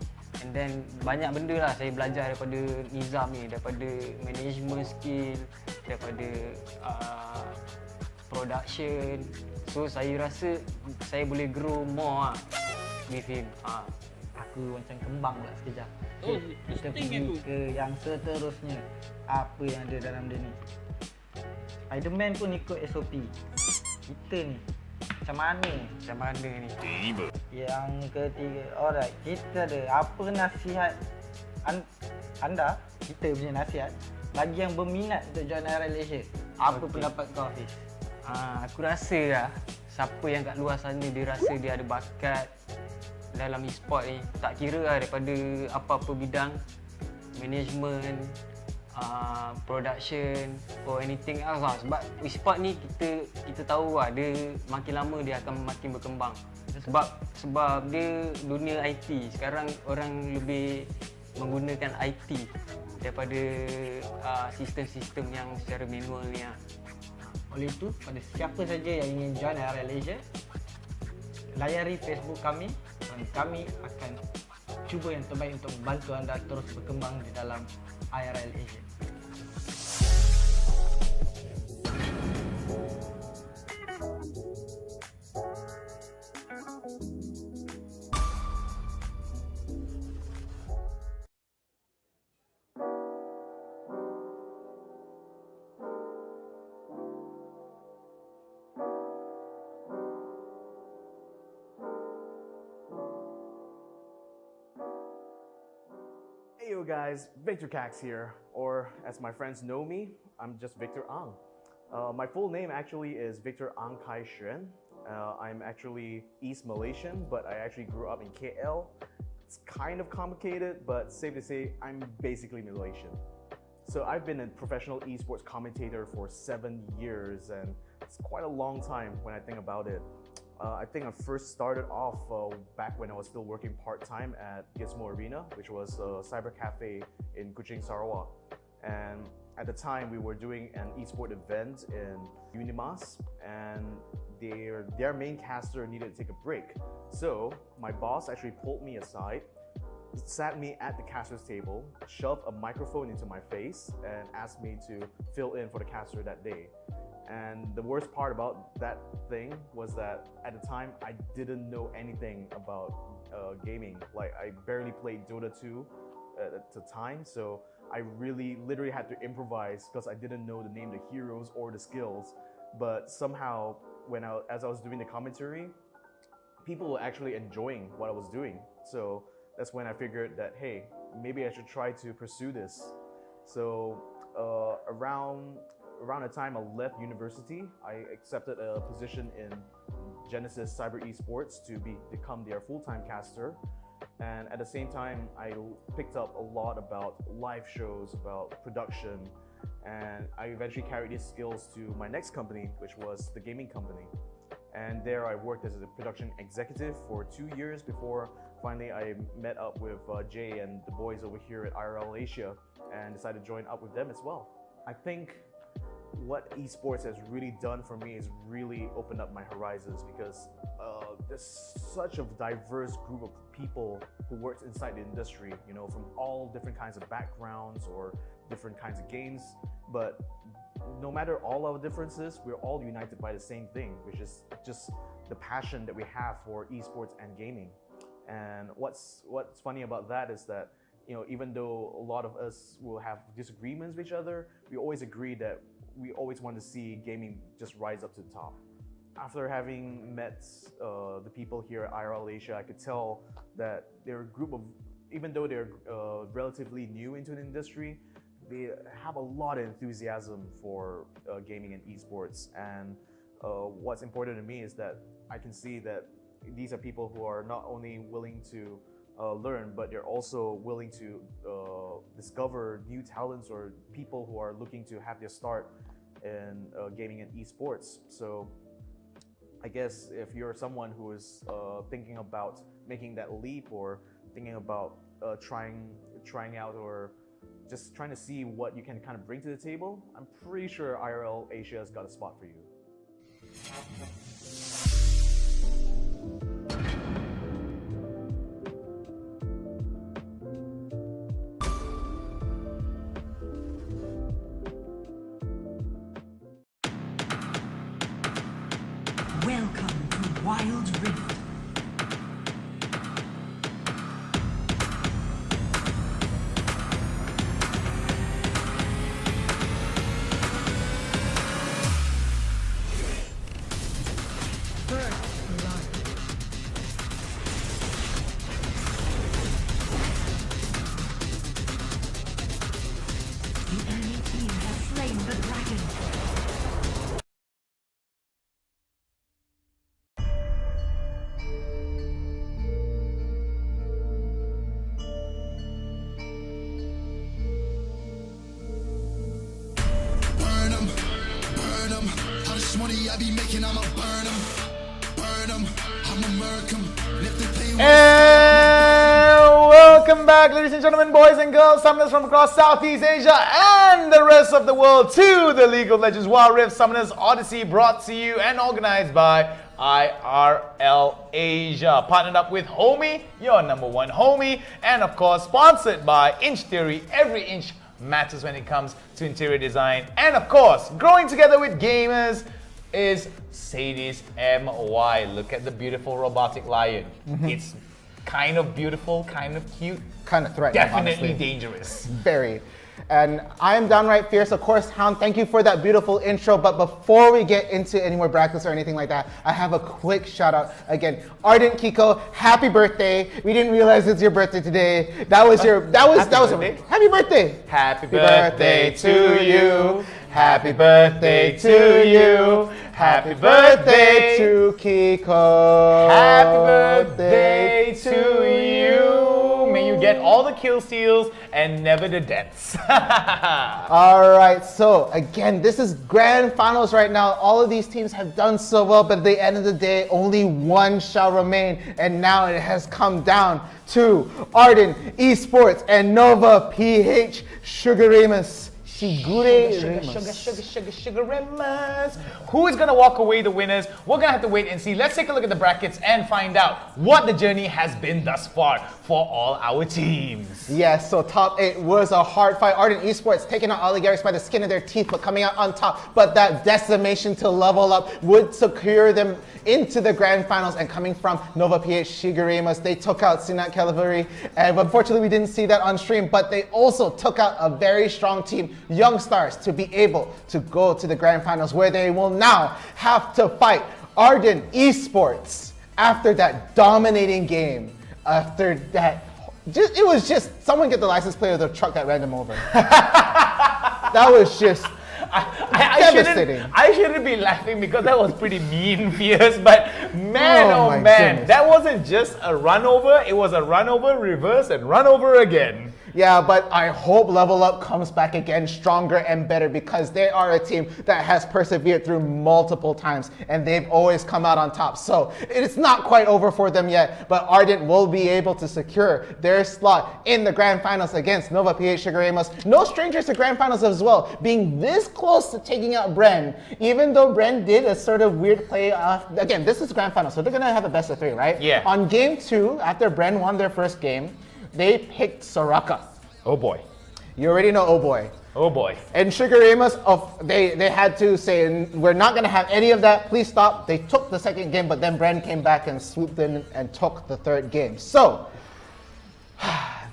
And then banyak benda lah saya belajar daripada Nizam ni, daripada management skill, daripada production. So saya rasa saya boleh grow more with him. Aku macam kembang pula sekejap. Kita pergi ke yang seterusnya. Apa yang ada dalam dia ni? Spiderman pun ikut SOP. Kita ni macam mana ni? Yang ketiga, alright, kita ada apa nasihat anda, kita punya nasihat bagi yang berminat untuk join IRL ASIA? Apa pendapat kau, Hafiz? Aku rasa lah, siapa yang kat luar sana dia rasa dia ada bakat dalam e-sport ni, tak kira lah daripada apa-apa bidang, management, production or anything else lah. Sebab e-sport ni kita tahu lah, dia makin lama dia akan makin berkembang. Sebab dia dunia IT. Sekarang orang lebih menggunakan IT daripada sistem-sistem yang secara manual ni lah. Oleh itu, pada siapa saja yang ingin join IRL ASIA, layari Facebook kami dan kami akan cuba yang terbaik untuk membantu anda terus berkembang di dalam IRL ASIA. Yo guys, Victor Cax here, or as my friends know me, I'm just Victor Ang. My full name actually is Victor Ang Kai Xuan. I'm actually East Malaysian, but I actually grew up in KL. It's kind of complicated, but safe to say, I'm basically Malaysian. So I've been a professional esports commentator for 7 years, and it's quite a long time when I think about it. I think I first started off back when I was still working part-time at Gizmo Arena, which was a cyber cafe in Kuching, Sarawak. And at the time, we were doing an esport event in Unimas, and their main caster needed to take a break. So my boss actually pulled me aside, sat me at the caster's table, shoved a microphone into my face, and asked me to fill in for the caster that day. And the worst part about that thing was that at the time, I didn't know anything about gaming. Like, I barely played Dota 2 at the time, so I literally had to improvise because I didn't know the name of the heroes or the skills. But somehow, as I was doing the commentary, people were actually enjoying what I was doing. So that's when I figured that, hey, maybe I should try to pursue this. So around the time I left university, I accepted a position in Genesis Cyber Esports to become their full-time caster. And at the same time, I picked up a lot about live shows, about production, and I eventually carried these skills to my next company, which was the gaming company. And there I worked as a production executive for 2 years before finally I met up with Jay and the boys over here at IRL Asia and decided to join up with them as well. I think what esports has really done for me is really opened up my horizons, because there's such a diverse group of people who works inside the industry, you know, from all different kinds of backgrounds or different kinds of games. But no matter all our differences, we're all united by the same thing, which is just the passion that we have for esports and gaming. And what's funny about that is that, you know, even though a lot of us will have disagreements with each other, we always agree that we always want to see gaming just rise up to the top. After having met the people here at IRL Asia, I could tell that they're a group of, even though they're relatively new into the industry, they have a lot of enthusiasm for gaming and esports. And what's important to me is that I can see that these are people who are not only willing to learn, but they're also willing to discover new talents or people who are looking to have their start in gaming and esports. So I guess if you're someone who is thinking about making that leap, or thinking about trying out, or just trying to see what you can kind of bring to the table, I'm pretty sure IRL Asia has got a spot for you. Welcome to Wild Rift. First blood. The enemy team has slain the dragon. How much money I be making, I'ma burn them, I'ma murk them, if they pay And welcome back, ladies and gentlemen, boys and girls, summoners from across Southeast Asia and the rest of the world, to the League of Legends Wild Rift Summoners Odyssey, brought to you and organized by IRL Asia, partnered up with Homiee, your #1 Homiee, and of course sponsored by Inch Theory. Every inch matters when it comes to interior design. And of course, growing together with gamers is Sadie's MY. Look at the beautiful robotic lion. It's kind of beautiful, kind of cute, kind of threatening, definitely honestly. dangerous. Very. And I am downright fierce. Of course, Hound, thank you for that beautiful intro. But before we get into any more brackets or anything like that, I have a quick shout out. Again, Ardent Kiko, happy birthday. We didn't realize it's your birthday today. That was happy birthday. Happy birthday to you. Happy birthday to you. Happy birthday to Kiko. Happy birthday to you. May you get all the kill steals and never the deaths. All right, so again, this is grand finals right now. All of these teams have done so well, but at the end of the day, only one shall remain. And now it has come down to Arden Esports and Nova PH Sugar Remus. Sugar Remus. Who is going to walk away the winners? We're going to have to wait and see. Let's take a look at the brackets and find out what the journey has been thus far for all our teams. Yes, so top 8 was a hard fight. Ardent Esports taking out Oligarchs by the skin of their teeth, but coming out on top. But that decimation to level up would secure them into the grand finals. And coming from Nova PH Shigeremas, they took out Sinat Cavalry. And unfortunately, we didn't see that on stream, but they also took out a very strong team, Young Stars, to be able to go to the grand finals, where they will now have to fight Ardent Esports after that dominating game. After that, it was just someone get the license plate of the truck that ran them over. That was just devastating. I shouldn't be laughing because that was pretty mean, Fierce, but man, oh man, goodness. That wasn't just a run over, it was a run over, reverse, and run over again. Yeah, but I hope Level Up comes back again stronger and better, because they are a team that has persevered through multiple times and they've always come out on top. So it's not quite over for them yet, but Ardent will be able to secure their slot in the grand finals against Nova PH Shigeremas. No strangers to grand finals as well, being this close to taking out Bren, even though Bren did a sort of weird play. Again, this is grand finals, so they're gonna have a best of 3, right? Yeah. On game 2, after Bren won their first game, they picked Soraka. Oh boy. You already know, oh boy. Oh boy. And Shigeremas, they had to say, we're not going to have any of that, please stop. They took the second game, but then Bren came back and swooped in and took the third game. So,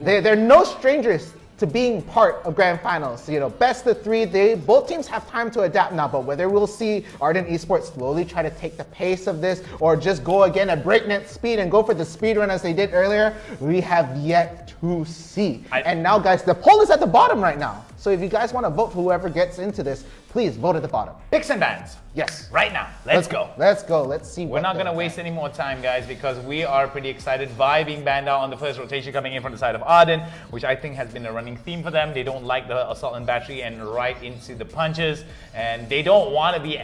they're no strangers to being part of grand finals. You know, best of 3, both teams have time to adapt now, but whether we'll see Ardent Esports slowly try to take the pace of this or just go again at breakneck speed and go for the speed run as they did earlier, we have yet to see. And now, guys, the poll is at the bottom right now. So if you guys want to vote for whoever gets into this, please vote at the bottom. Picks and bans. Yes. Right now. Let's go. Let's go. Let's see. We're not going to waste any more time, guys, because we are pretty excited. Vi being banned out on the first rotation, coming in from the side of Arden, which I think has been a running theme for them. They don't like the assault and battery and right into the punches, and they don't want to be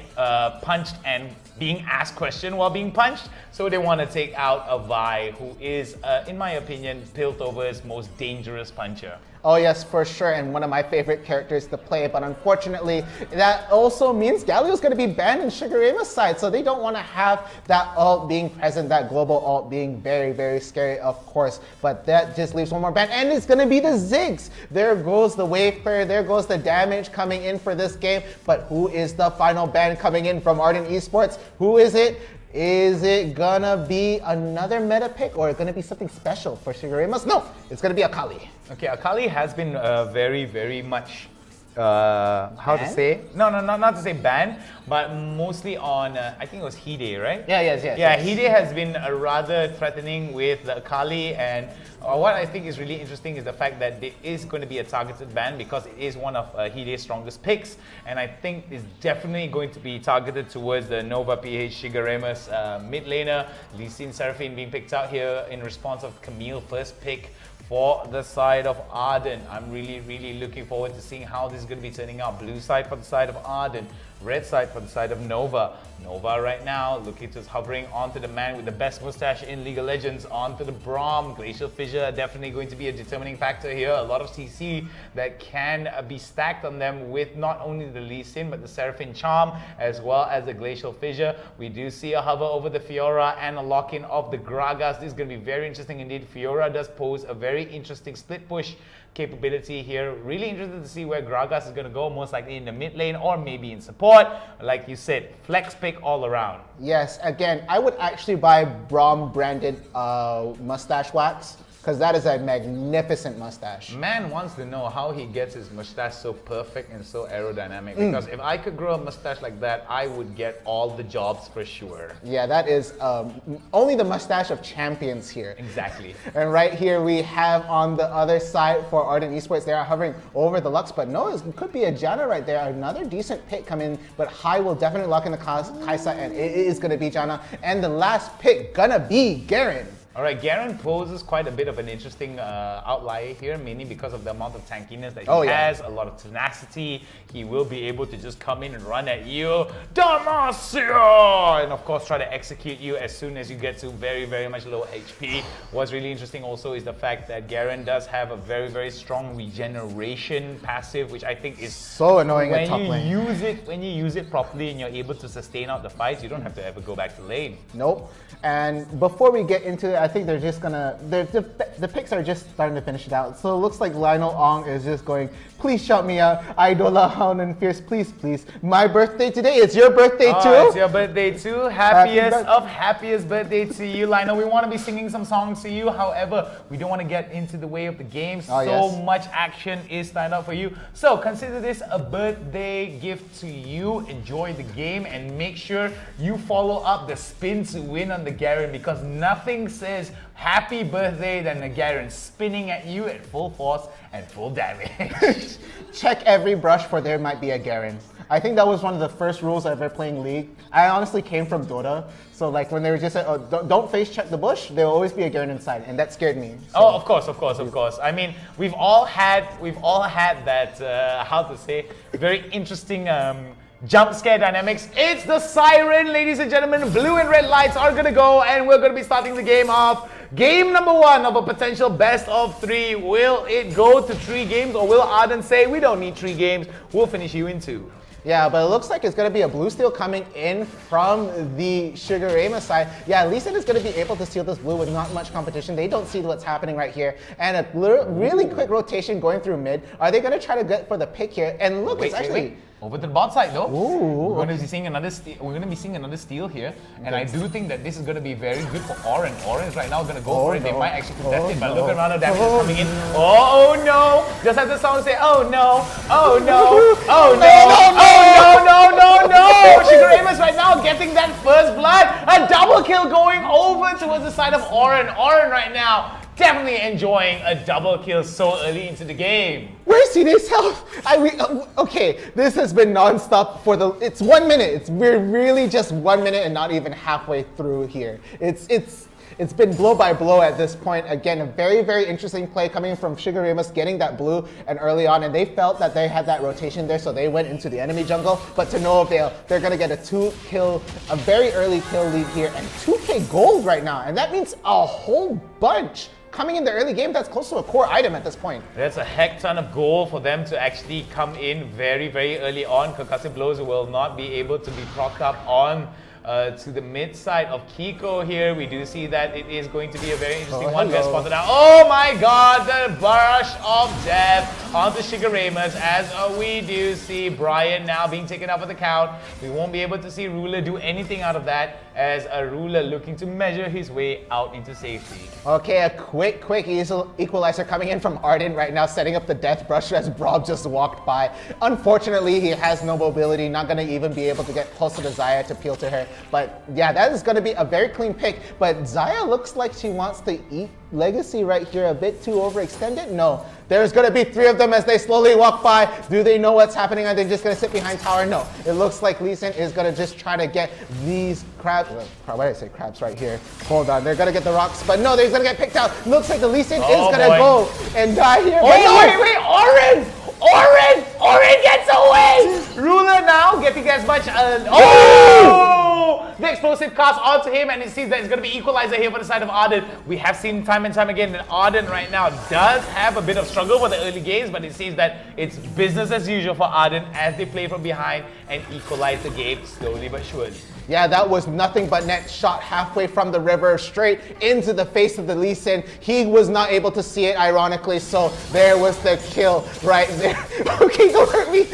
punched and being asked questions while being punched. So they want to take out a Vi, who is, in my opinion, Piltover's most dangerous puncher. Oh yes, for sure, and one of my favorite characters to play, but unfortunately, that also means Galio's going to be banned in Shigerema's side, so they don't want to have that ult being present, that global ult being very, very scary, of course, but that just leaves one more ban, and it's going to be the Ziggs. There goes the wave clear, there goes the damage coming in for this game, but who is the final ban coming in from Ardent Esports? Who is it? Is it gonna be another meta pick, or gonna be something special for Shigeremas? No, it's gonna be Akali. Okay, Akali has been very, very much, how to say? No, not to say banned, but mostly on, I think it was Hide, right? Yes. Yeah, Hide has been rather threatening with the Akali, and what I think is really interesting is the fact that there is going to be a targeted ban, because it is one of Hide's strongest picks, and I think it's definitely going to be targeted towards the Nova PH Shigeremas mid laner. Lee Sin Seraphine being picked out here in response of Camille first pick for the side of Arden. I'm really, really looking forward to seeing how this is going to be turning out. Blue side for the side of Arden, red side for the side of Nova. Nova right now looking to hovering onto the man with the best mustache in League of Legends, onto the Braum. Glacial Fissure definitely going to be a determining factor here. A lot of CC that can be stacked on them with not only the Lee Sin but the Seraphine Charm as well as the Glacial Fissure. We do see a hover over the Fiora and a lock-in of the Gragas. This is going to be very interesting indeed. Fiora does pose a very interesting split push capability here. Really interested to see where Gragas is going to go, most likely in the mid lane or maybe in support. Like you said, flex pick all around. Yes, again, I would actually buy Braum branded mustache wax. because that is a magnificent mustache. Man wants to know how he gets his mustache so perfect and so aerodynamic. Because if I could grow a mustache like that, I would get all the jobs for sure. Yeah, that is only the mustache of champions here. Exactly. And right here we have on the other side for Ardent Esports, they are hovering over the Lux, but no, it could be a Janna right there. Another decent pick coming, but High will definitely lock in the Kaisa, and it is going to be Janna. And the last pick gonna be Garen. All right, Garen poses quite a bit of an interesting outlier here, mainly because of the amount of tankiness that he has, a lot of tenacity. He will be able to just come in and run at you, Demacia! And of course try to execute you as soon as you get to very, very much low HP. What's really interesting also is the fact that Garen does have a very, very strong regeneration passive, which I think is so annoying at top lane. When you use it properly and you're able to sustain out the fights, you don't have to ever go back to lane. Nope. And before we get into it, I think they're just gonna, the picks are just starting to finish it out. So it looks like Lionel Ong is just going, please shout me out, Idola, Hound, and Fierce, please, please. My birthday today, it's your birthday too. It's your birthday too. Happiest birthday to you, Lionel. We want to be singing some songs to you. However, we don't want to get into the way of the game. Much action is lined up for you. So consider this a birthday gift to you. Enjoy the game and make sure you follow up the spin to win on the Garen, because nothing says happy birthday than the Garen spinning at you at full force and full damage. Check every brush for there might be a Garen. I think that was one of the first rules I've ever playing League. I honestly came from Dota, so like when they were just saying, oh, don't face check the bush, there will always be a Garen inside, and that scared me. So. Oh, of course. I mean, we've all had that, how to say, very interesting jump scare dynamics. It's the siren, ladies and gentlemen. Blue and red lights are gonna go, and we're gonna be starting the game off. Game number 1 of a potential best of 3. Will it go to 3 games, or will Arden say, we don't need 3 games, we'll finish you in 2? Yeah, but it looks like it's going to be a blue steal coming in from the Sugarama side. Yeah, Lee Sin is going to be able to steal this blue with not much competition. They don't see what's happening right here. And a really quick rotation going through mid. Are they going to try to get for the pick here? And look, it's actually... Over to the bot side though. Ooh, we're going to be seeing another steal. We're going to be seeing another steal here, and I do think that this is going to be very good for Oren. Oren is right now going to go for it. They might actually contest it, but look at the amount of damage that's coming in. Oh no! Just as the sound say, oh no! Oh no! Oh no! Sugar Amos right now getting that first blood. A double kill going over towards the side of Oren. Oren right now definitely enjoying a double kill so early into the game. Where's CD's health? Okay, this has been non-stop for it's 1 minute. We're really just 1 minute and not even halfway through here. It's been blow by blow at this point. Again, a very, very interesting play coming from Sugar Ramos getting that blue and early on, and they felt that they had that rotation there, so they went into the enemy jungle, but to no avail. They're gonna get a very early kill lead here, and 2k gold right now, and that means a whole bunch coming in the early game. That's close to a core item at this point. That's a heck ton of gold for them to actually come in very, very early on. Concussive blows will not be able to be procced up on to the mid side of Kiko here. We do see that it is going to be a very interesting one. We're spotted out. Oh my god, the brush of death onto Shigaramas as we do see Brian now being taken up with the count. We won't be able to see Ruler do anything out of that, as a Ruler looking to measure his way out into safety. Okay, a quick equalizer coming in from Arden right now, setting up the death brush as Brob just walked by. Unfortunately, he has no mobility, not going to even be able to get close to the Xayah to peel to her. But yeah, that is going to be a very clean pick. But Xayah looks like she wants to eat Legacy right here, a bit too overextended. No, there's going to be 3 of them as they slowly walk by. Do they know what's happening? Are they just going to sit behind tower? No, it looks like Lee Sin is going to just try to get these crabs. Why did I say crabs right here? Hold on, they're going to get the rocks, but no, they're going to get picked out. Looks like the Lee Sin is going to go and die here. Wait, Oren gets away! Ruler now getting as much... The explosive cast onto him, and it seems that it's going to be equalizer here for the side of Arden. We have seen time and time again that Arden right now does have a bit of struggle for the early games, but it seems that it's business as usual for Arden as they play from behind and equalize the game slowly but surely. Yeah, that was nothing but net shot halfway from the river straight into the face of the Lee Sin. He was not able to see it, ironically, so there was the kill right there. Okay, don't hurt me.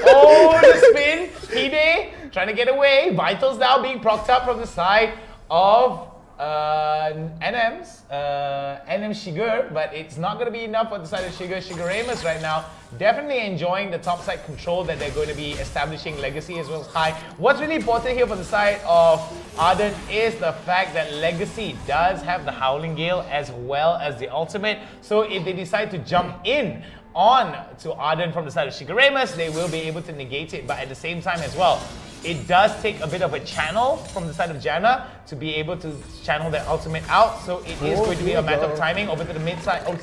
Oh, the spin. Hide trying to get away. Vitals now being propped up from the side of NM's NM Shiger, but it's not going to be enough for the side of Shigeramus right now. Definitely enjoying the top side control that they're going to be establishing Legacy as well as High. What's really important here for the side of Arden is the fact that Legacy does have the Howling Gale as well as the ultimate. So if they decide to jump in on to Arden from the side of Shigeramus, they will be able to negate it, but at the same time as well, it does take a bit of a channel from the side of Janna to be able to channel their ultimate out. So it is going to be a matter of timing. Over to the mid side, over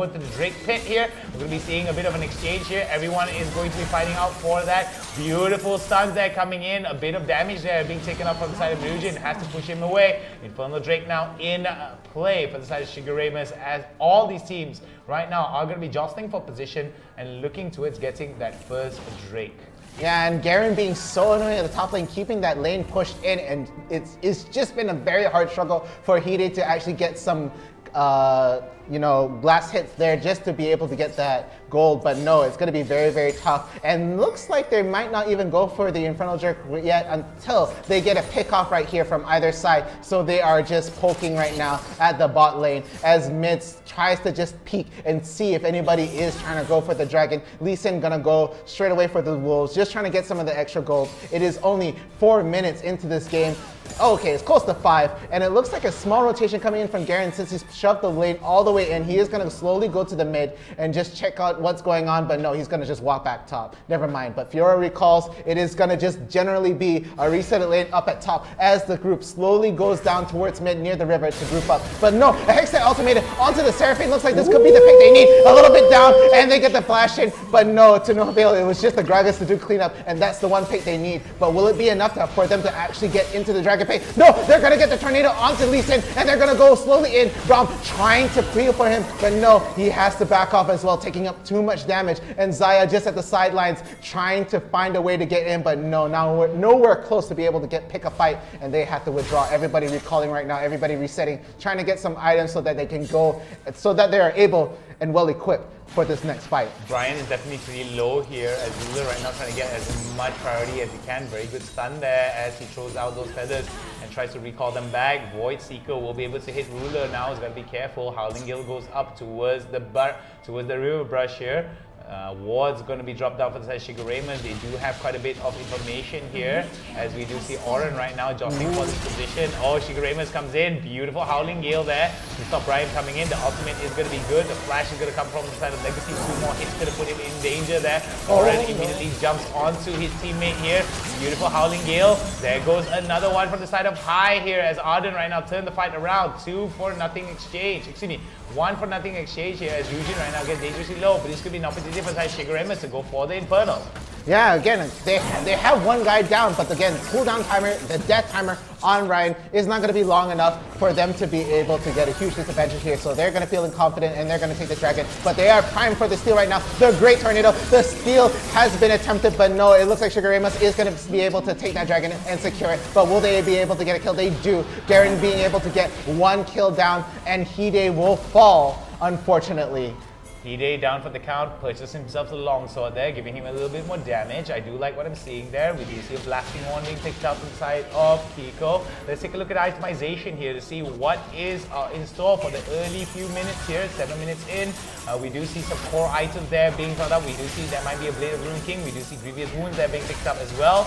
to the Drake pit here. We're going to be seeing a bit of an exchange here. Everyone is going to be fighting out for that. Beautiful stuns there coming in. A bit of damage there being taken up from the side of Ryujin. Has to push him away. Infernal Drake now in play for the side of Shigeramus, as all these teams right now are going to be jostling for position and looking towards getting that first Drake. Yeah, and Garen being so annoying at the top lane, keeping that lane pushed in, and it's just been a very hard struggle for Hide to actually get some blast hits there just to be able to get that gold. But no, it's going to be very, very tough. And looks like they might not even go for the Infernal Jerk yet until they get a pick off right here from either side. So they are just poking right now at the bot lane as Mid tries to just peek and see if anybody is trying to go for the dragon. Lee Sin gonna go straight away for the wolves, just trying to get some of the extra gold. It is only 4 minutes into this game. Okay, it's close to 5, and it looks like a small rotation coming in from Garen since he's shoved the lane all the way in. He is going to slowly go to the mid and just check out what's going on, but no, he's going to just walk back top. Never mind, but Fiora recalls it is going to just generally be a reset lane up at top as the group slowly goes down towards mid near the river to group up. But no, a Hextech ultimated onto the Seraphine. Looks like this could be the pick they need. A little bit down, and they get the flash in, but no, to no avail. It was just the Gragas to do cleanup, and that's the one pick they need. But will it be enough for them to actually get into the Dragon Pay? No, they're going to get the tornado onto Lee Sin, and they're going to go slowly in. Braum trying to peel for him, but no, he has to back off as well, taking up too much damage. And Xayah just at the sidelines trying to find a way to get in, but no, now we're nowhere close to be able to pick a fight, and they have to withdraw. Everybody recalling right now, everybody resetting, trying to get some items so that they can go, so that they are able and well equipped for this next fight. Brian is definitely pretty low here as Ruler right now trying to get as much priority as he can. Very good stun there as he throws out those feathers and tries to recall them back. Void Seeker will be able to hit Ruler now. He's got to be careful. Howling Gale goes up towards the river brush here. Ward's going to be dropped down for the side of Shigeramus. They do have quite a bit of information here as we do see Oren right now jostling for this position. Oh, Shigeramus comes in. Beautiful Howling Gale there to stop Brian coming in. The ultimate is going to be good. The flash is going to come from the side of Legacy. 2 more hits going to put him in danger there. Oren immediately jumps onto his teammate here. Beautiful Howling Gale. There goes another one from the side of High here as Arden right now turned the fight around. 2-for-0 exchange. Excuse me. 1-for-0 exchange here as Ryujin right now gets dangerously low, but this could be an opportunity for Shigeramus to go for the Infernal. Yeah, again, they have one guy down, but again, cooldown timer, the death timer on Ryan is not going to be long enough for them to be able to get a huge disadvantage here. So they're going to feel confident and they're going to take the dragon, but they are primed for the steal right now. The great tornado, the steal has been attempted, but no, it looks like Shigeramus is going to be able to take that dragon and secure it. But will they be able to get a kill? They do. Garen being able to get 1 kill down, and Hide will fall, unfortunately. Hide down for the count, purchased himself a longsword there, giving him a little bit more damage. I do like what I'm seeing there. We do see a blasting one being picked up inside of Kiko. Let's take a look at itemization here to see what is in store for the early few minutes here, 7 minutes in. We do see some core items there being brought up. We do see there might be a Blade of Rune King. We do see Grievous Wounds there being picked up as well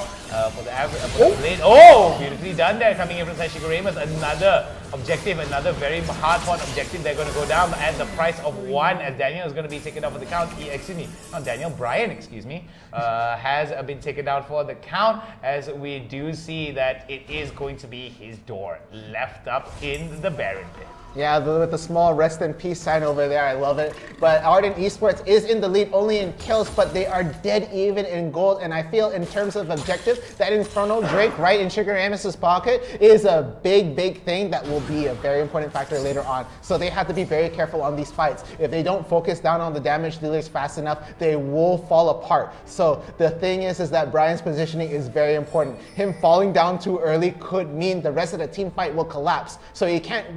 for the average blade. Oh, beautifully done there, coming in from Shigeramus. Another objective, another very hard-fought objective. They're going to go down at the price of 1 as Daniel is going to be taken out for the count. Brian, has been taken out for the count as we do see that it is going to be his door left up in the Baron pit. Yeah, with the small rest in peace sign over there, I love it. But Arden Esports is in the lead only in kills, but they are dead even in gold. And I feel in terms of objective, that Infernal Drake right in Shigeramus's pocket is a big thing that will be a very important factor later on. So they have to be very careful on these fights. If they don't focus down on the damage dealers fast enough, they will fall apart. So the thing is that Brian's positioning is very important. Him falling down too early could mean the rest of the team fight will collapse. So he can't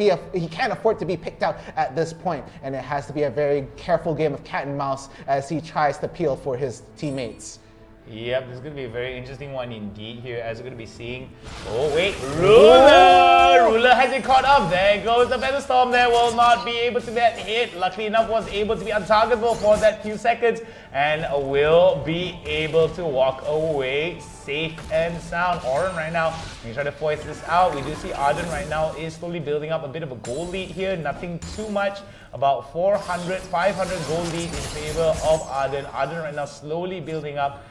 afford to be picked out at this point, and it has to be a very careful game of cat and mouse as he tries to peel for his teammates. Yep, this is going to be a very interesting one indeed here, as we're going to be seeing. Oh wait, Ruler! Ruler has it caught up. There goes the Feather Storm. There will not be able to get hit. Luckily enough, was able to be untargetable for that few seconds and will be able to walk away safe and sound. Oren right now, he's trying to force this out. We do see Arden right now is slowly building up a bit of a goal lead here. Nothing too much. About 400, 500 goal lead in favor of Arden. Arden right now slowly building up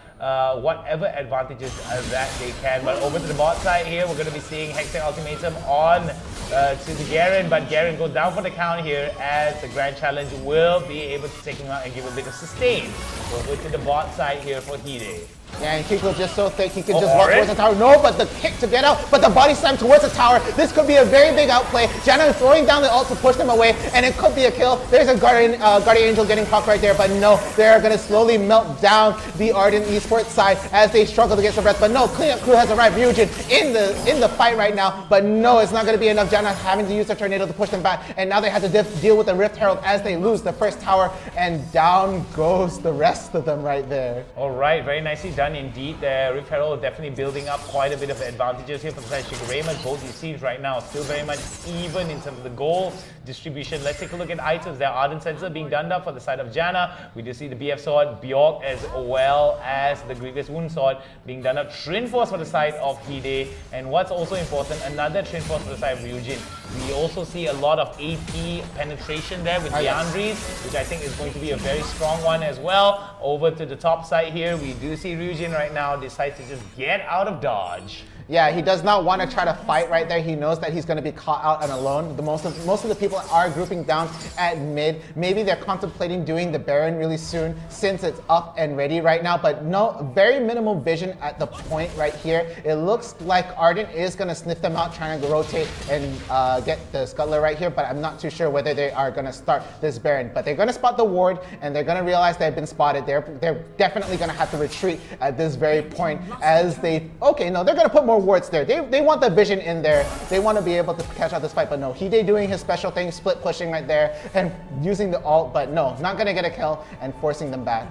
whatever advantages that they can. But over to the bot side here, we're going to be seeing Hextech Ultimatum on to the Garen, but Garen goes down for the count here as the Grand Challenge will be able to take him out and give a bit of sustain. Over to the bot side here for Hide. Yeah, and Kiko just so thick he can just walk towards the tower. No, but the kick to get out, but the body slam towards the tower. This could be a very big outplay. Janna throwing down the ult to push them away, and it could be a kill. There's a Guardian Angel getting caught right there, but no, they're going to slowly melt down the Ardent Esports side as they struggle to get some breath. But no, cleanup crew has arrived. Ryujin in the fight right now, but no, it's not going to be enough. Janna having to use the tornado to push them back, and now they have to deal with the Rift Herald as they lose the first tower, and down goes the rest of them right there. All right, very nicely done indeed there. Rift Herald definitely building up quite a bit of advantages here for the side of Shigeremas. Both these teams right now still very much even in terms of the goal distribution. Let's take a look at items. There are Ardent Sensor being done up for the side of Janna. We do see the BF Sword, Bjork, as well as the Grievous Wound Sword being done up. Trin Force for the side of Hide. And what's also important, another Trin Force for the side of Ryujin. We also see a lot of AP penetration there with Leandries, which I think is going to be a very strong one as well. Over to the top side here, we do see Ryujin right now decides to just get out of dodge. Yeah, he does not want to try to fight right there. He knows that he's going to be caught out and alone. Most of the people are grouping down at mid. Maybe they're contemplating doing the Baron really soon since it's up and ready right now. But no, very minimal vision at the point right here. It looks like Ardent is going to sniff them out, trying to rotate and get the Scuttler right here. But I'm not too sure whether they are going to start this Baron. But they're going to spot the ward, and they're going to realize they've been spotted. They're definitely going to have to retreat at this very point as they... Okay, no, they're going to put more wards there. They want the vision in there. They want to be able to catch out this fight, but no. Hide doing his special thing, split pushing right there and using the ult, but no, not going to get a kill and forcing them back.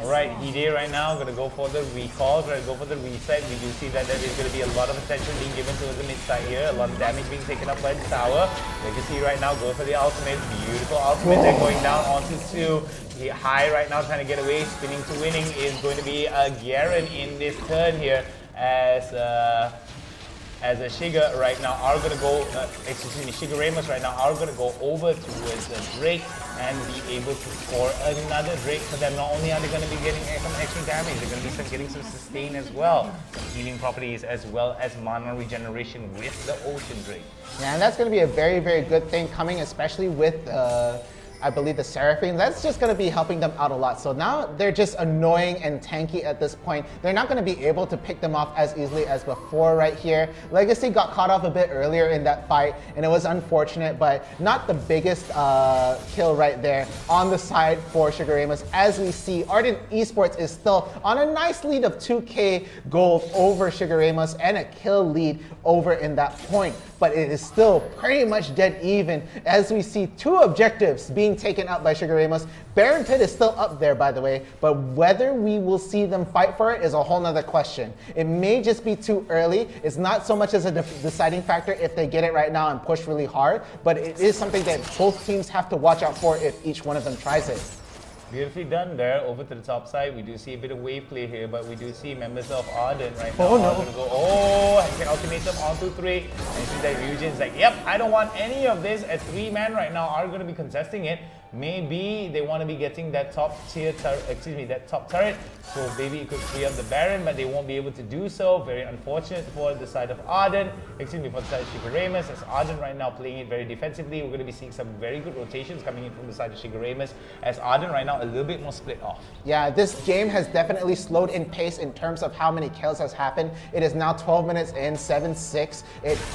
All right, Hide right now going to go for the recall, going to go for the reset. We do see that there is going to be a lot of attention being given to the mid side here, a lot of damage being taken up by the tower. Legacy right now goes for the ultimate, beautiful ultimate. They're going down onto 2. High right now trying to get away, spinning to winning is going to be a Garen in this turn here as a Shiga right now are going to go, Shigeremas right now are going to go over towards the Drake and be able to score another Drake for them. Not only are they going to be getting some extra damage, they're going to be getting some sustain as well, some healing properties as well as mana regeneration with the Ocean Drake. Yeah, and that's going to be a very, very good thing coming, especially with I believe the Seraphim. That's just going to be helping them out a lot. So now they're just annoying and tanky at this point. They're not going to be able to pick them off as easily as before right here. Legacy got caught off a bit earlier in that fight, and it was unfortunate, but not the biggest kill right there on the side for Shigeremas. As we see, Ardent Esports is still on a nice lead of 2k gold over Shigeremas and a kill lead over in that point. But it is still pretty much dead even as we see 2 objectives being taken up by Shigeremas. Baron Pit is still up there, by the way, but whether we will see them fight for it is a whole nother question. It may just be too early. It's not so much as a deciding factor if they get it right now and push really hard, but it is something that both teams have to watch out for if each one of them tries it. Beautifully done there. Over to the top side, we do see a bit of wave play here, but we do see members of Ardent right now. Oh no! Gonna go, Hextech Ultimatum onto 3. And you see that Ryujin's like, yep, I don't want any of this. As 3 men right now are going to be contesting it. Maybe they want to be getting that top tier that top turret, so maybe it could free up the Baron, but they won't be able to do so. Very unfortunate for the side of Arden, for the side of Shigeremas, as Arden right now playing it very defensively. We're going to be seeing some very good rotations coming in from the side of Shigeremas, as Arden right now a little bit more split off. Yeah, this game has definitely slowed in pace in terms of how many kills has happened. It is now 12 minutes in, 7-6.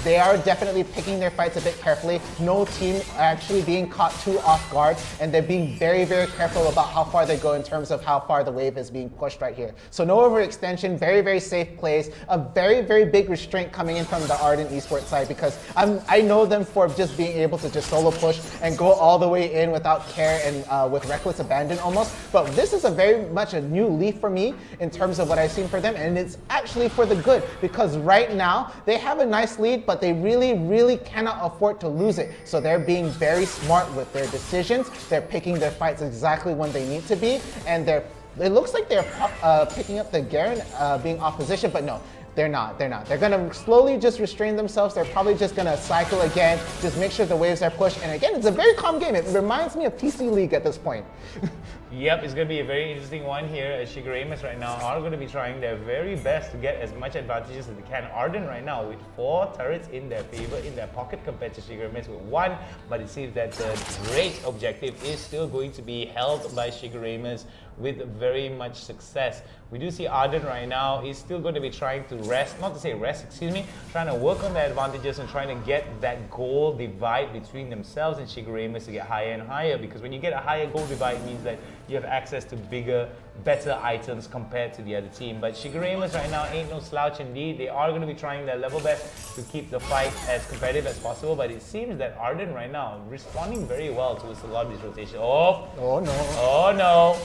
They are definitely picking their fights a bit carefully. No team actually being caught too off guard, and they're being very, very careful about how far they go in terms of how far the wave is being pushed right here. So no overextension, very, very safe plays, a very, very big restraint coming in from the Ardent Esports side, because I know them for just being able to just solo push and go all the way in without care and with reckless abandon. abandoned almost. But this is a very much a new leaf for me in terms of what I've seen for them, and it's actually for the good, because right now they have a nice lead, but they really cannot afford to lose it. So they're being very smart with their decisions. They're picking their fights exactly when they need to be, and it looks like they're picking up the Garen being off position, but no. They're not. They're gonna slowly just restrain themselves. They're probably just gonna cycle again, just make sure the waves are pushed. And again, it's a very calm game. It reminds me of TC League at this point. Yep, it's going to be a very interesting one here as Shigeremus right now are going to be trying their very best to get as much advantages as they can. Arden right now with 4 turrets in their favor, in their pocket, compared to Shigeremus with 1. But it seems that the Drake objective is still going to be held by Shigeremus with very much success. We do see Arden right now is still going to be trying to trying to work on their advantages and trying to get that goal divide between themselves and Shigeremus to get higher and higher, because when you get a higher goal divide, it means that you have access to bigger, better items compared to the other team. But Shigeremus right now ain't no slouch indeed. They are going to be trying their level best to keep the fight as competitive as possible, but it seems that Arden right now responding very well towards a lot of these rotations. Oh no. Oh no.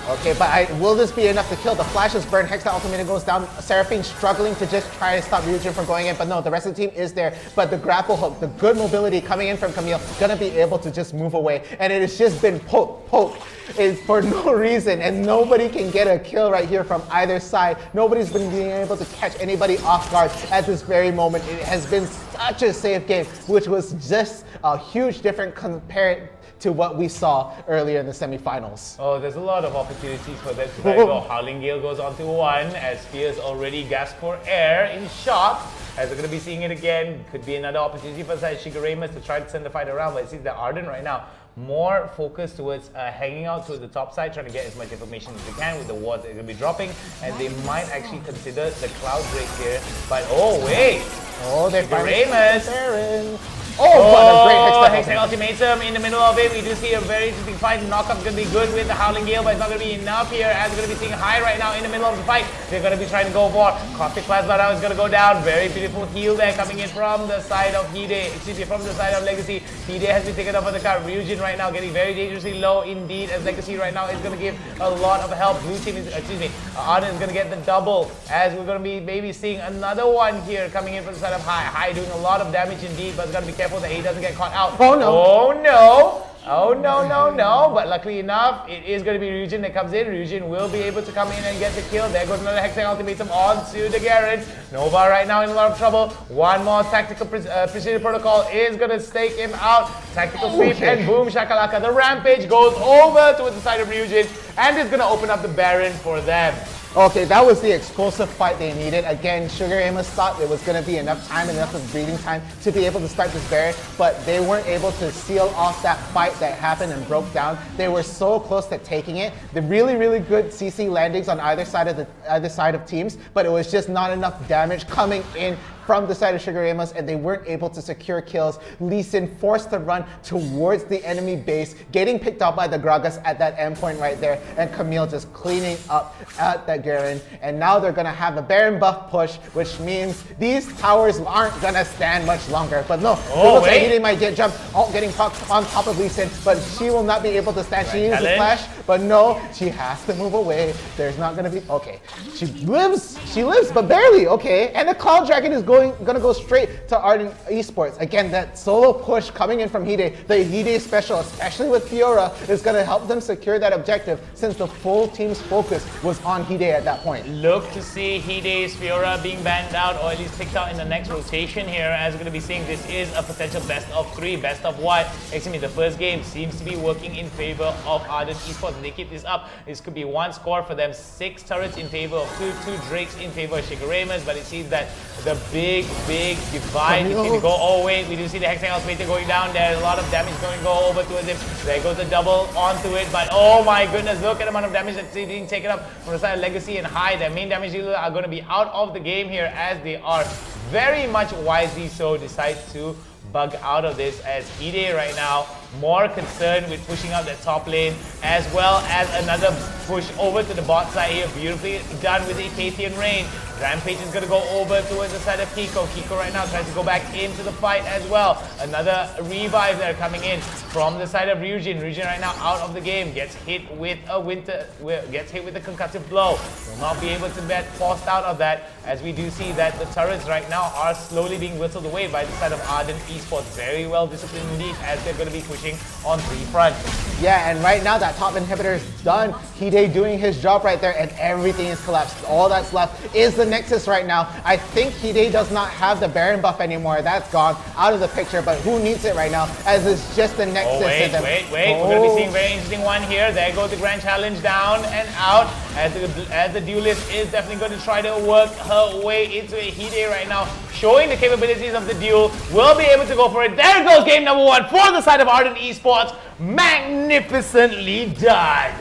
Okay, but will this be enough to kill? The flash is burned, Hex Ultimate goes down, Seraphine struggling to just try to stop Ryujin from going in, but no, the rest of the team is there. But the grapple hook, the good mobility coming in from Camille, gonna be able to just move away. And it has just been poke. It's for no reason, and nobody can get a kill right here from either side. Nobody's been being able to catch anybody off guard at this very moment. It has been such a safe game, which was just a huge difference compared to what we saw earlier in the semifinals. Oh, there's a lot of opportunities for that to go. Howling Gale goes on to 1 as Fierce already gasped for air in shock. As we're going to be seeing it again, could be another opportunity for Shigeremus to try to send the fight around, but it seems that Arden right now more focused towards hanging out to the top side, trying to get as much information as they can with the wards that are going to be dropping, and they might actually consider the Cloud Drake here. But oh wait! Oh, they're Shigeremus! Oh, what a great Hextech Ultimatum in the middle of it. We do see a very interesting fight. Knockup's going to be good with the Howling Gale, but it's not going to be enough here as we're going to be seeing High right now in the middle of the fight. They're going to be trying to go for Caustic Plasma now is going to go down. Very beautiful heal there coming in from the side of from the side of Legacy. Hide has been taken off on the card. Ryujin right now getting very dangerously low indeed, as Legacy right now is going to give a lot of help. Blue team is, Arden is going to get the double, as we're going to be maybe seeing another one here coming in from the side of High. High doing a lot of damage indeed, but it's going to be careful that he doesn't get caught out. Oh no! Oh no! Oh no! But luckily enough, it is going to be Ryujin that comes in. Ryujin will be able to come in and get the kill. There goes another Hextech Ultimatum onto the Garen. Nova right now in a lot of trouble. One more tactical precision protocol is going to stake him out. Tactical sweep and boom shakalaka. The Rampage goes over towards the side of Ryujin and is going to open up the Baron for them. Okay, that was the explosive fight they needed. Again, Shigeremus thought there was going to be enough time, enough of breathing time to be able to start this Baron, but they weren't able to seal off that fight that happened and broke down. They were so close to taking it. The really good CC landings on either side of teams, but it was just not enough damage coming in from the side of Shigeremus, and they weren't able to secure kills. Lee Sin forced to run towards the enemy base, getting picked up by the Gragas at that endpoint right there, and Camille just cleaning up at that Garen. And now they're gonna have a Baron buff push, which means these towers aren't gonna stand much longer. But no, it looks like he might get jumped, getting popped on top of Lee Sin, but she will not be able to stand. She uses a flash, but no, she has to move away. There's not gonna be, okay. She lives, but barely, okay. And the Cloud Dragon is gonna go straight to Arden Esports. Again, that solo push coming in from Hide, the Hide special, especially with Fiora, is gonna help them secure that objective since the full team's focus was on Hide at that point. Look to see Hide's Fiora being banned out, or at least picked out in the next rotation here, as we're gonna be seeing this is a potential best of 3, best of what? Excuse me, the first game seems to be working in favor of Arden Esports. If they keep this up, this could be one score for them. 6 turrets in favor of 2 Drakes in favor of Shigeremus, but it seems that the big divide is going to go. Oh wait, we do see the Hextech Ultimatum going down. There's a lot of damage going to go over towards him. There goes the double onto it, but oh my goodness, look at the amount of damage that's being taken up from the side of Legacy and High. Their main damage dealers are going to be out of the game here, as they are very much wisely so decide to bug out of this, as Hide right now more concerned with pushing out that top lane, as well as another push over to the bot side here. Beautifully done with the Acacian Rain. Rampage is going to go over towards the side of Kiko. Kiko right now tries to go back into the fight as well. Another revive there coming in from the side of Ryujin. Ryujin right now out of the game, gets hit with a concussive blow. Will not be able to get forced out of that, as we do see that the turrets right now are slowly being whittled away by the side of Ardent Esports. Very well disciplined indeed, as they're going to be pushing on 3 fronts. Yeah, and right now that top inhibitor is done. Hide doing his job right there, and everything is collapsed. All that's left is the Nexus right now. I think Hide does not have the Baron buff anymore. That's gone out of the picture, but who needs it right now, as it's just the Nexus. Oh, wait. We're going to be seeing a very interesting one here. There goes the Grand Challenge down and out, as the duelist is definitely going to try to work her way into a Hide right now, showing the capabilities of the duel. Will be able to go for it. There goes game number 1 for the side of Ardent Esports. Magnificently done.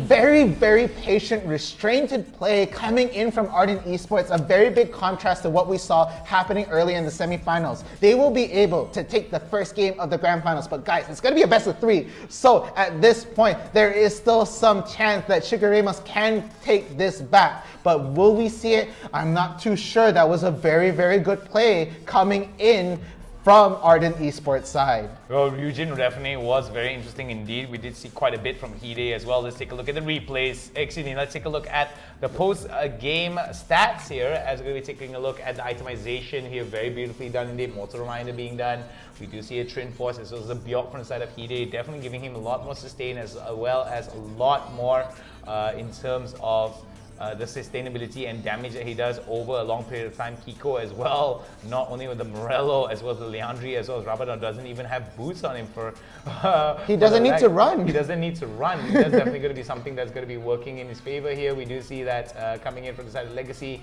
Very, very patient, restrained play coming in from Ardent Esports. A very big contrast to what we saw happening early in the semifinals. They will be able to take the first game of the grand finals, but guys, it's going to be a best of 3. So at this point, there is still some chance that Sugar Ramos can take this back. But will we see it? I'm not too sure. That was a very, very good play coming in from Ardent Esports side. Well, Ryujin definitely was very interesting indeed. We did see quite a bit from Hide as well. Let's take a look at the replays. Excuse me, let's take a look at the post-game stats here, as we're going to be taking a look at the itemization here. Very beautifully done indeed. Mortal Reminder being done. We do see a Trin Force as well as a Bjork from the side of Hide, definitely giving him a lot more sustain, as well as a lot more in terms of the sustainability and damage that he does over a long period of time. Kiko as well, not only with the Morello, as well as the Leandri, as well as Rabadon, doesn't even have boots on him for... he doesn't need to run. He doesn't need to run. That's definitely going to be something that's going to be working in his favor here. We do see that coming in from the side of Legacy.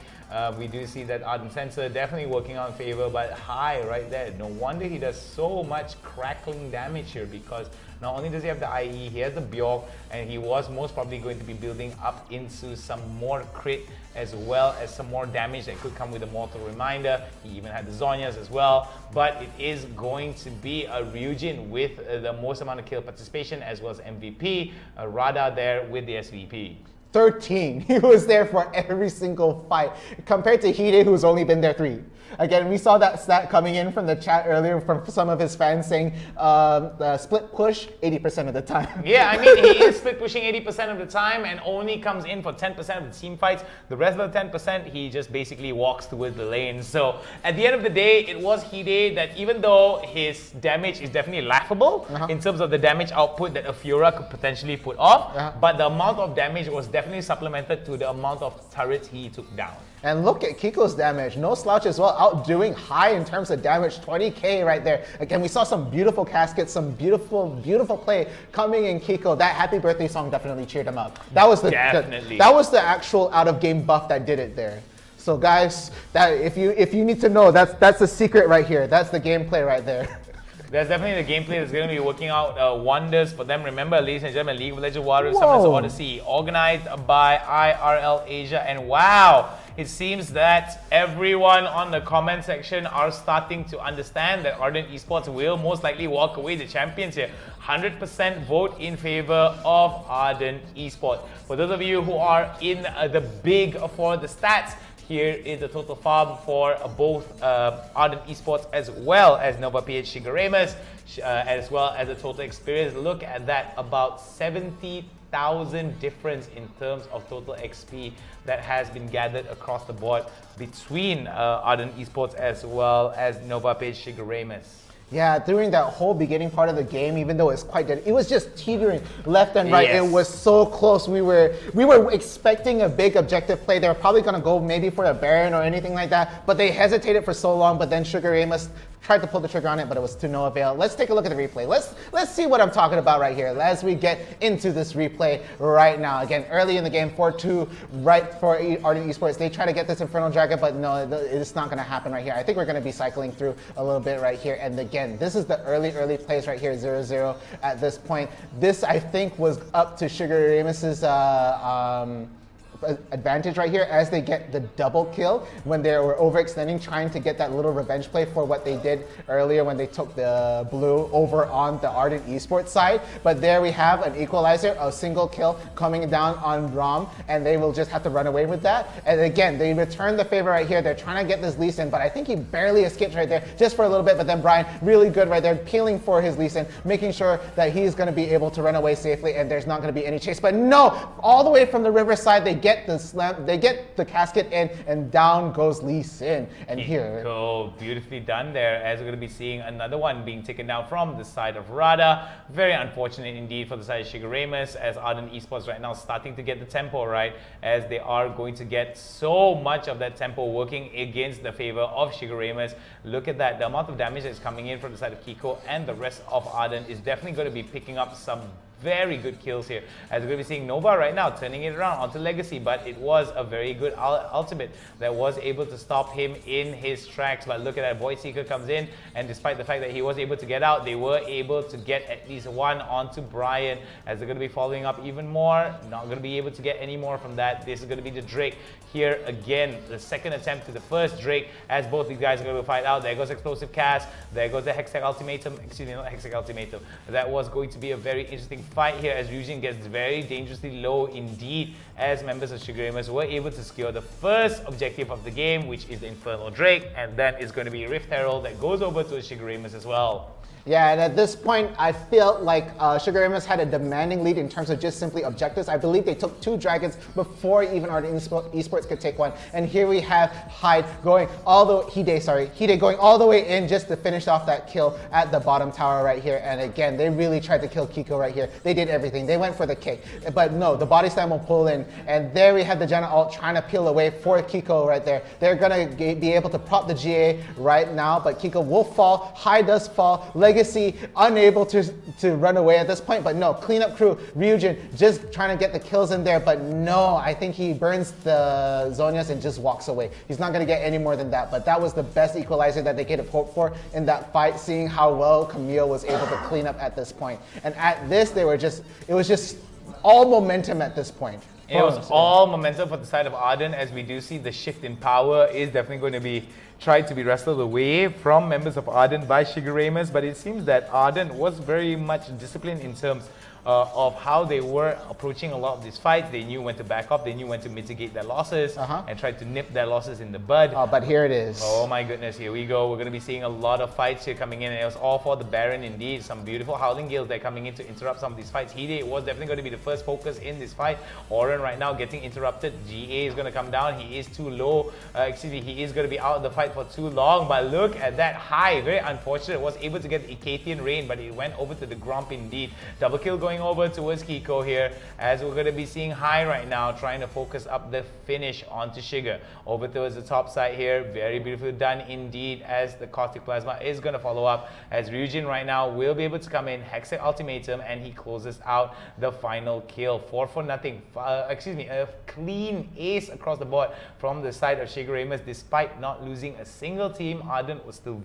We do see that Ardent Sensor definitely working on favor, but high right there. No wonder he does so much crackling damage here, because not only does he have the IE, he has the Bjork, and he was most probably going to be building up into some more crit, as well as some more damage that could come with a Mortal Reminder. He even had the Zhonya's as well, but it is going to be a Ryujin with the most amount of kill participation, as well as MVP. Rada there with the SVP. 13. He was there for every single fight, compared to Hide, who's only been there 3. Again, we saw that stat coming in from the chat earlier from some of his fans saying the split push 80% of the time. Yeah, I mean, he is split pushing 80% of the time and only comes in for 10% of the team fights. The rest of the 10%, he just basically walks towards the lane. So at the end of the day, it was Hide that, even though his damage is definitely laughable in terms of the damage output that a Fiora could potentially put off, but the amount of damage was definitely supplemented to the amount of turrets he took down. And look at Kiko's damage. No slouch as well, outdoing High in terms of damage, 20k right there. Again, we saw some beautiful caskets, some beautiful, beautiful play coming in Kiko. That happy birthday song definitely cheered him up. That was that was the actual out-of-game buff that did it there. So guys, that if you need to know, that's the secret right here. That's the gameplay right there. There's definitely the gameplay that's going to be working out wonders for them. Remember, ladies and gentlemen, League of Legends Warriors Summons Odyssey, organized by IRL Asia. And wow, it seems that everyone on the comment section are starting to understand that Ardent Esports will most likely walk away the champions here. 100% vote in favor of Ardent Esports. For those of you who are in the big for the stats, here is the total farm for both Ardent Esports as well as Nova PH Shigeremus, as well as the total experience. Look at that, about 70,000 difference in terms of total XP that has been gathered across the board between Ardent Esports as well as Nova PH Shigeremus. Yeah, during that whole beginning part of the game, even though it's quite dead, it was just teetering left and right. It was so close. We were expecting a big objective play. They were probably going to go maybe for a Baron or anything like that, but they hesitated for so long. But then Shigeremus tried to pull the trigger on it, but it was to no avail. Let's take a look at the replay. Let's see what I'm talking about right here as we get into this replay right now. Again, early in the game, 4-2 right for Ardent Esports. They try to get this Infernal Dragon, but no, it's not going to happen right here. I think we're going to be cycling through a little bit right here. And again, this is the early plays right here, 0-0 at this point. This, I think, was up to Shigeremus's advantage right here as they get the double kill when they were overextending, trying to get that little revenge play for what they did earlier when they took the blue over on the Ardent Esports side. But there we have an equalizer, a single kill coming down on Rom, and they will just have to run away with that. And again, they return the favor right here. They're trying to get this Lee Sin, but I think he barely escapes right there just for a little bit. But then Brian, really good right there, peeling for his Lee Sin, making sure that he's going to be able to run away safely and there's not going to be any chase. But no, all the way from the river side, they get the slam, they get the casket in, and down goes Lee Sin. And here, go beautifully done there, as we're going to be seeing another one being taken down from the side of Rada. Very unfortunate indeed for the side of Shigeremus, as Ardent Esports right now starting to get the tempo right, as they are going to get so much of that tempo working against the favor of Shigeremus. Look at that, the amount of damage that's coming in from the side of Kiko, and the rest of Ardent is definitely going to be picking up some very good kills here, as we're going to be seeing Nova right now turning it around onto Legacy, but it was a very good ultimate that was able to stop him in his tracks. But look at that, Void Seeker comes in, and despite the fact that he was able to get out, they were able to get at least one onto Brian, as they're going to be following up even more. Not going to be able to get any more from that. This is going to be the Drake here again, the second attempt to the first Drake, as both these guys are going to fight out. There goes Explosive Cast, there goes the Hextech Ultimatum, excuse me, not Hextech Ultimatum. That was going to be a very interesting fight here, as Ryujin gets very dangerously low indeed, as members of Shigeremus were able to secure the first objective of the game, which is the Infernal Drake, and then it's going to be Rift Herald that goes over to Shigeremus as well. Yeah, and at this point, I felt like Shigeremus had a demanding lead in terms of just simply objectives. I believe they took 2 dragons before even Ardent Esports could take one. And here we have Hyde going all the Hide going all the way in just to finish off that kill at the bottom tower right here. And again, they really tried to kill Kiko right here. They did everything. They went for the kick, but no, the body slam will pull in. And there we have the Janna ult trying to peel away for Kiko right there. They're gonna be able to prop the GA right now, but Kiko will fall. Hyde does fall. Legacy unable to run away at this point, but no, cleanup crew, Ryujin just trying to get the kills in there, but no, I think he burns the Zhonya's and just walks away. He's not going to get any more than that, but that was the best equalizer that they could have hoped for in that fight, seeing how well Camille was able to clean up at this point. And at this, it was just all momentum at this point. It was all momentum for the side of Ardent, as we do see the shift in power is definitely going to be tried to be wrestled away from members of Ardent by Shigeremus, but it seems that Ardent was very much disciplined in terms of how they were approaching a lot of these fights. They knew when to back off, they knew when to mitigate their losses, and tried to nip their losses in the bud. Oh, but here it is. Oh my goodness, here we go. We're going to be seeing a lot of fights here coming in, and it was all for the Baron indeed. Some beautiful Howling Gales that are coming in to interrupt some of these fights. Hide was definitely going to be the first focus in this fight. Oren right now getting interrupted. GA is going to come down. He is too low. He is going to be out of the fight for too long, but look at that high. Very unfortunate. Was able to get the Icathian Rain, but it went over to the Gromp indeed. Double kill going over towards Kiko here, as we're going to be seeing High right now trying to focus up the finish onto Shiger. Over towards the top side here, very beautifully done indeed, as the Caustic Plasma is going to follow up, as Ryujin right now will be able to come in, Hextech Ultimatum, and he closes out the final kill. 4 for nothing. A clean ace across the board from the side of Shigeremus, despite not losing a single team. Ardent was still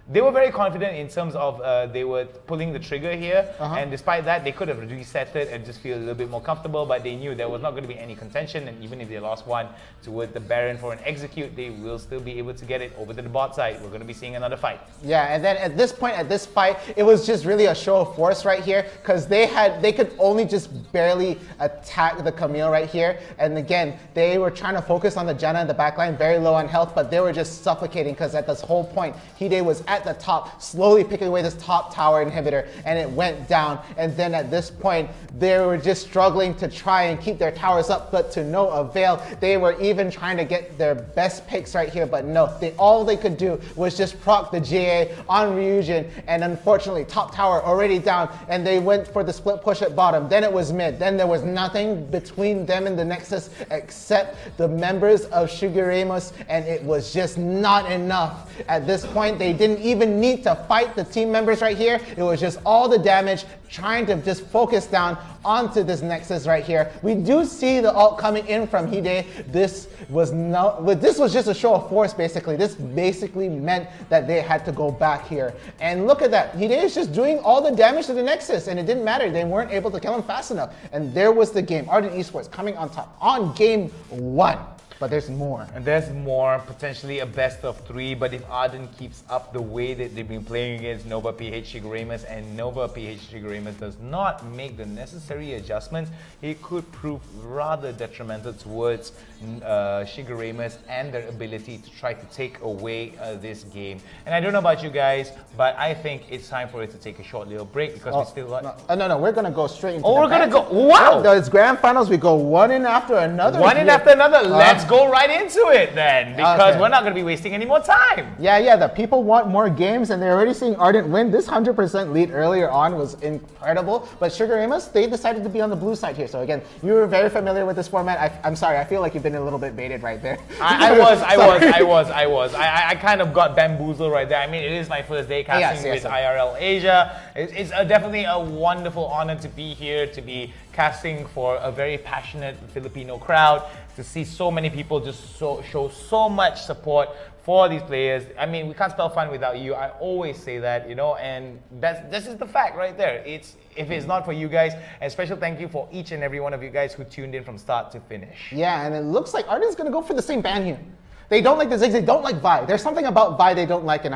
they were very confident in terms of they were pulling the trigger here, and despite that, they could have reset it and just feel a little bit more comfortable, but they knew there was not going to be any contention, and even if they lost one toward the Baron for an execute, they will still be able to get it over to the bot side. We're going to be seeing another fight. Yeah, and then at this point, at this fight, it was just really a show of force right here, because they could only just barely attack the Camille right here, and again, they were trying to focus on the Janna in the backline, very low on health, but they were just suffocating, because at this whole point, Hide was at the top, slowly picking away this top tower inhibitor, and it went down. And then at this point, they were just struggling to try and keep their towers up, but to no avail. They were even trying to get their best picks right here, but no, all they could do was just proc the GA on Ryujin, and unfortunately, top tower already down, and they went for the split push at bottom. Then it was mid. Then there was nothing between them and the Nexus except the members of Shigeremus, and it was just not enough. At this point, they didn't even need to fight the team members right here. It was just all the damage, trying to just focus down onto this Nexus right here. We do see the ult coming in from Hide. This was just a show of force basically. This basically meant that they had to go back here. And look at that. Hide is just doing all the damage to the Nexus, and it didn't matter. They weren't able to kill him fast enough. And there was the game. Ardent Esports coming on top on game 1. But there's more. And there's more, potentially a best of 3, but if Arden keeps up the way that they've been playing against Nova PH Shigeremus, and Nova PH Shigeremus does not make the necessary adjustments, it could prove rather detrimental towards Shigeremus and their ability to try to take away this game. And I don't know about you guys, but I think it's time for it to take a short little break because we still got... No, we're gonna go straight into we're gonna go, wow! Those grand finals, we go one in after another. One in after another, let's go right into it then, because we're not going to be wasting any more time. Yeah, the people want more games, and they're already seeing Ardent win. This 100% lead earlier on was incredible, but Shigeremus, they decided to be on the blue side here. So again, you were very familiar with this format. I'm sorry, I feel like you've been a little bit baited right there. I was. I kind of got bamboozled right there. I mean, it is my first day casting with IRL Asia. It's definitely a wonderful honor to be here, to be casting for a very passionate Filipino crowd, to see so many people just show so much support for these players. I mean, we can't spell fun without you. I always say that, you know, and this is the fact right there. If it's not for you guys, and special thank you for each and every one of you guys who tuned in from start to finish. Yeah, and it looks like Ardent's gonna go for the same ban here. They don't like the Ziggs, they don't like Vi. There's something about Vi they don't like, and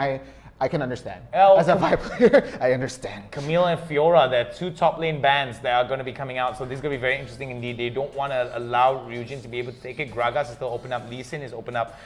I can understand. As a Vi player, I understand. Camille and Fiora, they're 2 top lane bans that are going to be coming out, so this is going to be very interesting indeed. They don't want to allow Ryujin to be able to take it. Gragas is still open up. Lee Sin is open up.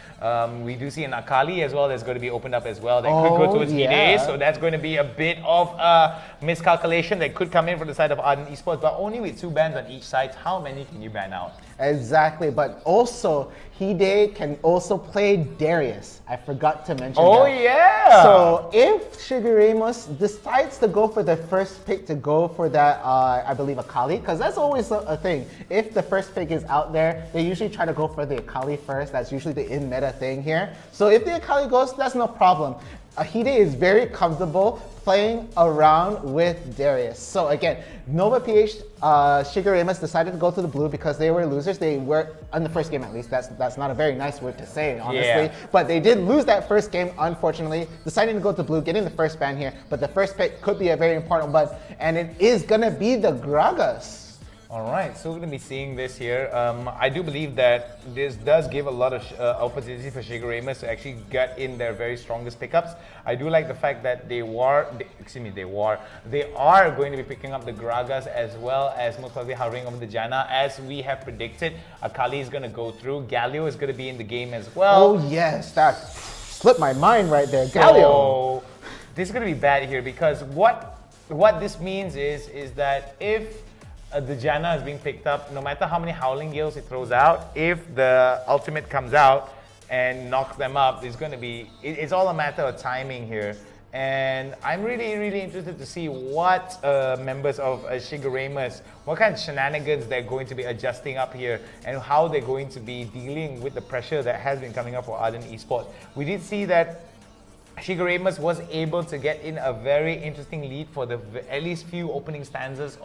We do see an Akali as well that's going to be opened up as well. That could go towards Hide, so that's going to be a bit of a miscalculation that could come in from the side of Ardent Esports, but only with 2 bans on each side. How many can you ban out? Exactly, but also Hide can also play Darius. I forgot to mention that. Yeah! So if Shigeremus decides to go for the first pick to go for that, I believe Akali, because that's always a thing. If the first pick is out there, they usually try to go for the Akali first. That's usually the in-meta thing here. So if the Akali goes, that's no problem. Hide is very comfortable playing around with Darius. So again, Nova PH Shigeremus decided to go to the blue because they were losers. They were, in the first game at least, that's not a very nice word to say, honestly. But they did lose that first game, unfortunately, deciding to go to blue, getting the first ban here. But the first pick could be a very important one, and it is gonna be the Gragas. Alright, so we're going to be seeing this here. I do believe that this does give a lot of opportunity for Shigeremus to actually get in their very strongest pickups. I do like the fact that they are going to be picking up the Gragas as well as most probably hovering over the Janna. As we have predicted, Akali is going to go through. Galio is going to be in the game as well. Oh yes, that slipped my mind right there. Galio. So, this is going to be bad here because what this means is that if the Janna is being picked up, no matter how many Howling Gales it throws out, if the ultimate comes out and knocks them up, it's going to be, it's all a matter of timing here. And I'm really interested to see what members of Shigeremus, what kind of shenanigans they're going to be adjusting up here and how they're going to be dealing with the pressure that has been coming up for Ardent Esports. We did see that Shigeremus was able to get in a very interesting lead for the at least few opening stanzas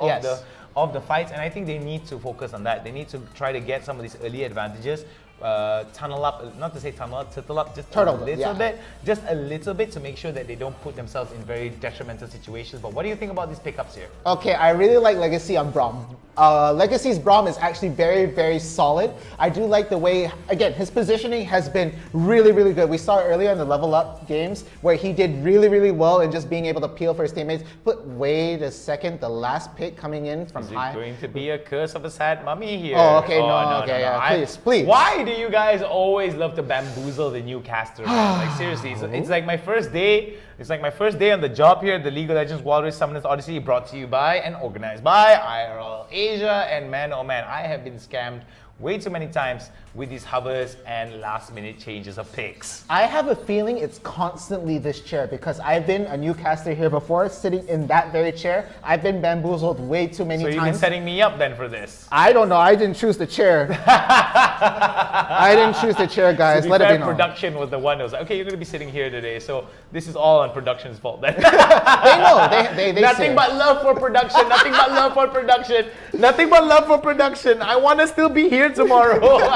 of the fights, and I think they need to focus on that. They need to try to get some of these early advantages, tunnel up, not to say tunnel up, turtle up just a little bit to make sure that they don't put themselves in very detrimental situations. But what do you think about these pickups here? Okay, I really like Legacy on Braum. Legacy's Braum is actually very solid. I do like the way, again, his positioning has been really good. We saw earlier in the level up games where he did really well in just being able to peel for his teammates. But wait a second, the last pick coming in from high. Is it going to be a curse of a sad mummy here? Oh, okay, no. Please. Why do you guys always love to bamboozle the new casters? Like seriously, it's like my first day. It's like my first day on the job here at the League of Legends Wild Rift Summoners Odyssey, brought to you by and organized by IRL Asia. And man, oh man, I have been scammed way too many times with these hovers and last minute changes of picks. I have a feeling it's constantly this chair because I've been a new caster here before, sitting in that very chair. I've been bamboozled way too many times. So you've been setting me up then for this? I don't know. I didn't choose the chair. I didn't choose the chair, guys. To be Let fair, it be known. production was the one that was like, okay, you're going to be sitting here today, so this is all on production's fault then. They know. They Nothing say. but love for production. Nothing but love for production. Nothing but love for production. I want to still be here tomorrow.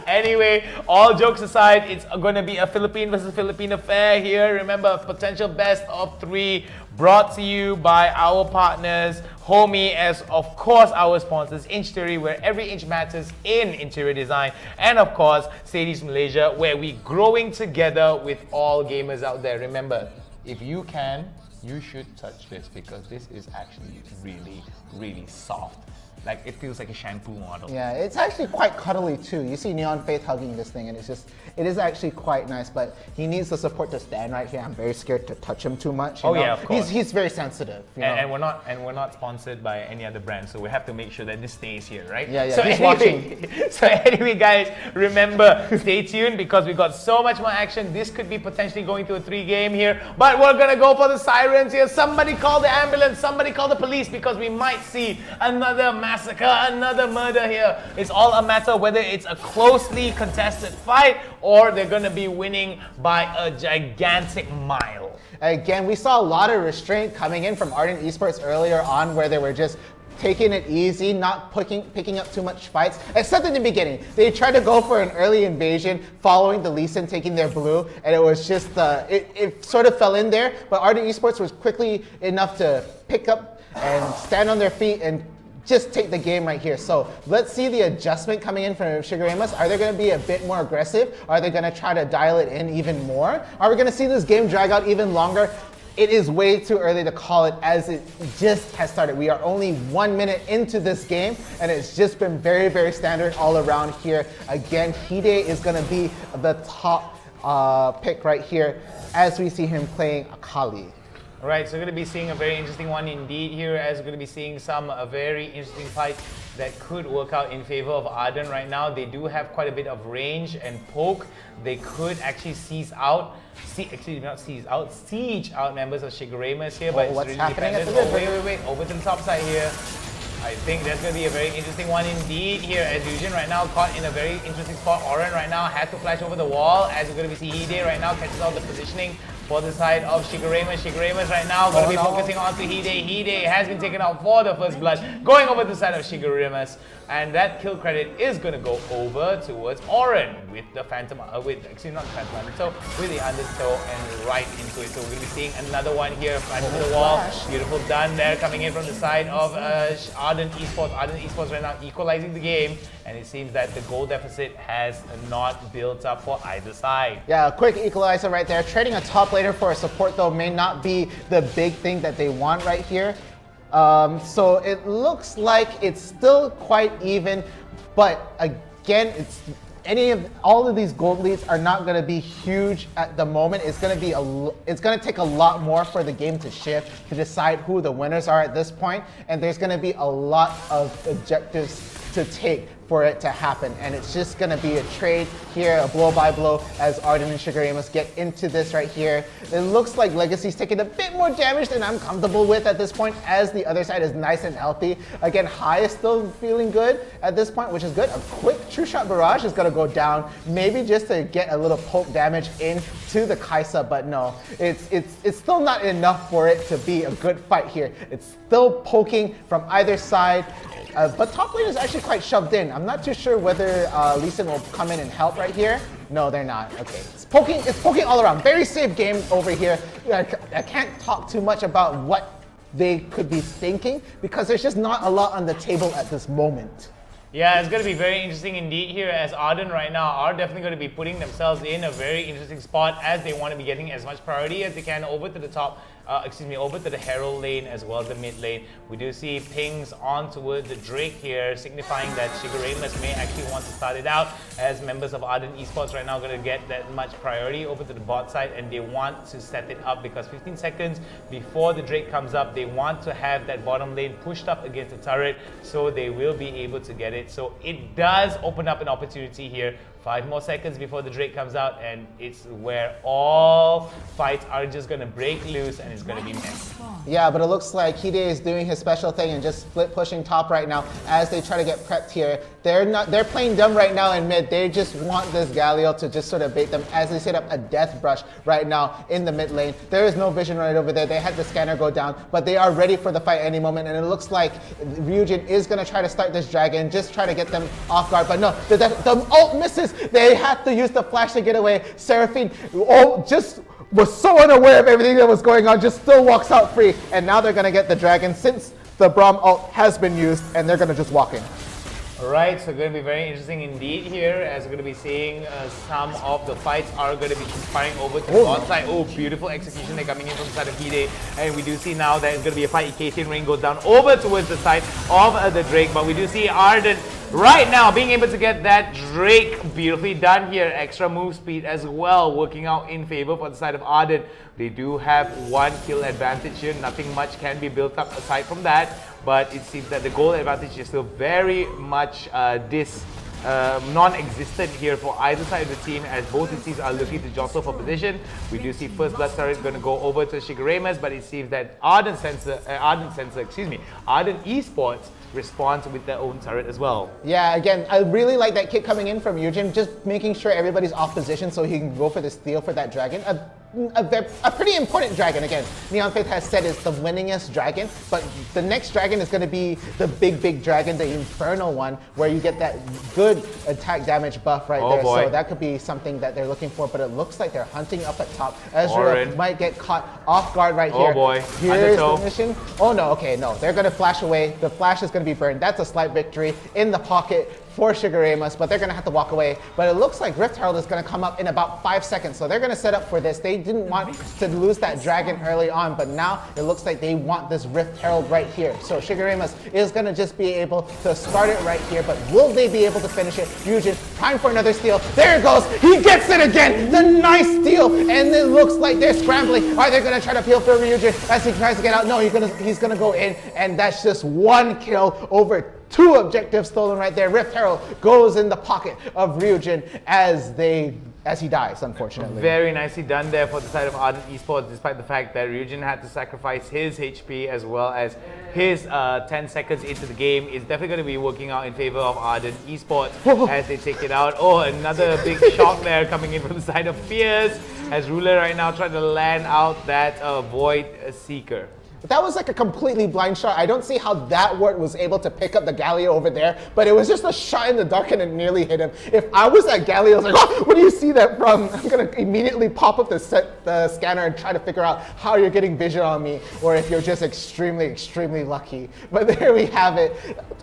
Anyway, all jokes aside, it's going to be a Philippine versus Philippine affair here. Remember, potential best of 3 brought to you by our partners, Homiee, as of course our sponsors, Inch Theory, where every inch matters in interior design, and of course, Sadie's Malaysia, where we're growing together with all gamers out there. Remember, if you can, you should touch this because this is actually really, really soft. Like, it feels like a shampoo model. Yeah, it's actually quite cuddly too. You see Neon Faith hugging this thing and it is actually quite nice, but he needs the support to stand right here. I'm very scared to touch him too much. Oh yeah, of course. He's very sensitive. You know? And we're not sponsored by any other brand, so we have to make sure that this stays here, right? Yeah, So he's anyway, so anyway, guys, remember, stay tuned because we got so much more action. This could be potentially going to a 3-game here, but we're gonna go for the sirens here. Somebody call the ambulance, somebody call the police because we might see another massacre, another murder here. It's all a matter whether it's a closely contested fight or they're gonna be winning by a gigantic mile. Again, we saw a lot of restraint coming in from Ardent Esports earlier on where they were just taking it easy, not picking up too much fights, except in the beginning. They tried to go for an early invasion following the Lee Sin taking their blue, and it was just, it sort of fell in there, but Ardent Esports was quickly enough to pick up and stand on their feet and just take the game right here. So let's see the adjustment coming in from Shigeremas. Are they going to be a bit more aggressive? Are they going to try to dial it in even more? Are we going to see this game drag out even longer? It is way too early to call it as it just has started. We are only 1 minute into this game and it's just been very, very standard all around here. Again, Hide is going to be the top pick right here as we see him playing Akali. Alright, so we're going to be seeing a very interesting one indeed here, as we're going to be seeing some very interesting fights that could work out in favor of Arden right now. They do have quite a bit of range and poke. They could actually siege out members of Shigeremas here, but what's it's really happening dependent. at the river? Wait, over to the top side here. I think that's going to be a very interesting one indeed here, as Yujin right now caught in a very interesting spot. Oren right now has to flash over the wall, as we're going to be seeing Hide right now catches out the positioning for the side of Shigeremas. Shigeremas right now going to be focusing on to Hide. Hide has been taken out for the first blood, going over to the side of Shigeremas, and that kill credit is going to go over towards Oren with the Phantom, actually not the Phantom Undertow, with the Undertow and right into it. So we're going to be seeing another one here, flash over the wall. Beautiful done there, coming in from the side of Ardent Esports. Ardent Esports right now equalizing the game, and it seems that the goal deficit has not built up for either side. Yeah, a quick equalizer right there. Trading a top laner for a support though may not be the big thing that they want right here. So it looks like it's still quite even, but again, all of these gold leads are not going to be huge at the moment. It's going to take a lot more for the game to shift to decide who the winners are at this point, and there's going to be a lot of objectives to take for it to happen, and it's just going to be a trade here, a blow by blow, as Arden and Shigeremas get into this right here. It looks like Legacy's taking a bit more damage than I'm comfortable with at this point, as the other side is nice and healthy. Again, High is still feeling good at this point, which is good. A quick True Shot Barrage is going to go down, maybe just to get a little poke damage into the Kaisa, but no, it's still not enough for it to be a good fight here. It's still poking from either side. But top lane is actually quite shoved in. I'm not too sure whether Lee Sin will come in and help right here. No, they're not. Okay, it's poking all around. Very safe game over here. I can't talk too much about what they could be thinking because there's just not a lot on the table at this moment. Yeah, it's going to be very interesting indeed here, as Arden right now are definitely going to be putting themselves in a very interesting spot as they want to be getting as much priority as they can over to the top over to the Herald lane as well as the mid lane. We do see pings on towards the Drake here, signifying that Shigeremus may actually want to start it out, as members of Ardent Esports right now are going to get that much priority over to the bot side, and they want to set it up because 15 seconds before the Drake comes up, they want to have that bottom lane pushed up against the turret, so they will be able to get it. So it does open up an opportunity here. 5 more seconds before the Drake comes out, and it's where all fights are just going to break loose, and it's going to be messy. Yeah, but it looks like Hide is doing his special thing and just split pushing top right now as they try to get prepped here. They're playing dumb right now in mid. They just want this Galio to just sort of bait them as they set up a death brush right now in the mid lane. There is no vision right over there. They had the scanner go down, but they are ready for the fight any moment, and it looks like Ryujin is going to try to start this dragon, just try to get them off guard, but no, the ult misses. They had to use the flash to get away. Seraphine just was so unaware of everything that was going on, just still walks out free, and now they're going to get the dragon since the Braum ult has been used, and they're going to just walk in. Alright, so going to be very interesting indeed here, as we're going to be seeing some of the fights are going to be transpiring over to the bot side. Oh, beautiful execution. They're coming in from the side of Hide, and we do see now that it's going to be a fight. Icasian Ring goes down over towards the side of the Drake, but we do see Ardent right now being able to get that Drake beautifully done here. Extra move speed as well, working out in favor for the side of Ardent. They do have 1 kill advantage here. Nothing much can be built up aside from that, but it seems that the goal advantage is still very much non-existent here for either side of the team, as both teams are looking to jostle for position. We do see First Blood turret going to go over to Shigeremus, but it seems that Ardent Esports responds with their own turret as well. Yeah, again, I really like that kick coming in from Yujin, just making sure everybody's off position so he can go for the steal for that dragon. A pretty important dragon. Again, Neon Faith has said it's the winningest dragon, but the next dragon is going to be the big dragon, the Infernal one, where you get that good attack damage buff right there. Boy. So that could be something that they're looking for, but it looks like they're hunting up at top. Ezreal might get caught off guard right here. Oh boy. Here's the mission. Oh no, okay, no. They're going to flash away. The flash is going to be burned. That's a slight victory in the pocket for Shigeremus, but they're going to have to walk away. But it looks like Rift Herald is going to come up in about 5 seconds, so they're going to set up for this. They didn't want to lose that dragon early on, but now it looks like they want this Rift Herald right here. So Shigeremus is going to just be able to start it right here, but will they be able to finish it? Ryujin, time for another steal. There it goes. He gets it again. The nice steal, and it looks like they're scrambling. Are they going to try to peel for Ryujin as he tries to get out? No, he's going to go in, and that's just 1 kill over 2 objectives stolen right there. Rift Herald goes in the pocket of Ryujin as he dies, unfortunately. Very nicely done there for the side of Ardent Esports, despite the fact that Ryujin had to sacrifice his HP as well as his 10 seconds into the game. It's definitely going to be working out in favor of Ardent Esports as they take it out. Oh, another big shock there coming in from the side of Fierce, as Ruler right now trying to land out that Void Seeker. That was like a completely blind shot. I don't see how that ward was able to pick up the Galio over there, but it was just a shot in the dark and it nearly hit him. If I was at Galio, I was like, oh, where do you see that from? I'm going to immediately pop up the scanner and try to figure out how you're getting vision on me, or if you're just extremely lucky. But there we have it.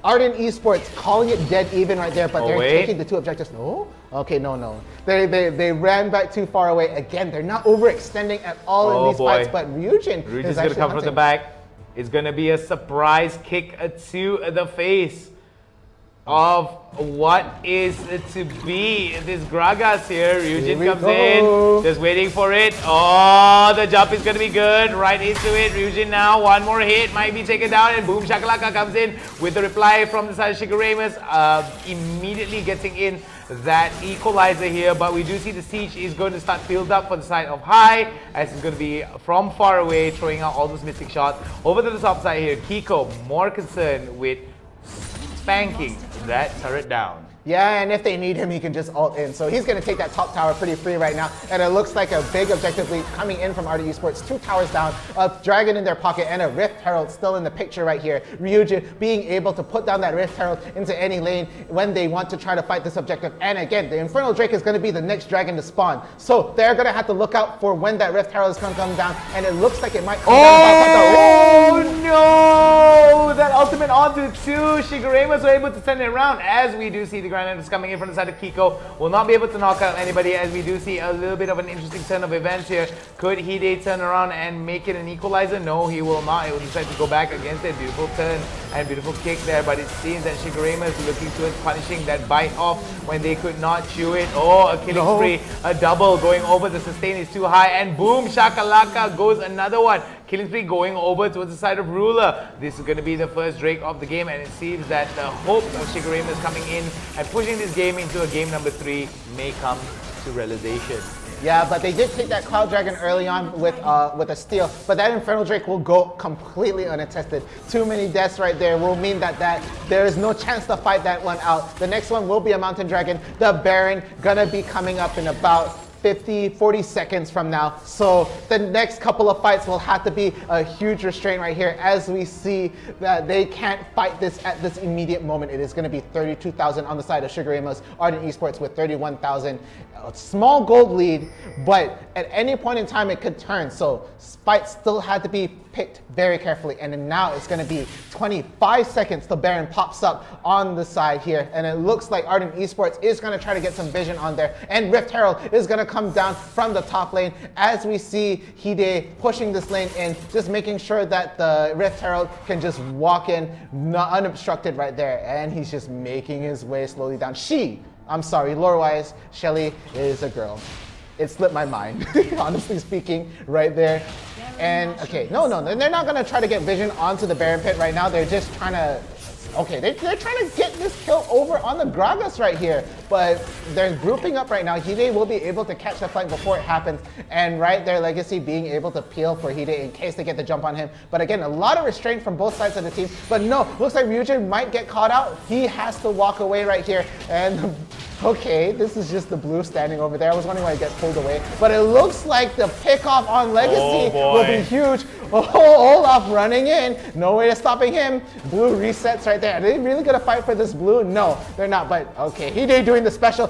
Ardent Esports calling it dead even right there, but they're taking the 2 objectives. No? Okay, no. They ran back too far away. Again, they're not overextending at all in these fights, but Ryujin is going to come from the back. It's going to be a surprise kick to the face of what is to be this Gragas here. Ryujin comes in, just waiting for it. Oh, the jump is going to be good. Right into it. Ryujin now, 1 more hit, might be taken down, and boom, Shakalaka comes in with the reply from the side of Shigeremus, immediately getting in that equalizer here, but we do see the siege is going to start build up for the side of High, as it's going to be from far away, throwing out all those mystic shots. Over to the top side here, Kiko more concerned with spanking that turret down. Yeah, and if they need him, he can just ult in. So he's going to take that top tower pretty free right now. And it looks like a big objective lead coming in from Ardent Esports. 2 towers down, a dragon in their pocket, and a Rift Herald still in the picture right here. Ryujin being able to put down that Rift Herald into any lane when they want to try to fight this objective. And again, the Infernal Drake is going to be the next dragon to spawn. So they're going to have to look out for when that Rift Herald is going to come down. And it looks like it might come down. Oh no! That ultimate movement onto 2. Shigeremas were able to turn it around, as we do see the Grandlanders coming in from the side of Kiko. Will not be able to knock out anybody, as we do see a little bit of an interesting turn of events here. Could Hide turn around and make it an equalizer? No, he will not. He will decide to go back against it. Beautiful turn and beautiful kick there, but it seems that Shigerema is looking towards punishing that bite off when they could not chew it. Oh, a killing spree, a double going over. The sustain is too high, and boom, shakalaka goes another one. Killing spree going over towards the side of Ruler. This is going to be the first Drake of the game, and it seems that the hopes of Shigerema is coming in and pushing this game into a game number 3 may come to realization. Yeah, but they did take that Cloud Dragon early on with a steal, but that Infernal Drake will go completely unattested. Too many deaths right there will mean that there is no chance to fight that one out. The next one will be a Mountain Dragon. The Baron gonna be coming up in about 40 seconds from now. So the next couple of fights will have to be a huge restraint right here, as we see that they can't fight this at this immediate moment. It is going to be 32,000 on the side of Shigerema's Ardent Esports with 31,000. A small gold lead, but at any point in time it could turn. So fights still had to be picked very carefully, and then now it's going to be 25 seconds till Baron pops up on the side here, and it looks like Ardent Esports is going to try to get some vision on there, and Rift Herald is going to come down from the top lane, as we see Hide pushing this lane in, just making sure that the Rift Herald can just walk in unobstructed right there, and he's just making his way slowly down. I'm sorry, lore-wise, Shelly is a girl. It slipped my mind, honestly speaking, right there. And okay, no, they're not gonna try to get vision onto the Baron pit right now. They're just trying to, they're trying to get this kill over on the Gragas right here. But they're grouping up right now. Hide will be able to catch the flank before it happens. And right there, Legacy being able to peel for Hide in case they get the jump on him. But again, a lot of restraint from both sides of the team. But no, looks like Ryujin might get caught out. He has to walk away right here. And okay, this is just the blue standing over there. I was wondering why it gets pulled away. But it looks like the pickoff on Legacy will be huge. Oh, Olaf running in. No way to stopping him. Blue resets right there. Are they really going to fight for this blue? No, they're not. But okay, Hide doing the special.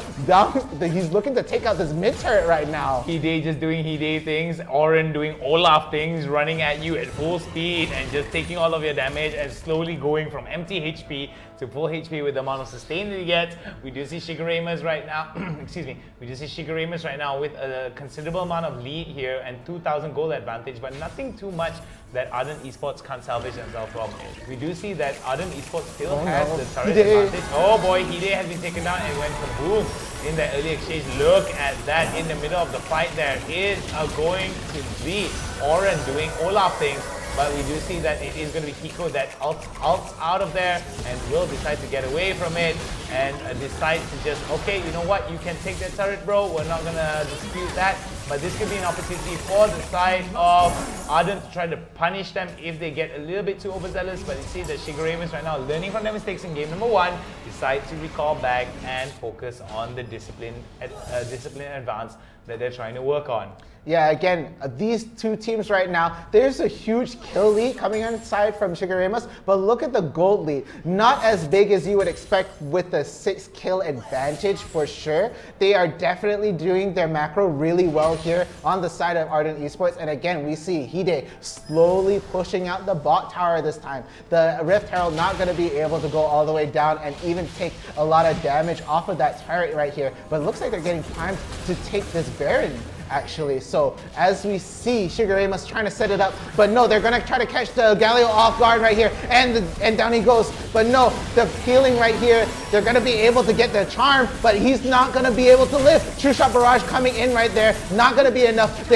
He's looking to take out this mid turret right now. Hide just doing Hide things. Oren doing Olaf things, running at you at full speed and just taking all of your damage and slowly going from empty HP to full HP with the amount of sustain that he gets. We do see Shigeremas right now, excuse me, we do see Shigeremas right now with a considerable amount of lead here and 2,000 gold advantage, but nothing too much that Ardent Esports can't salvage themselves from. We do see that Ardent Esports still has the turret advantage. Oh boy, Hide has been taken down and went kaboom in the early exchange. Look at that in the middle of the fight. There is going to be Oren doing Olaf things. But we do see that it is going to be Kiko that ults out of there and will decide to get away from it and decide to just, okay, you know what, you can take that turret, bro. We're not going to dispute that. But this could be an opportunity for the side of Ardent to try to punish them if they get a little bit too overzealous. But you see that Shigeremas right now, learning from their mistakes in game number 1, decide to recall back and focus on the discipline advance that they're trying to work on. Yeah, again, these two teams right now, there's a huge kill lead coming inside from Shigeremas, but look at the gold lead. Not as big as you would expect with the 6 kill advantage for sure. They are definitely doing their macro really well here on the side of Ardent Esports. And again, we see Hide slowly pushing out the bot tower this time. The Rift Herald not going to be able to go all the way down and even take a lot of damage off of that turret right here. But it looks like they're getting primed to take this Baron, actually. So as we see, Shigeremas trying to set it up, but no, they're gonna try to catch the Galio off guard right here, and down he goes. But no, the healing right here, they're gonna be able to get the charm, but he's not gonna be able to live. True Shot Barrage coming in right there, not gonna be enough.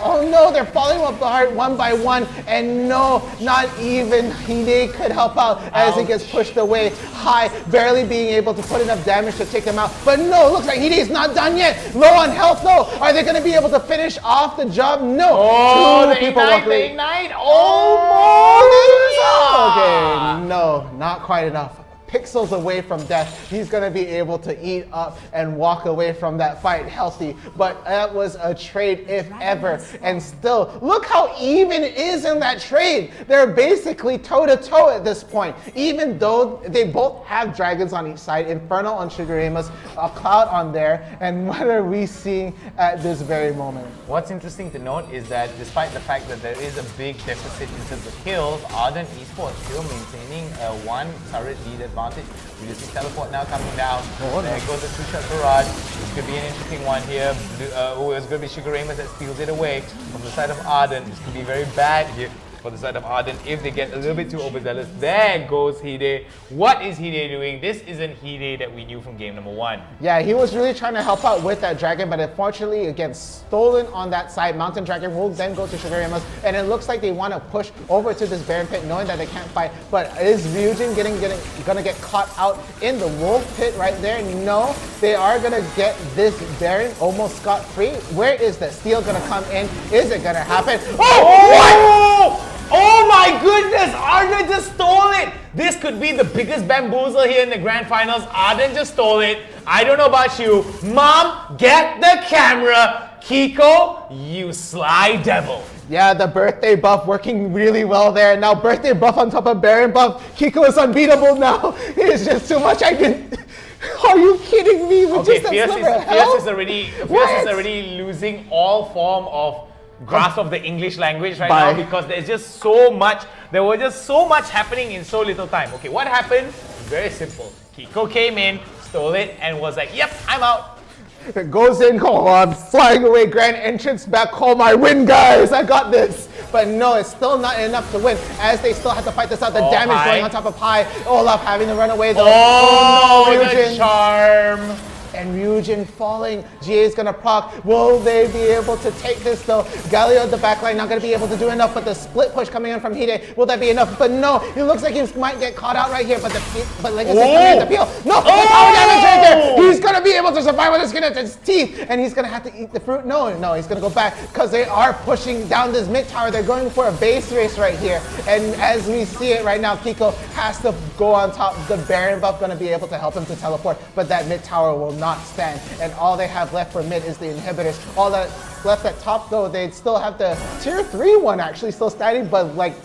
Oh no, they're falling apart one by one, and no, not even Hide could help out as he gets pushed away high, barely being able to put enough damage to take them out. But no, looks like Hide is not done yet. Low on health though. Are they gonna be able to finish off the job? No. Oh, the ignite. Almost. Okay, no, not quite enough. pixels away from death. He's going to be able to eat up and walk away from that fight healthy. But that was a trade if ever. And still, look how even it is in that trade. They're basically toe-to-toe at this point. Even though they both have dragons on each side, Infernal on Shigurema's, a Cloud on there. And what are we seeing at this very moment? What's interesting to note is that despite the fact that there is a big deficit in terms of kills, Ardent Esports still maintaining a 1 turret lead advantage. We see teleport now coming down. There goes the 2-shot barrage. This could be an interesting one here. It's going to be Shigurema that steals it away from the side of Ardent. This could be very bad here for the side of Ardent if they get a little bit too overzealous. There goes Hide. What is Hide doing? This isn't Hide that we knew from game number 1. Yeah, he was really trying to help out with that dragon, but unfortunately, again, stolen on that side. Mountain Dragon will then go to Shigurema's, and it looks like they want to push over to this Baron Pit, knowing that they can't fight. But is Ryujin gonna get caught out in the Wolf Pit right there? No, they are gonna get this Baron almost scot-free. Where is the steal gonna come in? Is it gonna happen? Oh! What? Oh my goodness! Arden just stole it! This could be the biggest bamboozle here in the grand finals. Arden just stole it. I don't know about you. Mom, get the camera. Kiko, you sly devil. Yeah, the birthday buff working really well there. Now birthday buff on top of Baron buff. Kiko is unbeatable now. It's just too much. I didn't... Are you kidding me? With Okay, just that Fierce sliver of health? is already losing all form of grasp of the English language right now because there was just so much happening in so little time. Okay, what happened? Very simple. Kiko came in, stole it, and was like, yep, I'm out. It goes in, oh, I'm flying away, grand entrance back home, I win guys, I got this. But no, it's still not enough to win as they still have to fight this out. The damage going on top of High. Olaf having to run away though. Oh, no, the charm. And Ryujin falling. GA is gonna proc. Will they be able to take this though? Galio at the backline not gonna be able to do enough, but the split push coming in from Hide, will that be enough? But no, it looks like he might get caught out right here, but Legacy coming in the peel. No, the power damage right there. He's gonna be able to survive with his skin at his teeth, and he's gonna have to eat the fruit. No, he's gonna go back because they are pushing down this mid tower. They're going for a base race right here, and as we see it right now, Kiko has to go on top. The Baron buff gonna be able to help him to teleport, but that mid tower will not stand, and all they have left for mid is the inhibitors. All that left at top though, they still have the tier 3 one actually still standing, but like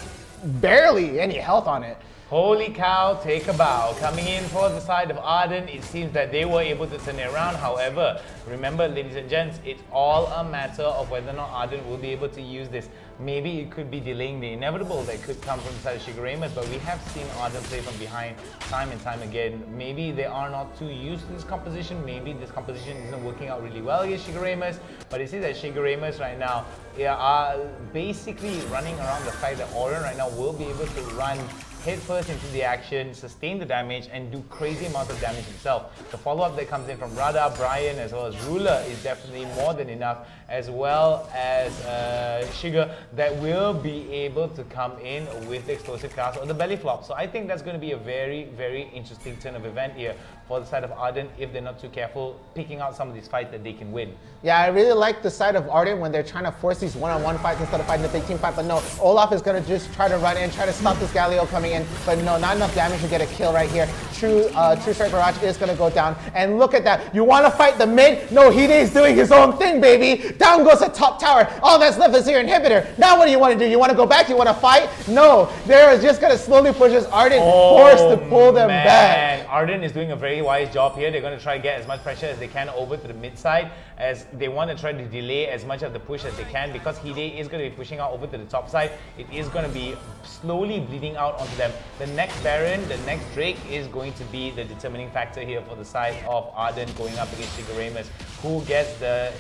barely any health on it. Holy cow, take a bow. Coming in for the side of Arden, it seems that they were able to turn it around. However, remember, ladies and gents, it's all a matter of whether or not Arden will be able to use this. Maybe it could be delaying the inevitable that could come from the side of Shigurema's, but we have seen Arden play from behind time and time again. Maybe they are not too used to this composition. Maybe this composition isn't working out really well against Shigurema's, but it seems that Shigurema's right now are basically running around the fact that Auron right now will be able to run head first into the action, sustain the damage, and do crazy amounts of damage himself. The follow-up that comes in from Radha, Brian, as well as Ruler is definitely more than enough, as well as Shiga that will be able to come in with the explosive cast or the belly flop. So I think that's going to be a very, very interesting turn of event here for the side of Arden if they're not too careful picking out some of these fights that they can win. Yeah, I really like the side of Arden when they're trying to force these one-on-one fights instead of fighting the big team fight, but no, Olaf is going to just try to run in, try to stop this Galio coming in, but no, not enough damage to get a kill right here. True Strike Barrage is going to go down, and look at that. You want to fight the mid? No, Hide is doing his own thing, baby. Down goes the top tower. All that's left is your inhibitor. Now what do you want to do? You want to go back? You want to fight? No, they're just going to slowly push this Arden, forced to pull them back. Arden is doing a very wise job here. They're going to try to get as much pressure as they can over to the mid side, as they want to try to delay as much of the push as they can, because Hide is going to be pushing out over to the top side. It is going to be slowly bleeding out onto them. The next Baron, the next Drake is going to be the determining factor here for the side of Arden going up against Shigurema's. Who gets the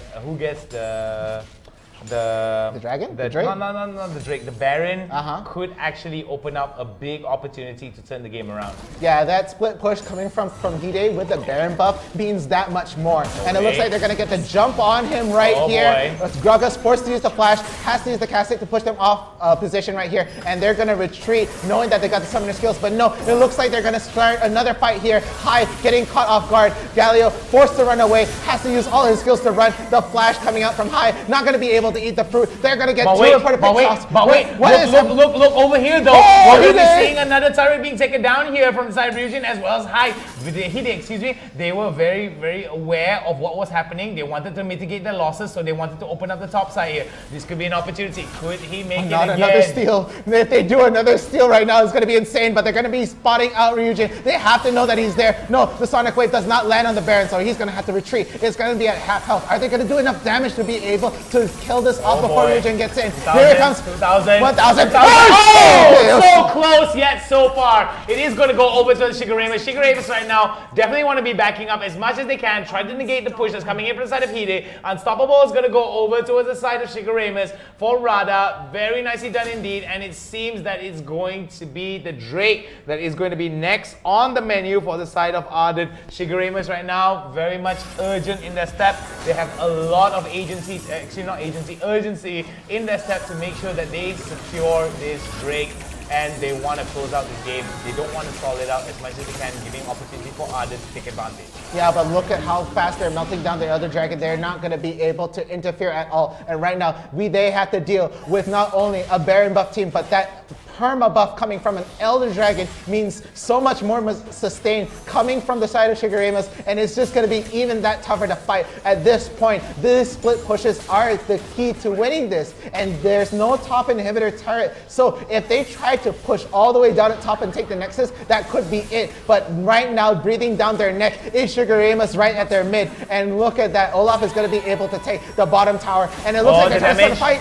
dragon? The Drake? No, the Drake. The Baron could actually open up a big opportunity to turn the game around. Yeah, that split push coming from Hide with the Baron buff means that much more. And it looks like they're going to get the jump on him right here. Gragas forced to use the flash, has to use the casting to push them off position right here. And they're going to retreat knowing that they got the summoner skills. But no, it looks like they're going to start another fight here. High getting caught off guard. Galio forced to run away, has to use all his skills to run. The flash coming out from High, not going to be able to eat the fruit. They're gonna get But two wait, important but wait, sauce. but wait, What is it? look over here though. Oh, We're gonna Hide! be seeing another turret being taken down here from the side region as well as Hide. Hide, excuse me. They were very, very aware of what was happening. They wanted to mitigate their losses, so they wanted to open up the top side here. This could be an opportunity. Could he make it Not again? another steal. If they do another steal right now, it's going to be insane, but they're going to be spotting out Ryujin. They have to know that he's there. No, the Sonic Wave does not land on the Baron, so he's going to have to retreat. It's going to be at half health. Are they going to do enough damage to be able to kill this off before Ryujin gets in? Here it comes. 2,000. 1,000. Oh! So close yet so far. It is going to go over to the Shiguramas. Shiguramas right now definitely want to be backing up as much as they can. Try to negate the push that's coming in from the side of Hide. Unstoppable is going to go over towards the side of Shiguramas for Rada. Very nicely done indeed. And it seems that it's going to be the Drake that is going to be next on the menu for the side of Ardent. Shiguramas right now very much urgent in their step. They have a lot of agency, actually not agency, urgency in their step to make sure that they secure this Drake, and they want to close out this game. They don't want to stall it out as much as they can, giving opportunity for Ardent to take advantage. Yeah, but look at how fast they're melting down the other dragon. They're not going to be able to interfere at all. And right now, they have to deal with not only a Baron buff team, but that perma buff coming from an Elder Dragon means so much more sustain coming from the side of Shiguramas, and it's just going to be even that tougher to fight. At this point, these split pushes are the key to winning this, and there's no top inhibitor turret. So if they try to push all the way down at top and take the Nexus, that could be it. But right now, breathing down their neck is Shiguramas right at their mid, and look at that. Olaf is going to be able to take the bottom tower, and it looks like they're going to fight.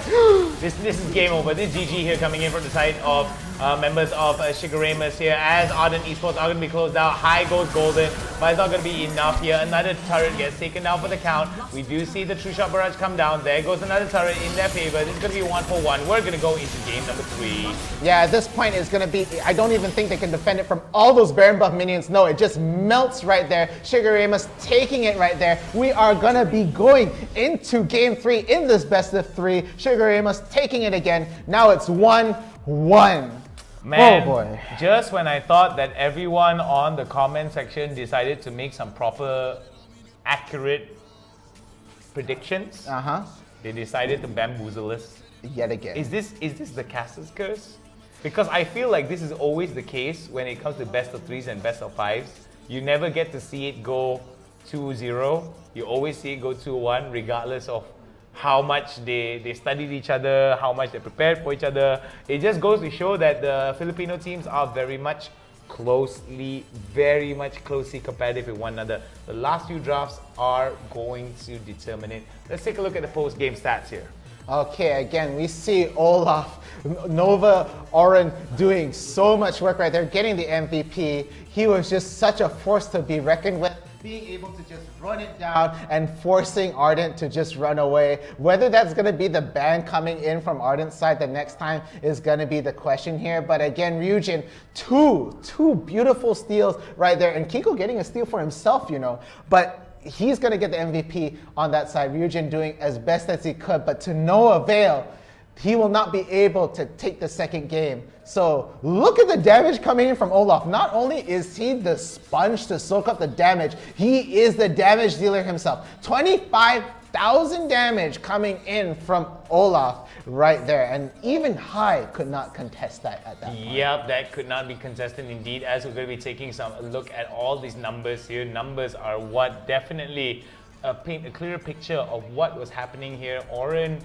This is game over. This is GG here coming in from the side of members of Shiguramas here, as Ardent Esports are going to be closed out. High goes golden, but it's not going to be enough here. Another turret gets taken down for the count. We do see the True Shot Barrage come down. There goes another turret in their favor. This is going to be 1-for-1. We're going to go into game number 3. Yeah, at this point it's going to be, I don't even think they can defend it from all those Baron buff minions. No, it just melts right there. Shiguramas taking it right there. We are going to be going into game 3 in this best of 3. Shiguramas taking it again. Now it's 1-1. Man, oh boy. Just when I thought that everyone on the comment section decided to make some proper, accurate predictions, they decided to bamboozle us. Yet again. Is this the caster's curse? Because I feel like this is always the case when it comes to best of 3s and best of 5s. You never get to see it go 2-0. You always see it go 2-1 regardless of how much they studied each other, how much they prepared for each other. It just goes to show that the Filipino teams are very much closely competitive with one another. The last few drafts are going to determine it. Let's take a look at the post-game stats here. Okay, again, we see Olaf, Nova, Oren doing so much work right there, getting the MVP. He was just such a force to be reckoned with. Being able to just run it down and forcing Ardent to just run away. Whether that's going to be the ban coming in from Ardent's side the next time is going to be the question here. But again, Ryujin, two beautiful steals right there. And Kiko getting a steal for himself, you know. But he's going to get the MVP on that side. Ryujin doing as best as he could, but to no avail. He will not be able to take the second game. So look at the damage coming in from Olaf. Not only is he the sponge to soak up the damage, he is the damage dealer himself. 25,000 damage coming in from Olaf right there. And even High could not contest that at that point. Yep, that could not be contested indeed, as we're going to be taking some look at all these numbers here. Numbers are what definitely paint a clearer picture of what was happening here. Oren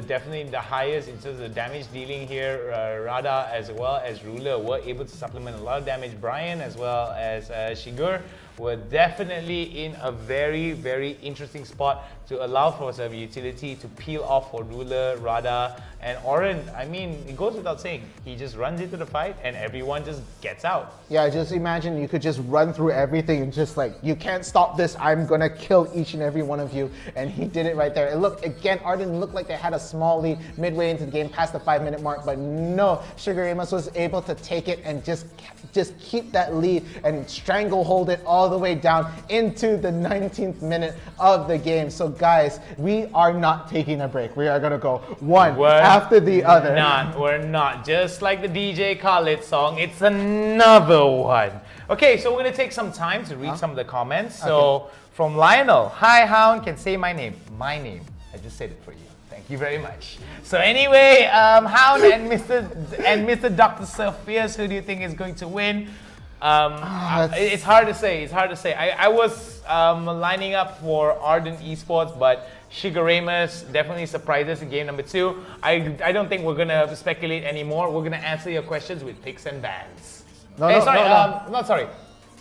definitely the highest in terms of the damage dealing here. Rada as well as Ruler were able to supplement a lot of damage. Brian as well as Shigur were definitely in a very, very interesting spot to allow for some utility to peel off for Ruler, Rada, and Oren. I mean, it goes without saying, he just runs into the fight and everyone just gets out. Yeah, just imagine you could just run through everything and just like, you can't stop this, I'm gonna kill each and every one of you. And he did it right there. It looked, again, Ardent looked like they had a small lead midway into the game past the 5-minute mark, but no, Shiguramas was able to take it and just keep that lead and stranglehold it all the way down into the 19th minute of the game. So guys, we are not taking a break. We are gonna go one after the other. We're not. Just like the DJ Khaled song, it's another one. Okay, so we're gonna take some time to read some of the comments. So from Lionel, hi Hound, can say my name. My name. I just said it for you. Thank you very much. So anyway, Hound and Mr. Dr. Fierce, who do you think is going to win? It's hard to say. It's hard to say. I was lining up for Ardent Esports, but Shigeremus definitely surprises in game number 2. I don't think we're gonna speculate anymore. We're gonna answer your questions with picks and bans. Not sorry.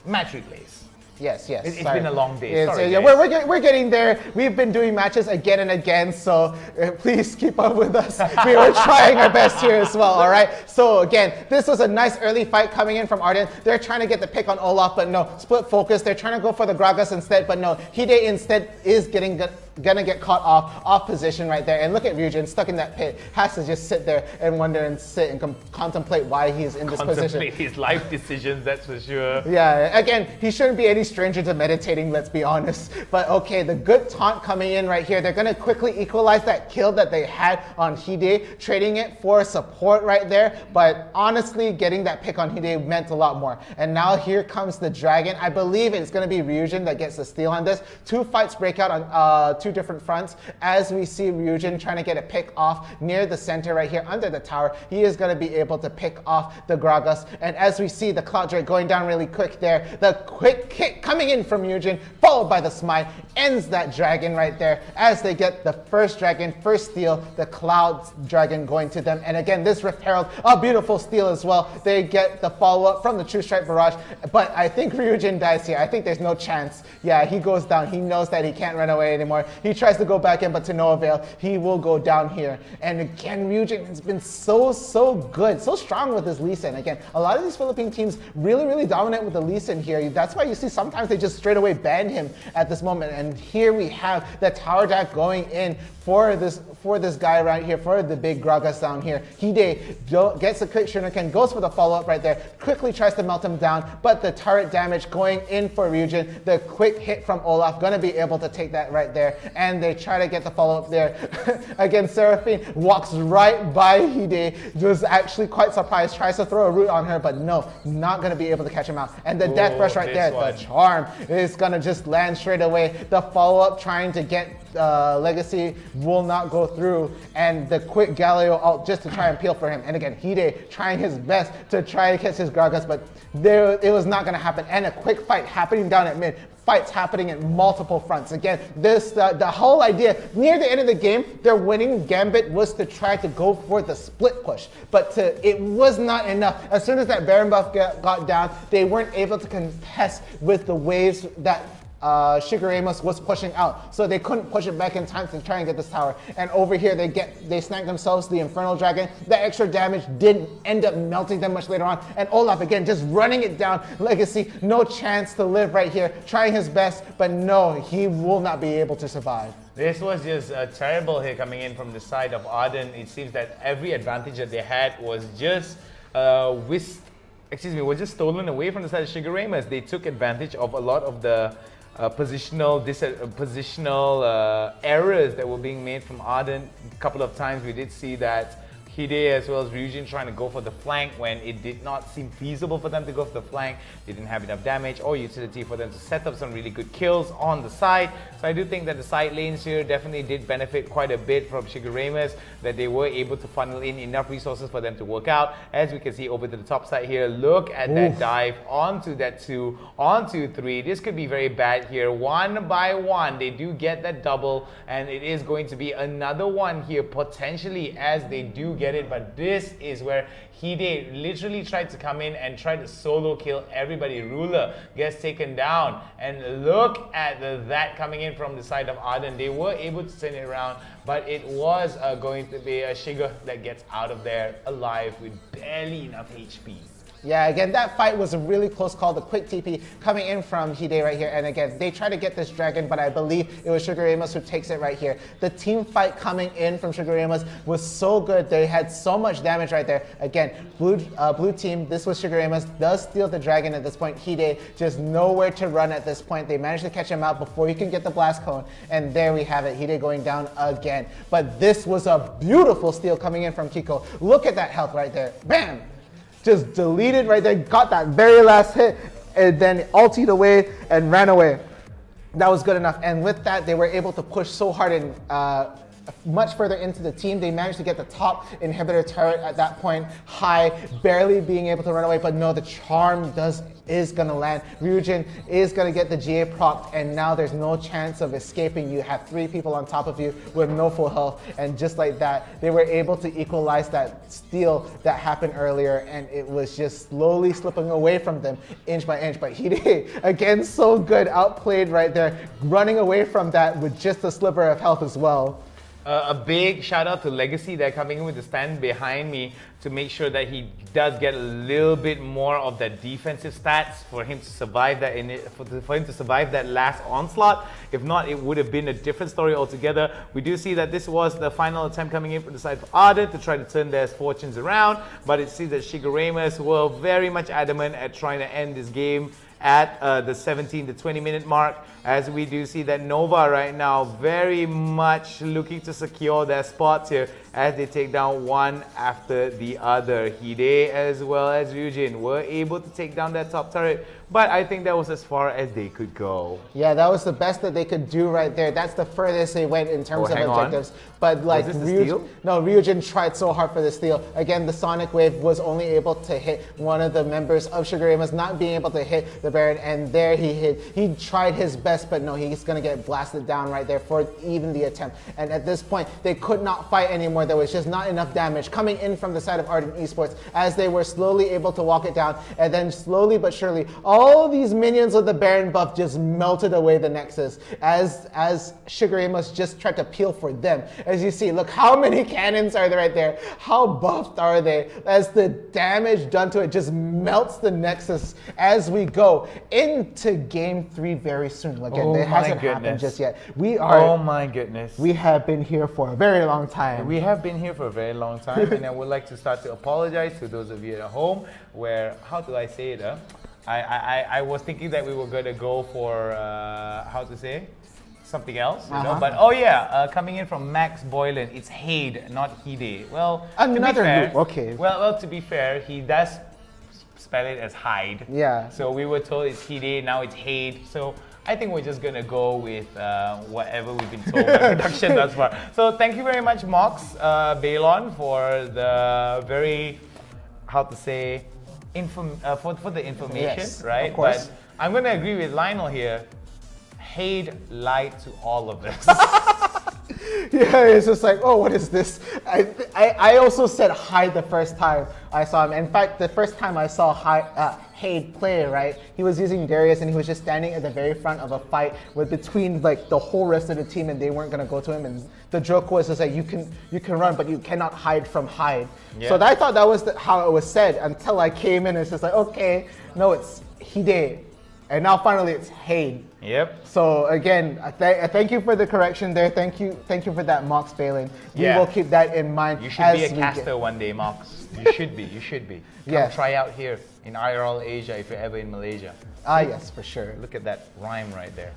Match replays. Yes. It's been a long day. Sorry, yeah, we're getting there. We've been doing matches again and again, so please keep up with us. We were trying our best here as well, all right? So again, this was a nice early fight coming in from Ardent. They're trying to get the pick on Olaf, but no, split focus. They're trying to go for the Gragas instead, but no, Hide instead is gonna get caught off position right there. And look at Ryujin stuck in that pit, has to just sit there and wonder and sit and contemplate why he's in this position. Contemplate his life decisions, that's for sure. Yeah, again, he shouldn't be any stranger to meditating, let's be honest. But okay, the good taunt coming in right here. They're gonna quickly equalize that kill that they had on Hide, trading it for support right there. But honestly, getting that pick on Hide meant a lot more. And now here comes the dragon. I believe it's gonna be Ryujin that gets the steal on this. 2 fights break out on 2 different fronts as we see Ryujin trying to get a pick off near the center right here under the tower. He is going to be able to pick off the Gragas, and as we see the Cloud Drake going down really quick there, the quick kick coming in from Ryujin followed by the smite ends that dragon right there as they get the first dragon, first steal, the Cloud Dragon going to them. And again, this Rift Herald, a beautiful steal as well. They get the follow-up from the True Strike Barrage, but I think Ryujin dies here. I think there's no chance. Yeah, he goes down. He knows that he can't run away anymore. He tries to go back in, but to no avail. He will go down here. And again, Ryujin has been so good, so strong with his Lee Sin. Again, a lot of these Philippine teams really dominant with the Lee Sin here. That's why you see sometimes they just straight away ban him at this moment. And here we have the tower jack going in for this guy right here, for the big Gragas down here. Hide gets a quick shuriken, goes for the follow-up right there, quickly tries to melt him down, but the turret damage going in for Ryujin. The quick hit from Olaf, gonna be able to take that right there, and they try to get the follow-up there. Again, Seraphine walks right by Hide, was actually quite surprised, tries to throw a root on her, but no, not gonna be able to catch him out. And the death rush right there, the charm is gonna just land straight away. The follow-up trying to get Legacy will not go through, and the quick Galileo ult just to try and peel for him. And again, Hide trying his best to try and catch his Gragas, but it was not going to happen. And a quick fight happening down at mid. Fights happening at multiple fronts. Again, the whole idea near the end of the game, their winning gambit was to try to go for the split push, but it was not enough. As soon as that Baron buff got down, they weren't able to contest with the waves that Shigeremus was pushing out, so they couldn't push it back in time to try and get this tower. And over here they snag themselves the Infernal Dragon. The extra damage didn't end up melting them much later on, and Olaf again just running it down. Legacy, no chance to live right here, trying his best, but no, he will not be able to survive. This was just a terrible hit coming in from the side of Ardent. It seems that every advantage that they had was just was just stolen away from the side of Shigeremus. They took advantage of a lot of the positional errors that were being made from Ardent. A couple of times we did see that Hide as well as Ryujin trying to go for the flank when it did not seem feasible for them to go for the flank. They didn't have enough damage or utility for them to set up some really good kills on the side. So I do think that the side lanes here definitely did benefit quite a bit from Shigeremus, that they were able to funnel in enough resources for them to work out. As we can see over to the top side here, look at that dive onto that 2, onto 3. This could be very bad here. 1 by 1, they do get that double, and it is going to be another one here potentially as they do get it. But this is where Hide literally tried to come in and try to solo kill everybody. Ruler gets taken down, and look at that coming in from the side of Ardent. They were able to turn it around, but it was going to be a Shiga that gets out of there alive with barely enough HP. Yeah, again, that fight was a really close call. The quick TP coming in from Hide right here. And again, they try to get this dragon, but I believe it was Shigeremus who takes it right here. The team fight coming in from Shigeremus was so good. They had so much damage right there. Again, blue team, this was Shigeremus, does steal the dragon at this point. Hide just nowhere to run at this point. They managed to catch him out before he can get the blast cone. And there we have it, Hide going down again. But this was a beautiful steal coming in from Kiko. Look at that health right there. Bam! Just deleted right there, got that very last hit, and then ultied away and ran away. That was good enough. And with that, they were able to push so hard in much further into the team. They managed to get the top inhibitor turret at that point high, barely being able to run away, but no, the charm is gonna land. Ryujin is gonna get the GA proc, and now there's no chance of escaping. You have 3 people on top of you with no full health, and just like that, they were able to equalize that steal that happened earlier, and it was just slowly slipping away from them inch by inch. But Hide, again, so good, outplayed right there, running away from that with just a sliver of health as well. A big shout out to Legacy. They're coming in with the stand behind me to make sure that he does get a little bit more of that defensive stats for him to survive that for him to survive that last onslaught. If not, it would have been a different story altogether. We do see that this was the final attempt coming in from the side of Ardent to try to turn their fortunes around, but it seems that Shigeremus were very much adamant at trying to end this game at the 17 to 20 minute mark, as we do see that Nova right now very much looking to secure their spots here as they take down one after the other. Hide as well as Ryujin were able to take down that top turret, but I think that was as far as they could go. Yeah, that was the best that they could do right there. That's the furthest they went in terms of objectives. But like Ryujin tried so hard for the steal. Again, the Sonic Wave was only able to hit one of the members of Shigeremus, not being able to hit the Baron, and there he hit. He tried his best, but no, he's gonna get blasted down right there for even the attempt. And at this point, they could not fight anymore. There was just not enough damage coming in from the side of Ardent Esports as they were slowly able to walk it down, and then slowly but surely, all these minions of the Baron buff just melted away the Nexus as Shigeremus just tried to peel for them. As you see, look how many cannons are there right there. How buffed are they? As the damage done to it just melts the Nexus as we go into game 3 very soon. Again, it hasn't happened just yet. Oh my goodness. We have been here for a very long time. We have been here for a very long time, and I would like to start to apologize to those of you at home where, how do I say it? I was thinking that we were going to go for, how to say, something else, you know? But oh yeah, coming in from Max Boylan, it's Hade, not Hide. Well, another fair, okay. Well, to be fair, he does spell it as Hyde. Yeah. So we were told it's Hide, now it's Hade. So I think we're just gonna go with whatever we've been told by production thus far. So thank you very much, Mox Balon, for the very, how to say, for the information, yes, right? Of course. But I'm gonna agree with Lionel here. Hade lied to all of us. Yeah, it's just like, oh, what is this? I also said Hyde the first time I saw him. In fact, the first time I saw Hade play, right, he was using Darius and he was just standing at the very front of a fight with between like the whole rest of the team, and they weren't gonna go to him. And the joke was just like, you can run, but you cannot hide from Hyde. Yeah. So I thought that was how it was said until I came in. And it's just like, okay, no, it's Hide. And now finally it's Hade. Yep. So again, I thank you for the correction there. Thank you for that, Mox Balin. We will keep that in mind. You should be a caster one day, Mox. You should be. You should be. Come try out here in IRL Asia if you're ever in Malaysia. Ah, yes, for sure. Look at that rhyme right there.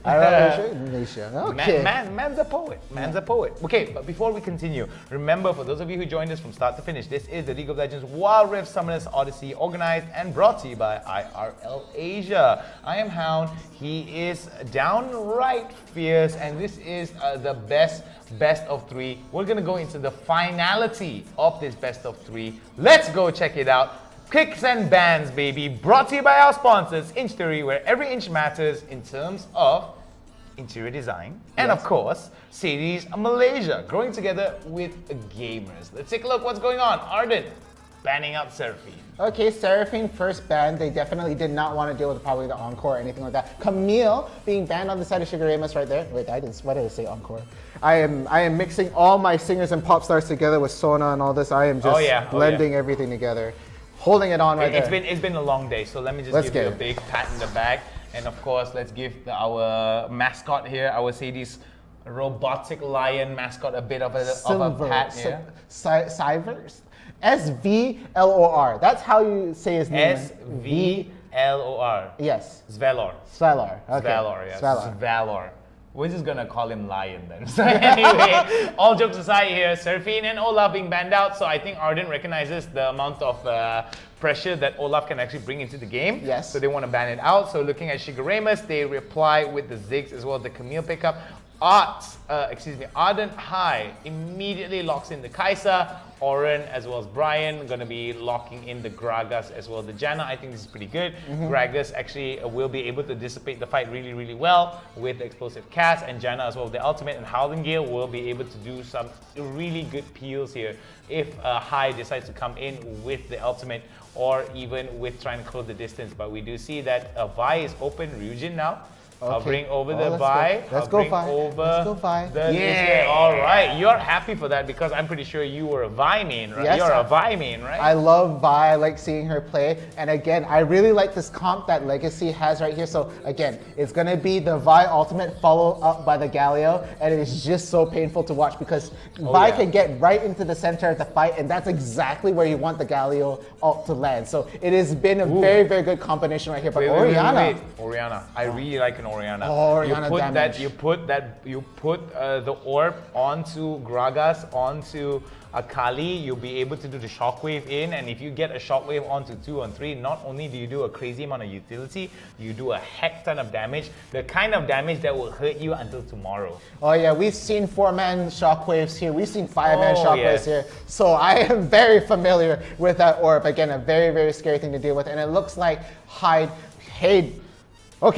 IRL Asia. Okay. Man's a poet. Man's a poet. Okay, but before we continue, remember, for those of you who joined us from start to finish, this is the League of Legends Wild Rift Summoners Odyssey, organized and brought to you by IRL Asia. I am Hound. He is downright fierce, and this is the best of 3. We're gonna go into the finality of this best of 3. Let's go check it out. Kicks and Bands, baby, brought to you by our sponsors, Inch Theory, where every inch matters in terms of interior design. And of course, Series Malaysia, growing together with gamers. Let's take a look what's going on. Ardent, banning out Seraphine. Okay, Seraphine first banned. They definitely did not want to deal with probably the Encore or anything like that. Camille being banned on the side of Shigeremus right there. Wait, why did I say Encore? I am mixing all my singers and pop stars together with Sona and all this. I am just blending everything together. Holding it on right there. It's been a long day, so let me just give you a big pat in the back. And of course, let's give our mascot here, our Sadie's robotic lion mascot, a bit of a pat here. Sivers? S-V-L-O-R. That's how you say his name. S-V-L-O-R. Yes. Svalor. Svalor. Okay. Svalor, yes. Svalor. We're just gonna call him Lion then. So anyway, all jokes aside here, Seraphine and Olaf being banned out, so I think Ardent recognizes the amount of pressure that Olaf can actually bring into the game. Yes. So they want to ban it out. So looking at Shigeremus, they reply with the Ziggs as well as the Camille pickup. Ardent High immediately locks in the Kaisa. Oren as well as Brian going to be locking in the Gragas as well. The Janna, I think this is pretty good. Gragas actually will be able to dissipate the fight really, really well with the explosive cast, and Janna as well with the ultimate, and Howling Gale will be able to do some really good peels here if High decides to come in with the ultimate or even with trying to close the distance. But we do see that Vi is open, Ryujin now. Hovering over the Vi. Let's go Vi. Let's go Vi. Yeah. All right. You're happy for that because I'm pretty sure you were a Vi main, right? Yes, You're a Vi main, right? I love Vi. I like seeing her play. And again, I really like this comp that Legacy has right here. So again, it's going to be the Vi ultimate followed up by the Galio. And it is just so painful to watch because Vi can get right into the center of the fight. And that's exactly where you want the Galio ult to land. So it has been a very, very good combination right here. But Orianna. Orianna. I really like an Orianna. Orianna you put the orb onto Gragas, onto Akali, you'll be able to do the shockwave in, and if you get a shockwave onto 2 on 3, not only do you do a crazy amount of utility, you do a heck ton of damage, the kind of damage that will hurt you until tomorrow. Oh yeah, we've seen 4-man shockwaves here, we've seen 5-man shockwaves here, so I am very familiar with that orb. Again, a very, very scary thing to deal with, and it looks like Hade will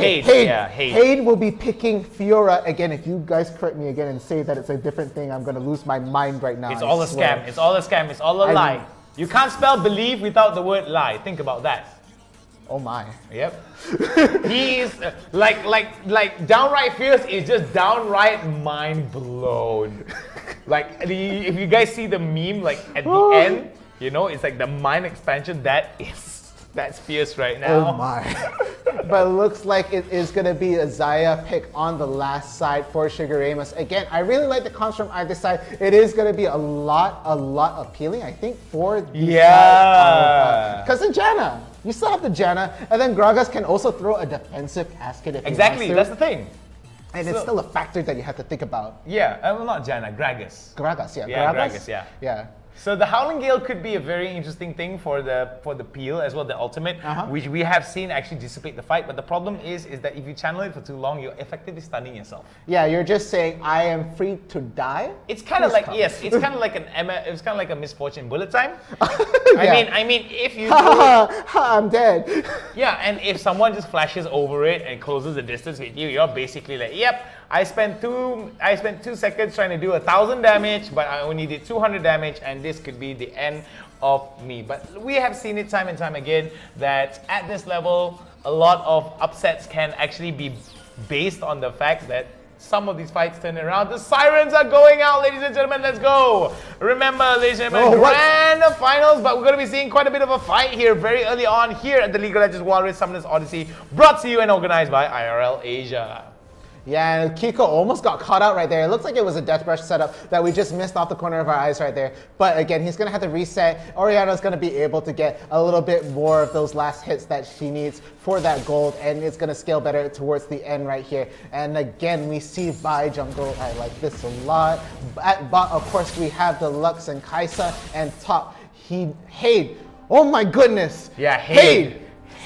be picking Fiora again. If you guys correct me again and say that it's a different thing, I'm gonna lose my mind right now. It's all a scam. It's all a scam. It's all a lie. You can't spell believe without the word lie. Think about that. Oh my. Yep. He's like downright fierce is just downright mind blown. Like if you guys see the meme, like at the end, you know, it's like the mind expansion. That's fierce right now. Oh my. But it looks like it is going to be a Xayah pick on the last side for Shigeremus. Again, I really like the comps from either side. It is going to be a lot appealing, I think, for the side. Because the Janna, you still have the Janna, and then Gragas can also throw a defensive casket if he wants to. That's the thing. And it's still a factor that you have to think about. Yeah, well, not Janna, Gragas. Gragas, yeah. Yeah, Gragas, Yeah. So the Howling Gale could be a very interesting thing for the peel as well, the ultimate, which we have seen actually dissipate the fight. But the problem is that if you channel it for too long, you're effectively stunning yourself. Yeah, you're just saying I am free to die. It's kind of like it's kind of like a misfortune bullet time. I mean, if you I'm dead. Yeah, and if someone just flashes over it and closes the distance with you, you're basically like, yep. I spent 2 seconds trying to do 1,000 damage, but I only did 200 damage, and this could be the end of me. But we have seen it time and time again that at this level, a lot of upsets can actually be based on the fact that some of these fights turn around. The sirens are going out, ladies and gentlemen. Let's go. Remember, ladies and gentlemen, grand finals, but we're going to be seeing quite a bit of a fight here very early on here at the League of Legends Wild Rift Summoners Odyssey, brought to you and organized by IRL Asia. Yeah, and Kiko almost got caught out right there. It looks like it was a death brush setup that we just missed off the corner of our eyes right there. But again, he's going to have to reset. Orianna's going to be able to get a little bit more of those last hits that she needs for that gold, and it's going to scale better towards the end right here. And again, we see Vi jungle. I like this a lot. At bot, of course, we have the Lux and Kaisa, and top, Hade. Oh my goodness. Yeah, Hade.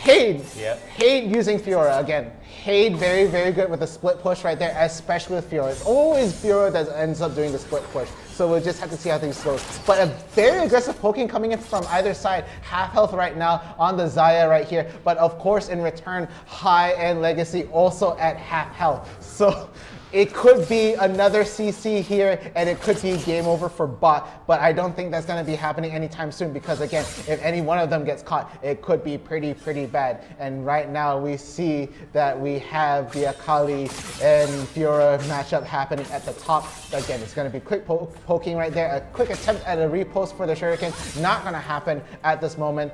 Yep. Hade using Fiora again. Hade very, very good with the split push right there, especially with Fiora. It's always Fiora that ends up doing the split push. So we'll just have to see how things go. But a very aggressive poking coming in from either side. Half health right now on the Xayah right here. But of course, in return, High and Legacy also at half health. So it could be another CC here, and it could be game over for bot, but I don't think that's going to be happening anytime soon because, again, if any one of them gets caught, it could be pretty bad. And right now, we see that we have the Akali and Fiora matchup happening at the top. Again, it's going to be quick poking right there, a quick attempt at a repost for the Shuriken. Not going to happen at this moment.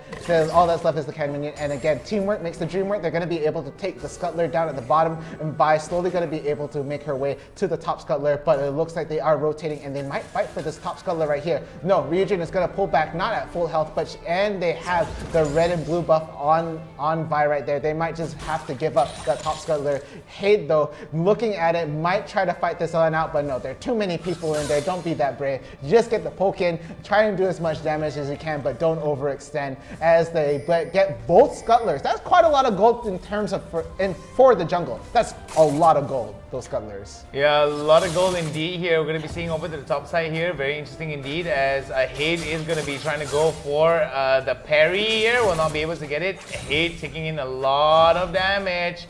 All that's left is the Can Minion, and again, teamwork makes the dream work. They're going to be able to take the Scuttler down at the bottom, and Vi slowly going to be able to make her way to the top Scuttler, but it looks like they are rotating and they might fight for this top Scuttler right here. No, Ryujin is going to pull back, not at full health, and they have the red and blue buff on Vi right there. They might just have to give up that top Scuttler. Hade, though, looking at it, might try to fight this one out, but no, there are too many people in there. Don't be that brave. Just get the poke in, try and do as much damage as you can, but don't overextend as they get both Scuttlers. That's quite a lot of gold in terms of for the jungle. That's a lot of gold. those scuttlers. Yeah, a lot of gold indeed here. We're going to be seeing over to the top side here. Very interesting indeed, as Hade is going to be trying to go for the parry here. Will not be able to get it. Hade taking in a lot of damage.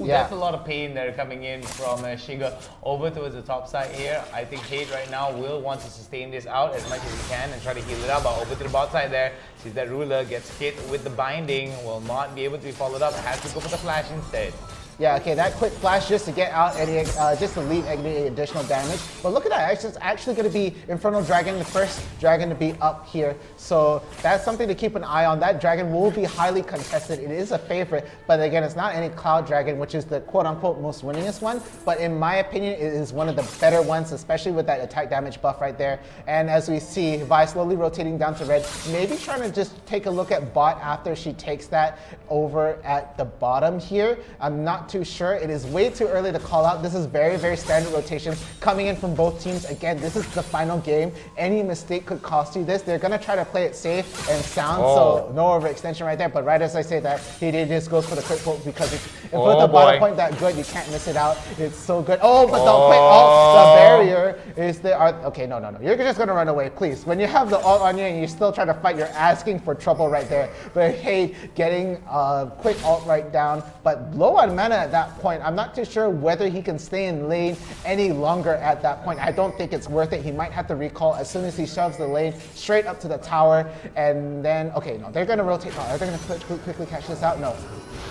That's a lot of pain there coming in from Shiga over towards the top side here. I think Hade right now will want to sustain this out as much as he can and try to heal it up. But over to the bot side there, sees that ruler gets hit with the binding, will not be able to be followed up, has to go for the flash instead. Yeah, okay, that quick flash just to get out any, just to leave any additional damage. But look at that, it's actually going to be Infernal Dragon, the first dragon to be up here. So that's something to keep an eye on. That dragon will be highly contested. It is a favorite, but again, it's not any Cloud Dragon, which is the quote-unquote most winningest one. But in my opinion, it is one of the better ones, especially with that attack damage buff right there. And as we see, Vi slowly rotating down to red, maybe trying to just take a look at bot after she takes that over at the bottom here. I'm not too sure. It is way too early to call out. This is very, very standard rotation coming in from both teams. Again, this is the final game. Any mistake could cost you this. They're going to try to play it safe and sound, so no overextension right there. But right as I say that, he just goes for the quick poke because if you put the bottom point that good, you can't miss it out. It's so good. Oh, but the quick ult, the barrier is the... Okay, no. You're just going to run away, please. When you have the ult on you and you're still trying to fight, you're asking for trouble right there. But hey, getting a quick ult right down, but low on mana at that point. I'm not too sure whether he can stay in lane any longer at that point. I don't think it's worth it. He might have to recall as soon as he shoves the lane straight up to the tower, and then, okay, no, they're going to rotate. Are they going to quickly catch this out? No.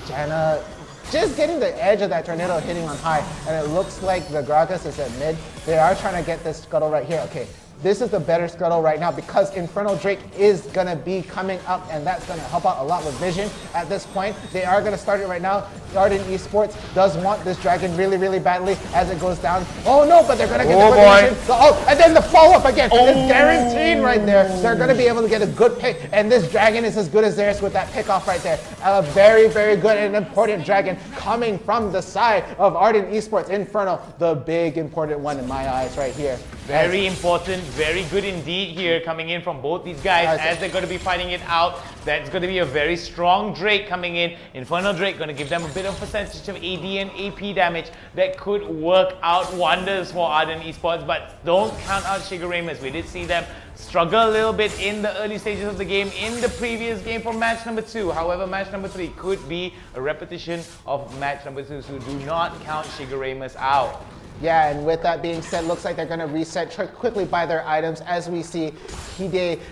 Janna just getting the edge of that tornado hitting on high, and it looks like the Gragas is at mid. They are trying to get this scuttle right here. Okay. This is the better scuttle right now because Infernal Drake is going to be coming up, and that's going to help out a lot with vision at this point. They are going to start it right now. Arden Esports does want this dragon really, really badly as it goes down. Oh no, but they're going to get the vision. Oh, and then the follow-up again. It's guaranteed right there. They're going to be able to get a good pick, and this dragon is as good as theirs with that pick-off right there. A very, very good and important dragon coming from the side of Arden Esports. Infernal, the big important one in my eyes right here. Very important, very good indeed here coming in from both these guys as they're going to be fighting it out. That's going to be a very strong Drake coming in. Infernal Drake going to give them a bit of percentage of AD and AP damage that could work out wonders for Arden Esports, but don't count out Shigeremus. We did see them struggle a little bit in the early stages of the game in the previous game for match number 2. However, match number 3 could be a repetition of match number 2, so do not count Shigeremus out. Yeah, and with that being said, looks like they're going to reset quickly by their items as we see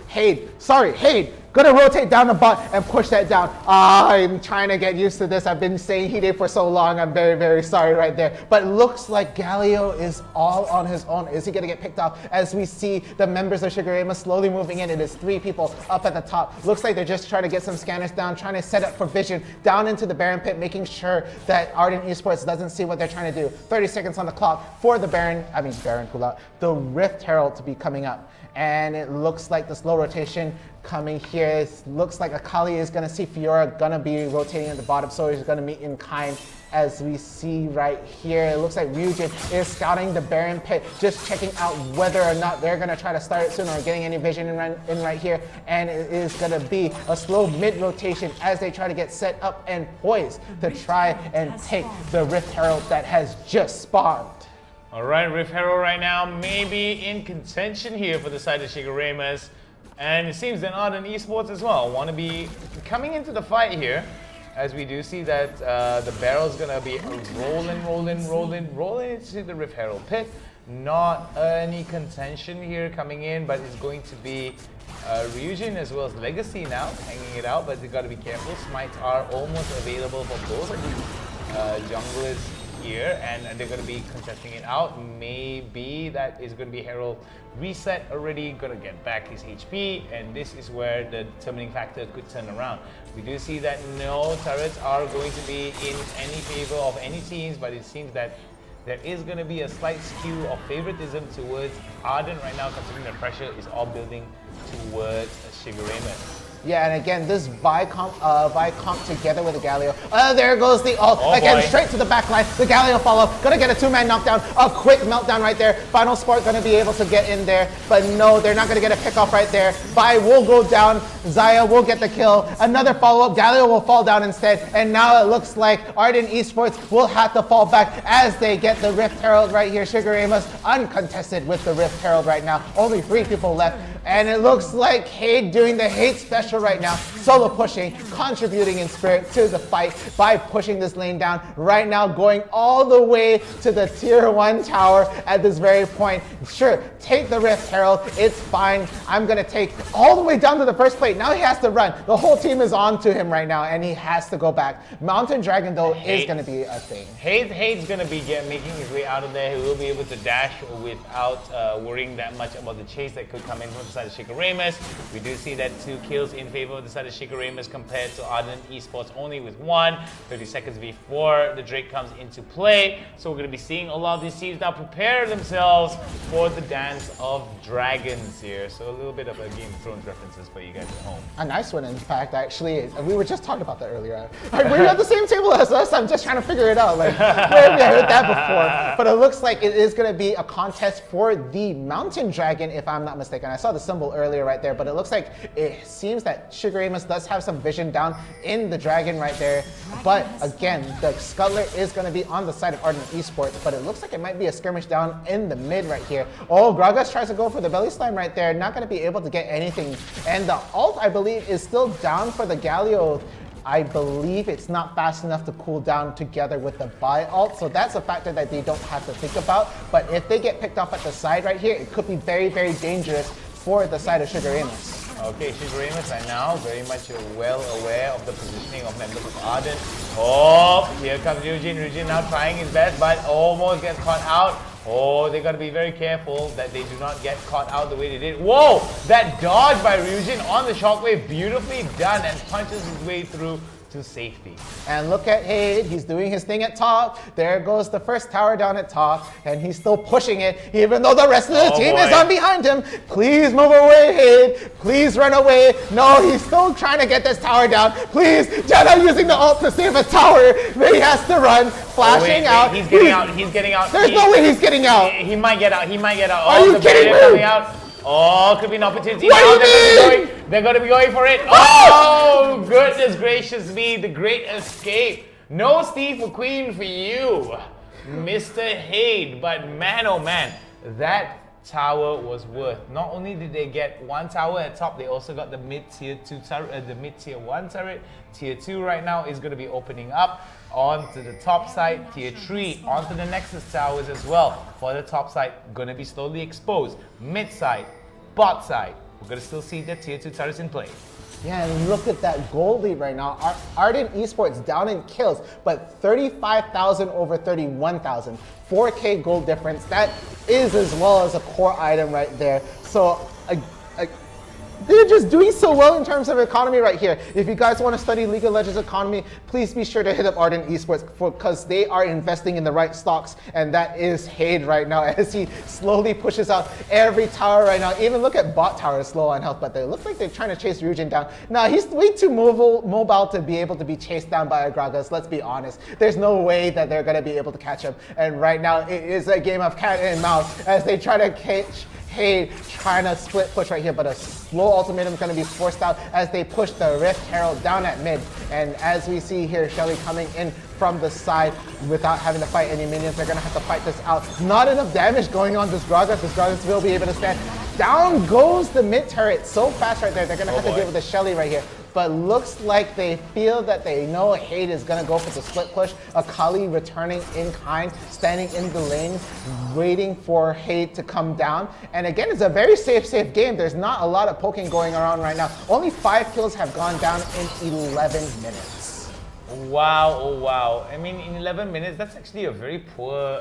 Hade, gonna rotate down the bot and push that down. I'm trying to get used to this. I've been saying Hide for so long. I'm very, very sorry right there. But looks like Galio is all on his own. Is he gonna get picked off? As we see the members of Shigeremus slowly moving in. It is 3 people up at the top. Looks like they're just trying to get some scanners down, trying to set up for vision down into the Baron pit, making sure that Arden Esports doesn't see what they're trying to do. 30 seconds on the clock for the Baron Kulak, the Rift Herald to be coming up. And it looks like the slow rotation coming here. It looks like Akali is going to see Fiora going to be rotating at the bottom, so he's going to meet in kind as we see right here. It looks like Ryujin is scouting the Baron pit, just checking out whether or not they're going to try to start it soon or getting any vision in right here. And it is going to be a slow mid-rotation as they try to get set up and poised to try and take the Rift Herald that has just spawned. Alright, Rift Herald right now maybe in contention here for the side of Shigeremus. And it seems that Arden Esports as well want to be coming into the fight here, as we do see that the barrel's going to be rolling into the Rift Herald pit. Not any contention here coming in, but it's going to be Ryujin as well as Legacy now hanging it out, but they've got to be careful. Smites are almost available for both of these junglers here, and they're going to be contesting it out. Maybe that is going to be Herald reset already, going to get back his HP, and this is where the determining factor could turn around. We do see that no turrets are going to be in any favor of any teams, but it seems that there is going to be a slight skew of favoritism towards Arden right now, considering the pressure is all building towards Shigeremus. Yeah, and again, this Vicomp together with the Galio. There goes the ult. Again, straight to the back line. The Galio follow. Gonna get a 2-man knockdown. A quick meltdown right there. Final Spark gonna be able to get in there. But no, they're not gonna get a pick off right there. Vi will go down. Zaya will get the kill. Another follow-up. Galio will fall down instead. And now it looks like Ardent Esports will have to fall back as they get the Rift Herald right here. Sugar Amos uncontested with the Rift Herald right now. Only 3 people left. And it looks like Hade doing the hate special right now. Solo pushing, contributing in spirit to the fight by pushing this lane down. Right now going all the way to the tier 1 tower at this very point. Sure, take the Rift Herald, it's fine. I'm gonna take all the way down to the first plate. Now he has to run. The whole team is on to him right now and he has to go back. Mountain Dragon though is gonna be a thing. Hade's gonna be making his way out of there. He will be able to dash without worrying that much about the chase that could come in from the side of Shikaramus. We do see that 2 kills in favor of the side of Shikaramus compared to Ardent Esports only with 1. 30 seconds before the Drake comes into play. So we're going to be seeing a lot of these teams now prepare themselves for the Dance of Dragons here. So a little bit of a Game of Thrones references for you guys at home. A nice one, in fact, actually. We were just talking about that earlier. Were you at the same table as us? I'm just trying to figure it out. Like, where have we heard that before? But it looks like it is going to be a contest for the Mountain Dragon, if I'm not mistaken. I saw the symbol earlier right there, but it looks like it seems that Sugar Amos does have some vision down in the dragon right there. But again, the Scuttler is going to be on the side of Ardent Esports, but it looks like it might be a skirmish down in the mid right here. Oh, Gragas tries to go for the belly slam right there. Not going to be able to get anything. And the ult, I believe, is still down for the Galio. I believe it's not fast enough to cool down together with the buy ult, so that's a factor that they don't have to think about. But if they get picked off at the side right here, it could be very, very dangerous for the side of Sugar Amos. Okay, Sugar Amos right now very much well aware of the positioning of members of Ardent. Oh, here comes Eugene. Eugene now trying his best, but almost gets caught out. Oh, they got to be very careful that they do not get caught out the way they did. Whoa! That dodge by Ryujin on the shockwave, beautifully done, and punches his way through to safety. And look at Hade, he's doing his thing at top. There goes the first tower down at top, and he's still pushing it, even though the rest of the team is on behind him. Please move away, Hade. Please run away. No, he's still trying to get this tower down. Please, Jenna using the ult to save a tower. He has to run, flashing out. He's getting out. He's getting out. There's no way he's getting out. He might get out. He might get out. Are you kidding me? Coming out. Oh, could be an opportunity. What do you mean? They're going to be going for it. Oh, goodness gracious me. The great escape. No Steve McQueen for you, Mr. Hade. But man, oh man, that tower was worth. Not only did they get 1 tower at top, they also got the mid-tier 2 turret, the mid-tier 1 turret. Tier 2 right now is going to be opening up onto the top side. Tier 3 onto the Nexus towers as well. For the top side, going to be slowly exposed. Mid side, bot side, we're going to still see the tier 2 turrets in play. Yeah, and look at that gold lead right now. Ardent Esports down in kills, but 35,000 over 31,000. 4K gold difference. That is as well as a core item right there. So they're just doing so well in terms of economy right here. If you guys want to study League of Legends economy, please be sure to hit up Ardent Esports because they are investing in the right stocks, and that is Hade right now as he slowly pushes out every tower right now. Even look at bot tower slow on health, but they look like they're trying to chase Ryujin down. Now he's way too mobile to be able to be chased down by a Gragas, let's be honest. There's no way that they're going to be able to catch him, and right now it is a game of cat and mouse as they try to catch Hade trying to split push right here, but a slow ultimatum is going to be forced out as they push the Rift Herald down at mid. And as we see here, Shelly coming in from the side without having to fight any minions. They're going to have to fight this out. Not enough damage going on this Gragas. This Gragas will be able to stand. Down goes the mid turret so fast right there. They're going to have to deal with the Shelly right here. But looks like they feel that they know Hade is going to go for the split push. Akali returning in kind, standing in the lane, waiting for Hade to come down. And again, it's a very safe game. There's not a lot of poking going around right now. Only 5 kills have gone down in 11 minutes. Wow, oh wow. I mean, in 11 minutes, that's actually a very poor,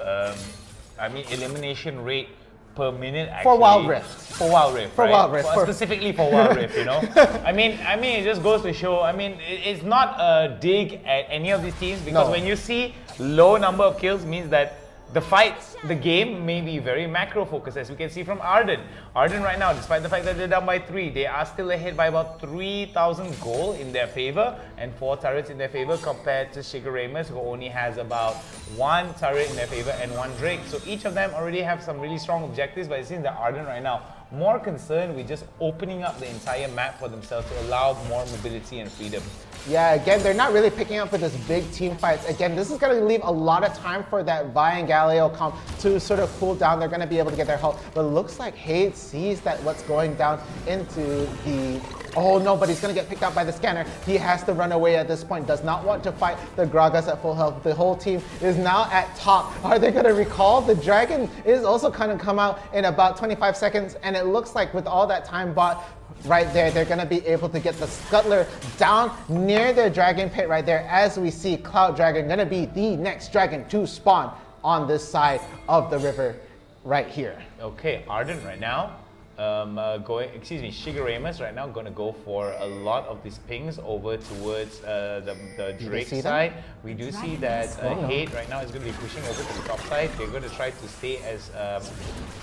elimination rate per minute actually. For Wild Rift. For Wild Rift, for right? Wild Rift. Specifically for Wild Rift, you know? I mean, it just goes to show, it's not a dig at any of these teams because when you see low number of kills means that the fights, the game may be very macro focused, as we can see from Arden. Arden right now, despite the fact that they're down by 3, they are still ahead by about 3,000 gold in their favor and 4 turrets in their favor, compared to Shigeremus, who only has about 1 turret in their favor and 1 Drake. So each of them already have some really strong objectives, but it seems that Arden right now more concerned with just opening up the entire map for themselves to allow more mobility and freedom. Yeah, again, they're not really picking up for this big team fights. Again, this is going to leave a lot of time for that Vi and Galileo comp to sort of cool down. They're going to be able to get their help. But it looks like Hade sees that what's going down into the... Oh no, but he's going to get picked up by the scanner. He has to run away at this point. Does not want to fight the Gragas at full health. The whole team is now at top. Are they going to recall? The dragon is also going to come out in about 25 seconds. And it looks like with all that time bought, right there, they're going to be able to get the Scuttler down near their dragon pit right there, as we see Cloud Dragon going to be the next dragon to spawn on this side of the river right here. Okay, Arden right now, Shigeremus right now going to go for a lot of these pings over towards the Drake side. We do see that Hade right now is going to be pushing over to the top side. They're going to try to stay as,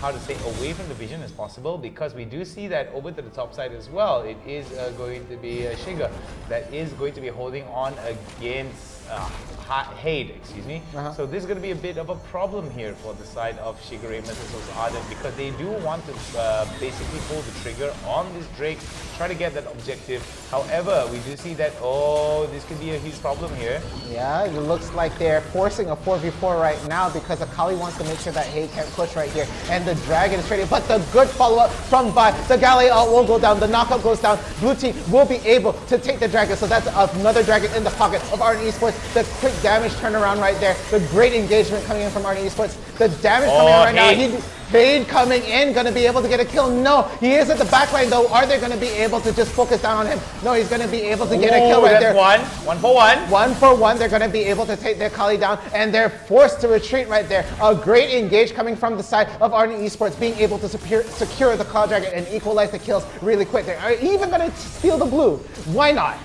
away from the vision as possible, because we do see that over to the top side as well, it is going to be Shiga that is going to be holding on against Hade, excuse me. So this is going to be a bit of a problem here for the side of Shigeremus as well as Arden, because they do want to basically pull the trigger on this Drake, try to get that objective. However, we do see that, this could be a huge problem here. Yeah, it looks like they're forcing a 4v4 right now, because Akali wants to make sure that Hade can't push right here. And the dragon is ready, but the good follow-up from Vi. The Galileo will go down, the knockup goes down. Blue team will be able to take the dragon, so that's another dragon in the pocket of Arden Esports. The quick damage turnaround right there. The great engagement coming in from Arden Esports. The damage coming in right now. Hade coming in, going to be able to get a kill. No, he is at the back line though. Are they going to be able to just focus down on him? No, he's going to be able to get a kill right there. One for one. 1 for 1. They're going to be able to take their Kali down, and they're forced to retreat right there. A great engage coming from the side of Arden Esports, being able to secure the Cloud Dragon and equalize the kills really quick. They're even going to steal the blue. Why not?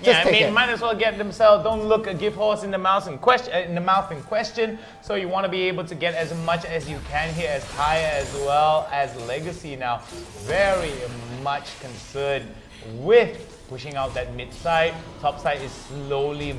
Yeah, I mean, might as well get themselves. Don't look a gift horse in the mouth in question. So you want to be able to get as much as you can here, as high as well as Legacy now. Very much concerned with pushing out that mid side. Top side is slowly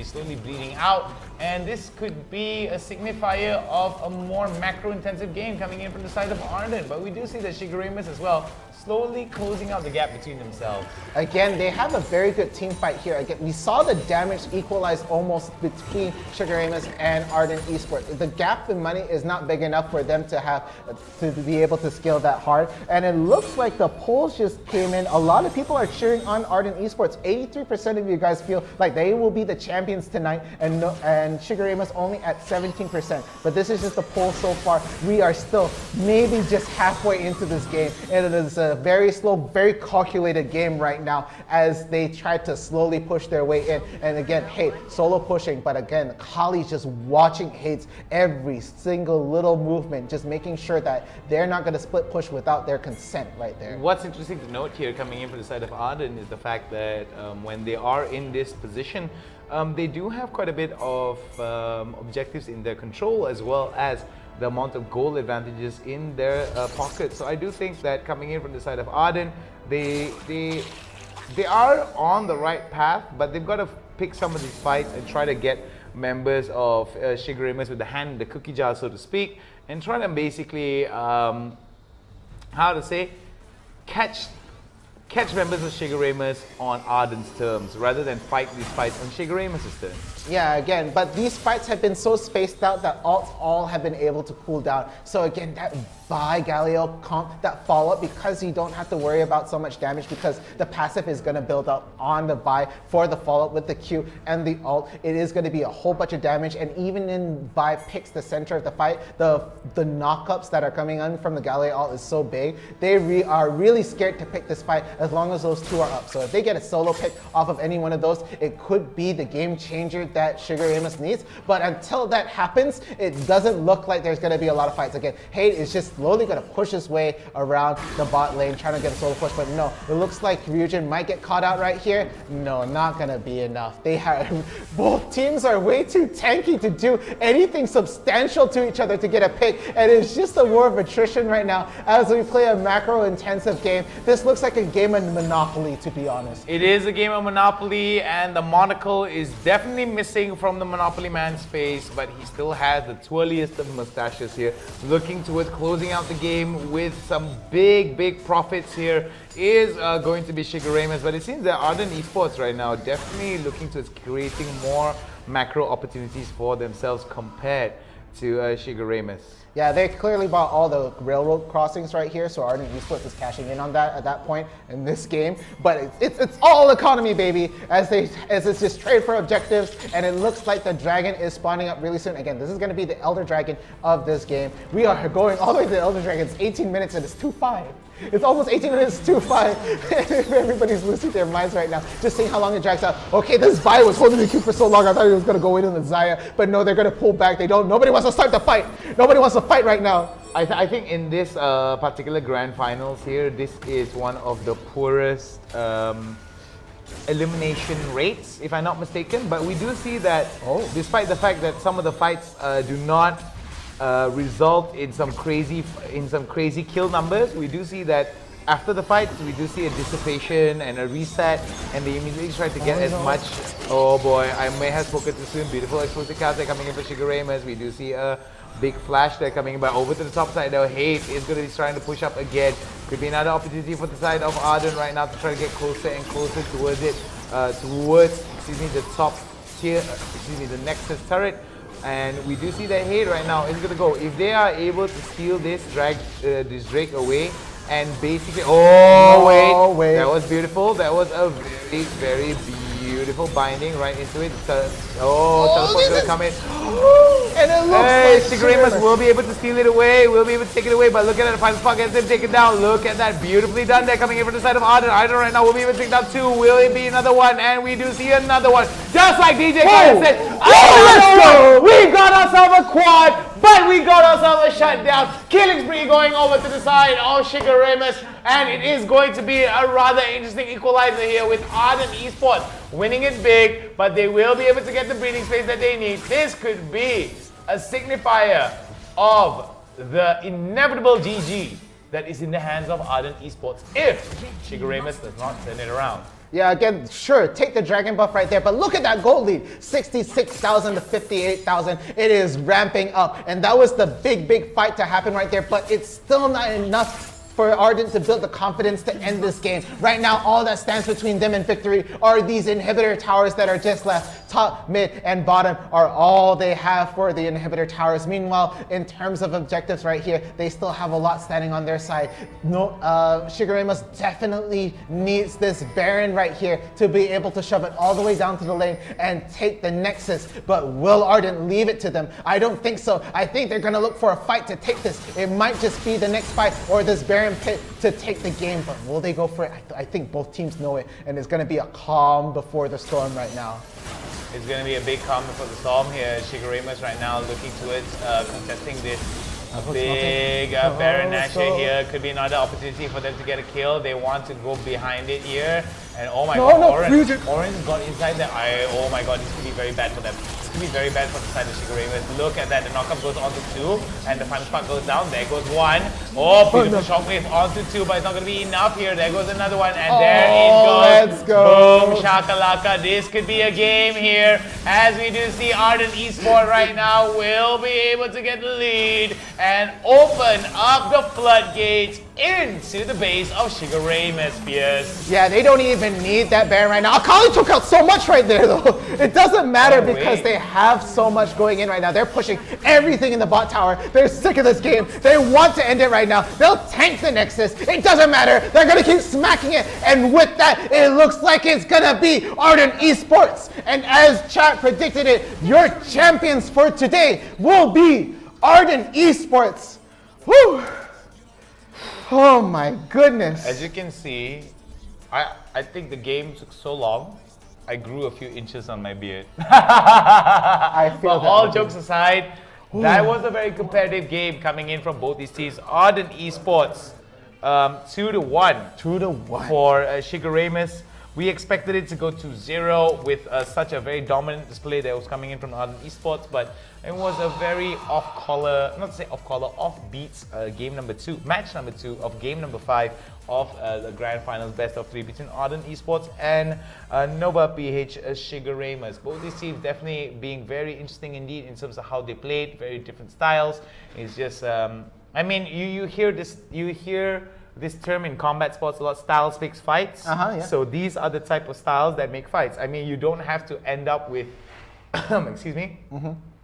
slowly bleeding out. And this could be a signifier of a more macro-intensive game coming in from the side of Arden. But we do see that Shigeremus as well slowly closing out the gap between themselves. Again, they have a very good team fight here. Again, we saw the damage equalize almost between Shigeremus and Arden Esports. The gap in money is not big enough for them to have to be able to scale that hard. And it looks like the polls just came in. A lot of people are cheering on Arden Esports. 83% of you guys feel like they will be the champions tonight, and Shigeremus only at 17%. But this is just the poll so far. We are still maybe just halfway into this game, and it is a very slow, very calculated game right now as they try to slowly push their way in. And again, Hade solo pushing, but again, Kali's just watching Hade's every single little movement, just making sure that they're not going to split push without their consent right there. What's interesting to note here coming in from the side of Arden is the fact that when they are in this position, they do have quite a bit of objectives in their control, as well as the amount of goal advantages in their pocket. So I do think that coming in from the side of Arden, they are on the right path, but they've got to pick some of these fights and try to get members of Shigeremus with the hand in the cookie jar, so to speak, and try to basically, catch members of Shigeremus on Arden's terms, rather than fight these fights on Shigeremus' terms. Yeah, again, but these fights have been so spaced out that ults all have been able to cool down. So again, that Vi Galileo comp, that follow-up, because you don't have to worry about so much damage, because the passive is going to build up on the Vi for the follow-up with the Q and the ult. It is going to be a whole bunch of damage, and even in Vi picks the center of the fight, the knockups that are coming in from the Galileo ult is so big. They are really scared to pick this fight as long as those two are up. So if they get a solo pick off of any one of those, it could be the game changer that Shigeremus needs. But until that happens, it doesn't look like there's going to be a lot of fights. Again, Hade is just slowly going to push his way around the bot lane, trying to get a solo push, but no, it looks like Ryujin might get caught out right here. No, not going to be enough. They have, both teams are way too tanky to do anything substantial to each other to get a pick, and it's just a war of attrition right now as we play a macro-intensive game. This looks like a game of Monopoly, to be honest. It is a game of Monopoly, and the monocle is definitely missing from the Monopoly man's face, but he still has the twirliest of mustaches here. Looking towards closing out the game with some big profits here is going to be Shigeremus, but it seems that Ardent Esports right now definitely looking towards creating more macro opportunities for themselves compared to Shigeremus. Yeah, they clearly bought all the railroad crossings right here, so Ardent Esports is cashing in on that at that point in this game. But it's all economy, baby, as it's just trade for objectives, and it looks like the dragon is spawning up really soon. Again, this is going to be the Elder Dragon of this game. We are going all the way to the Elder Dragon. It's 18 minutes and it's 2-5. It's almost 18 minutes to 5. Everybody's losing their minds right now, just seeing how long it drags out. Okay, this Vi was holding the queue for so long, I thought he was going to go in on the Xayah, but no, they're going to pull back. They don't. Nobody wants to start the fight. Nobody wants to fight right now. I think in this particular grand finals here, this is one of the poorest elimination rates, if I'm not mistaken. But we do see that, despite the fact that some of the fights do not result in some crazy kill numbers, we do see that after the fight we do see a dissipation and a reset, and they immediately try to get much. Oh boy, I may have spoken too soon. Beautiful explosive counter coming in for Shigeremus. We do see a big flash there coming, but over to the top side now, Hate is going to be trying to push up again. Could be another opportunity for the side of Arden right now to try to get closer and closer towards it, the top tier, the Nexus turret. And we do see that Hate right now is going to go. If they are able to steal this Drake away, and basically, wait, that was beautiful. That was a very beautiful binding right into it. Teleport's going to come in. And it looks like Shigeremus will be able to steal it away, will be able to take it away, but look at that, final spot gets him taken down. Look at that, beautifully done there, coming in from the side of Arden. Arden right now will be able to take down 2. Will it be another one? And we do see another one. Just like DJ Kyle said, let's go! We got ourselves a quad, but we got ourselves a shutdown. Killing spree going over to the side of Shigeremus, and it is going to be a rather interesting equalizer here with Ardent Esports winning it big, but they will be able to get the breathing space that they need. This could be a signifier of the inevitable GG that is in the hands of Ardent Esports if Shigeremus does not turn it around. Yeah, again, sure, take the dragon buff right there, but look at that gold lead, 66,000 to 58,000. It is ramping up, and that was the big fight to happen right there, but it's still not enough for Ardent to build the confidence to end this game. Right now, all that stands between them and victory are these inhibitor towers that are just left. Top, mid, and bottom are all they have for the inhibitor towers. Meanwhile, in terms of objectives right here, they still have a lot standing on their side. Shigeremus definitely needs this Baron right here to be able to shove it all the way down to the lane and take the Nexus. But will Ardent leave it to them? I don't think so. I think they're gonna look for a fight to take this. It might just be the next fight or this Baron pit to take the game, but will they go for it? I think both teams know it, and it's going to be a calm before the storm right now. It's going to be a big calm before the storm here. Shigeremus right now looking towards contesting this big Baron Nashor here. Could be another opportunity for them to get a kill. They want to go behind it here. And oh my god, Orange got inside there. Oh my god, this could be very bad for them. This could be very bad for the side of Shigeremus. Look at that, the knockup goes on to 2, and the final spot goes down. There goes 1. Oh, beautiful shockwave onto 2, but it's not going to be enough here. There goes another one, and there it goes. Let's go. Boom, shakalaka. This could be a game here, as we do see Ardent Esports right now will be able to get the lead and open up the floodgates into the base of Shigeremus, Fierce. Yeah, they don't even need that Baron right now. Akali took out so much right there, though. It doesn't matter because they have so much going in right now. They're pushing everything in the bot tower. They're sick of this game. They want to end it right now. They'll tank the Nexus. It doesn't matter. They're going to keep smacking it. And with that, it looks like it's going to be Ardent Esports. And as chat predicted it, your champions for today will be Ardent Esports. Woo! Oh my goodness. As you can see, I think the game took so long, I grew a few inches on my beard. I feel but all jokes aside, That was a very competitive game coming in from both these teams. Ardent Esports, 2-1. 2-1 for Shigeremus. We expected it to go to 0 with such a very dominant display that was coming in from Ardent Esports, but it was a very off-color, not to say off-color, off-beats game number 2, match number 2 of game number 5 of the Grand Finals best of 3 between Ardent Esports and Nova PH Shigeremus. Both these teams definitely being very interesting indeed in terms of how they played, very different styles. It's just, I mean, you hear this term in combat sports a lot, style speaks fights. Yeah. So these are the type of styles that make fights. I mean, you don't have to end up with, excuse me,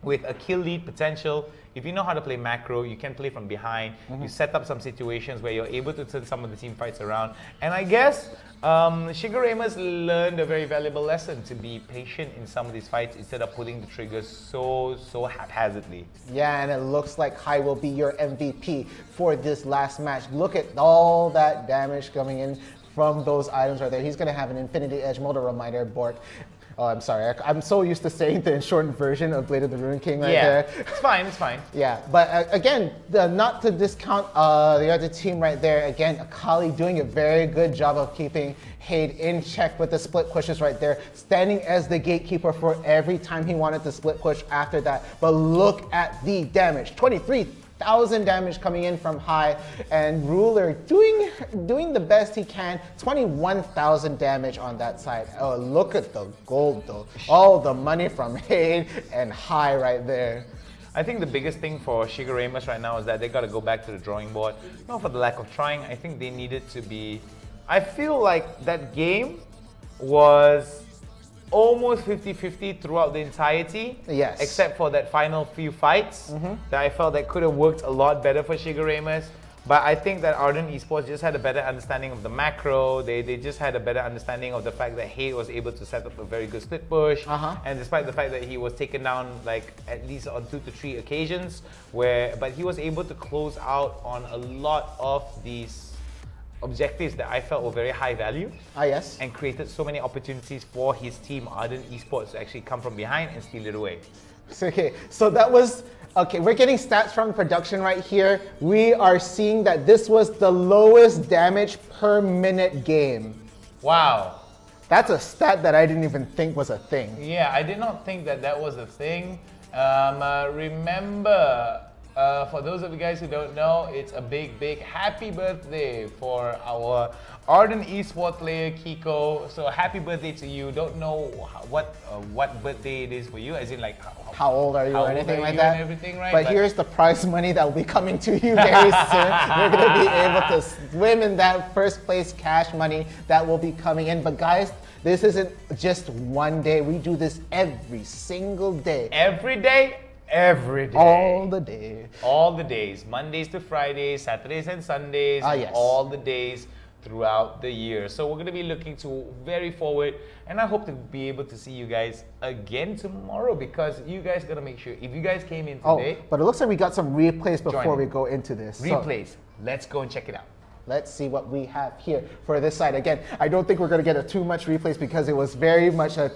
with a kill lead potential. If you know how to play macro, you can play from behind. You set up some situations where you're able to turn some of the team fights around. And I guess Shigeremus learned a very valuable lesson to be patient in some of these fights instead of pulling the triggers so haphazardly. Yeah, and it looks like Hai will be your MVP for this last match. Look at all that damage coming in from those items right there. He's going to have an Infinity Edge Motor Reminder Bork. Oh, I'm sorry. I'm so used to saying the shortened version of Blade of the Ruin King right there. It's fine, it's fine. Yeah, but again, not to discount the other team right there. Again, Akali doing a very good job of keeping Hade in check with the split pushes right there, standing as the gatekeeper for every time he wanted to split push after that. But look at the damage, 23,000 damage coming in from Hai, and Ruler doing the best he can, 21,000 damage on that side. Oh, look at the gold though. All the money from Hade and Hai right there. I think the biggest thing for Shigeremus right now is that they got to go back to the drawing board. Not for the lack of trying, I think they needed to be... I feel like that game was almost 50-50 throughout the entirety. Yes. Except for that final few fights that I felt that could have worked a lot better for Shigeremus. But I think that Ardent Esports just had a better understanding of the macro. They just had a better understanding of the fact that Hade was able to set up a very good split push. And despite the fact that he was taken down like at least on 2 to 3 occasions, but he was able to close out on a lot of these objectives that I felt were very high value. Yes. And created so many opportunities for his team, Ardent Esports, to actually come from behind and steal it away. Okay, so that was... Okay, we're getting stats from production right here. We are seeing that this was the lowest damage per minute game. Wow. That's a stat that I didn't even think was a thing. Yeah, I did not think that that was a thing. Remember, for those of you guys who don't know, it's a big happy birthday for our Ardent Esports player Kiko. So happy birthday to you. Don't know what birthday it is for you, as in like how old are you or anything like that. And everything, right? But here's the prize money that will be coming to you very soon. You're going to be able to swim in that first place cash money that will be coming in. But guys, this isn't just one day. We do this every single day. Every day? Every day. All the day. All the days. Mondays to Fridays, Saturdays and Sundays. Yes. All the days throughout the year. So we're going to be looking to very forward, and I hope to be able to see you guys again tomorrow, because you guys got to make sure, if you guys came in today... Oh, but it looks like we got some replays before we go into this. Replays. So, let's go and check it out. Let's see what we have here for this side. Again, I don't think we're going to get too much replays because it was very much a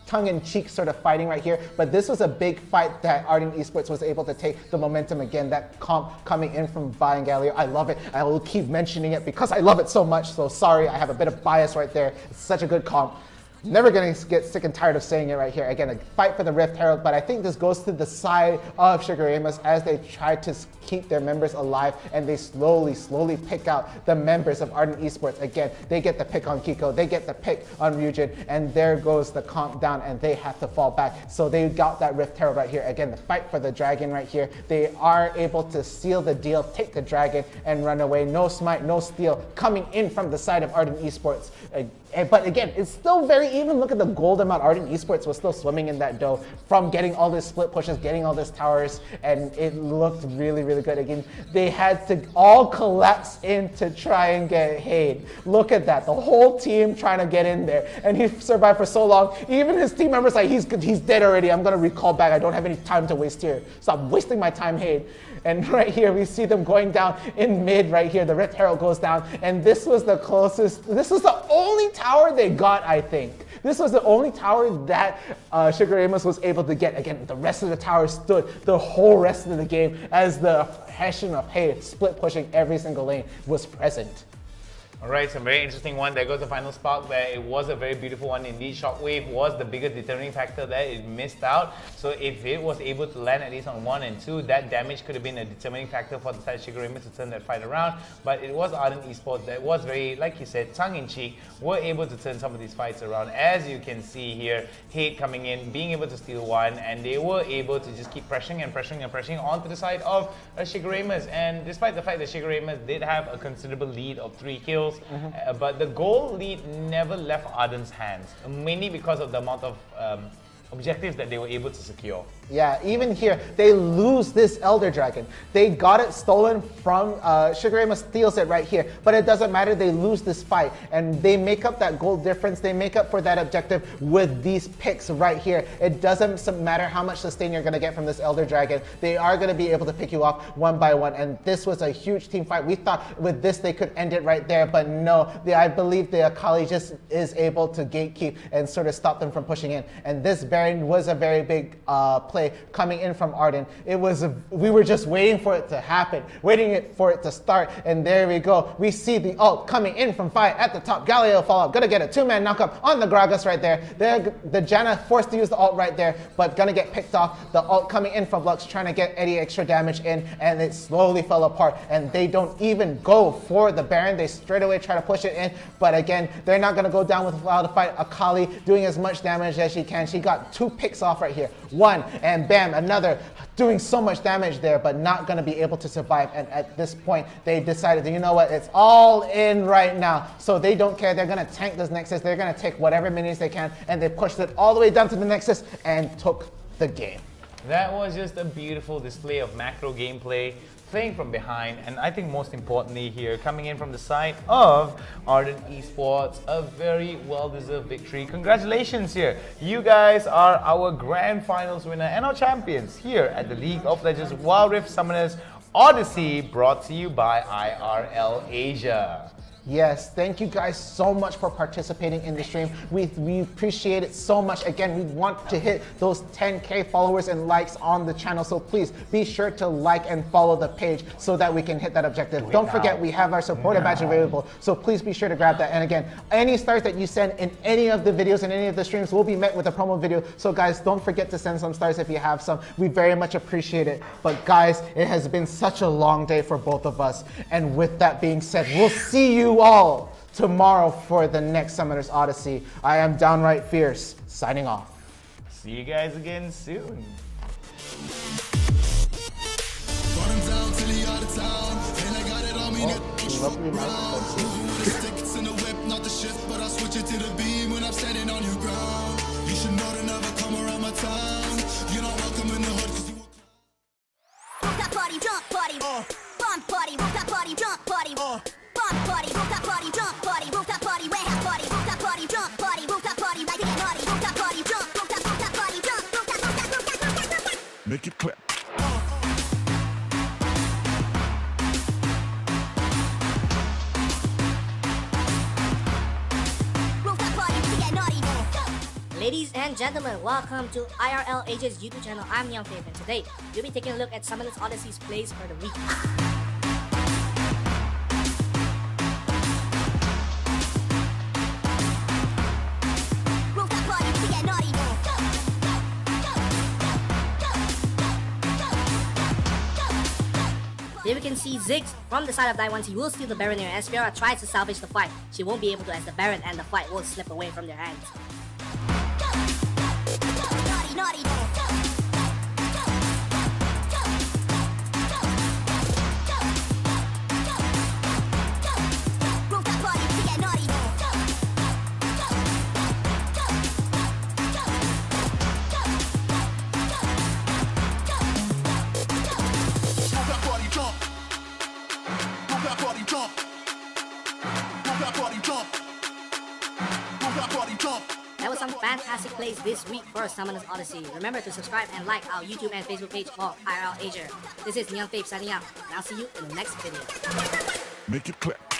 tongue-in-cheek sort of fighting right here, but this was a big fight that Ardent Esports was able to take the momentum again. That comp coming in from Vi and Galileo, I love it. I will keep mentioning it because I love it so much, so sorry, I have a bit of bias right there. It's such a good comp. Never gonna get sick and tired of saying it right here. Again, a fight for the Rift Herald, but I think this goes to the side of Shigeremus as they try to keep their members alive, and they slowly pick out the members of Ardent Esports. Again, they get the pick on Kiko, they get the pick on Ryujin, and there goes the comp down, and they have to fall back. So they got that Rift Herald right here. Again, the fight for the dragon right here. They are able to seal the deal, take the dragon, and run away. No smite, no steal coming in from the side of Ardent Esports. But again, it's still very even. Look at the gold amount. Ardent Esports was still swimming in that dough from getting all these split pushes, getting all these towers, and it looked really good. Again, they had to all collapse in to try and get Hade. Look at that. The whole team trying to get in there, and he survived for so long. Even his team members like, he's dead already. I'm going to recall back. I don't have any time to waste here. Stop wasting my time, Hade. And right here, we see them going down in mid right here. The Rift Herald goes down, and this was the closest. This was the only tower they got, I think. This was the only tower that Sugar Amos was able to get. Again, the rest of the tower stood the whole rest of the game as the Hessian of Hay, split pushing every single lane, was present. Alright, some very interesting one. There goes the final spark there. It was a very beautiful one indeed. Shockwave was the bigger determining factor there. It missed out. So if it was able to land at least on 1 and 2, that damage could have been a determining factor for the side of Sugar Amos to turn that fight around. But it was Ardent Esports that was very, like you said, tongue-in-cheek, were able to turn some of these fights around. As you can see here, Hate coming in, being able to steal one, and they were able to just keep pressuring and pressuring and pressuring onto the side of Sugar Amos. And despite the fact that Sugar Amos did have a considerable lead of 3 kills, but the goal lead never left Ardent's hands, mainly because of the amount of objectives that they were able to secure. Yeah, even here, they lose this Elder Dragon. They got it stolen from, Sugar Amos steals it right here, but it doesn't matter, they lose this fight, and they make up that gold difference, they make up for that objective with these picks right here. It doesn't matter how much sustain you're gonna get from this Elder Dragon, they are gonna be able to pick you off one by one, and this was a huge team fight. We thought with this they could end it right there, but no, I believe the Akali just is able to gatekeep and sort of stop them from pushing in, and this Baron was a very big play coming in from Arden. It was we were just waiting for it to happen, waiting for it to start, and there we go. We see the ult coming in from Fi at the top. Galileo follow-up, gonna get a 2-man knockup on the Gragas right there. The Janna forced to use the ult right there, but gonna get picked off. The ult coming in from Lux, trying to get any extra damage in, and it slowly fell apart, and they don't even go for the Baron. They straight away try to push it in, but again, they're not gonna go down without a fight. Akali doing as much damage as she can. She got 2 picks off right here. 1, and bam, another, doing so much damage there, but not gonna be able to survive. And at this point, they decided, you know what, it's all in right now. So they don't care, they're gonna tank this Nexus, they're gonna take whatever minions they can, and they pushed it all the way down to the Nexus and took the game. That was just a beautiful display of macro gameplay, playing from behind, and I think most importantly here, coming in from the side of Ardent Esports, a very well-deserved victory. Congratulations here. You guys are our grand finals winner and our champions here at the League of Legends Wild Rift Summoners Odyssey, brought to you by IRL Asia. Yes, thank you guys so much for participating in the stream. We appreciate it so much. Again, we want to hit those 10K followers and likes on the channel, so please be sure to like and follow the page so that we can hit that objective. Don't forget, we have our supporter badge available, so please be sure to grab that. And again, any stars that you send in any of the videos and any of the streams will be met with a promo video. So guys, don't forget to send some stars if you have some. We very much appreciate it. But guys, it has been such a long day for both of us. And with that being said, we'll see you all tomorrow for the next Summoners Odyssey. I am Downright Fierce, signing off. See you guys again soon. Brought him down till he out of town, and I got it on me. Tickets in the whip, not the shift, but I switch it to the beam when I'm standing on your ground. You should know to never come around my town. You're not welcome in the hood, 'cause you Rooftop party, jump party, bomb party, rooftop party, jump party, bomb party, rooftop party, jump party, rooftop party, warehouse party, rooftop party, jump party, rooftop party, like it naughty, rooftop party, jump, rooftop party, jump, rooftop. make it clap. Ladies and gentlemen, welcome to IRL Asia's YouTube channel. I'm Young Faith, and today we'll be taking a look at Summoners Odyssey's plays for the week. Here we can see Ziggs from the side of Daiwan. He will steal the Baron here as Fiora tries to salvage the fight. She won't be able to, as the Baron and the fight will slip away from their hands. That was some fantastic plays this week for Summoners Odyssey. Remember to subscribe and like our YouTube and Facebook page for IRL Asia. This is Young Faith signing out, and I'll see you in the next video. Make it clap.